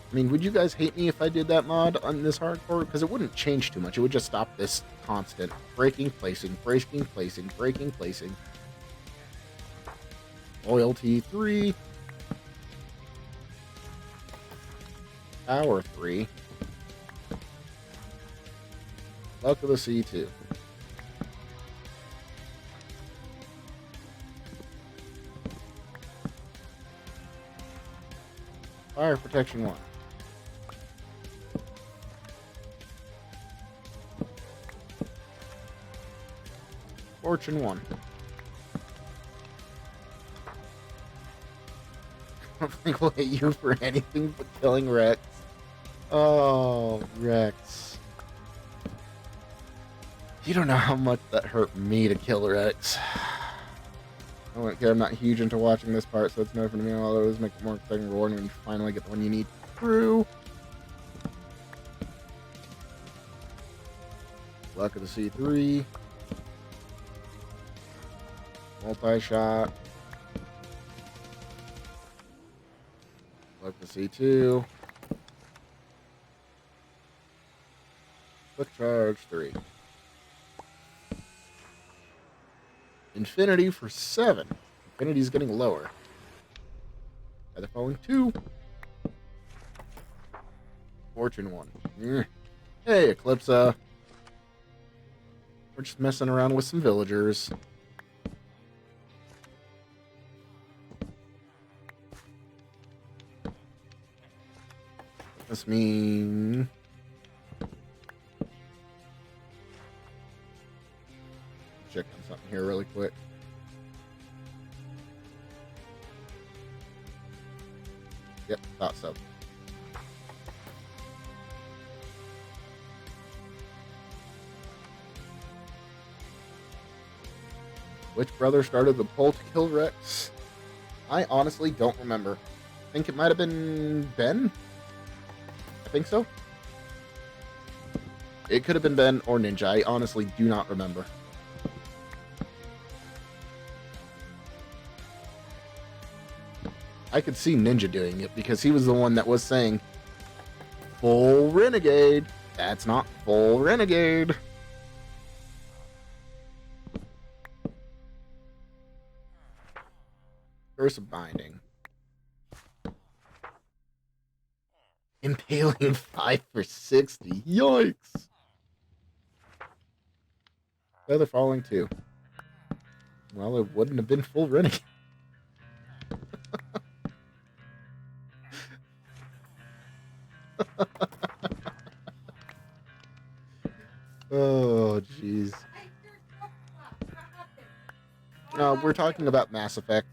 I mean, would you guys hate me if I did that mod on this hardcore? Because it wouldn't change too much. It would just stop this constant breaking, placing, breaking, placing, breaking, placing. Loyalty 3. Power 3. Luck of the Sea 2. Fire Protection 1. Fortune 1. I don't think we'll hit you for anything but killing Rex. Oh, Rex. You don't know how much that hurt me to kill Rex. I don't care, I'm not huge into watching this part, so it's no fun to me. I'll always make it more exciting and rewarding when you finally get the one you need through. Luck of the Sea 3. Multi-shot. Flip the C2. Quick charge 3. Infinity for 7. Infinity's getting lower. Feather falling 2. Fortune 1. Hey, Eclipsa. We're just messing around with some villagers. This mean... Check on something here really quick. Yep, thought so. Which brother started the poll to kill Rex? I honestly don't remember. I think it might have been Ben? I think so. It could have been Ben or Ninja. I honestly do not remember. I could see Ninja doing it because he was the one that was saying full renegade. That's not full renegade. Curse of Binding. Impaling 5 for 60. Yikes. Feather falling 2. Well, it wouldn't have been full renegade. Oh, jeez. No, we're talking about Mass Effect.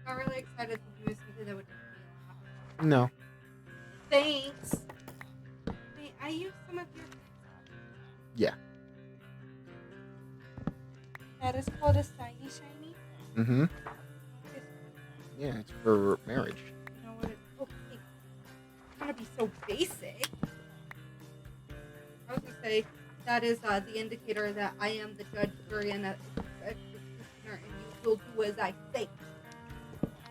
Not really excited to do something that would make me laugh. No. Thanks. Wait, I used some of your... Yeah. That is called a shiny. Mm-hmm. Yeah, it's for marriage. You know what it's... Okay. It's gonna be so basic. I was gonna say, that is the indicator that I am the judge, jury, and executioner, and you will do as I say.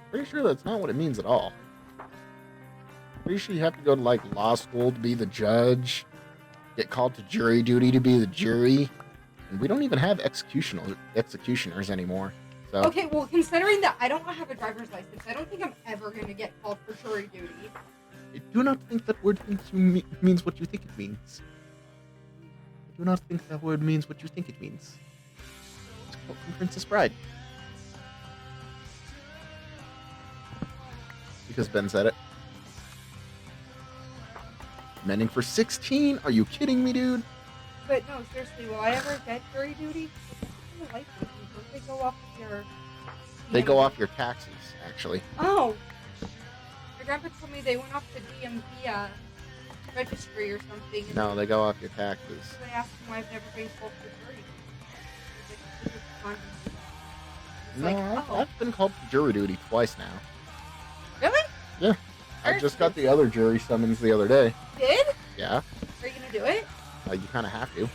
Pretty sure that's not what it means at all. Pretty sure you have to go to, like, law school to be the judge, get called to jury duty to be the jury, and we don't even have executioners anymore. So. Okay, well, considering that I don't have a driver's license, I don't think I'm ever going to get called for jury duty. I do not think that word means what you think it means. I do not think that word means what you think it means. It's quote from Princess Bride. Because Ben said it. Mending for 16? Are you kidding me, dude? But no, seriously, will I ever get jury duty? Don't they go off of your... They go off your taxes, actually. Oh! My grandpa told me they went off the DMV registry or something. No, they go off your taxes. So I asked him why I've never been called for jury duty. No, I've been called for jury duty twice now. Really? Yeah. I just got the other jury summons the other day. Did? Yeah. Are you gonna do it? You kind of have to.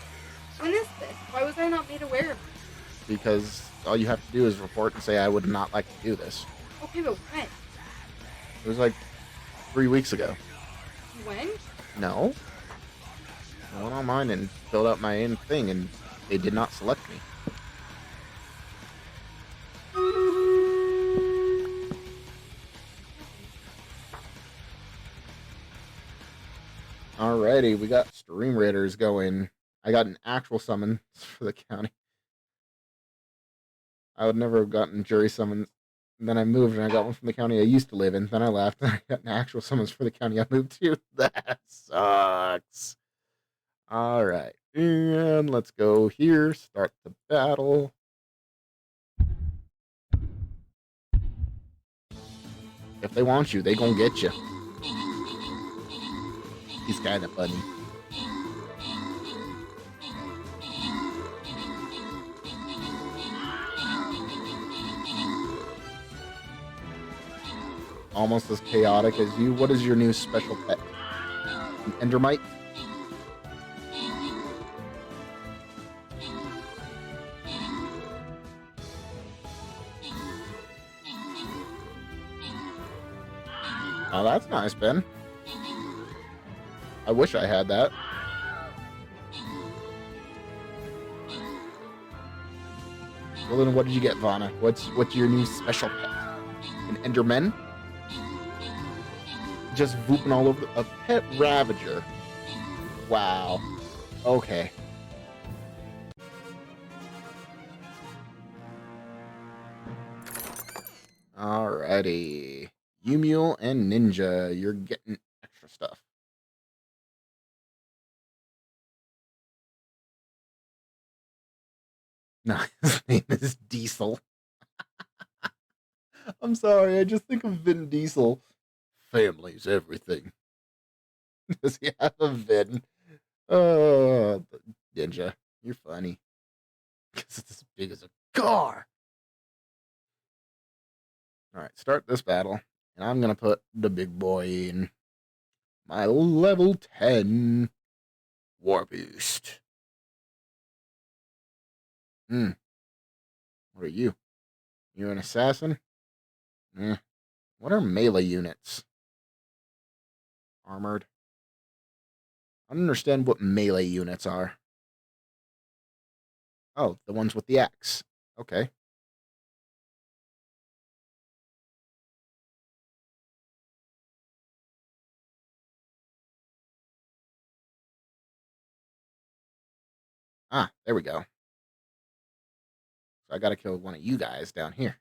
When is this? Why was I not made aware of it? Because all you have to do is report and say, I would not like to do this. Okay, but when? It was like 3 weeks ago. When? No. I went online and filled out my own thing, and they did not select me. Alrighty, we got Stream Raiders going. I got an actual summons for the county. I would never have gotten jury summons. And then I moved and I got one from the county I used to live in. Then I left and I got an actual summons for the county I moved to. That sucks. Alright. And let's go here. Start the battle. If they want you, they gonna get you. He's kind of funny. Almost as chaotic as you. What is your new special pet? An Endermite? Oh, that's nice, Ben. I wish I had that. Well, then what did you get, Vana? What's your new special pet? An Enderman? Just vooping all over a pet Ravager. Wow. Okay. Alrighty. Umule and Ninja, you're getting extra stuff. No, his name is Diesel. I'm sorry, I just think of Vin Diesel. Family's everything. Does he have a Vin? Oh, Ninja, you're funny. Because it's as big as a car. Alright, start this battle. And I'm going to put the big boy in. My level 10 Warbeast. What are you? You're an assassin? What are melee units? Armored. I don't understand what melee units are. Oh, the ones with the axe. Okay. Ah, there we go. So I gotta kill one of you guys down here.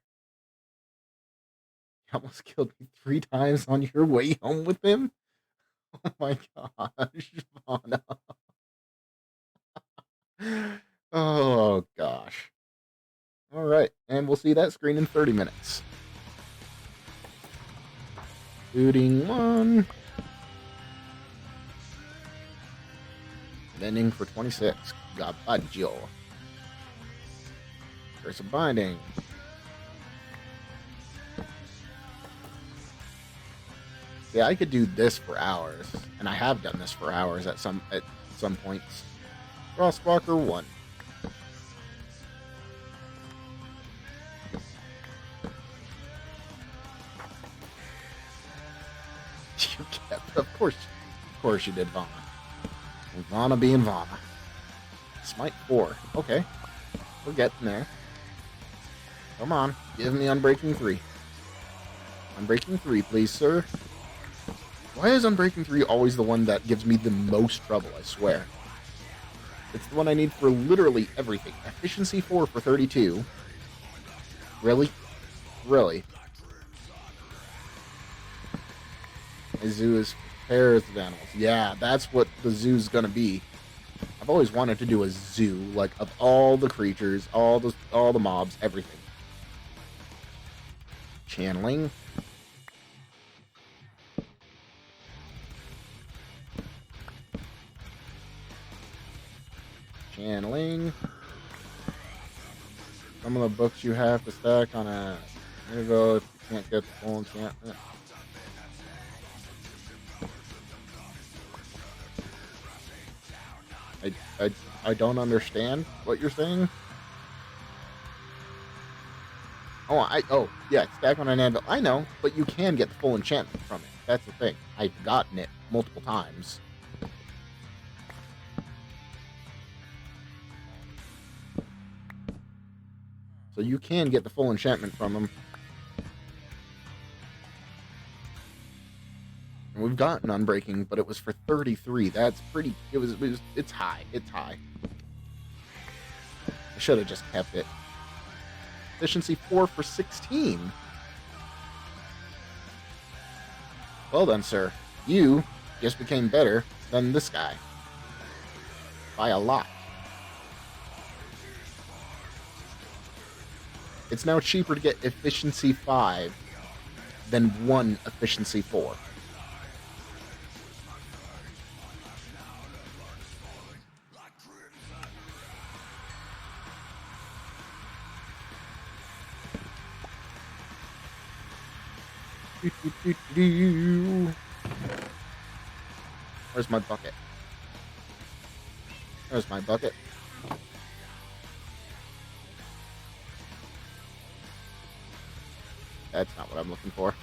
You almost killed me 3 times on your way home with him? Oh my gosh, Vana. Oh gosh. Alright, and we'll see that screen in 30 minutes. Shooting 1. Bending for 26. Gabaggio. Curse of Binding. Yeah, I could do this for hours, and I have done this for hours at some points. Frostwalker 1. You kept, of course you did, Vana. And Vana being Vana. Smite 4. Okay, we're getting there. Come on, give me Unbreaking 3. Unbreaking 3, please, sir. Why is Unbreaking 3 always the one that gives me the most trouble, I swear? It's the one I need for literally everything. Efficiency 4 for 32. Really? Really? A zoo is pairs of animals. Yeah, that's what the zoo's gonna be. I've always wanted to do a zoo, like, of all the creatures, all the mobs, everything. Channeling. Channeling. Some of the books you have to stack on a Nervo if you can't get the full enchantment. I don't understand what you're saying. Oh yeah, stack on an anvil. I know, but you can get the full enchantment from it. That's the thing. I've gotten it multiple times. So you can get the full enchantment from them. And we've gotten Unbreaking, but it was for 33. That's pretty. It's high. It's high. I should have just kept it. Efficiency 4 for 16. Well done, sir. You just became better than this guy. By a lot. It's now cheaper to get Efficiency 5 than 1 Efficiency 4. Where's my bucket? There's my bucket. That's not what I'm looking for.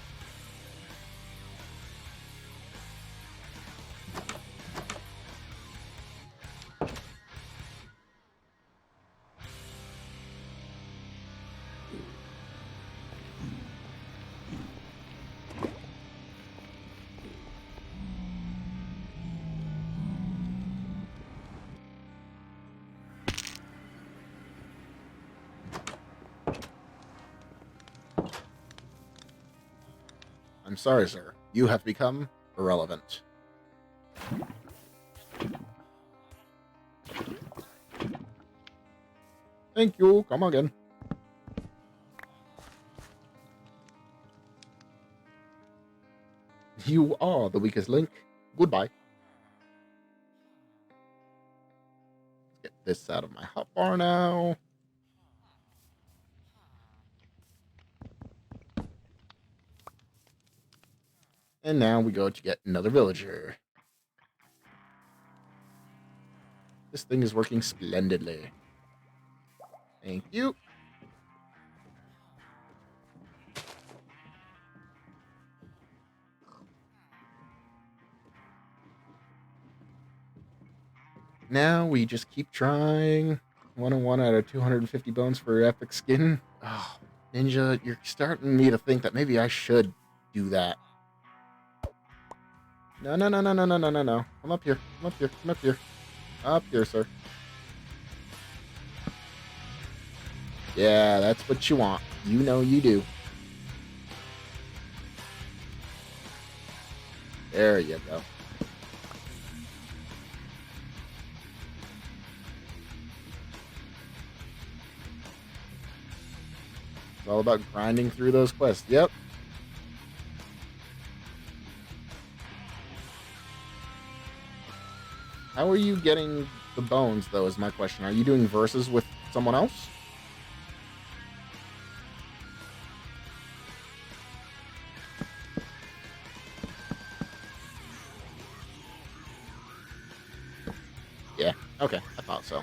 I'm sorry, sir. You have become irrelevant. Thank you. Come again. You are the weakest link. Goodbye. Let's get this out of my hotbar now. And now we go to get another villager. This thing is working splendidly. Thank you. Now we just keep trying. 101 out of 250 bones for epic skin. Oh, Ninja, you're starting me to think that maybe I should do that. No. Come up here. Come up here. Come up here. Up here, sir. Yeah, that's what you want. You know you do. There you go. It's all about grinding through those quests. Yep. How are you getting the bones, though, is my question. Are you doing verses with someone else? Yeah, okay, I thought so.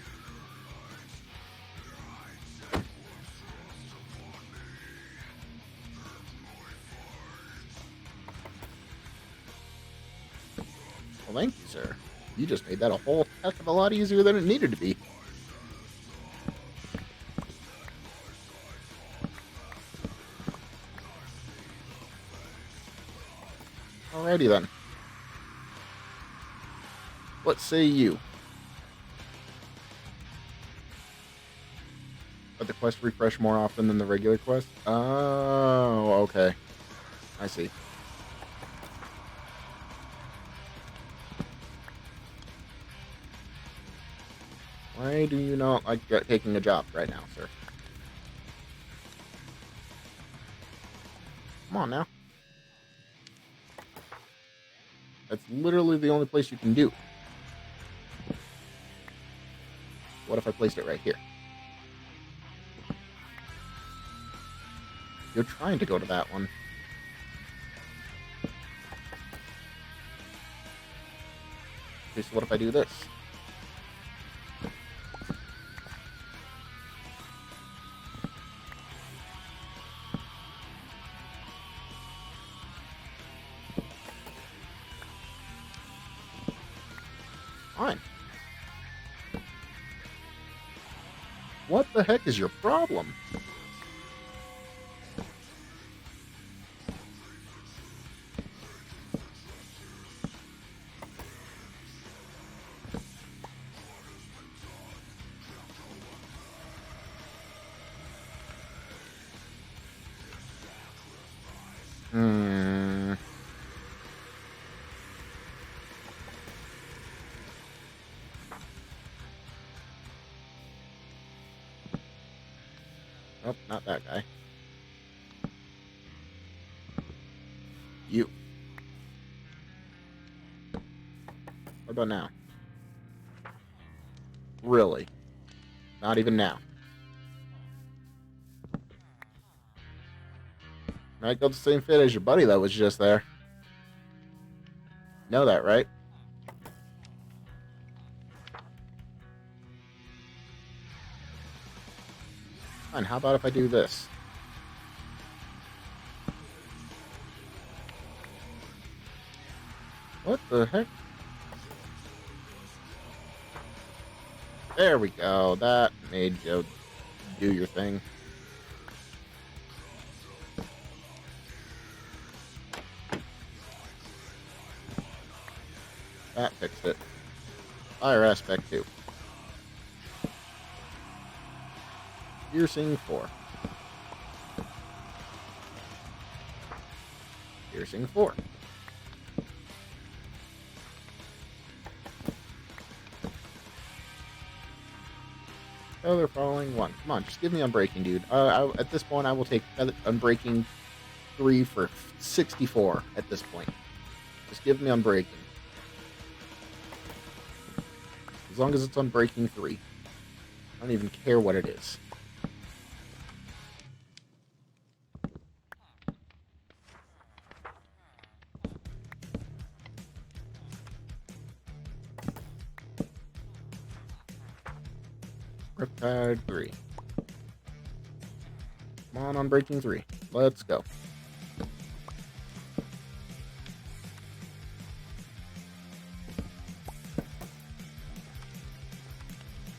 Well, thank you, sir. You just made that a whole heck of a lot easier than it needed to be. Alrighty then. What say you? Let the quest refresh more often than the regular quest? Oh, okay. I see. Why do you not like taking a job right now, sir? Come on now. That's literally the only place you can do. What if I placed it right here? You're trying to go to that one. Okay, so what if I do this? Fine. What the heck is your problem? Nope, not that guy. You. What about now? Really? Not even now. Might go the same fit as your buddy that was just there. Know that, right? Fine, how about if I do this? What the heck? There we go. That made you do your thing. That fixed it. Fire aspect 2. Piercing 4. piercing 4. Feather falling 1. Come on, just give me Unbreaking, dude. At this point, I will take Unbreaking 3 for 64 at this point. Just give me Unbreaking. As long as it's Unbreaking 3. I don't even care what it is. Riptide 3. Come on, Unbreaking 3. Let's go.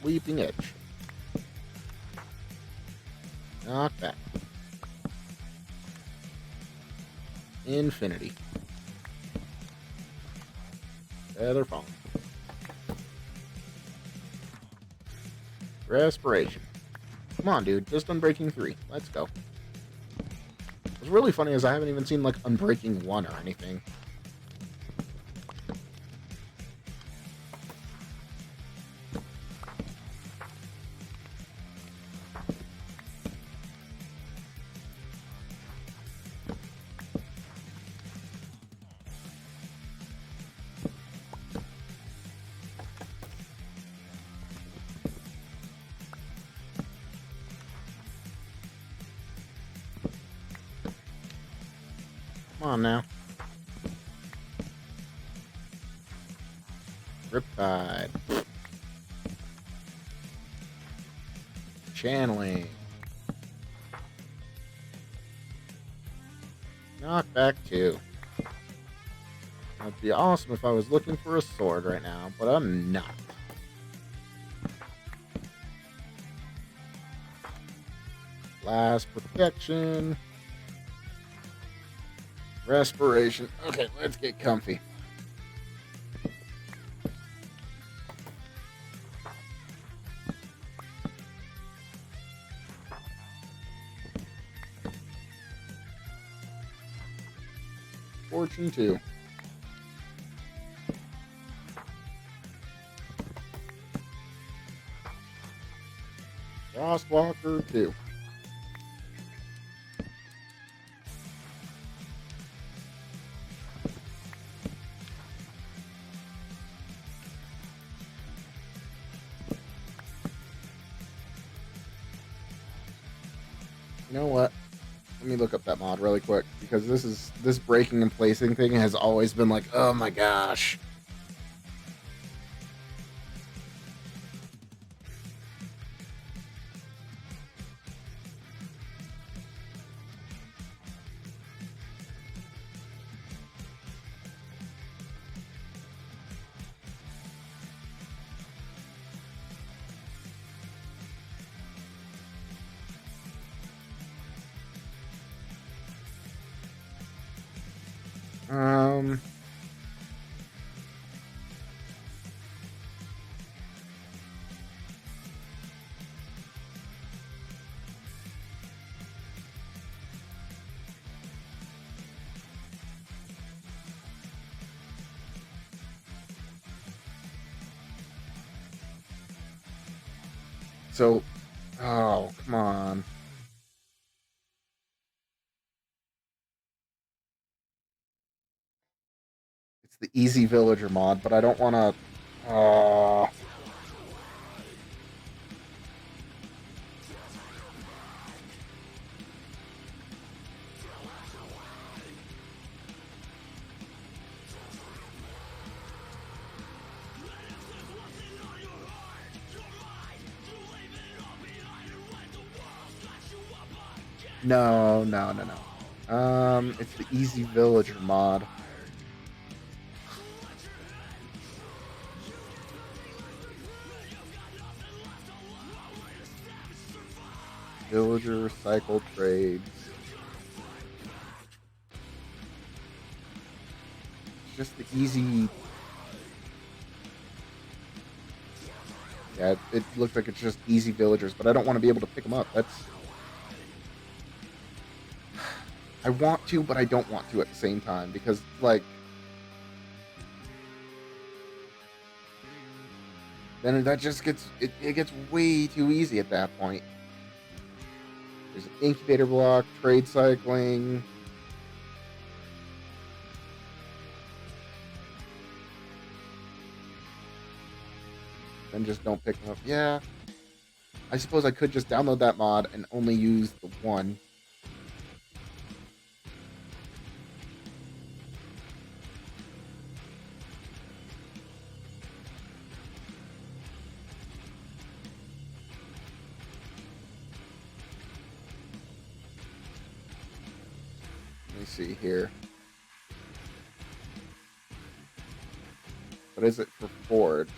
Weeping Edge. Knockback. Infinity. Feather Falling. Respiration. Come on, dude. Just Unbreaking 3. Let's go. What's really funny is I haven't even seen, like, Unbreaking 1 or anything. Come on now. Riptide. Channeling. Knockback 2. That'd be awesome if I was looking for a sword right now, but I'm not. Last protection. Respiration. Okay, let's get comfy. Fortune 2. Frostwalker 2. You know what? Let me look up that mod really quick, because this breaking and placing thing has always been like, oh my gosh. So, oh, come on. It's the Easy Villager mod, but I don't want to... No. It's the Easy Villager mod. Villager cycle trades. It's just the easy. Yeah, it looks like it's just easy villagers, but I don't want to be able to pick them up. That's I want to, but I don't want to at the same time because, like, then that just gets it gets way too easy at that point. There's an incubator block, trade cycling. Then just don't pick them up. Yeah. I suppose I could just download that mod and only use the one. Let me see here. What is it for Forge?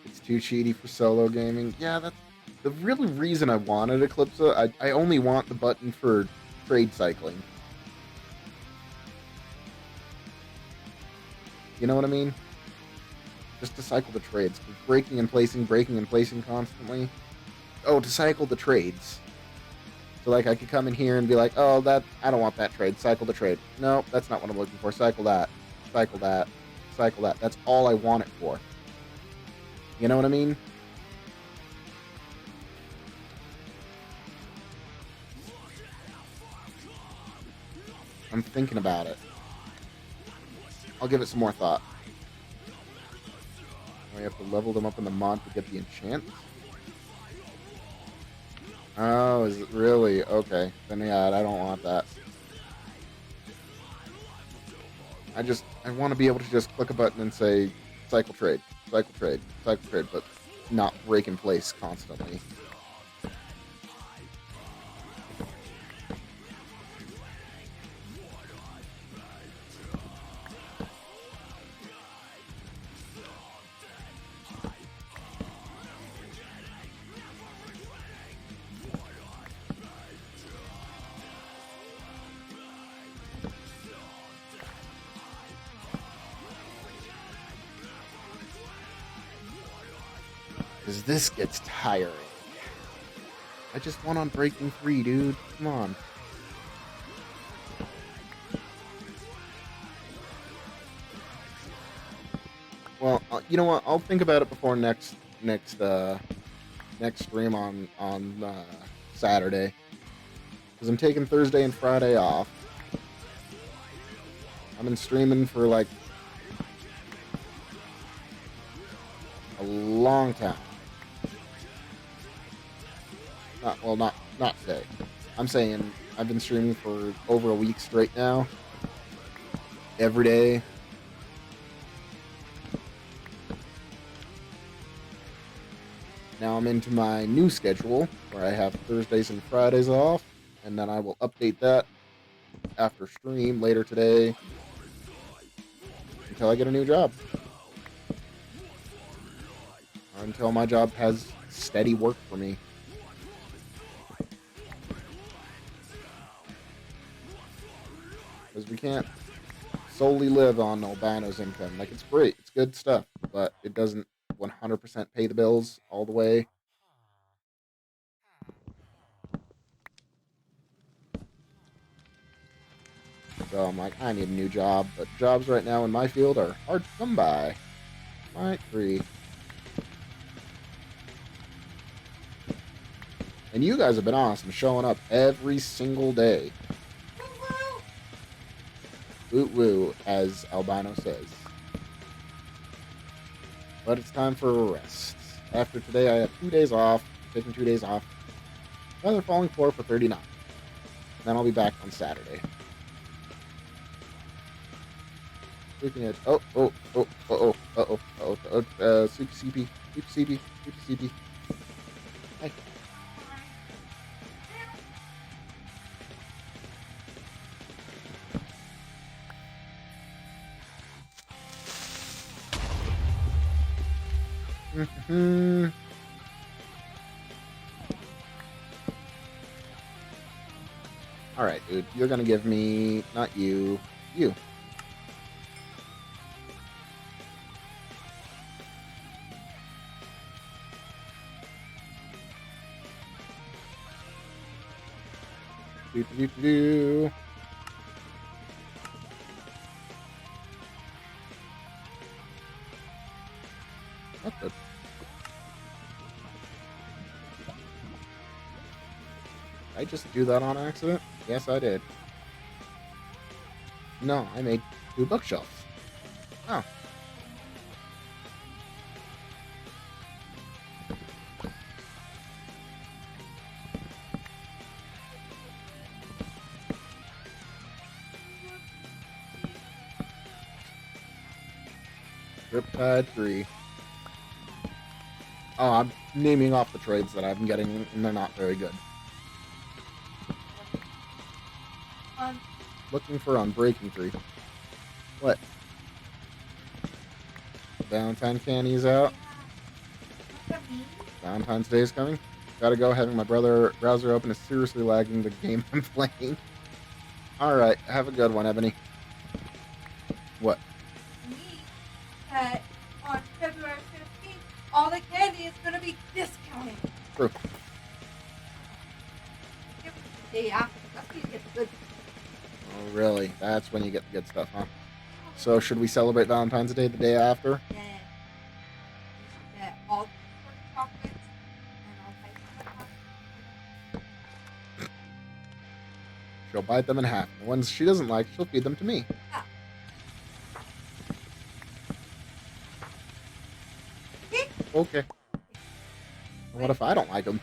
It's too cheaty for solo gaming. Yeah, that's the really reason I wanted Eclipse. I only want the button for trade cycling. You know what I mean? Just to cycle the trades. Breaking and placing constantly. Oh, to cycle the trades. So, like, I could come in here and be like, oh, I don't want that trade. Cycle the trade. No, that's not what I'm looking for. Cycle that. Cycle that. Cycle that. That's all I want it for. You know what I mean? I'm thinking about it. I'll give it some more thought. We have to level them up in the mod to get the enchants. Oh, is it really? Okay. Then yeah, I don't want that. I want to be able to just click a button and say cycle trade, but not break in place constantly. Because this gets tiring. I just won on Breaking 3, dude. Come on. Well, you know what? I'll think about it before next stream on Saturday. Because I'm taking Thursday and Friday off. I've been streaming for like a long time. Not today. I'm saying I've been streaming for over a week straight now. Every day. Now I'm into my new schedule where I have Thursdays and Fridays off, and then I will update that after stream later today until I get a new job. Or until my job has steady work for me. Because we can't solely live on Albino's income. Like, it's great, it's good stuff, but it doesn't 100% pay the bills all the way. So I'm like, I need a new job, but jobs right now in my field are hard to come by. Might agree. And you guys have been awesome, showing up every single day. Woot woo, as Albino says. But it's time for a rest. After today, I have 2 days off. Taking 2 days off. Another Falling 4 for 39. Then I'll be back on Saturday. Super CP. Hey. Alright, dude. You're gonna give me... Not you. You. Do. What the? Did I just do that on accident? Yes, I did. No, I made 2 bookshelves. Oh. Riptide 3. Oh, I'm naming off the trades that I've been getting, and they're not very good. Looking for Unbreaking 3. What? Valentine candy's out. Valentine's Day is coming. Gotta go. Having my browser open is seriously lagging the game I'm playing. Alright, have a good one, Ebony. What? That on February 15th, all the candy is going to be discounted. True. Give it the day after. That's when you get the good. Oh, really? That's when you get the good stuff, huh? So, should we celebrate Valentine's Day the day after? Yeah. Yeah. All the chocolates and all types of stuff. She'll bite them in half. The ones she doesn't like, she'll feed them to me. Yeah. Okay. What if I don't like them?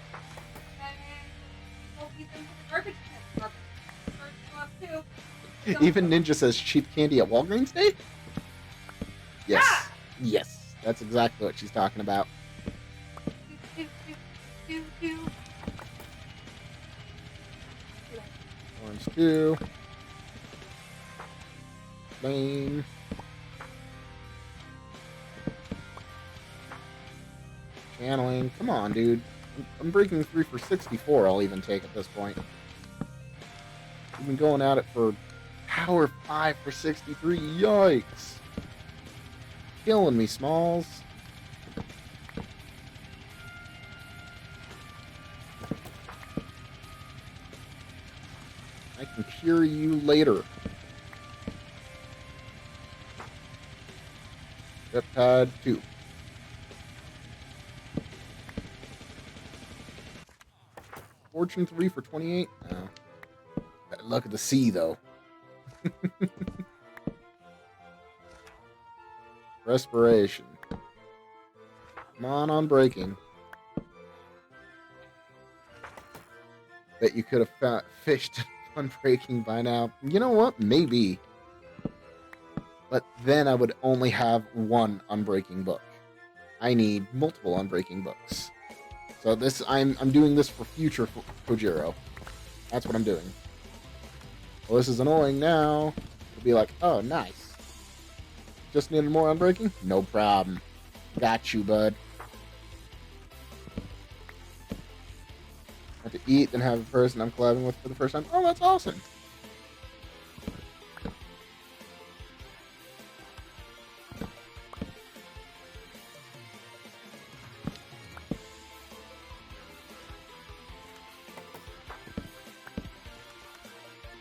We'll feed them to the garbage can. Garbage can too. Even Ninja says cheap candy at Walgreens Day? Yes. Yes. That's exactly what she's talking about. Orange 2. Lane. Channeling. Come on, dude. I'm breaking 3 for 64 I'll even take at this point. We've been going at it for power 5 for 63. Yikes. Killing me, Smalls. I can cure you later. Riptide 2. Fortune 3 for 28. No. Better luck at the sea, though. Respiration. Come on breaking. Bet you could have fished on breaking by now. You know what? Maybe. But then I would only have 1 unbreaking book. I need multiple unbreaking books. So this, I'm doing this for future Kojiro. That's what I'm doing. Well, this is annoying now. It'll be like, oh, nice. Just needed more unbreaking? No problem. Got you, bud. Have to eat, then have a person I'm collabing with for the first time. Oh, that's awesome.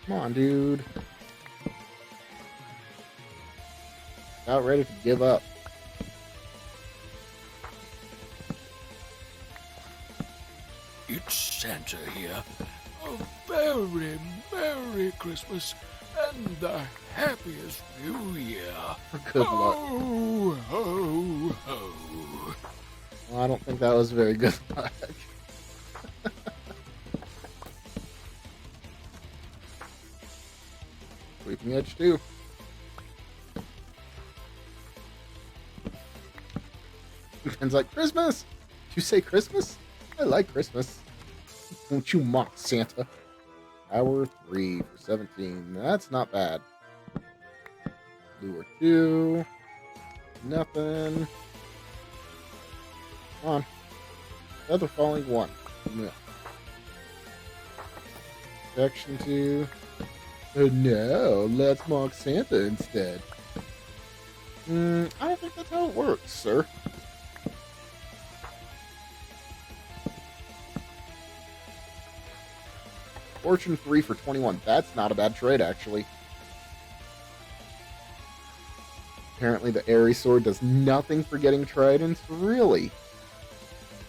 Come on, dude. About ready to give up. It's Santa here. A very Merry Christmas and the happiest New Year. Good luck. Ho, ho, ho. Well, I don't think that was very good luck. Sweeping Edge 2. Ben's like, Christmas! Did you say Christmas? I like Christmas. Don't you mock Santa. Hour 3 for 17. That's not bad. Lure 2. Nothing. Come on. Feather falling 1. No. Section 2. And now, let's mock Santa instead. I don't think that's how it works, sir. Fortune 3 for 21. That's not a bad trade, actually. Apparently the Airy Sword does nothing for getting tridents. Really?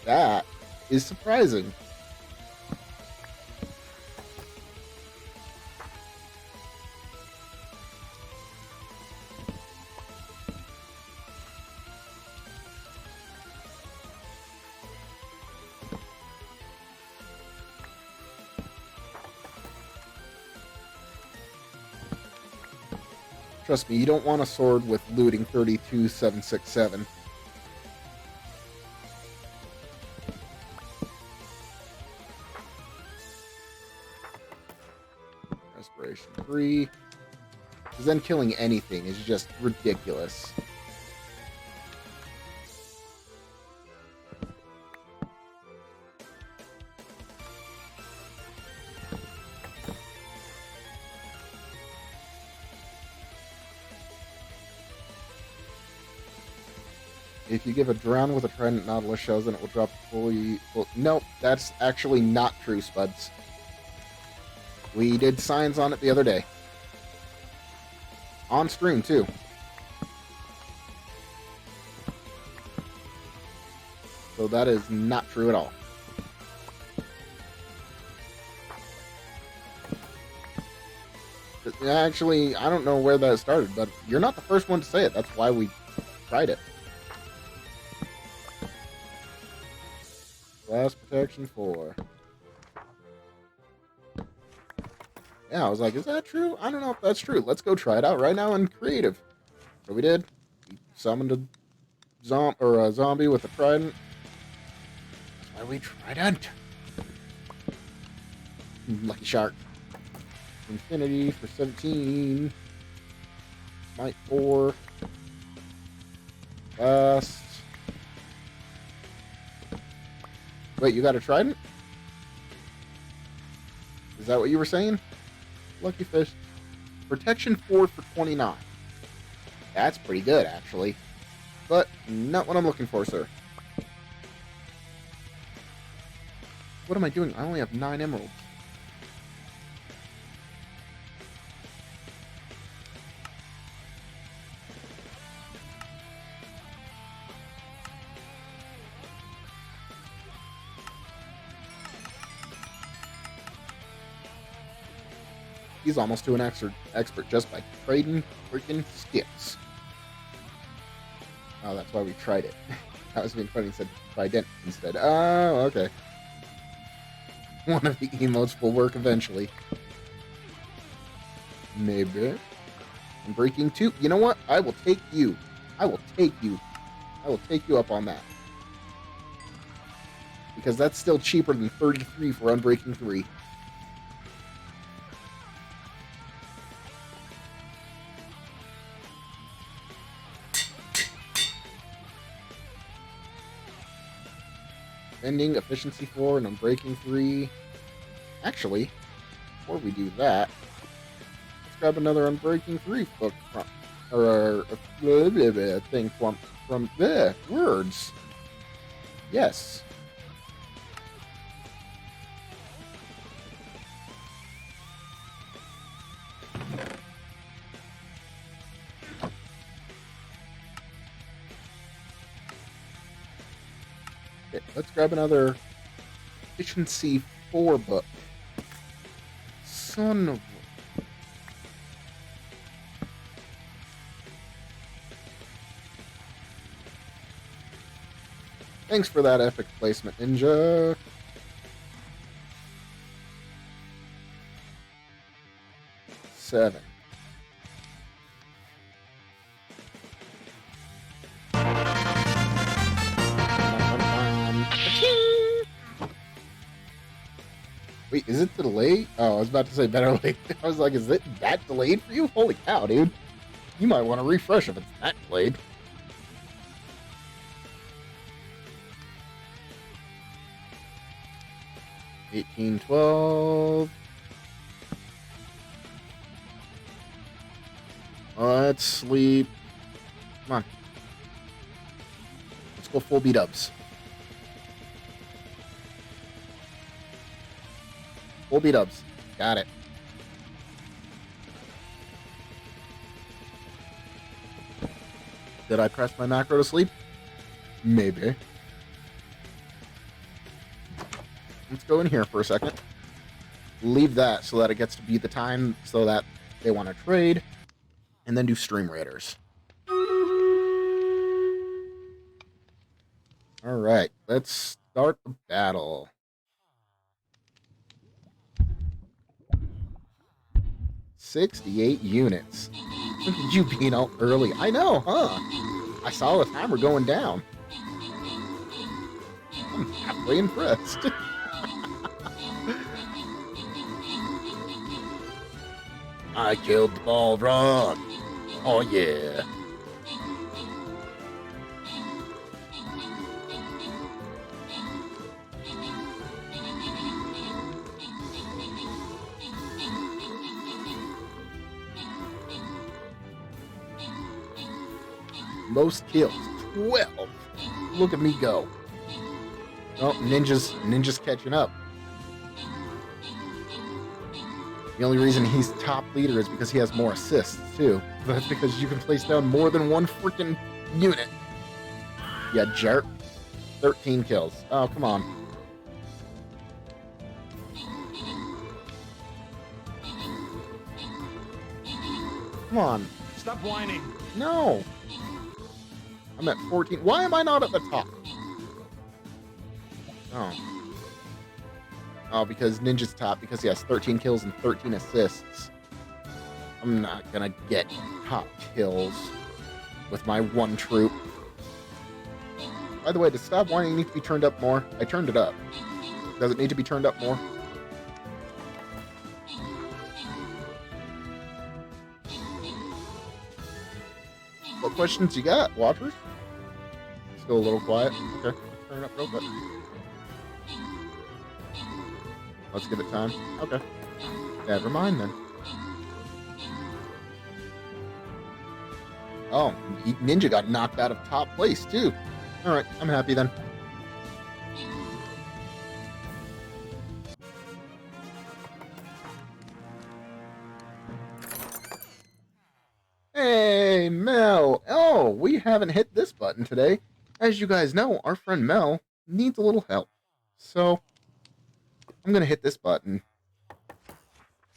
That is surprising. Trust me, you don't want a sword with looting 32767. Respiration 3. Because then killing anything is just ridiculous. If you give a drown with a trident Nautilus shells, then it will drop fully. Well, nope, that's actually not true, Spuds. We did signs on it the other day. On stream, too. So that is not true at all. Actually, I don't know where that started, but you're not the first one to say it. That's why we tried it. Blast protection 4. Yeah, I was like, is that true? I don't know if that's true. Let's go try it out right now in creative. So we did. We summoned a zombie with a trident. That's why we trident. Lucky Shark. Infinity for 17. Smite 4. Blast. Wait, you got a trident? Is that what you were saying? Lucky Fish. Protection 4 for 29. That's pretty good, actually. But not what I'm looking for, sir. What am I doing? I only have 9 emeralds. He's almost to an expert just by trading freaking skips. Oh, that's why we tried it. That was being funny. He said trident instead. Oh, okay. One of the emotes will work eventually. Maybe. I'm breaking 2. You know what? I will take you. I will take you. I will take you up on that. Because that's still cheaper than 33 for Unbreaking 3. Ending efficiency 4 and Unbreaking 3. Actually, before we do that, let's grab another Unbreaking 3 book from, or thing from the words. Yes. Okay, let's grab another efficiency 4 book. Son of a... Thanks for that epic placement, Ninja. Seven. Wait, is it delayed? Oh, I was about to say better late. I was like, is it that delayed for you? Holy cow, dude. You might want to refresh if it's that delayed. $18.12. Let's sleep. Come on. Let's go full B-dubs. Full B-dubs. Got it. Did I press my macro to sleep? Maybe. Let's go in here for a second. Leave that so that it gets to be the time so that they want to trade. And then do Stream Raiders. Alright, let's start the battle. 68 units. Look at you being out early. I know, huh? I saw the timer going down. I'm halfway impressed. I killed the bald rod. Oh yeah. Most kills, 12. Look at me go. Oh, Ninja's catching up. The only reason he's top leader is because he has more assists, too. That's because you can place down more than one freaking unit. Yeah, jerk. 13 kills. Oh, come on. Come on. Stop whining. No. I'm at 14. Why am I not at the top? Oh. Oh, because Ninja's top, because he has 13 kills and 13 assists. I'm not gonna get top kills with my one troop. By the way, does Stop Whining need to be turned up more? I turned it up. Does it need to be turned up more? What questions you got, Watchers? Still a little quiet. Okay, let's turn it up real quick. Let's give it time. Okay. Never mind then. Oh, Ninja got knocked out of top place too. Alright, I'm happy then. Hey, Mel! Oh, we haven't hit this button today. As you guys know, our friend Mel needs a little help. So, I'm going to hit this button.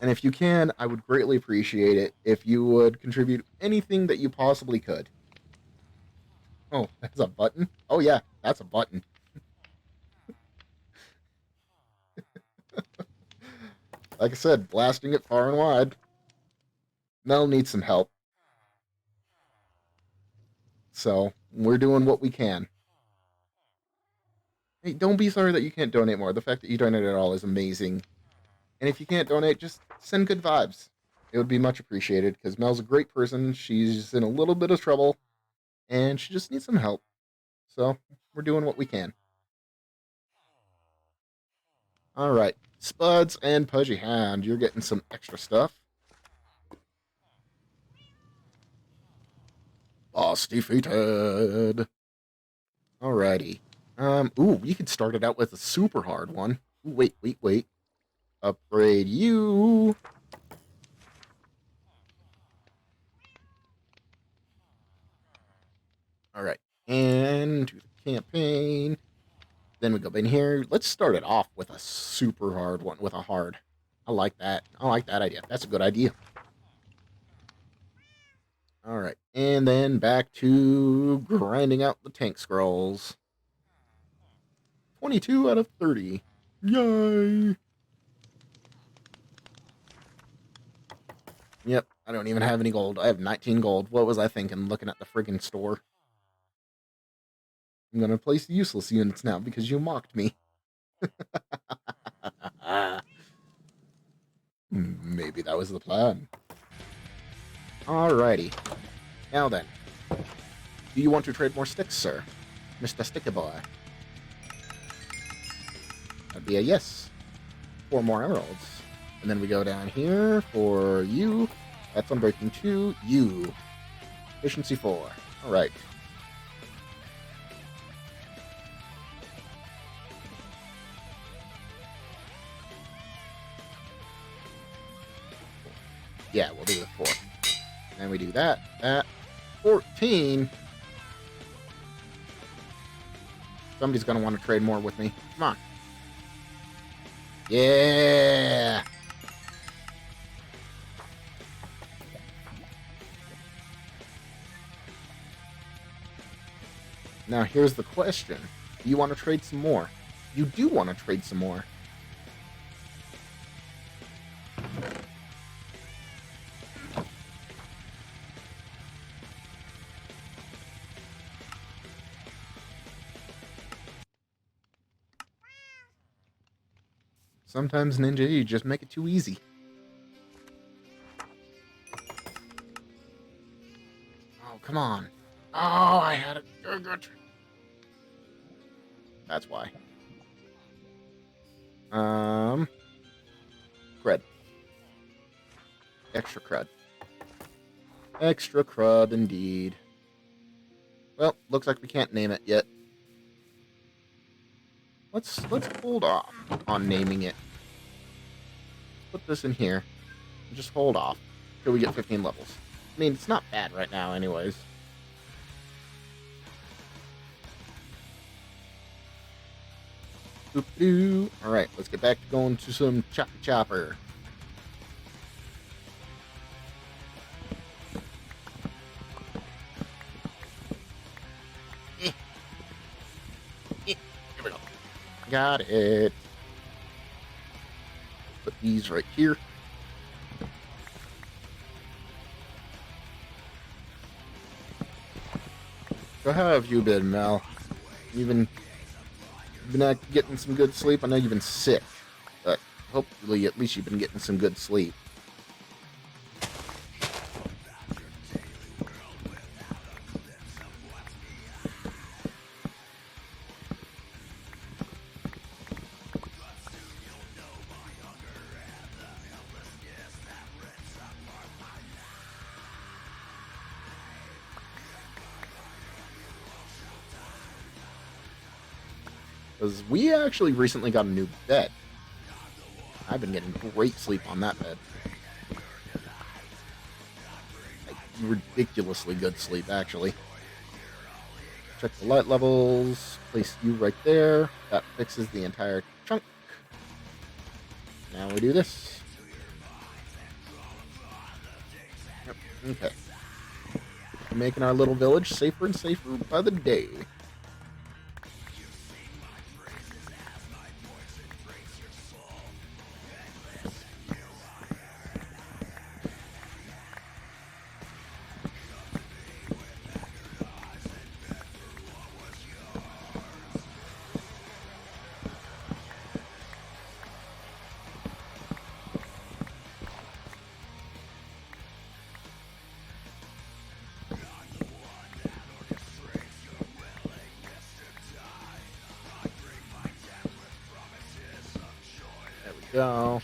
And if you can, I would greatly appreciate it if you would contribute anything that you possibly could. Oh, that's a button? Oh yeah, that's a button. Like I said, blasting it far and wide. Mel needs some help. So, we're doing what we can. Hey, don't be sorry that you can't donate more. The fact that you donate at all is amazing. And if you can't donate, just send good vibes. It would be much appreciated, because Mel's a great person. She's in a little bit of trouble, and she just needs some help. So, we're doing what we can. Alright, Spuds and Pudgy Hound, you're getting some extra stuff. Boss defeated. Alrighty. Ooh, you could start it out with a super hard one. Ooh, wait. Upgrade you. Alright. And to the campaign. Then we go in here. Let's start it off with a super hard one, with a hard. I like that. I like that idea. That's a good idea. Alright. And then back to grinding out the tank scrolls. 22 out of 30. Yay! Yep, I don't even have any gold. I have 19 gold. What was I thinking looking at the friggin' store? I'm gonna place useless units now because you mocked me. Maybe that was the plan. Alrighty. Now then. Do you want to trade more sticks, sir? Mr. Sticky Boy? That'd be a yes. 4 more emeralds. And then we go down here for you. That's Unbreaking 2. You. Efficiency 4. Alright. Yeah, we'll do the 4. Then we do that. That. 14. Somebody's going to want to trade more with me. Come on. Yeah! Now, here's the question. Do you want to trade some more? You do want to trade some more. Sometimes, Ninja, you just make it too easy. Oh, come on. Oh, I had it. Good. That's why. Cred. Extra crud. Extra crud, indeed. Well, looks like we can't name it yet. Let's hold off on naming it. Put this in here. And just hold off till we get 15 levels. I mean, it's not bad right now, anyways. Alright, let's get back to going to some chopper. Here we go. Got it. Put these right here. So how have you been, Mel? You've been getting some good sleep? I know you've been sick, but hopefully at least you've been getting some good sleep. Because we actually recently got a new bed. I've been getting great sleep on that bed. Like, ridiculously good sleep, actually. Check the light levels. Place you right there. That fixes the entire chunk. Now we do this. Yep, okay. Making our little village safer and safer by the day. Go.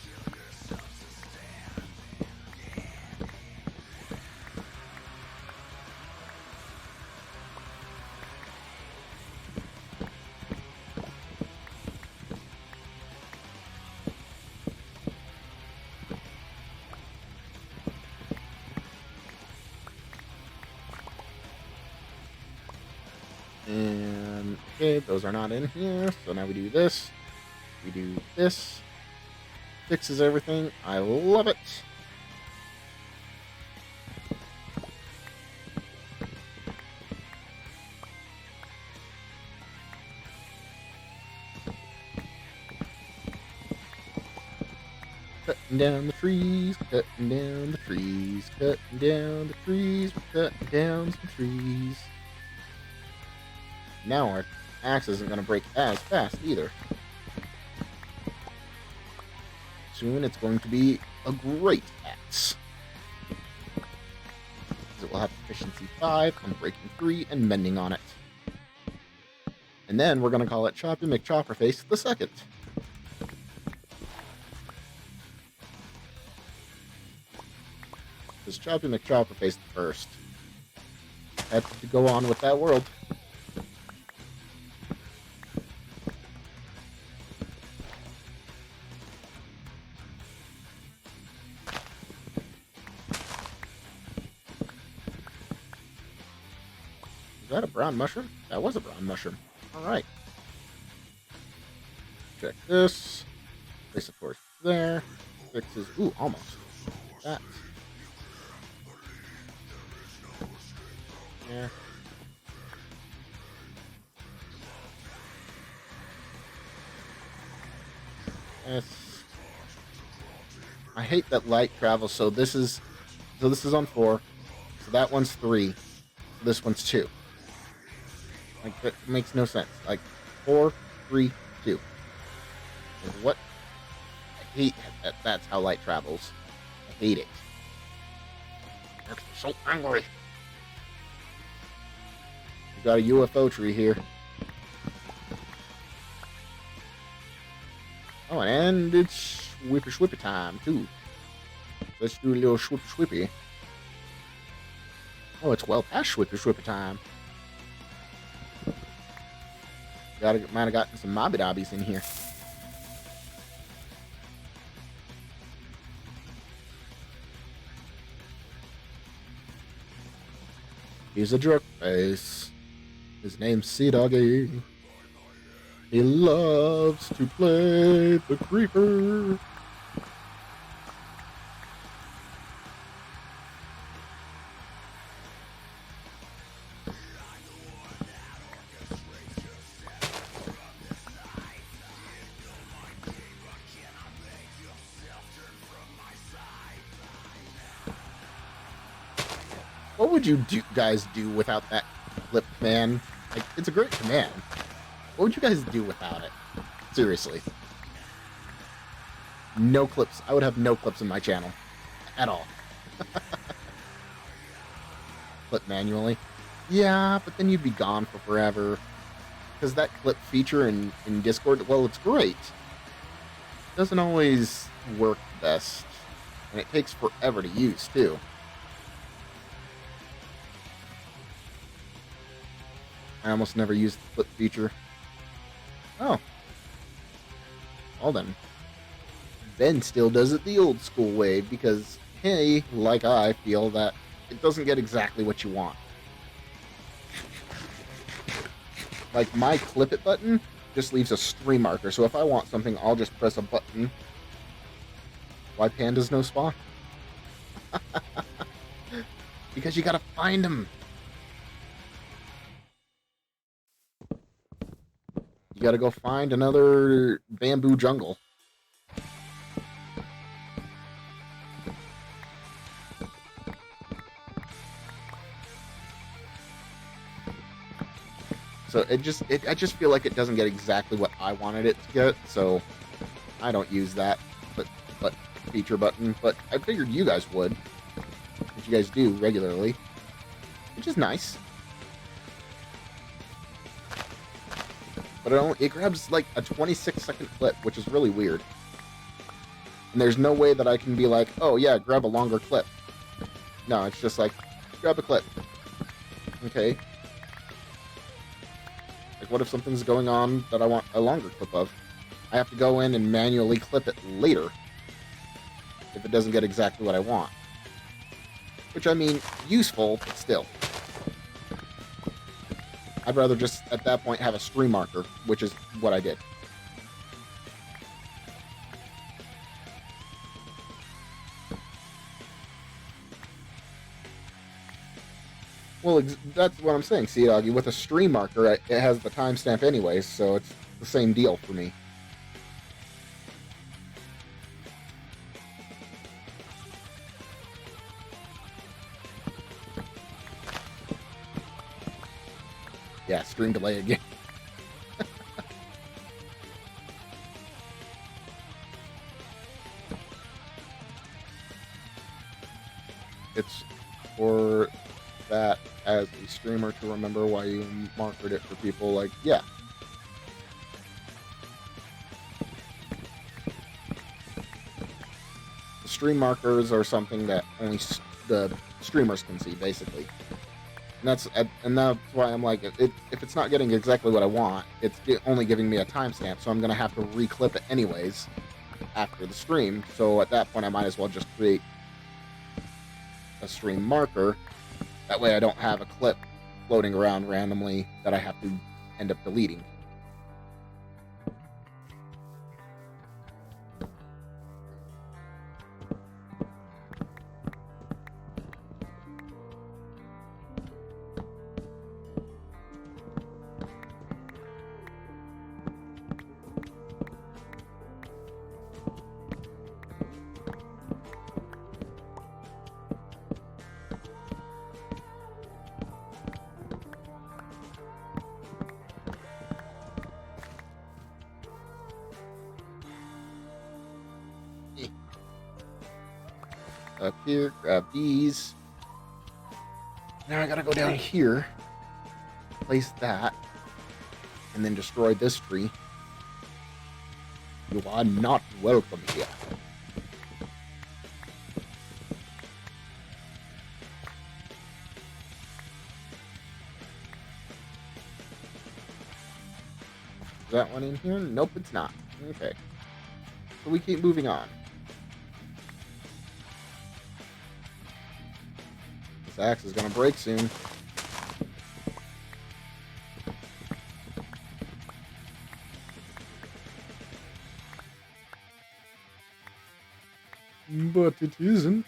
And okay, those are not in here. So now we do this. We do this. Fixes everything. I love it. Cutting down the trees, cutting down the trees, cutting down the trees, we're cutting down some trees. Now our axe isn't going to break as fast either. Soon it's going to be a great axe. It will have efficiency 5, unbreaking 3, and mending on it. And then we're going to call it Choppy McChopperface the second. Because Choppy McChopperface the first had to go on with that world. that a brown mushroom? That was a brown mushroom. Alright. Check this. Place of course there. Fixes. Ooh, almost. That. Yeah. Yes. I hate that light travels. So this is on 4. So that one's 3. So this one's 2. Like that makes no sense. Like 4, 3, 2. What? I hate that. That's how light travels. I hate it. Makes me so angry. We got a UFO tree here. Oh, and it's Whippy Schwippy time, too. Let's do a little Schwippy Schwippy. Oh, it's well past Schwippy Schwippy time. Might have gotten some Mobby Dobbies in here. He's a jerk face. His name's Sea Doggy. He loves to play the creeper. What would you guys do without that clip, man? Like, it's a great command. What would you guys do without it? Seriously. No clips. I would have no clips in my channel. At all. Clip manually. Yeah, but then you'd be gone for forever. Because that clip feature in Discord, well, it's great. It doesn't always work best. And it takes forever to use, too. I almost never used the flip feature. Oh. Well then. Ben still does it the old school way because he, like I, feel that it doesn't get exactly what you want. Like my clip it button just leaves a stream marker, so if I want something, I'll just press a button. Why pandas no spawn? Because you gotta find them. You gotta go find another bamboo jungle. So I just feel like it doesn't get exactly what I wanted it to get, so I don't use that but feature button. But I figured you guys would, which you guys do regularly, which is nice. But it grabs like a 26-second clip, which is really weird. And there's no way that I can be like, oh yeah, grab a longer clip. No, it's just like, grab a clip. Okay. Like, what if something's going on that I want a longer clip of? I have to go in and manually clip it later if it doesn't get exactly what I want. Which, I mean, useful, but still. I'd rather just, at that point, have a stream marker, which is what I did. Well, that's what I'm saying, Sea Doggy. With a stream marker, it has the timestamp anyways, so it's the same deal for me. Yeah, stream delay again. It's for that as a streamer to remember why you marketed it for people. Like, yeah. The stream markers are something that only the streamers can see, basically. And that's why I'm like, if it's not getting exactly what I want, it's only giving me a timestamp, so I'm going to have to reclip it anyways after the stream. So at that point, I might as well just create a stream marker. That way I don't have a clip floating around randomly that I have to end up deleting. Up here, grab these. Now I gotta go down here, place that, and then destroy this tree. You are not welcome here. Is that one in here? Nope, it's not. Okay. So we keep moving on. This axe is gonna break soon. But it isn't.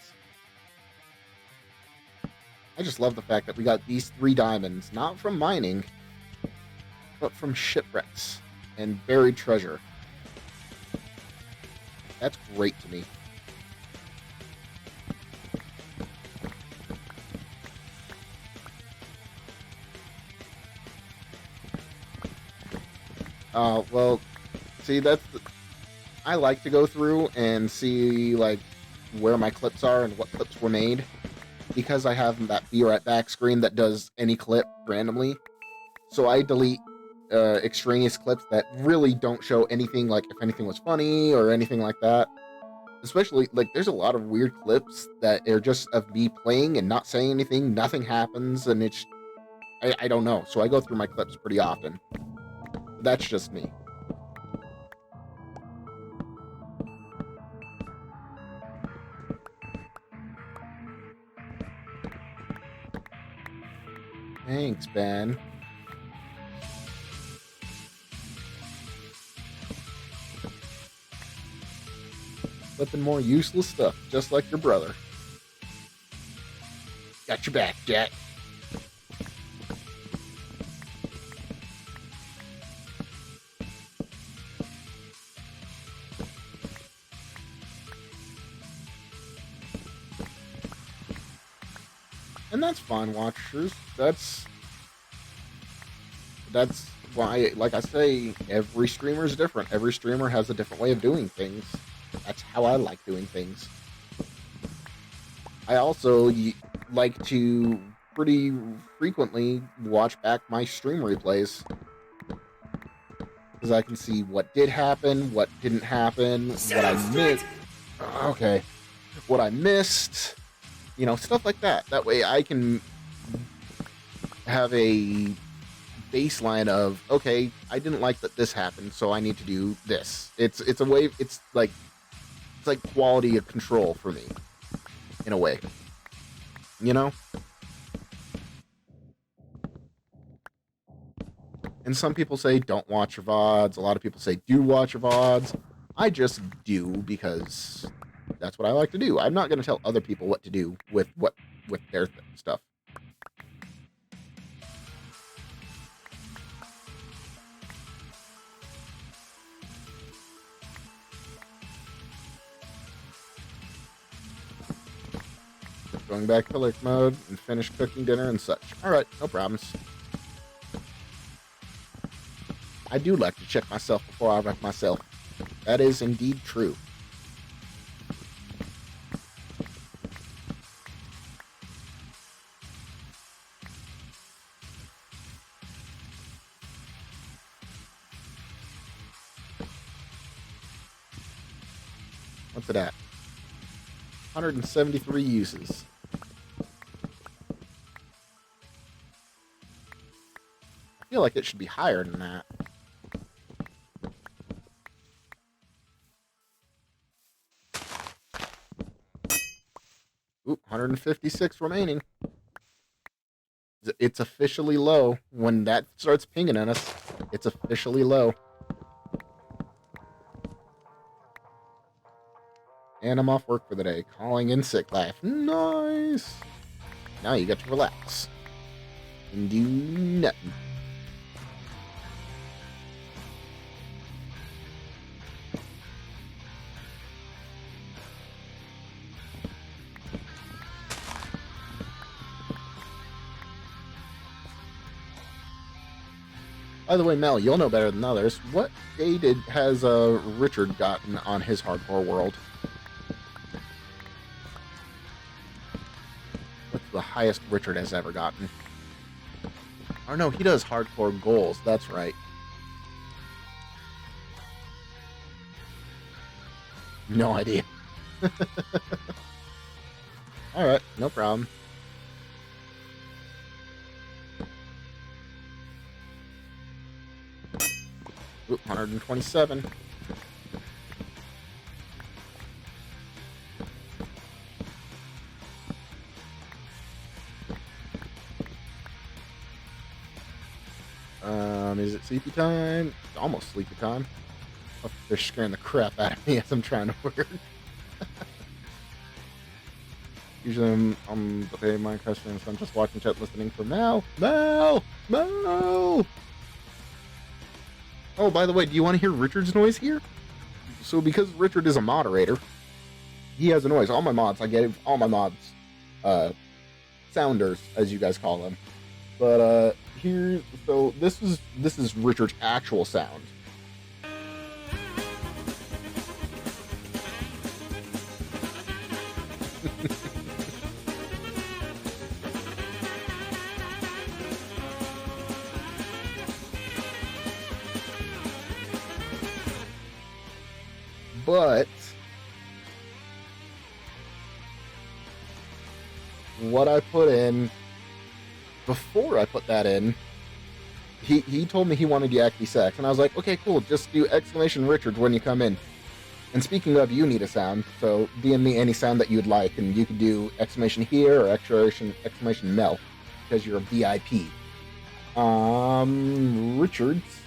I just love the fact that we got these 3 diamonds, not from mining, but from shipwrecks and buried treasure. That's great to me. Well, see, I like to go through and see, like, where my clips are and what clips were made, because I have that Be Right Back screen that does any clip randomly. So I delete extraneous clips that really don't show anything, like if anything was funny or anything like that. Especially, like, there's a lot of weird clips that are just of me playing and not saying anything, nothing happens, and it's... I don't know, so I go through my clips pretty often. That's just me. Thanks, Ben. Flipping more useless stuff, just like your brother. Got your back, Jack. And that's fine, watchers. That's why, like I say, every streamer is different. Every streamer has a different way of doing things. That's how I like doing things. I also like to pretty frequently watch back my stream replays, because I can see what did happen, what didn't happen, what I missed. Okay. What I missed. You know, stuff like that. That way I can have a baseline of, okay, I didn't like that this happened, so I need to do this. It's a way, it's like quality of control for me, in a way. You know? And some people say don't watch your VODs. A lot of people say do watch your VODs. I just do because that's what I like to do. I'm not going to tell other people what to do with their stuff. Going back to lurk mode and finish cooking dinner and such. Alright, no problems. I do like to check myself before I wreck myself. That is indeed true. What's it at? 173 uses. I feel like it should be higher than that. Oop, 156 remaining. It's officially low. When that starts pinging at us, it's officially low. And I'm off work for the day. Calling in sick life. Nice. Now you get to relax. And do nothing. By the way, Mel, you'll know better than others. What day has Richard gotten on his hardcore world? What's the highest Richard has ever gotten? Oh no, he does hardcore goals. That's right. No idea. Alright, no problem. Oop, 127. Is it sleepy time? It's almost sleepy time. Oh, they're scaring the crap out of me as I'm trying to work. Usually I'm paying my questions, so I'm just watching chat listening for Mal. Mal! Mal! Oh, by the way, do you want to hear Richard's noise here? So because Richard is a moderator, he has a noise. All my mods, I gave all my mods sounders, as you guys call them. But here, so this is Richard's actual sound. But what I put in before I put that in, he told me he wanted Yakety Sax, and I was like, okay, cool, just do exclamation Richard when you come in. And speaking of, you need a sound, so DM me any sound that you'd like, and you could do exclamation here or exclamation Mel, because you're a VIP. Richard's.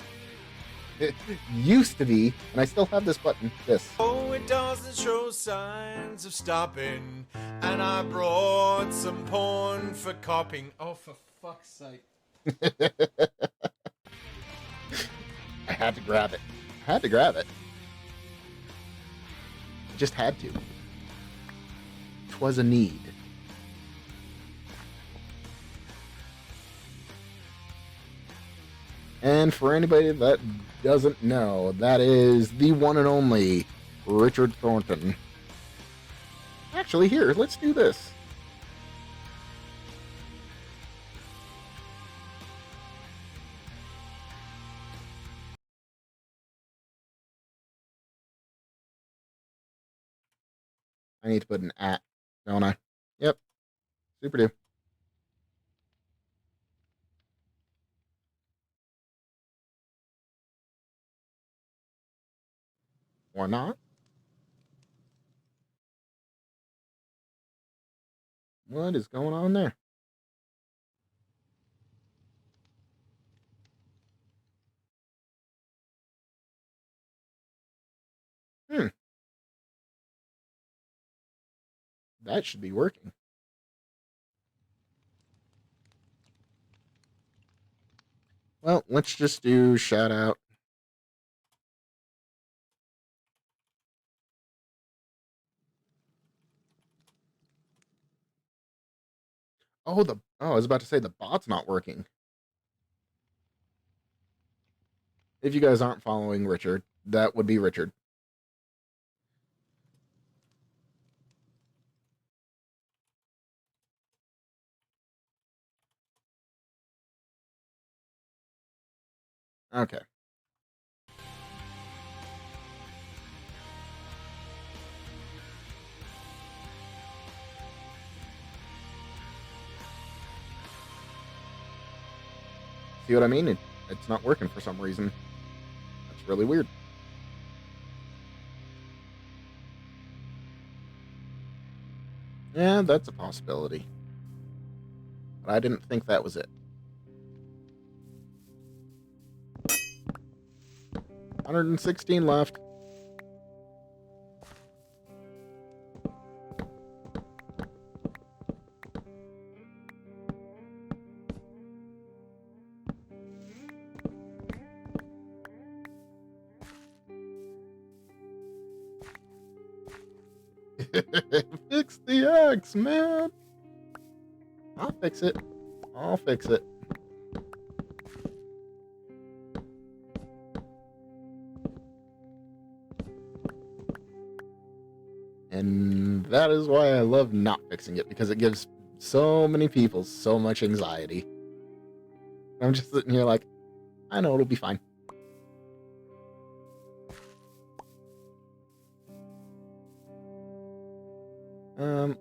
It used to be, and I still have this button, this. Oh, it doesn't show signs of stopping, and I brought some porn for copying. Oh, for fuck's sake. I had to grab it. I had to grab it. I just had to. 'Twas a need. And for anybody that doesn't know, that is the one and only Richard Thornton. Actually, here, let's do this. I need to put an at, don't I? Yep. Super do. Or not. What is going on there? That should be working. Well, let's just do shout out. Oh, I was about to say the bot's not working. If you guys aren't following Richard, that would be Richard. Okay. See what I mean? It's not working for some reason. That's really weird. Yeah, that's a possibility. But But I didn't think that was it. 116 left. Fix the X, man. I'll fix it. I'll fix it. And that is why I love not fixing it, because it gives so many people so much anxiety. I'm just sitting here like, I know it'll be fine.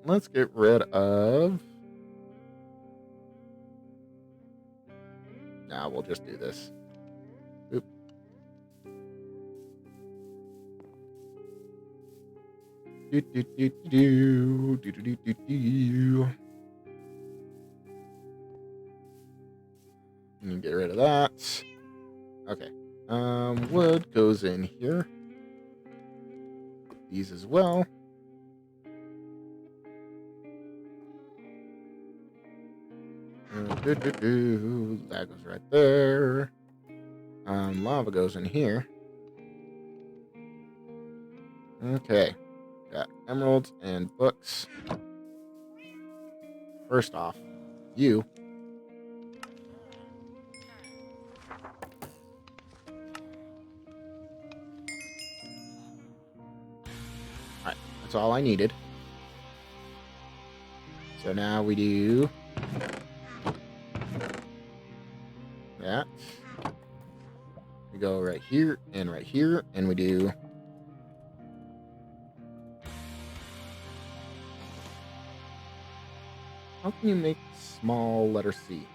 Let's get rid of... Nah, we'll just do this. Oop. Do do do do do do do do. And get rid of that. Okay. Wood goes in here. These as well. That goes right there. Lava goes in here. Okay. Got emeralds and books. First off, you. Alright, that's all I needed. So now we do that. We go right here, and we do how can you make small letter C?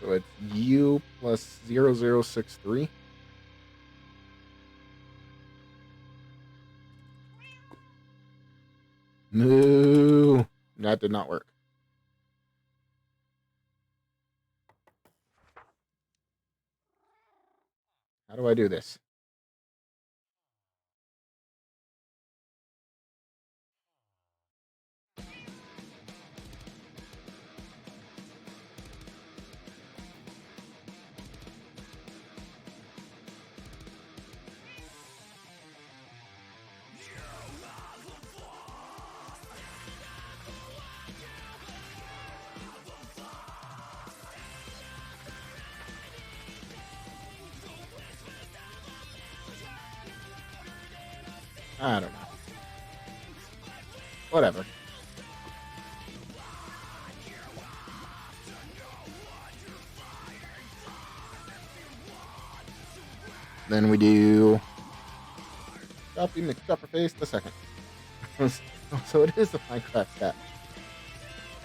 So it's U plus 0063. No, that did not work. How do I do this? I don't know. Whatever. Then we do Choppy McChopperface the second. So it is the Minecraft cat.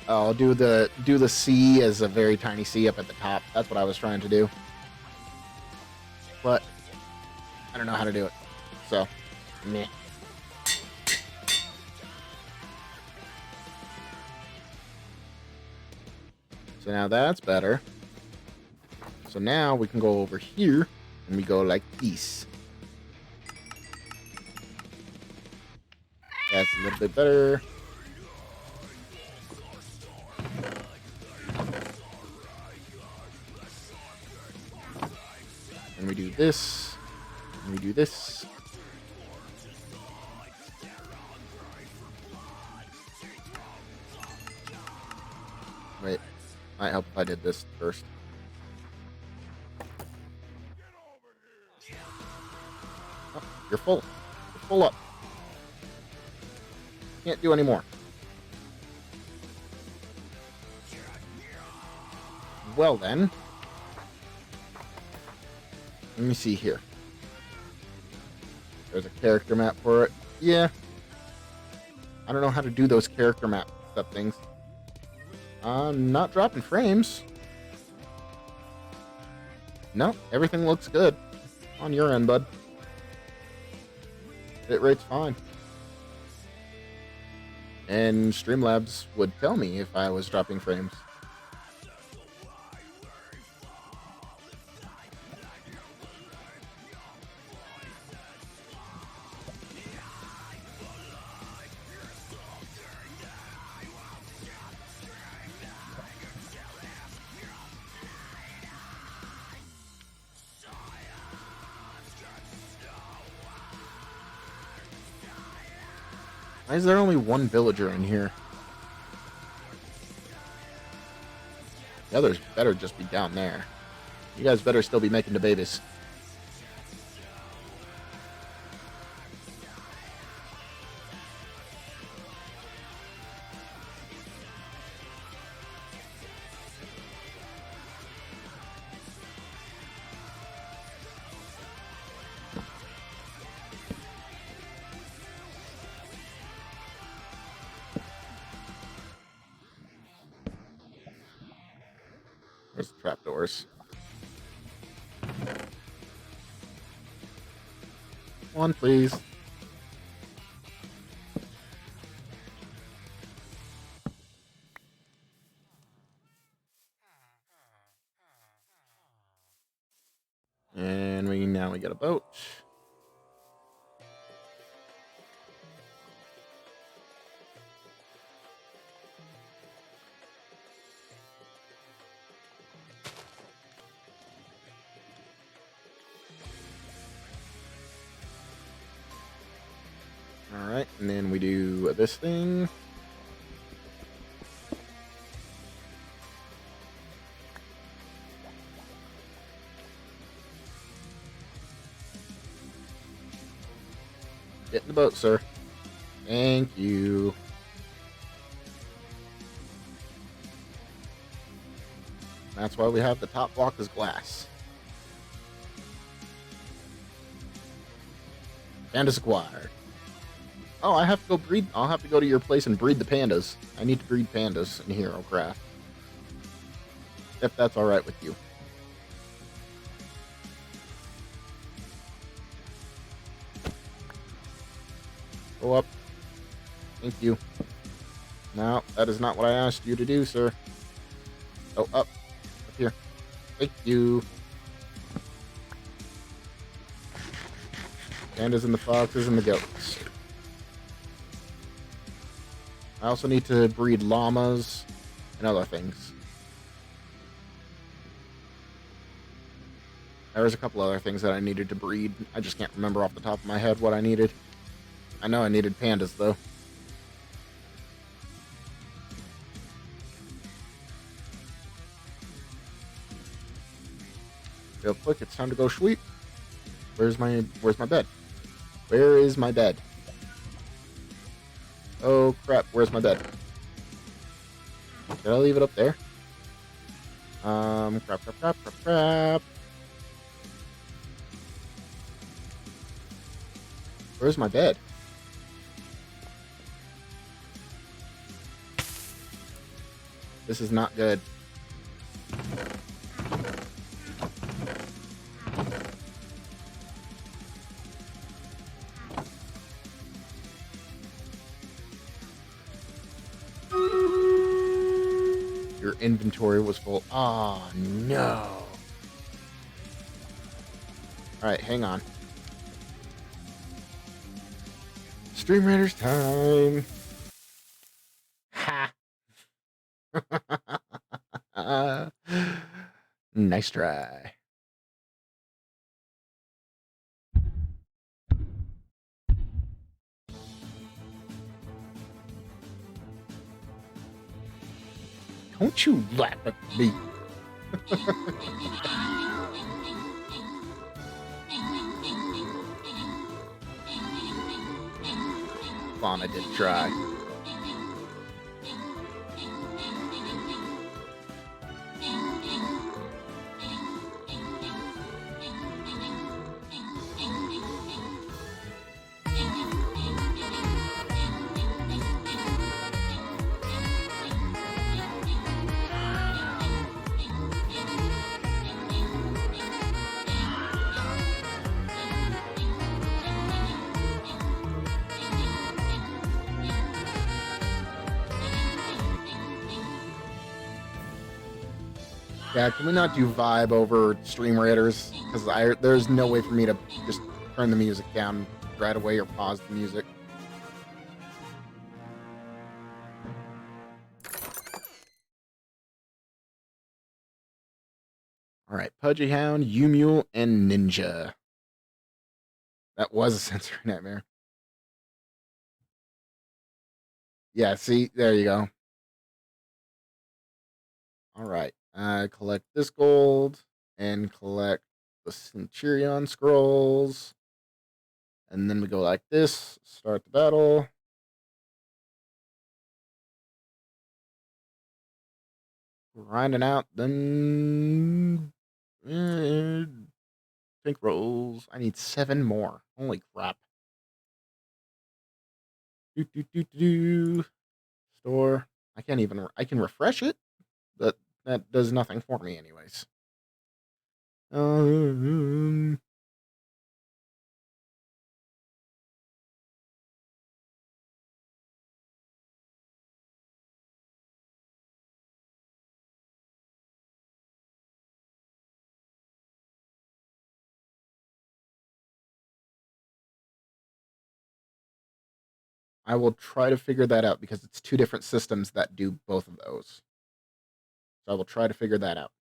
I'll do the C as a very tiny C up at the top. That's what I was trying to do. But I don't know how to do it. So, meh. So now that's better. So now we can go over here and we go like this. That's a little bit better. And we do this. And we do this. Wait. Might help if I did this first. Oh, you're full. You're full up. Can't do any more. Well then. Let me see here. There's a character map for it. Yeah. I don't know how to do those character map up things. I'm not dropping frames. No, everything looks good on your end, bud. Bitrate's fine. And Streamlabs would tell me if I was dropping frames. Why is there only one villager in here? The others better just be down there. You guys better still be making the babies. There's the trapdoors. One, please. And now we get a boat. Alright, and then we do this thing. Get in the boat, sir. Thank you. That's why we have the top block as glass. Pandas acquired. Oh, I have to go breed. I'll have to go to your place and breed the pandas. I need to breed pandas in HeroCraft. If that's alright with you. Go up. Thank you. No, that is not what I asked you to do, sir. Oh, up. Up here. Thank you. Pandas and the foxes and the goats. I also need to breed llamas and other things. There was a couple other things that I needed to breed. I just can't remember off the top of my head what I needed. I know I needed pandas, though. Real quick, it's time to go sweep. Where's my bed? Where is my bed? Oh crap, where's my bed? Did I leave it up there? Crap. Where's my bed? This is not good. Your inventory was full. Oh, no. Alright, hang on. Stream Raiders time. Ha. Nice try. Don't you laugh at me. Fauna did try. Yeah, can we not do vibe over Stream Raiders? Because there's no way for me to just turn the music down right away or pause the music. All right, Pudgy Hound, U-Mule, and Ninja. That was a sensory nightmare. Yeah, see? There you go. All right. Collect this gold and collect the Centurion scrolls. And then we go like this. Start the battle. Grinding out. Then... pink rolls. I need 7 more. Holy crap. Store. I can't even... I can refresh it. But that does nothing for me anyways. I will try to figure that out because it's 2 different systems that do both of those. So I will try to figure that out.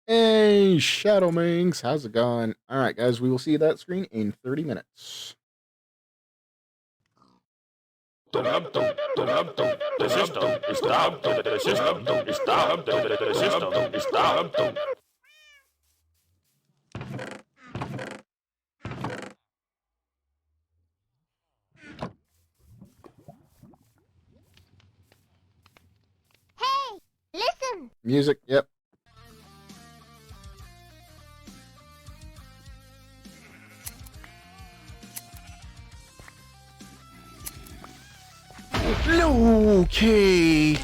Hey, Shadow Minx, how's it going? All right, guys, we will see that screen in 30 minutes. The system is down. The system is down. The system is down. Hey, listen. Music, yep. Okay.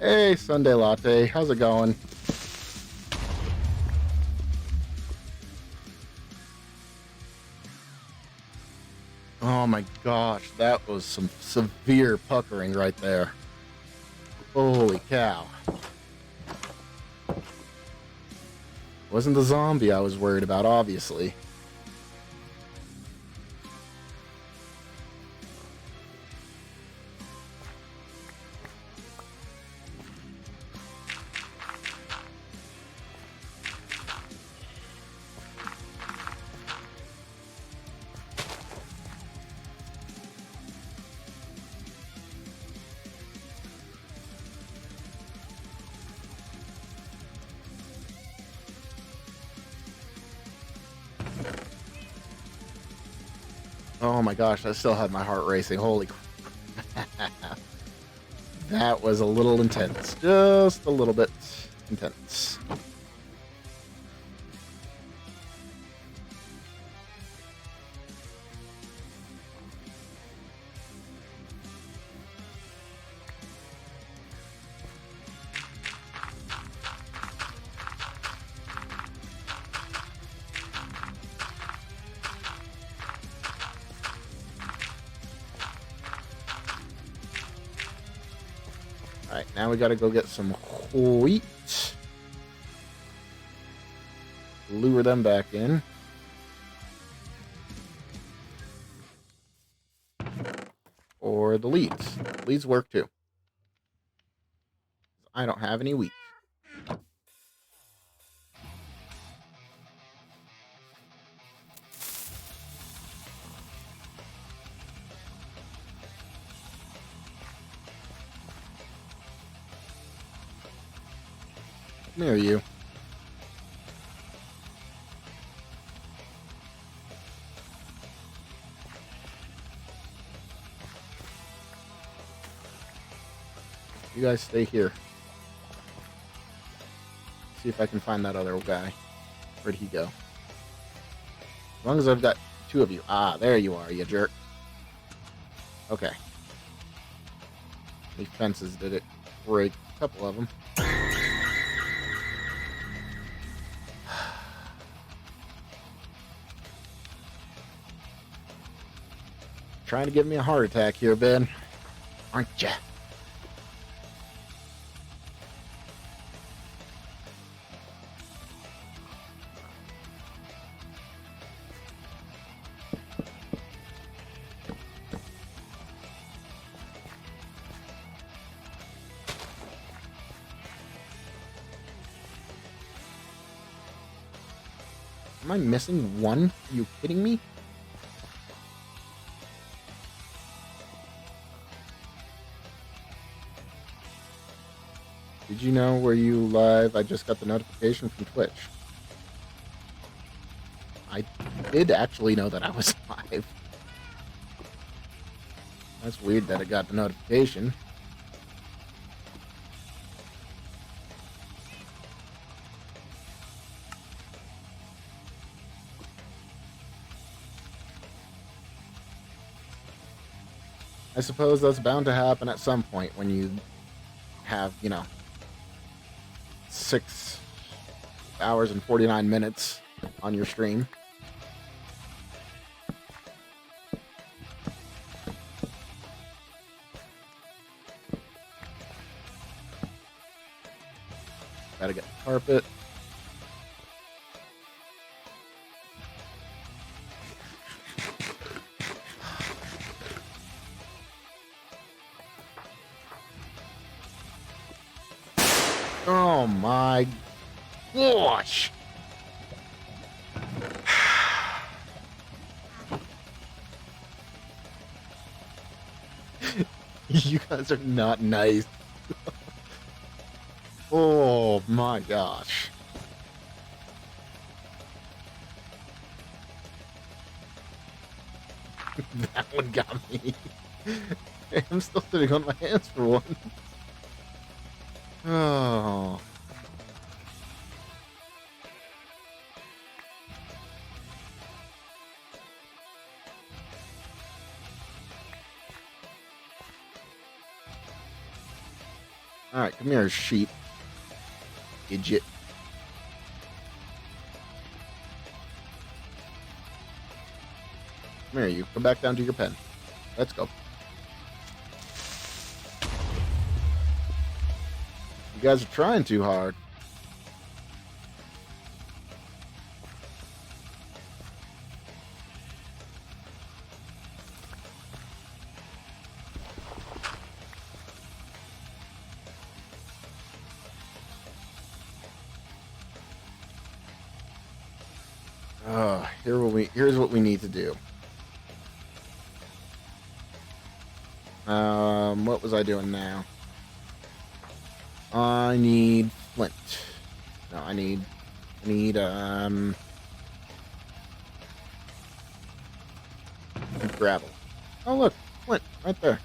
Hey, Sunday Latte, how's it going? Oh my gosh, that was some severe puckering right there. Holy cow. Wasn't the zombie I was worried about, obviously. Oh my gosh, I still had my heart racing. Holy crap. That was a little intense. Just a little bit intense. Alright, now we gotta go get some wheat. Lure them back in. Or the leads. Leads work too. I don't have any wheat. Near you. You guys stay here. See if I can find that other guy. Where'd he go? As long as I've got two of you. Ah, there you are, you jerk. Okay. These fences did it break. A couple of them. Trying to give me a heart attack here, Ben. Aren't ya? Am I missing one? Are you kidding me? Did you know were you live? I just got the notification from Twitch. I did actually know that I was live. That's weird that I got the notification. I suppose that's bound to happen at some point when you have, 6 hours and 49 minutes on your stream. Gotta get the carpet. Oh my gosh! You guys are not nice. Oh my gosh. That one got me. I'm still sitting on my hands for one. Oh. Alright, come here, sheep. Idiot. Come here, you. Come back down to your pen. Let's go. You guys are trying too hard. Here's what we need to do. What was I doing now? I need flint. No, I need gravel. Oh look, flint right there.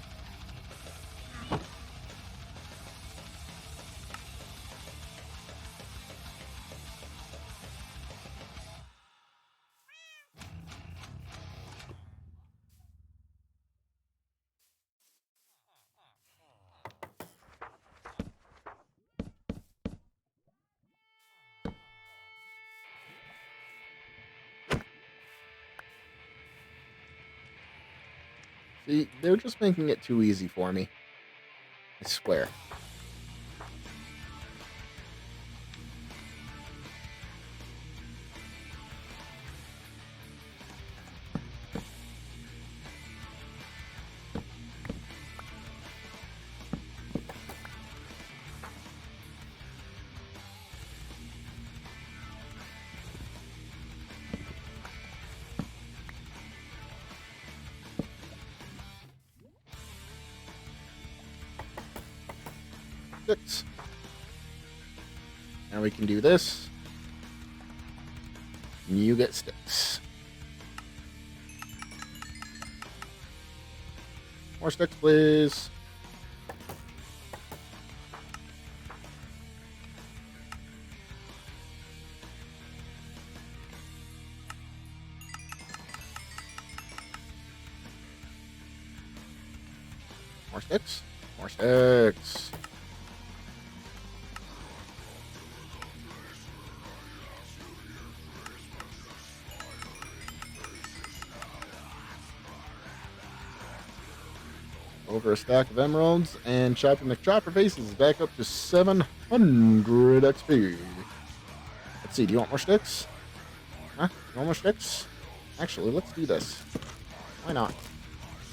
See, they're just making it too easy for me. I swear. Six. Now we can do this. And you get sticks. More sticks, please. More sticks. More sticks. Over a stack of emeralds, and Choppy McChopper Face is back up to 700 XP. Let's see, do you want more sticks? Huh? You want more sticks? Actually, let's do this. Why not?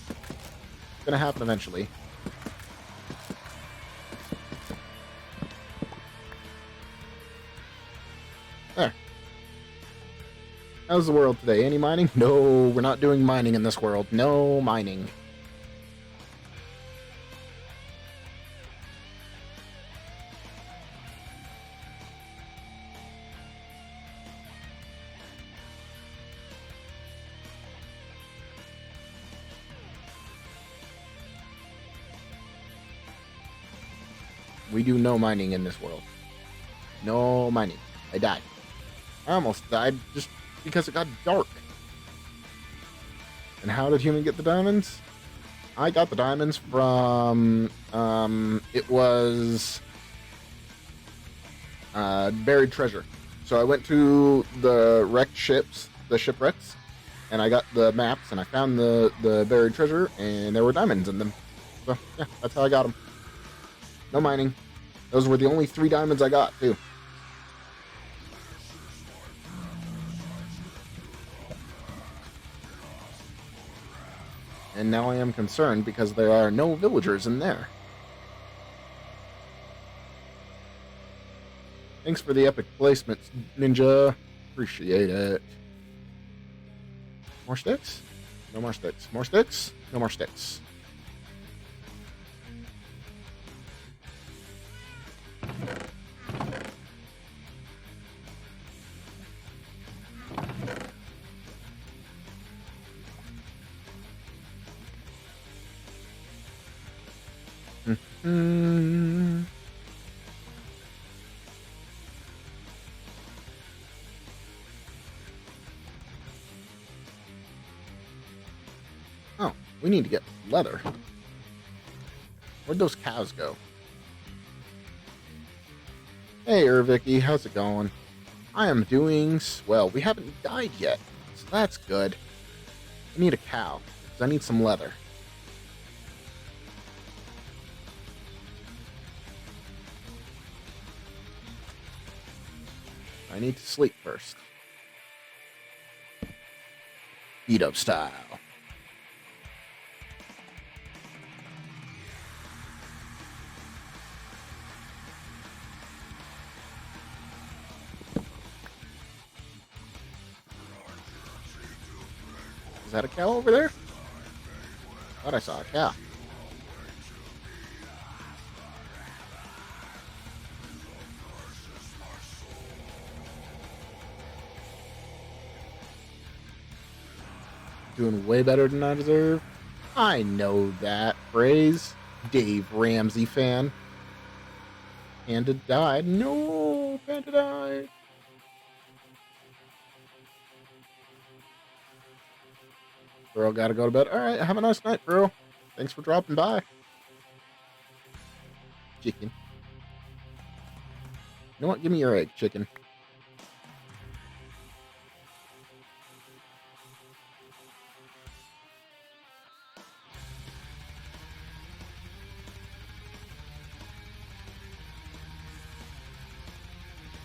It's gonna happen eventually. There. How's the world today? Any mining? No, we're not doing mining in this world. No mining. We do no mining in this world. No mining. I died. I almost died just because it got dark. And how did human get the diamonds? I got the diamonds from, it was buried treasure. So I went to the wrecked ships, the shipwrecks, and I got the maps, and I found the buried treasure, and there were diamonds in them. So, yeah, that's how I got them. No mining. Those were the only 3 diamonds I got, too. And now I am concerned because there are no villagers in there. Thanks for the epic placements, Ninja. Appreciate it. More sticks? No more sticks. More sticks? No more sticks. Oh, we need to get leather. Where'd those cows go? Hey, Ervicky, how's it going? I am doing swell. We haven't died yet, so that's good. I need a cow, because I need some leather. I need to sleep first. Beat up style. Is that a cow over there? Thought I saw a cow. Doing way better than I deserve. I know that phrase. Dave Ramsey fan. Panda died. No, Panda died. Girl, gotta go to bed. Alright, have a nice night, bro. Thanks for dropping by. Chicken. You know what? Give me your egg, chicken.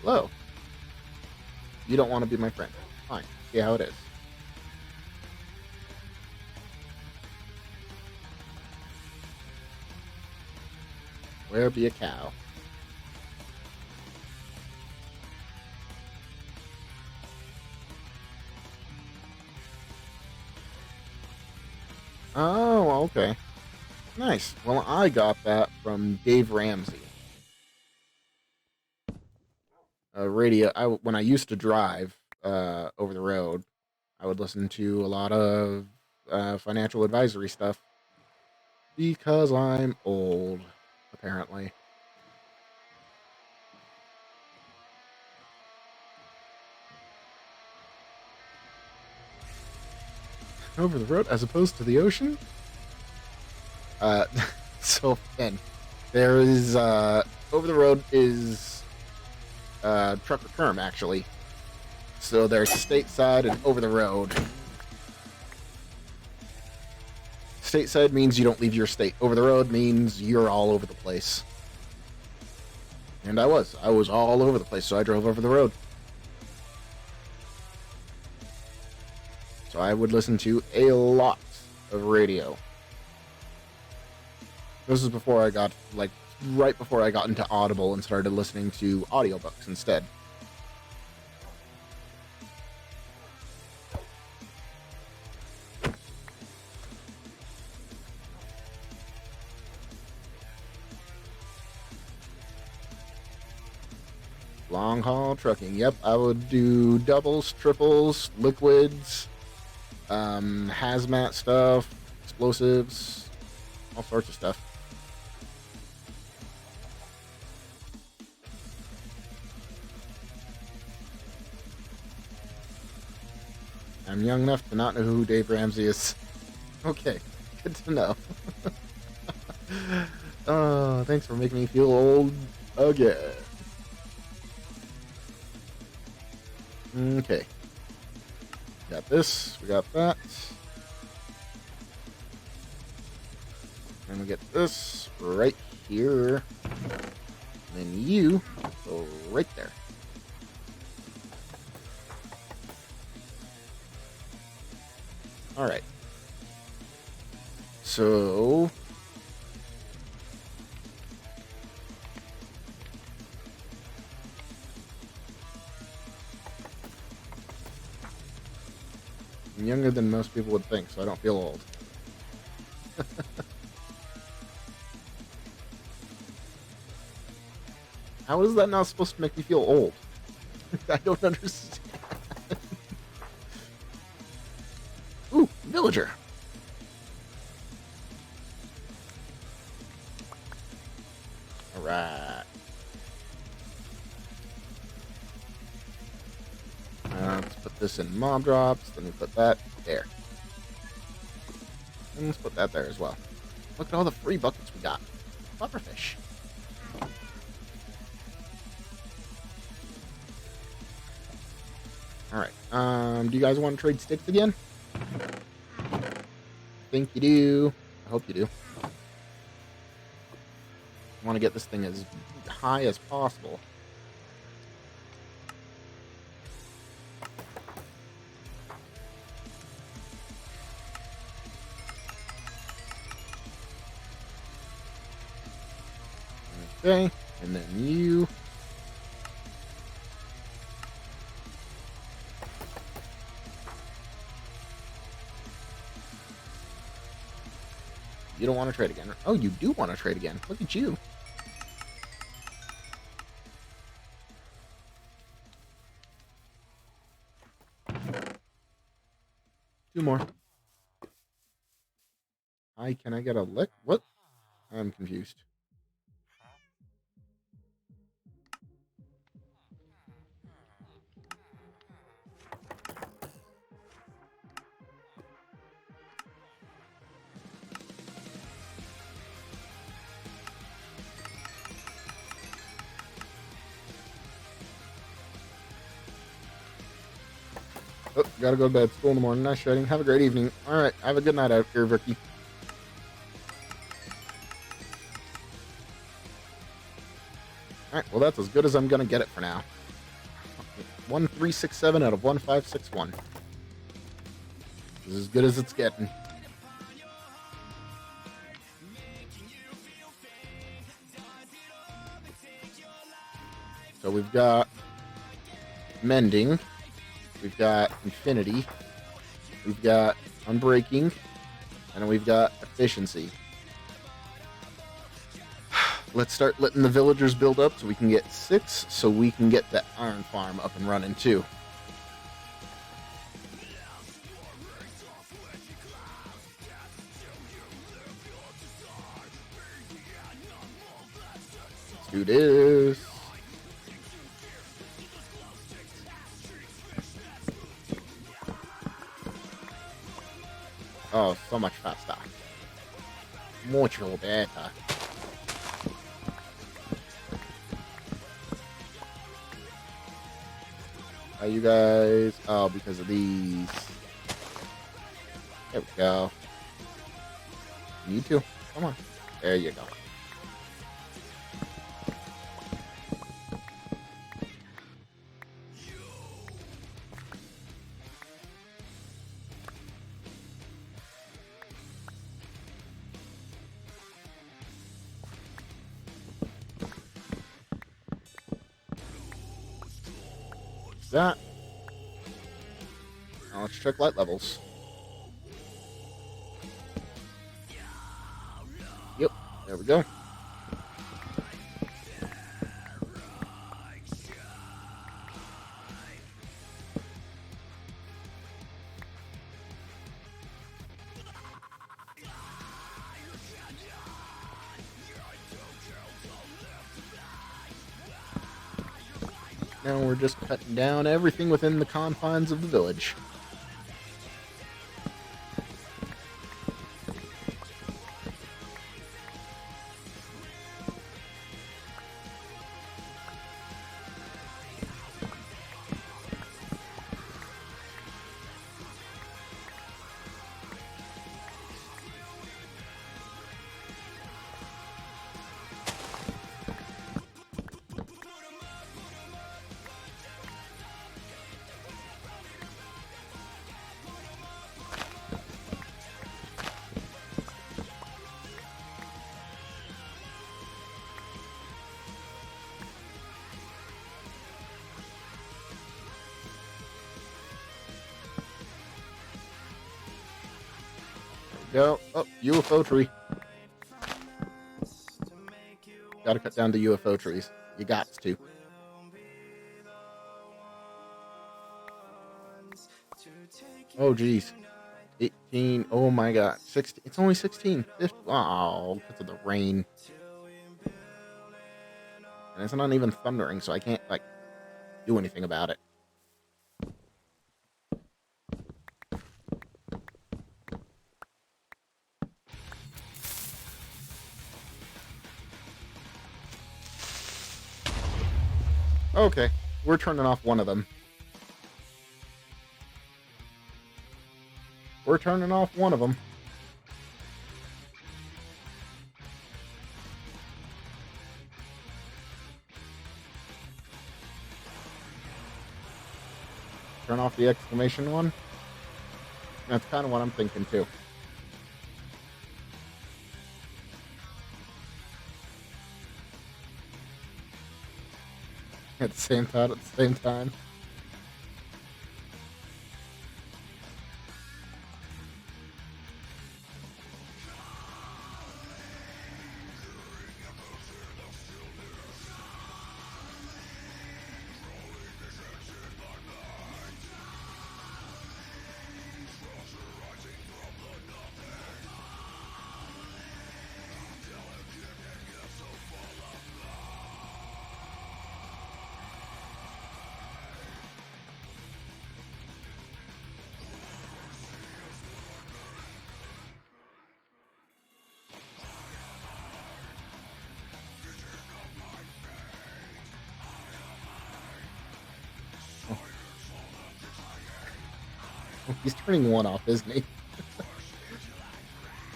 Hello. You don't want to be my friend. Fine. See how it is. Where be a cow? Oh, okay. Nice. Well, I got that from Dave Ramsey. Radio. When I used to drive over the road, I would listen to a lot of financial advisory stuff because I'm old, apparently. Over the road as opposed to the ocean? So, and there is, over the road is, Trucker Kerm, actually. So there's stateside and over the road. Stateside means you don't leave your state. Over the road means you're all over the place. And I was all over the place, so I drove over the road. So I would listen to a lot of radio. This is before I got, like, right before I got into Audible and started listening to audiobooks instead. Long haul trucking. Yep, I would do doubles, triples, liquids, hazmat stuff, explosives, all sorts of stuff. I'm young enough to not know who Dave Ramsey is. Okay, good to know. Oh, thanks for making me feel old again. Okay. Got this, we got that. And we get this right here. And then you go right there. Alright. So... I'm younger than most people would think, so I don't feel old. How is that not supposed to make me feel old? I don't understand. Ooh, villager. Alright. Let's put this in mob drops, then we put that there. And let's put that there as well. Look at all the free buckets we got. Pufferfish. Alright, do you guys want to trade sticks again? I think you do. I hope you do. I want to get this thing as high as possible. Okay, and then you. You don't want to trade again. Oh, you do want to trade again. Look at you. Two more. Hi, can I get a lick? What? I'm confused. Oh, gotta go to bed. School in the morning. Nice shredding. Have a great evening. Alright, have a good night out here, Vicky. Alright, well that's as good as I'm gonna get it for now. 1367 out of 1561. This is as good as it's getting. So we've got mending. We've got infinity, we've got unbreaking, and we've got efficiency. Let's start letting the villagers build up so we can get 6, so we can get that iron farm up and running too. Let's do this. Oh, so much faster. Mucho better. Are you guys? Oh, because of these. There we go. You too. Come on. There you go. That. Now let's check light levels. Yep, there we go. Now we're just cutting down everything within the confines of the village. Go. Oh, UFO tree. Gotta cut down the UFO trees. You got to. Oh, geez. 18. Oh, my God. 16. It's only 16. 50. Oh, because of the rain. And it's not even thundering, so I can't, like, do anything about it. Okay, we're turning off one of them. We're turning off one of them. Turn off the exclamation one. That's kind of what I'm thinking too. At the same time. He's turning one off, isn't he?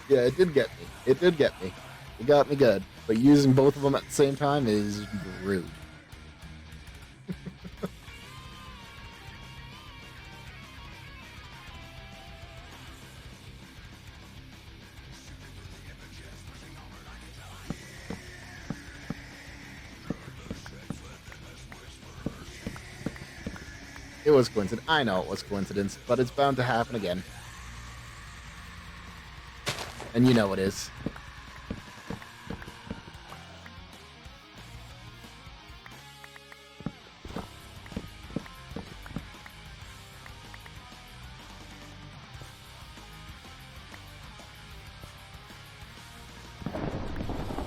Yeah, it did get me. It did get me. It got me good. But using both of them at the same time is rude. It was coincidence. I know it was coincidence, but it's bound to happen again. And you know it is.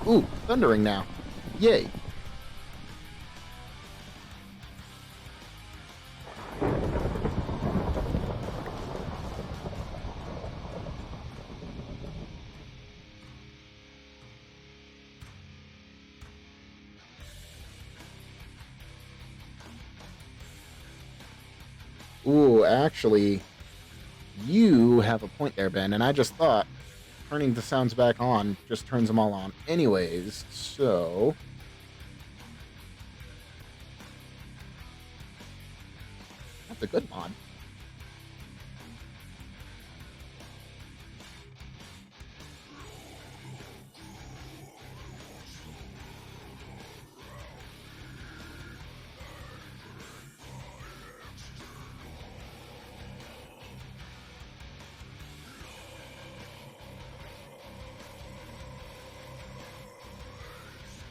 Ooh, thundering now. Yay. Ooh, actually, you have a point there, Ben, and I just thought turning the sounds back on just turns them all on anyways, so... That's a good mod.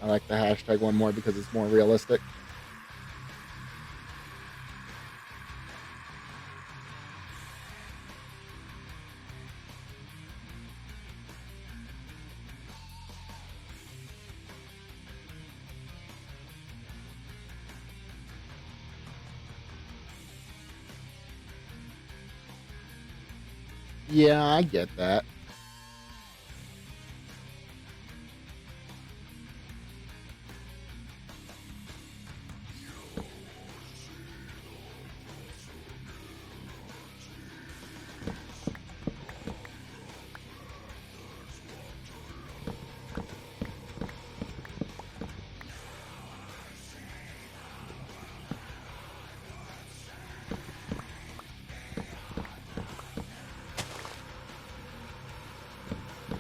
I like the hashtag one more because it's more realistic. Yeah, I get that.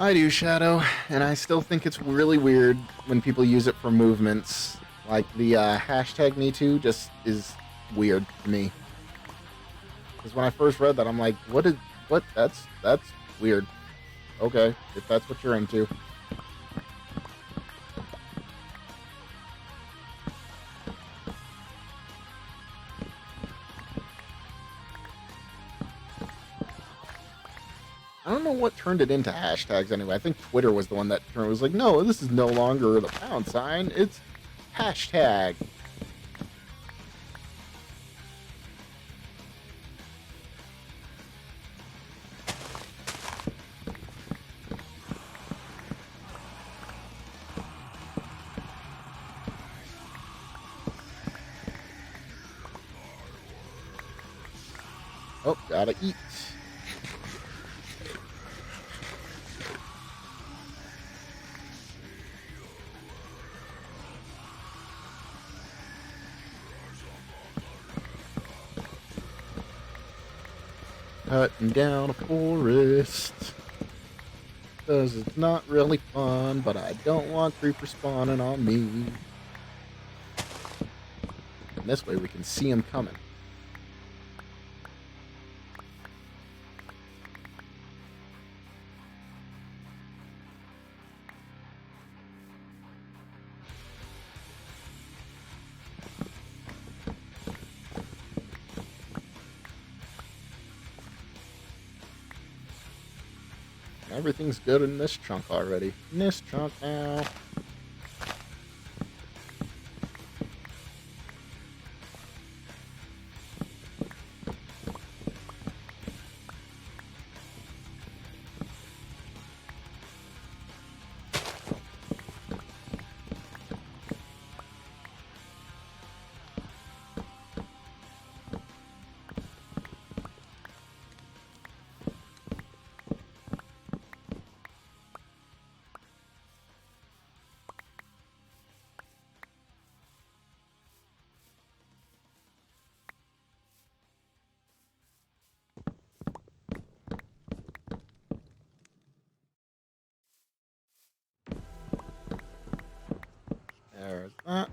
I do, Shadow, and I still think it's really weird when people use it for movements. Like, the hashtag #MeToo just is weird to me. Because when I first read that, I'm like, what? That's weird. Okay, if that's what you're into. I don't know what turned it into hashtags anyway. I think Twitter was the one that was like, no, this is no longer the pound sign. It's hashtag. Oh, gotta eat. Cutting down a forest. Cause it's not really fun, but I don't want creeper spawning on me. And this way we can see them coming. Everything's good in this chunk already. In this chunk now. There's that.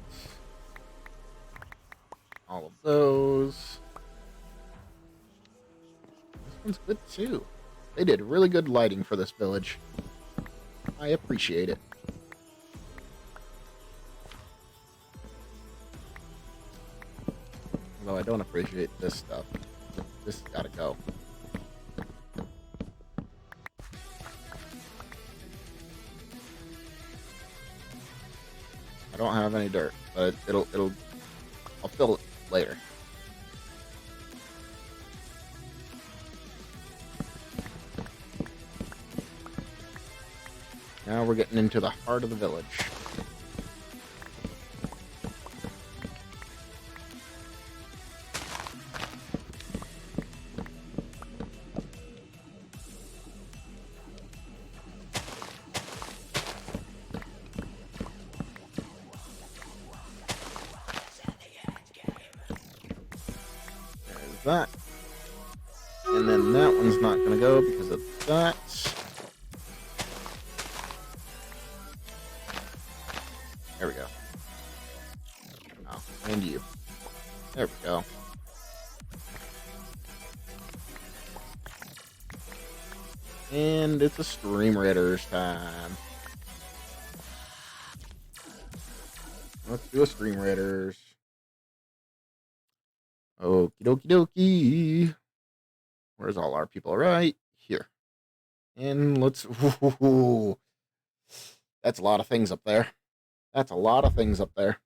All of those. This one's good too. They did really good lighting for this village. I appreciate it. Although I don't appreciate this stuff. This has gotta go. I don't have any dirt, but I'll fill it later. Now we're getting into the heart of the village. that. And then that one's not going to go because of that. There we go. Oh, and you. There we go. And it's a Stream Raiders time. Let's do a Stream Raiders. Okie dokie dokie. Where's all our people? Right here. And let's... Ooh, that's a lot of things up there. That's a lot of things up there.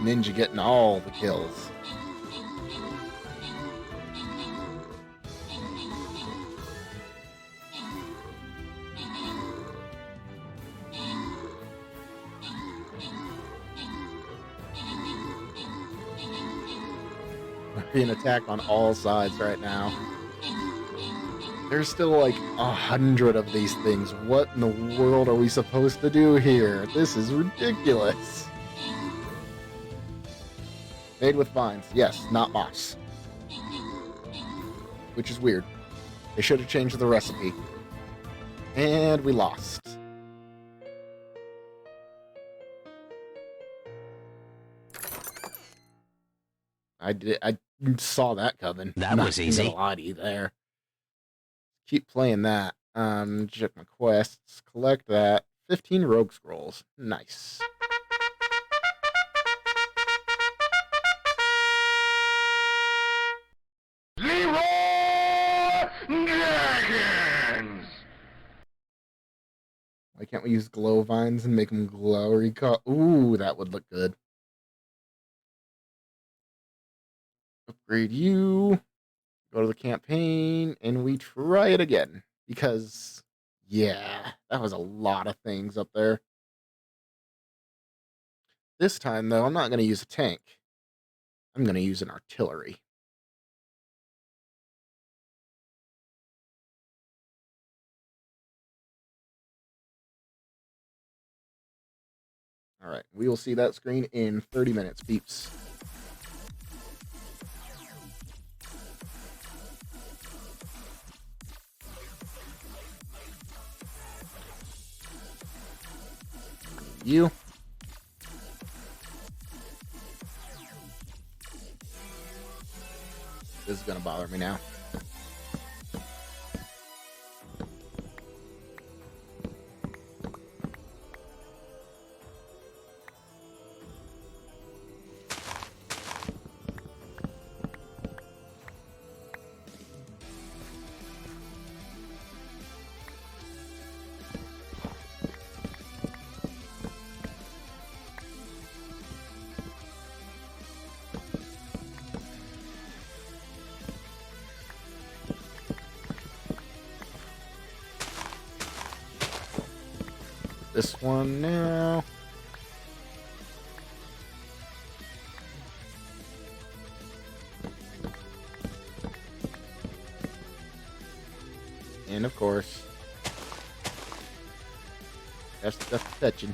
Ninja getting all the kills. We're being attacked on all sides right now. There's still like 100 of these things. What in the world are we supposed to do here? This is ridiculous. Made with vines. Yes, not moss. Which is weird. They should have changed the recipe. And we lost. I saw that coming. That was easy. Not a lot there. Keep playing that. Check my quests. Collect that. 15 rogue scrolls. Nice. Why can't we use glow vines and make them glowy? Ooh, that would look good. Upgrade you. Go to the campaign, and we try it again. Because, yeah, that was a lot of things up there. This time, though, I'm not going to use a tank. I'm going to use an artillery. All right, we will see that screen in 30 minutes, peeps. You. This is gonna bother me now. This one now. And of course, that's fetching.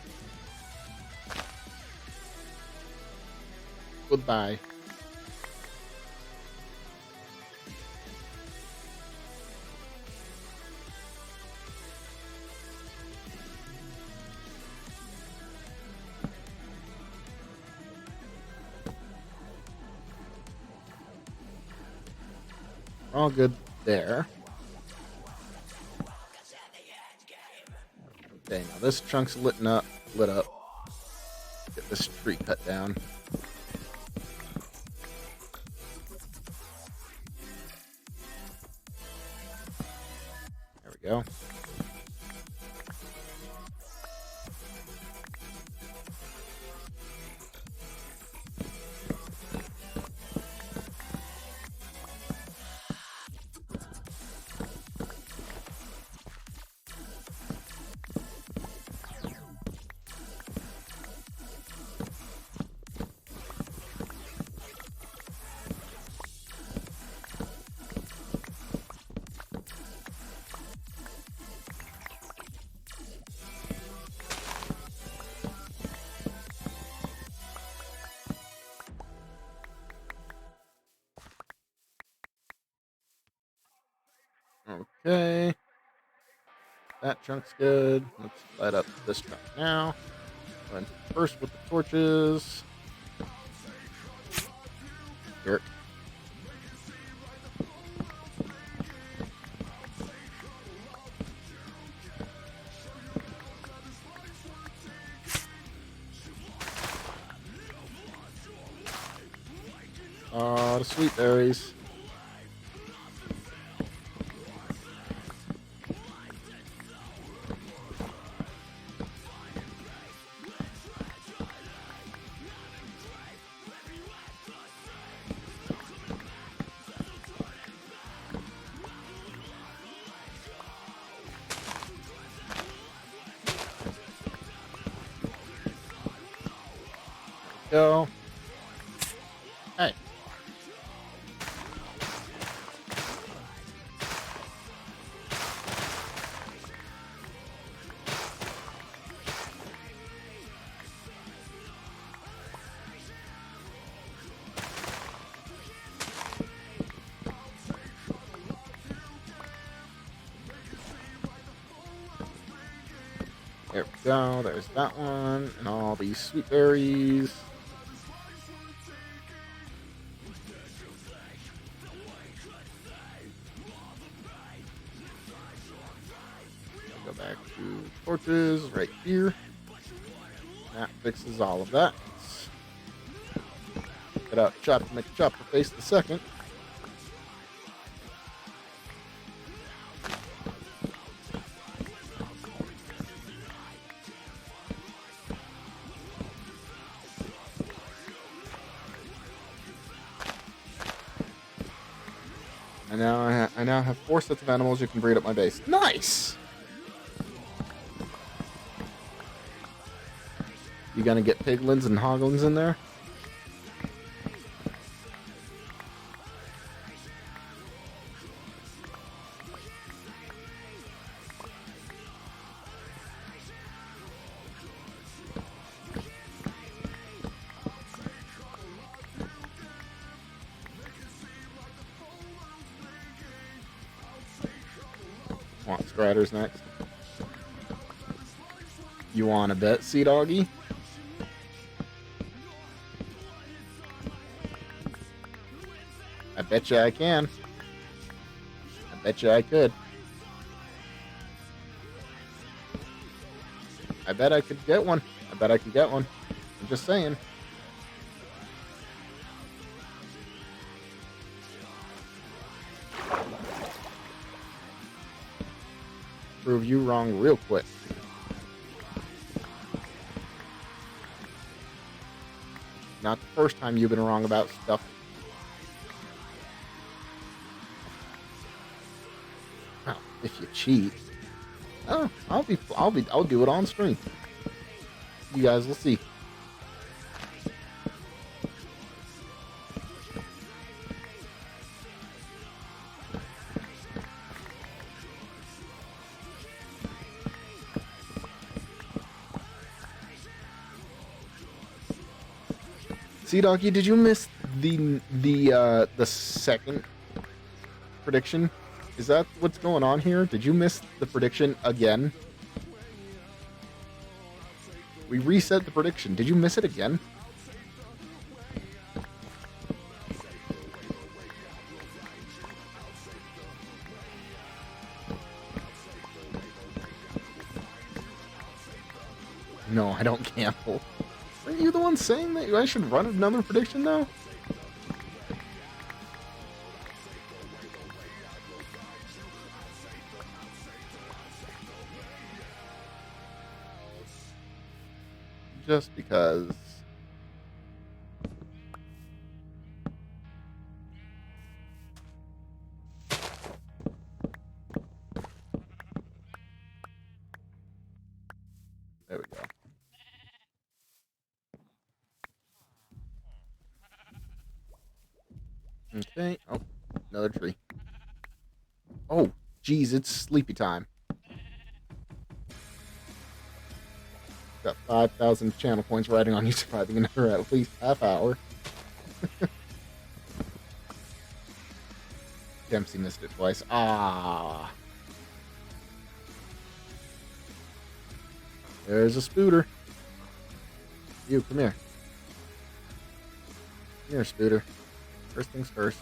Goodbye. All good there. Okay, now this chunk's lit up. Get this tree cut down. There we go. Okay. That chunk's good. Let's light up this chunk now. Going first with the torches. Here. The sweet berries. Go. Hey. There we go. There's that one. And all these sweet berries. Go back to torches right here. That fixes all of that. Get out chop to make chopper face the second. And now I now have 4 sets of animals you can breed at my base. Nice! You gonna get piglins and hoglins in there? Want Scratters next? You want to bet, Sea Doggy? I bet you I can. I bet you I could. I bet I could get one. I bet I could get one. I'm just saying. Prove you wrong real quick. Not the first time you've been wrong about stuff. Well, if you cheat, oh, I'll do it on stream. You guys will see. Sea Doggy, did you miss the second prediction? Is that what's going on here? Did you miss the prediction again? We reset the prediction. Did you miss it again? No, I don't gamble. Aren't you the one saying that I should run another prediction now? Just because. There we go. Okay. Oh, another tree. Oh, geez, it's sleepy time. Got 5,000 channel points riding on you surviving another at least half hour. Dempsey missed it twice. Ah. There's a Spooter. You, come here. Come here, Spooter. First things first.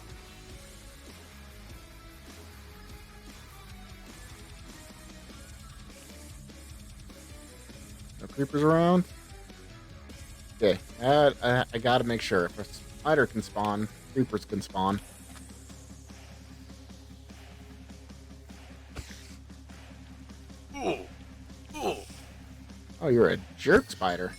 No creepers around? Okay, I gotta make sure. If a spider can spawn, creepers can spawn. Oh, you're a jerk spider.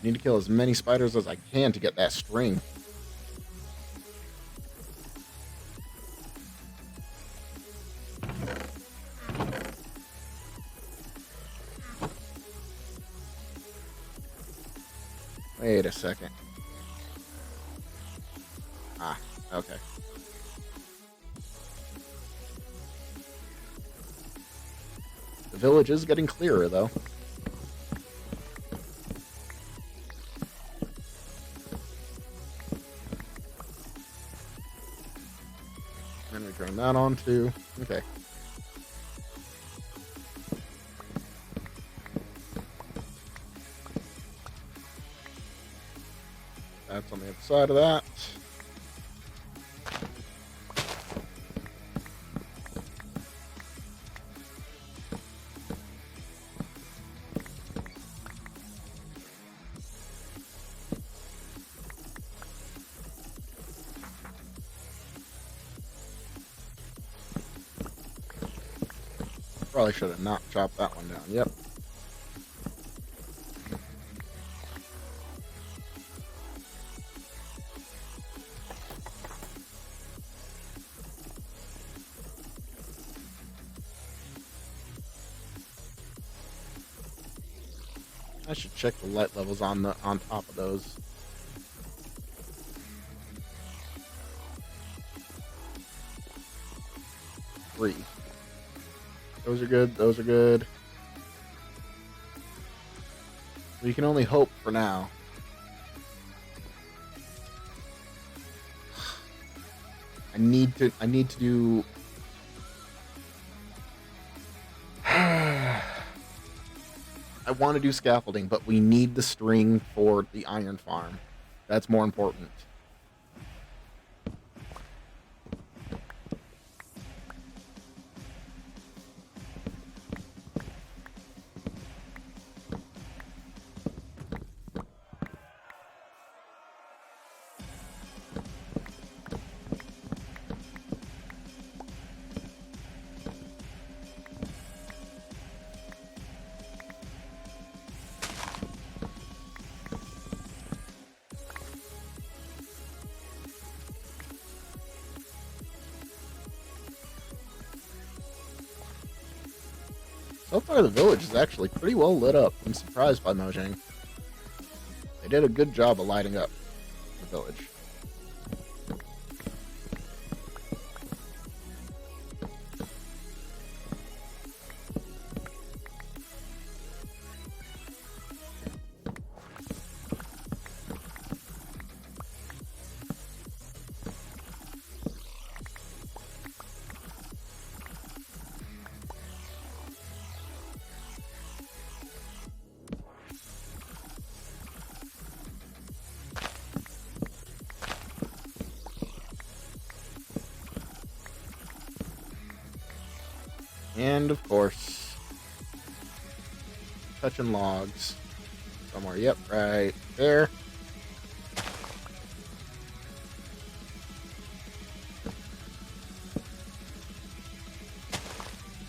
Need to kill as many spiders as I can to get that string. Wait a second. Ah, okay. The village is getting clearer, though. And we turn that on too. Okay. That's on the other side of that. Probably should have not chopped that one down. Yep. I should check the light levels on top of those. Three. Those are good. Those are good. We can only hope for now. I need to do. I want to do scaffolding, but we need the string for the iron farm. That's more important. So far, the village is actually pretty well lit up. I'm surprised by Mojang. They did a good job of lighting up the village. And of course, touching logs somewhere. Yep, right there.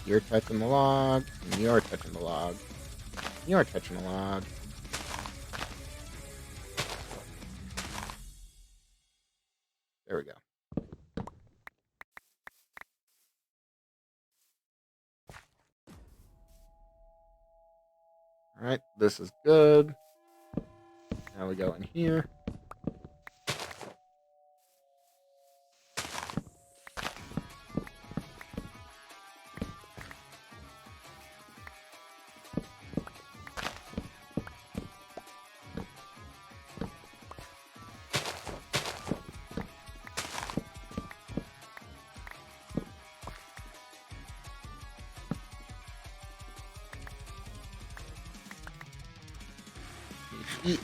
You're touching the log, and you're touching the log. You're touching the log. There we go. Alright, this is good. Now we go in here. Eat.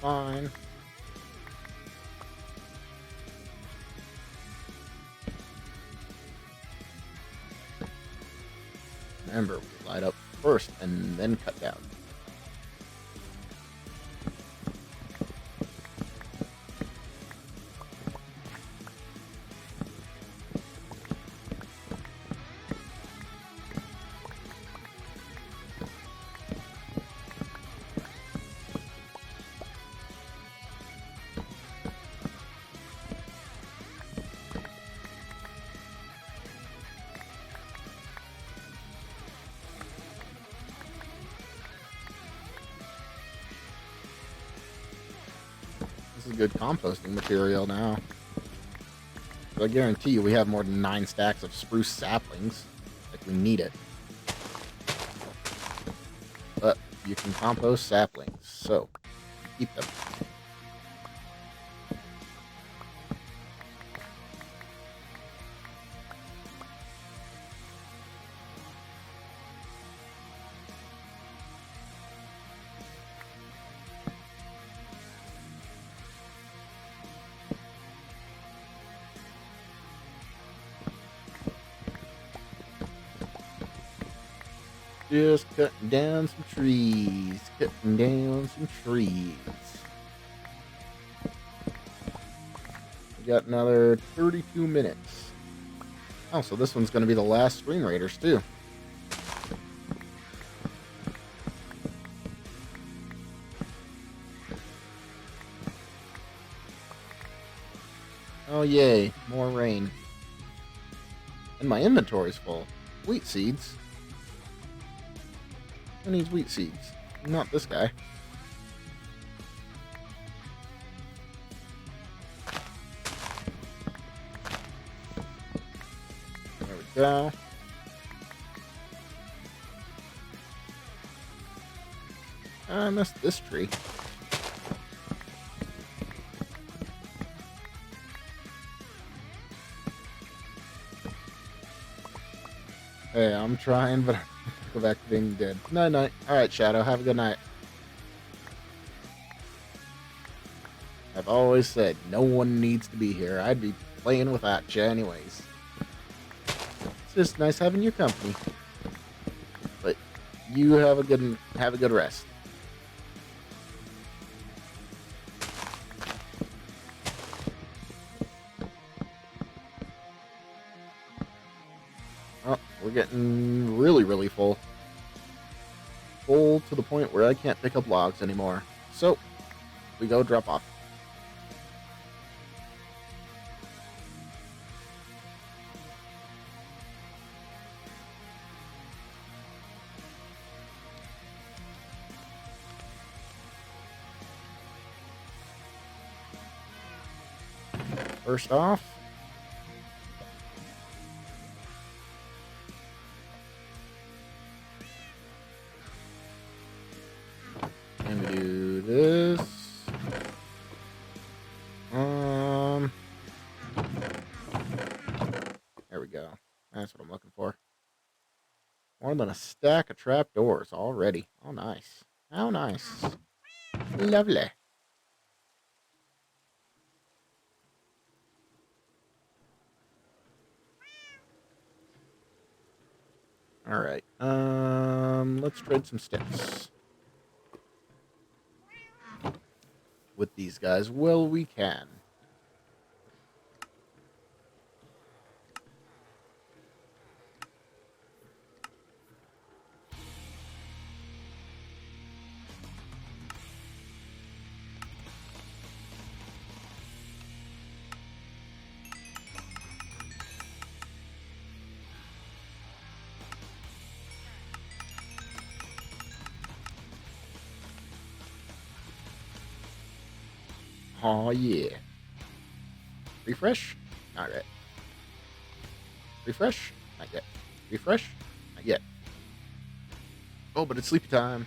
Fine. Remember, we light up first and then cut down. This is good composting material now. So I guarantee you we have more than 9 stacks of spruce saplings if we need it. But you can compost saplings, so keep them. Just cutting down some trees. Cutting down some trees. We got another 32 minutes. Oh, so this one's going to be the last Stream Raiders, too. Oh, yay. More rain. And my inventory's full. Wheat seeds. Who needs wheat seeds? Not this guy. There we go. I missed this tree. Hey, I'm trying, but go back to being dead. Night night. Alright, Shadow, have a good night. I've always said no one needs to be here. I'd be playing without you anyways. It's just nice having your company. But you have a good rest. Oh, we're getting really, really full. Full to the point where I can't pick up logs anymore. So, we go drop off. First off, and we do this. There we go. That's what I'm looking for. More than a stack of trapdoors already. Oh, nice. How nice. Lovely. All right. Let's trade some sticks with these guys. Well, we can. Oh yeah. Refresh? Not yet. Refresh? Not yet. Refresh? Not yet. Oh, but it's sleepy time.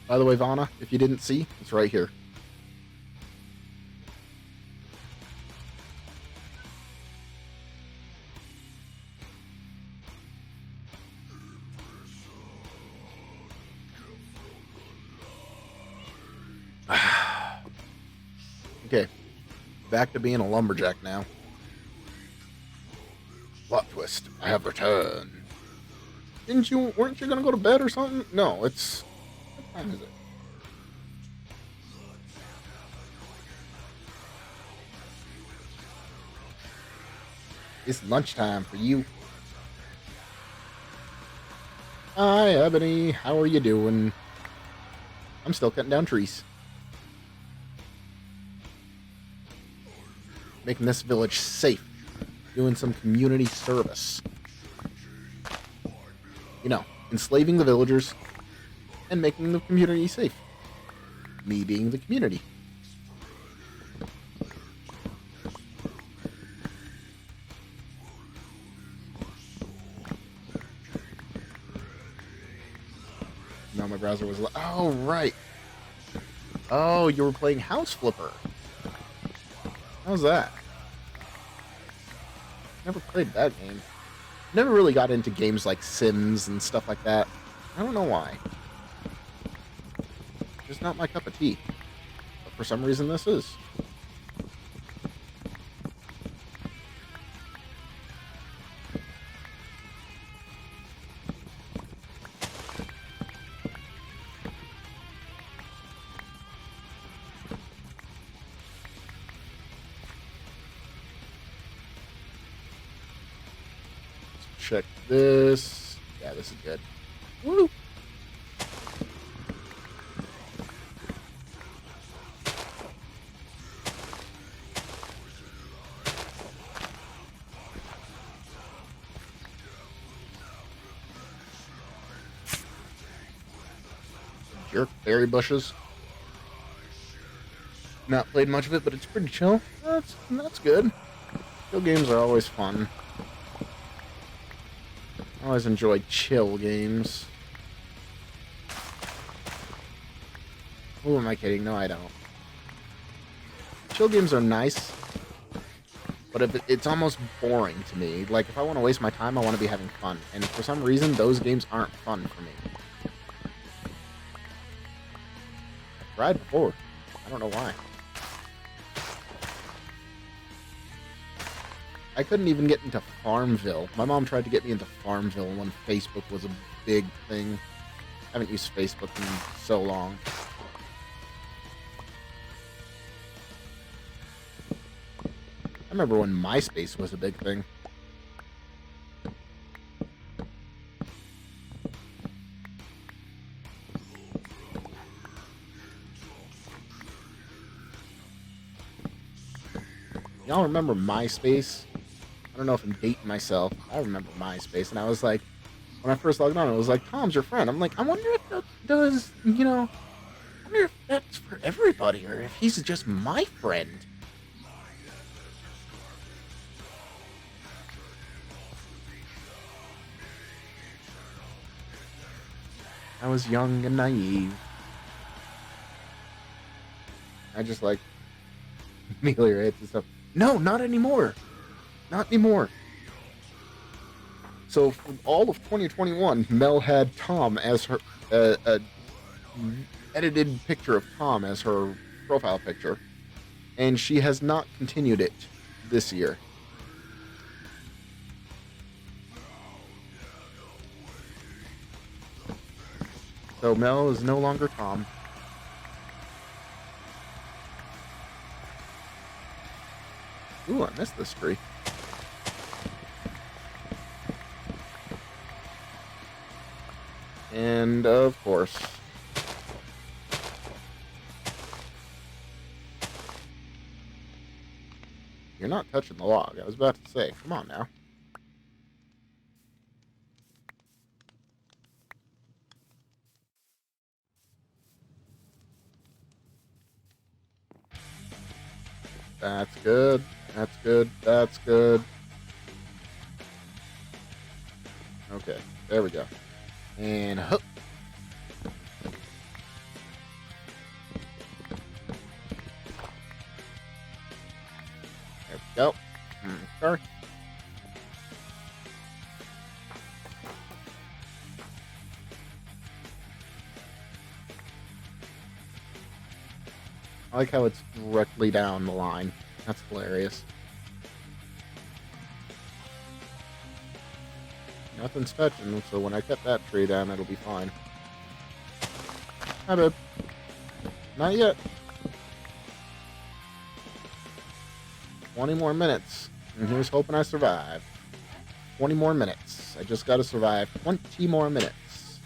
By the way, Vana, if you didn't see, it's right here. Okay, back to being a lumberjack now. Plot twist, I have returned. Weren't you gonna go to bed or something? No, it's... What time is it? It's lunchtime for you. Hi, Ebony. How are you doing? I'm still cutting down trees. Making this village safe. Doing some community service. You know, enslaving the villagers and making the community safe. Me being the community. No, my browser was... Oh, right. Oh, you were playing House Flipper. How's that? Never played that game. Never really got into games like Sims and stuff like that. I don't know why. Just not my cup of tea. But for some reason this is. Check this. Yeah, this is good. Woo! Jerk berry bushes. Not played much of it, but it's pretty chill. That's good. Chill games are always fun. I always enjoy chill games. Who am I kidding? No, I don't. Chill games are nice, but it's almost boring to me. Like, if I want to waste my time, I want to be having fun. And for some reason, those games aren't fun for me. I've tried before. I don't know why. I couldn't even get into Farmville. My mom tried to get me into Farmville when Facebook was a big thing. I haven't used Facebook in so long. I remember when MySpace was a big thing. Y'all remember MySpace? I don't know if I'm dating myself. I remember MySpace, and I was like, when I first logged on, it was like, Tom's your friend. I'm like, I wonder if that does, you know, I wonder if that's for everybody, or if he's just my friend. I was young and naive. I just like ameliorates and stuff. No, not anymore. Not anymore. So for all of 2021, Mel had Tom as her edited picture of Tom as her profile picture, and she has not continued it this year. So Mel is no longer Tom. Ooh, I missed this tree. And of course, you're not touching the log. I was about to say, come on now. That's good. That's good. That's good. Okay, there we go. And hook. There we go. Okay. I like how it's directly down the line. That's hilarious. Nothing's touching, so when I cut that tree down, it'll be fine. Hi, babe. Not yet. 20 more minutes. And here's hoping I survive. 20 more minutes. I just gotta survive 20 more minutes.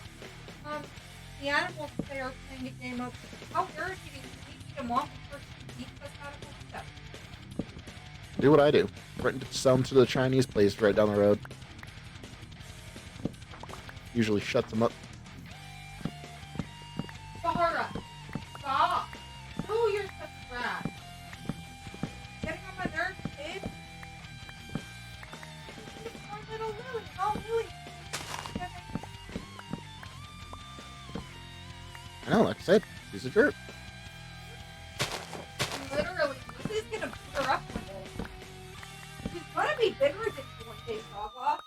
The animals they are playing the game of how irritating to eat them off the first eat us out of the stuff. Do what I do. Threaten to sell them to the Chinese place right down the road. Usually shuts them up. Bahara, stop! Oh, you're such a rat. Getting on my nerves, kid. Poor little Lily. Oh, Lily. I know, like I said, she's a jerk. Literally, Lily's gonna beat her up one day. She's gonna be bigger than you one day, Baba.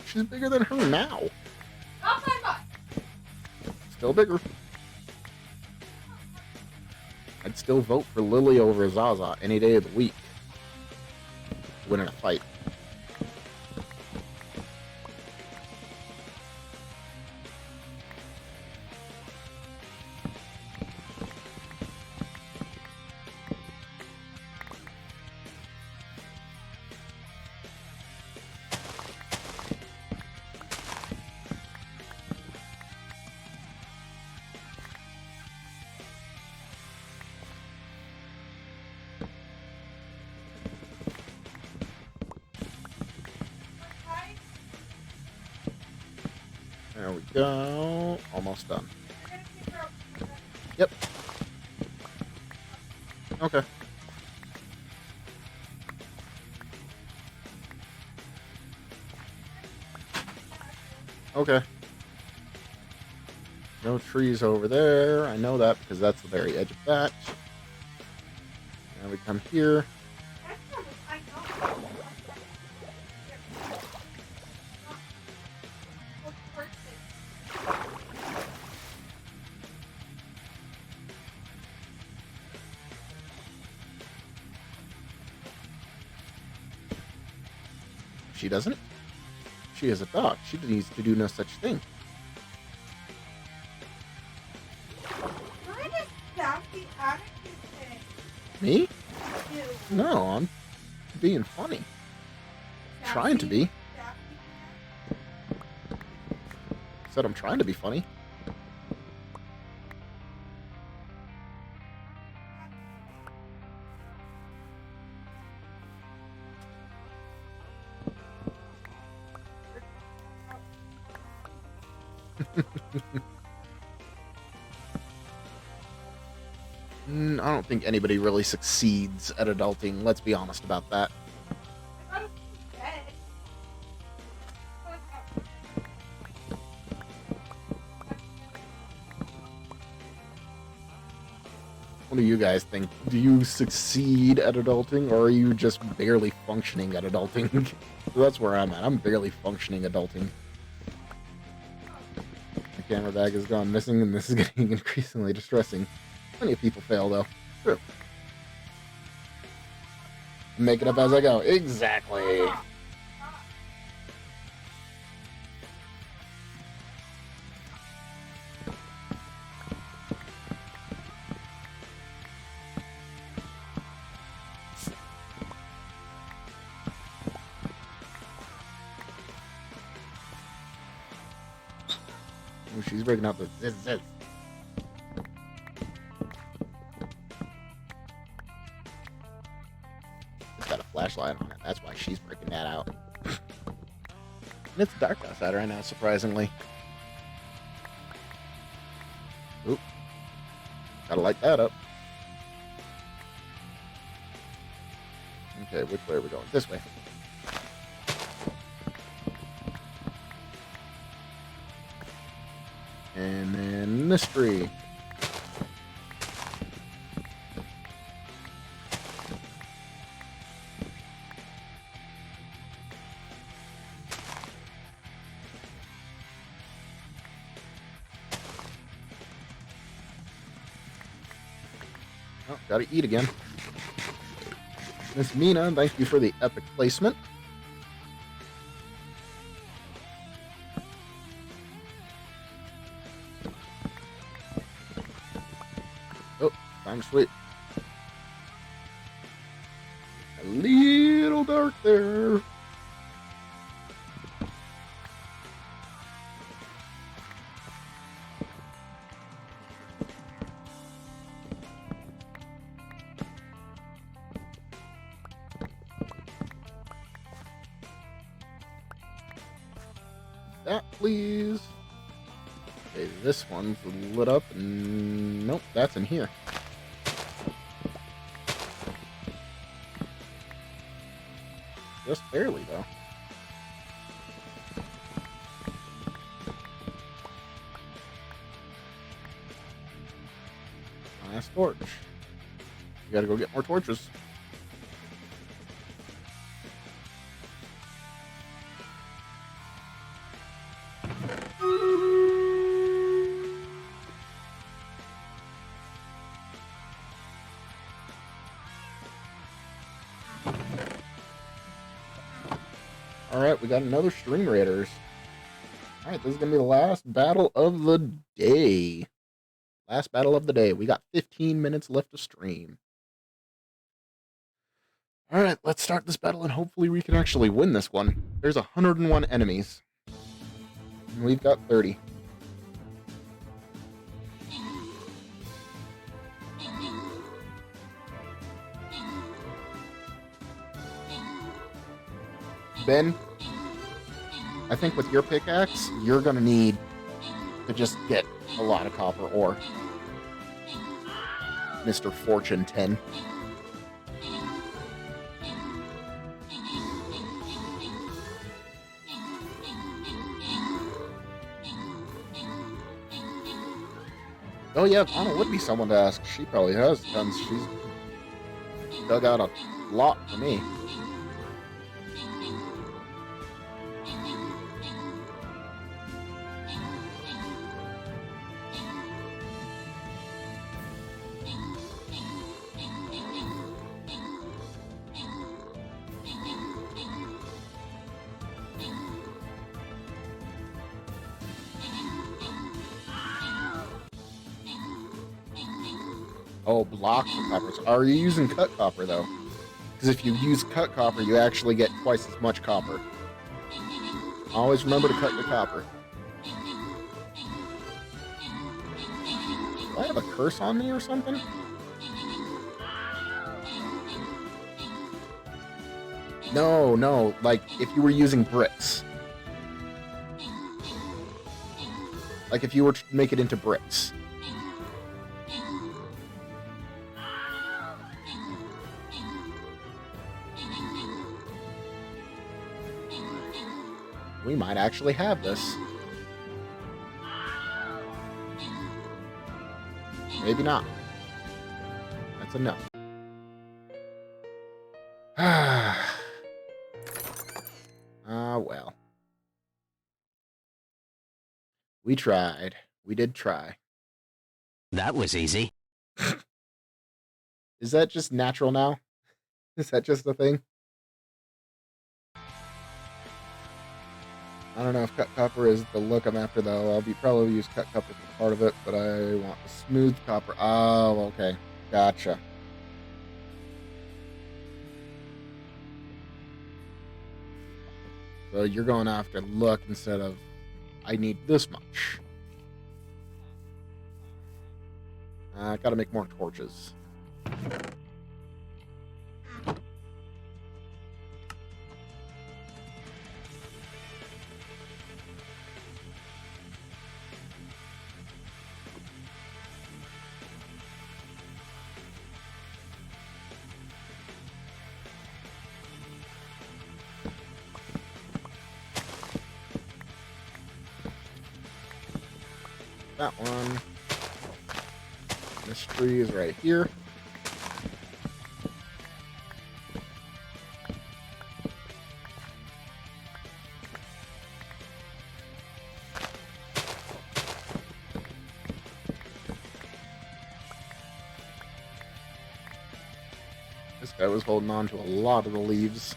She's bigger than her now. Not by much. Still bigger. I'd still vote for Lily over Zaza any day of the week. Winning a fight. There we go. Almost done. Yep. Okay. Okay. No trees over there. I know that because that's the very edge of that. Now we come here. She doesn't. She is a dog. She needs to do no such thing. Where does Sassy attitude thing? Me? You. No, I'm being funny. Trying to be. Said I'm trying to be funny. I don't think anybody really succeeds at adulting. Let's be honest about that. What do you guys think? Do you succeed at adulting, or are you just barely functioning at adulting? That's where I'm at. I'm barely functioning adulting. My camera bag has gone missing, and this is getting increasingly distressing. Plenty of people fail, though. True. Make it up as I go. Exactly. Oh, she's breaking out the zzz. It's got a flashlight on it. That's why she's breaking that out. And it's dark outside right now, surprisingly. Oop. Gotta light that up. Okay, which way are we going? This way. And then mystery. Oh, gotta eat again. Miss Mina, thank you for the epic placement. Oh, time to sleep. A little dark there. That, please. Okay, this one's lit up, and nope, that's in here. Just barely, though. Last torch. You gotta go get more torches. Alright, we got another Stream Raiders. Alright, this is going to be the last battle of the day. Last battle of the day. We got 15 minutes left to stream. Alright, let's start this battle and hopefully we can actually win this one. There's 101 enemies. And we've got 30. Ben, I think with your pickaxe, you're going to need to just get a lot of copper ore. Mr. Fortune 10. Oh yeah, Anna would be someone to ask. She probably has tons. She's dug out a lot for me. Oh, block coppers. Are you using cut copper, though? Because if you use cut copper, you actually get twice as much copper. Always remember to cut your copper. Do I have a curse on me or something? No, no. Like, if you were using bricks. Like, if you were to make it into bricks. We might actually have this. Maybe not. That's a no. Well. We tried. We did try. That was easy. Is that just natural now? Is that just a thing? I don't know if cut copper is the look I'm after, though. I'll probably use cut copper for part of it, but I want the smooth copper. Oh, okay. Gotcha. So you're going after look instead of, I need this much. I gotta make more torches. that one. This tree is right here. This guy was holding on to a lot of the leaves.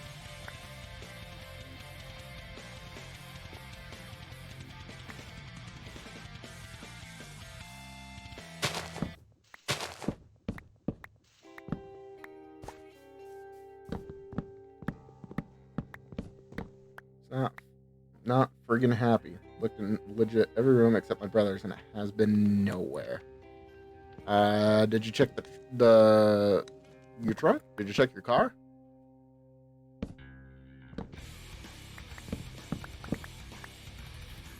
Not friggin' happy. Looked in legit every room except my brother's, and it has been nowhere. Did you check your trunk? Did you check your car?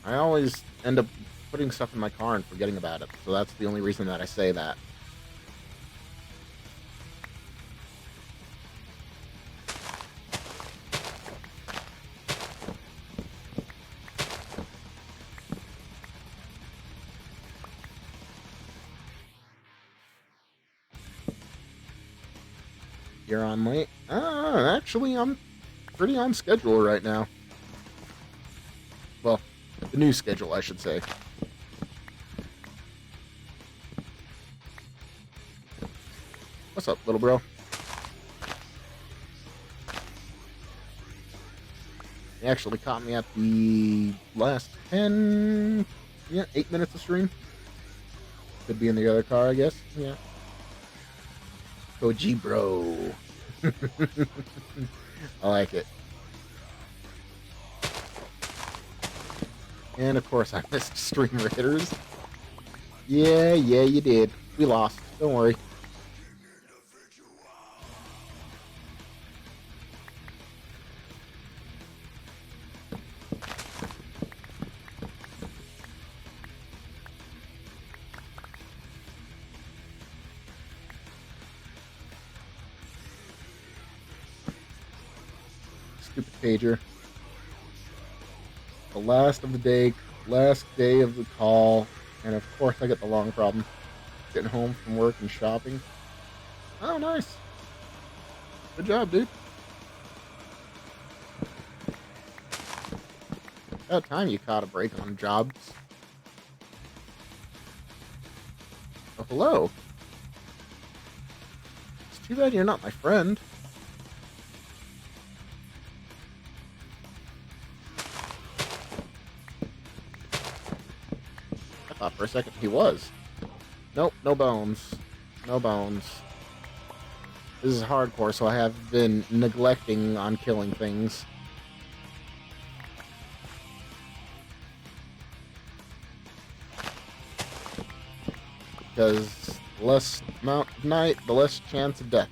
I always end up putting stuff in my car and forgetting about it, so that's the only reason that I say that. You're on late? Actually, I'm pretty on schedule right now. Well, the new schedule, I should say. What's up, little bro? You actually caught me at the last 8 minutes of stream. Could be in the other car, I guess. Yeah. Koji bro. I like it. And of course I missed Stream Raiders. Yeah, you did. We lost. Don't worry. Stupid pager. The last of the day, last day of the call, and of course I get the long problem. Getting home from work and shopping. Oh, nice. Good job, dude. About time you caught a break on jobs. Oh, hello. It's too bad you're not my friend. I thought for a second he was. Nope, no bones. No bones. This is hardcore, so I have been neglecting on killing things. Because the less amount of night, the less chance of death.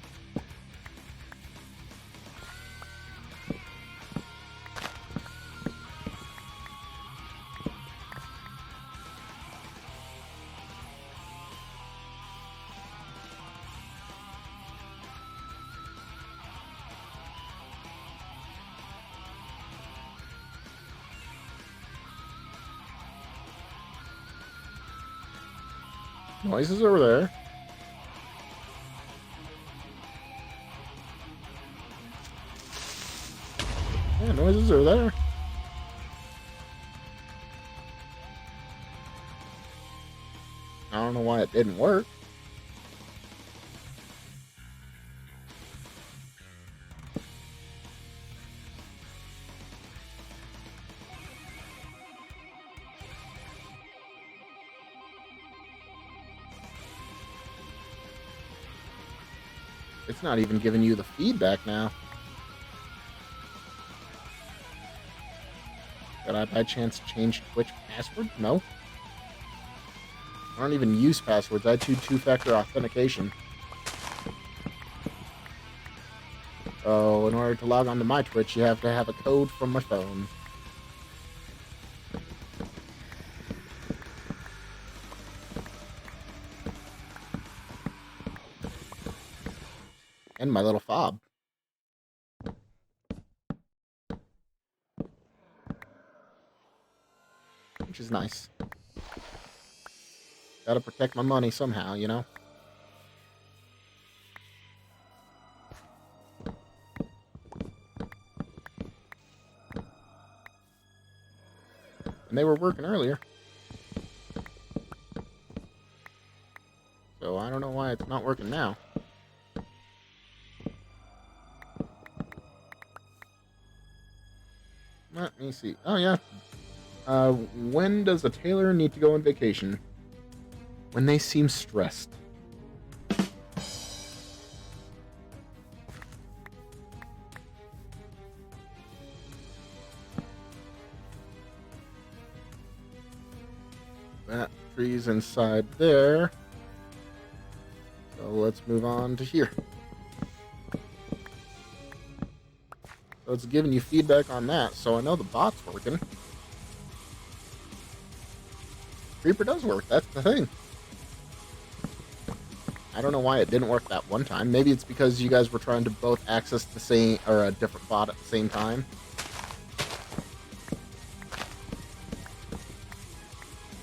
Noises over there. Yeah, noises are there. I don't know why it didn't work. It's not even giving you the feedback now. Did I by chance change Twitch password? No. I don't even use passwords. I do two-factor authentication. So in order to log on to my Twitch, you have to have a code from my phone. And my little fob. Which is nice. Gotta protect my money somehow, you know? And they were working earlier. So I don't know why it's not working now. Let me see. Oh, yeah. When does a tailor need to go on vacation? When they seem stressed. That tree's inside there. So let's move on to here. So it's giving you feedback on that, so I know the bot's working. Creeper does work, that's the thing. I don't know why it didn't work that one time. Maybe it's because you guys were trying to both access the same, or a different bot at the same time.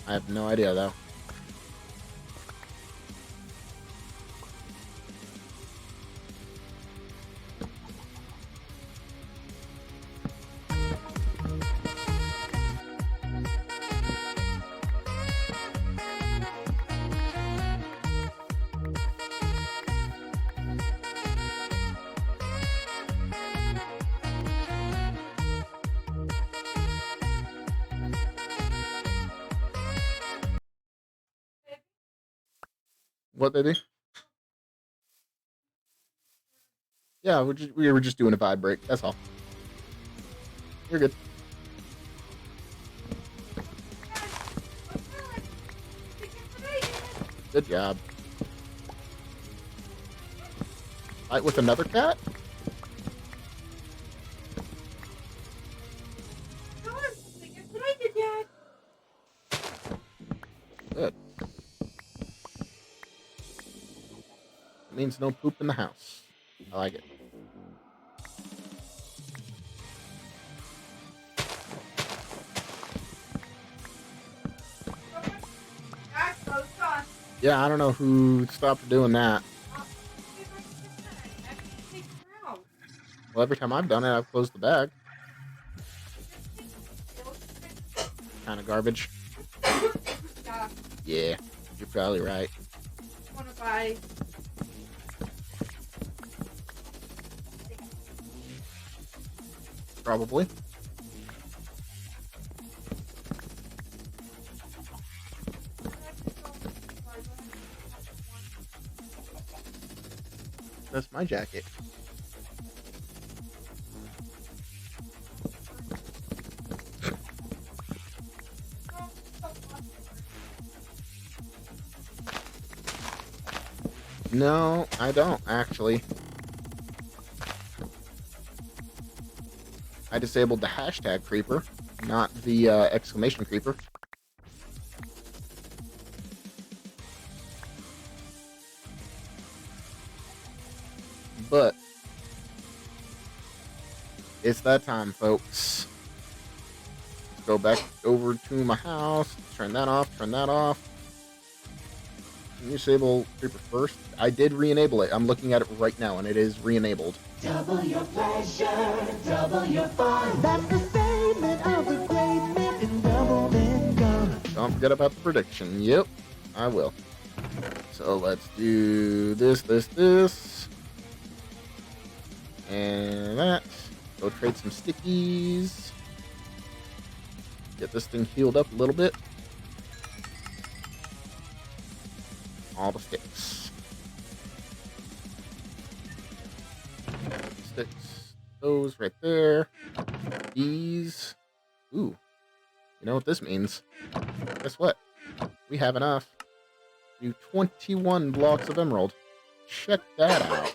I have no idea, though. What, baby? Yeah, we were just doing a vibe break. That's all. You're good. Good job. Fight with another cat? Good. That means no poop in the house. I like it. Yeah, I don't know who stopped doing that. Well, every time I've done it, I've closed the bag. Kind of garbage. Yeah, you're probably right. Want to buy? Probably. That's my jacket. No, I don't, actually. I disabled the hashtag creeper, not the exclamation creeper. But it's that time, folks. Let's go back over to my house, turn that off, turn that off. Can you disable creeper first? I did re-enable it. I'm looking at it right now, and it is re-enabled. Double your pleasure, double your fun. That's the statement of the great myth in Double Been Gone. Don't forget about the prediction. Yep, I will. So let's do this, this, this. And that. Go trade some stickies. Get this thing healed up a little bit. All the sticks. Sticks. Those right there. These. Ooh. You know what this means? Guess what? We have enough. Do 21 blocks of emerald. Check that out.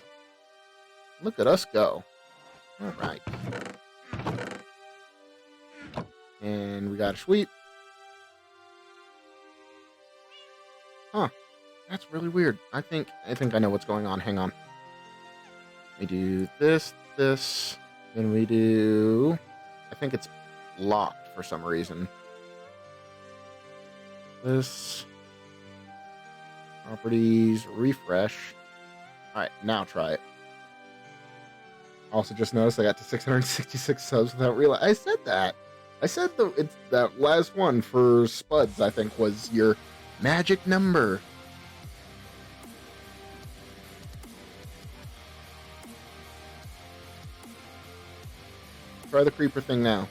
Look at us go. Alright. And we got a sweep. Huh. That's really weird. I think I know what's going on. Hang on. We do this, this, and we do... I think it's locked for some reason. This, Properties, refresh. Alright, now try it. Also just noticed I got to 666 subs without realizing. I said that. I said it's that last one for Spuds, I think, was your magic number. Try the creeper thing now.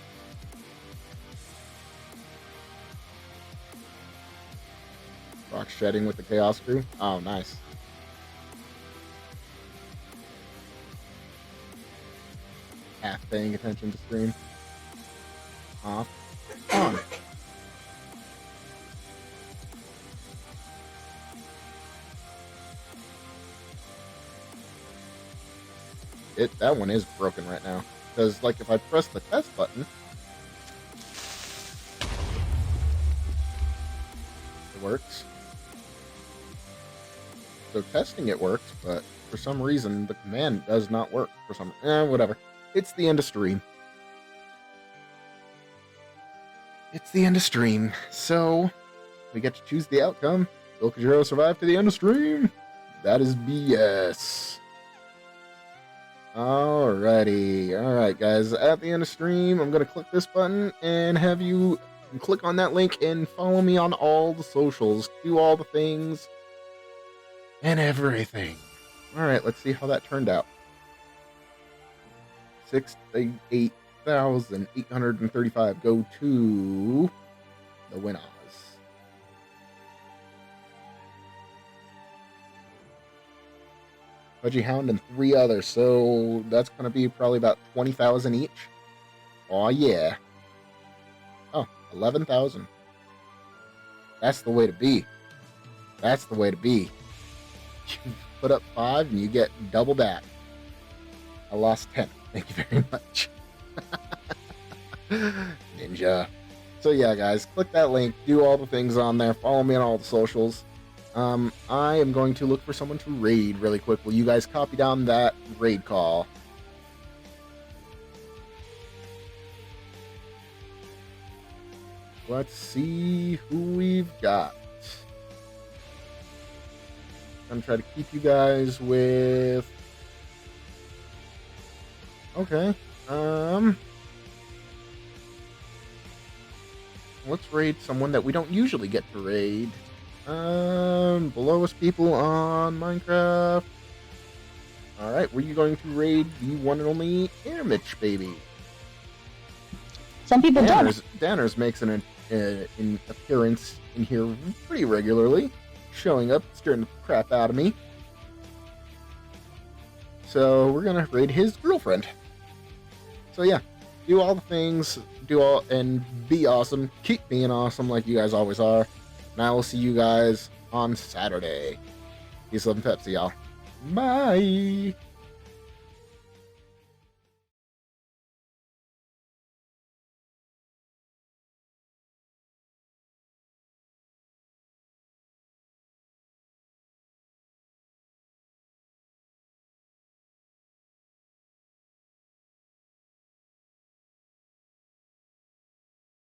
Rock shedding with the chaos crew. Oh, nice. Half paying attention to stream. Off. On. That one is broken right now. Because, like, if I press the test button, it works. So testing it works, but for some reason the command does not work. For some, whatever. It's the end of stream. It's the end of stream. So we get to choose the outcome. Will Kajiro survive to the end of stream? That is BS. Alrighty. Alright, guys. At the end of stream, I'm going to click this button and have you click on that link and follow me on all the socials. Do all the things and everything. Alright, let's see how that turned out. 8,835 go to the winners. Pudgy Hound and 3 others, so that's going to be probably about 20,000 each. Oh yeah. Oh, 11,000. That's the way to be. That's the way to be. You put up 5 and you get double that. I lost 10. Thank you very much. Ninja. So yeah, guys, click that link, do all the things on there, follow me on all the socials. I am going to look for someone to raid really quick. Will you guys copy down that raid call? Let's see who we've got. I'm trying to keep you guys with... Okay. Let's raid someone that we don't usually get to raid. Below us people on Minecraft. Alright, were you going to raid the one and only Airmitch, baby? Some people don't. Danners makes an appearance in here pretty regularly, showing up, scaring the crap out of me. So we're gonna raid his girlfriend. So yeah, do all the things, and be awesome. Keep being awesome like you guys always are. And I will see you guys on Saturday. Peace, love, and Pepsi, y'all. Bye!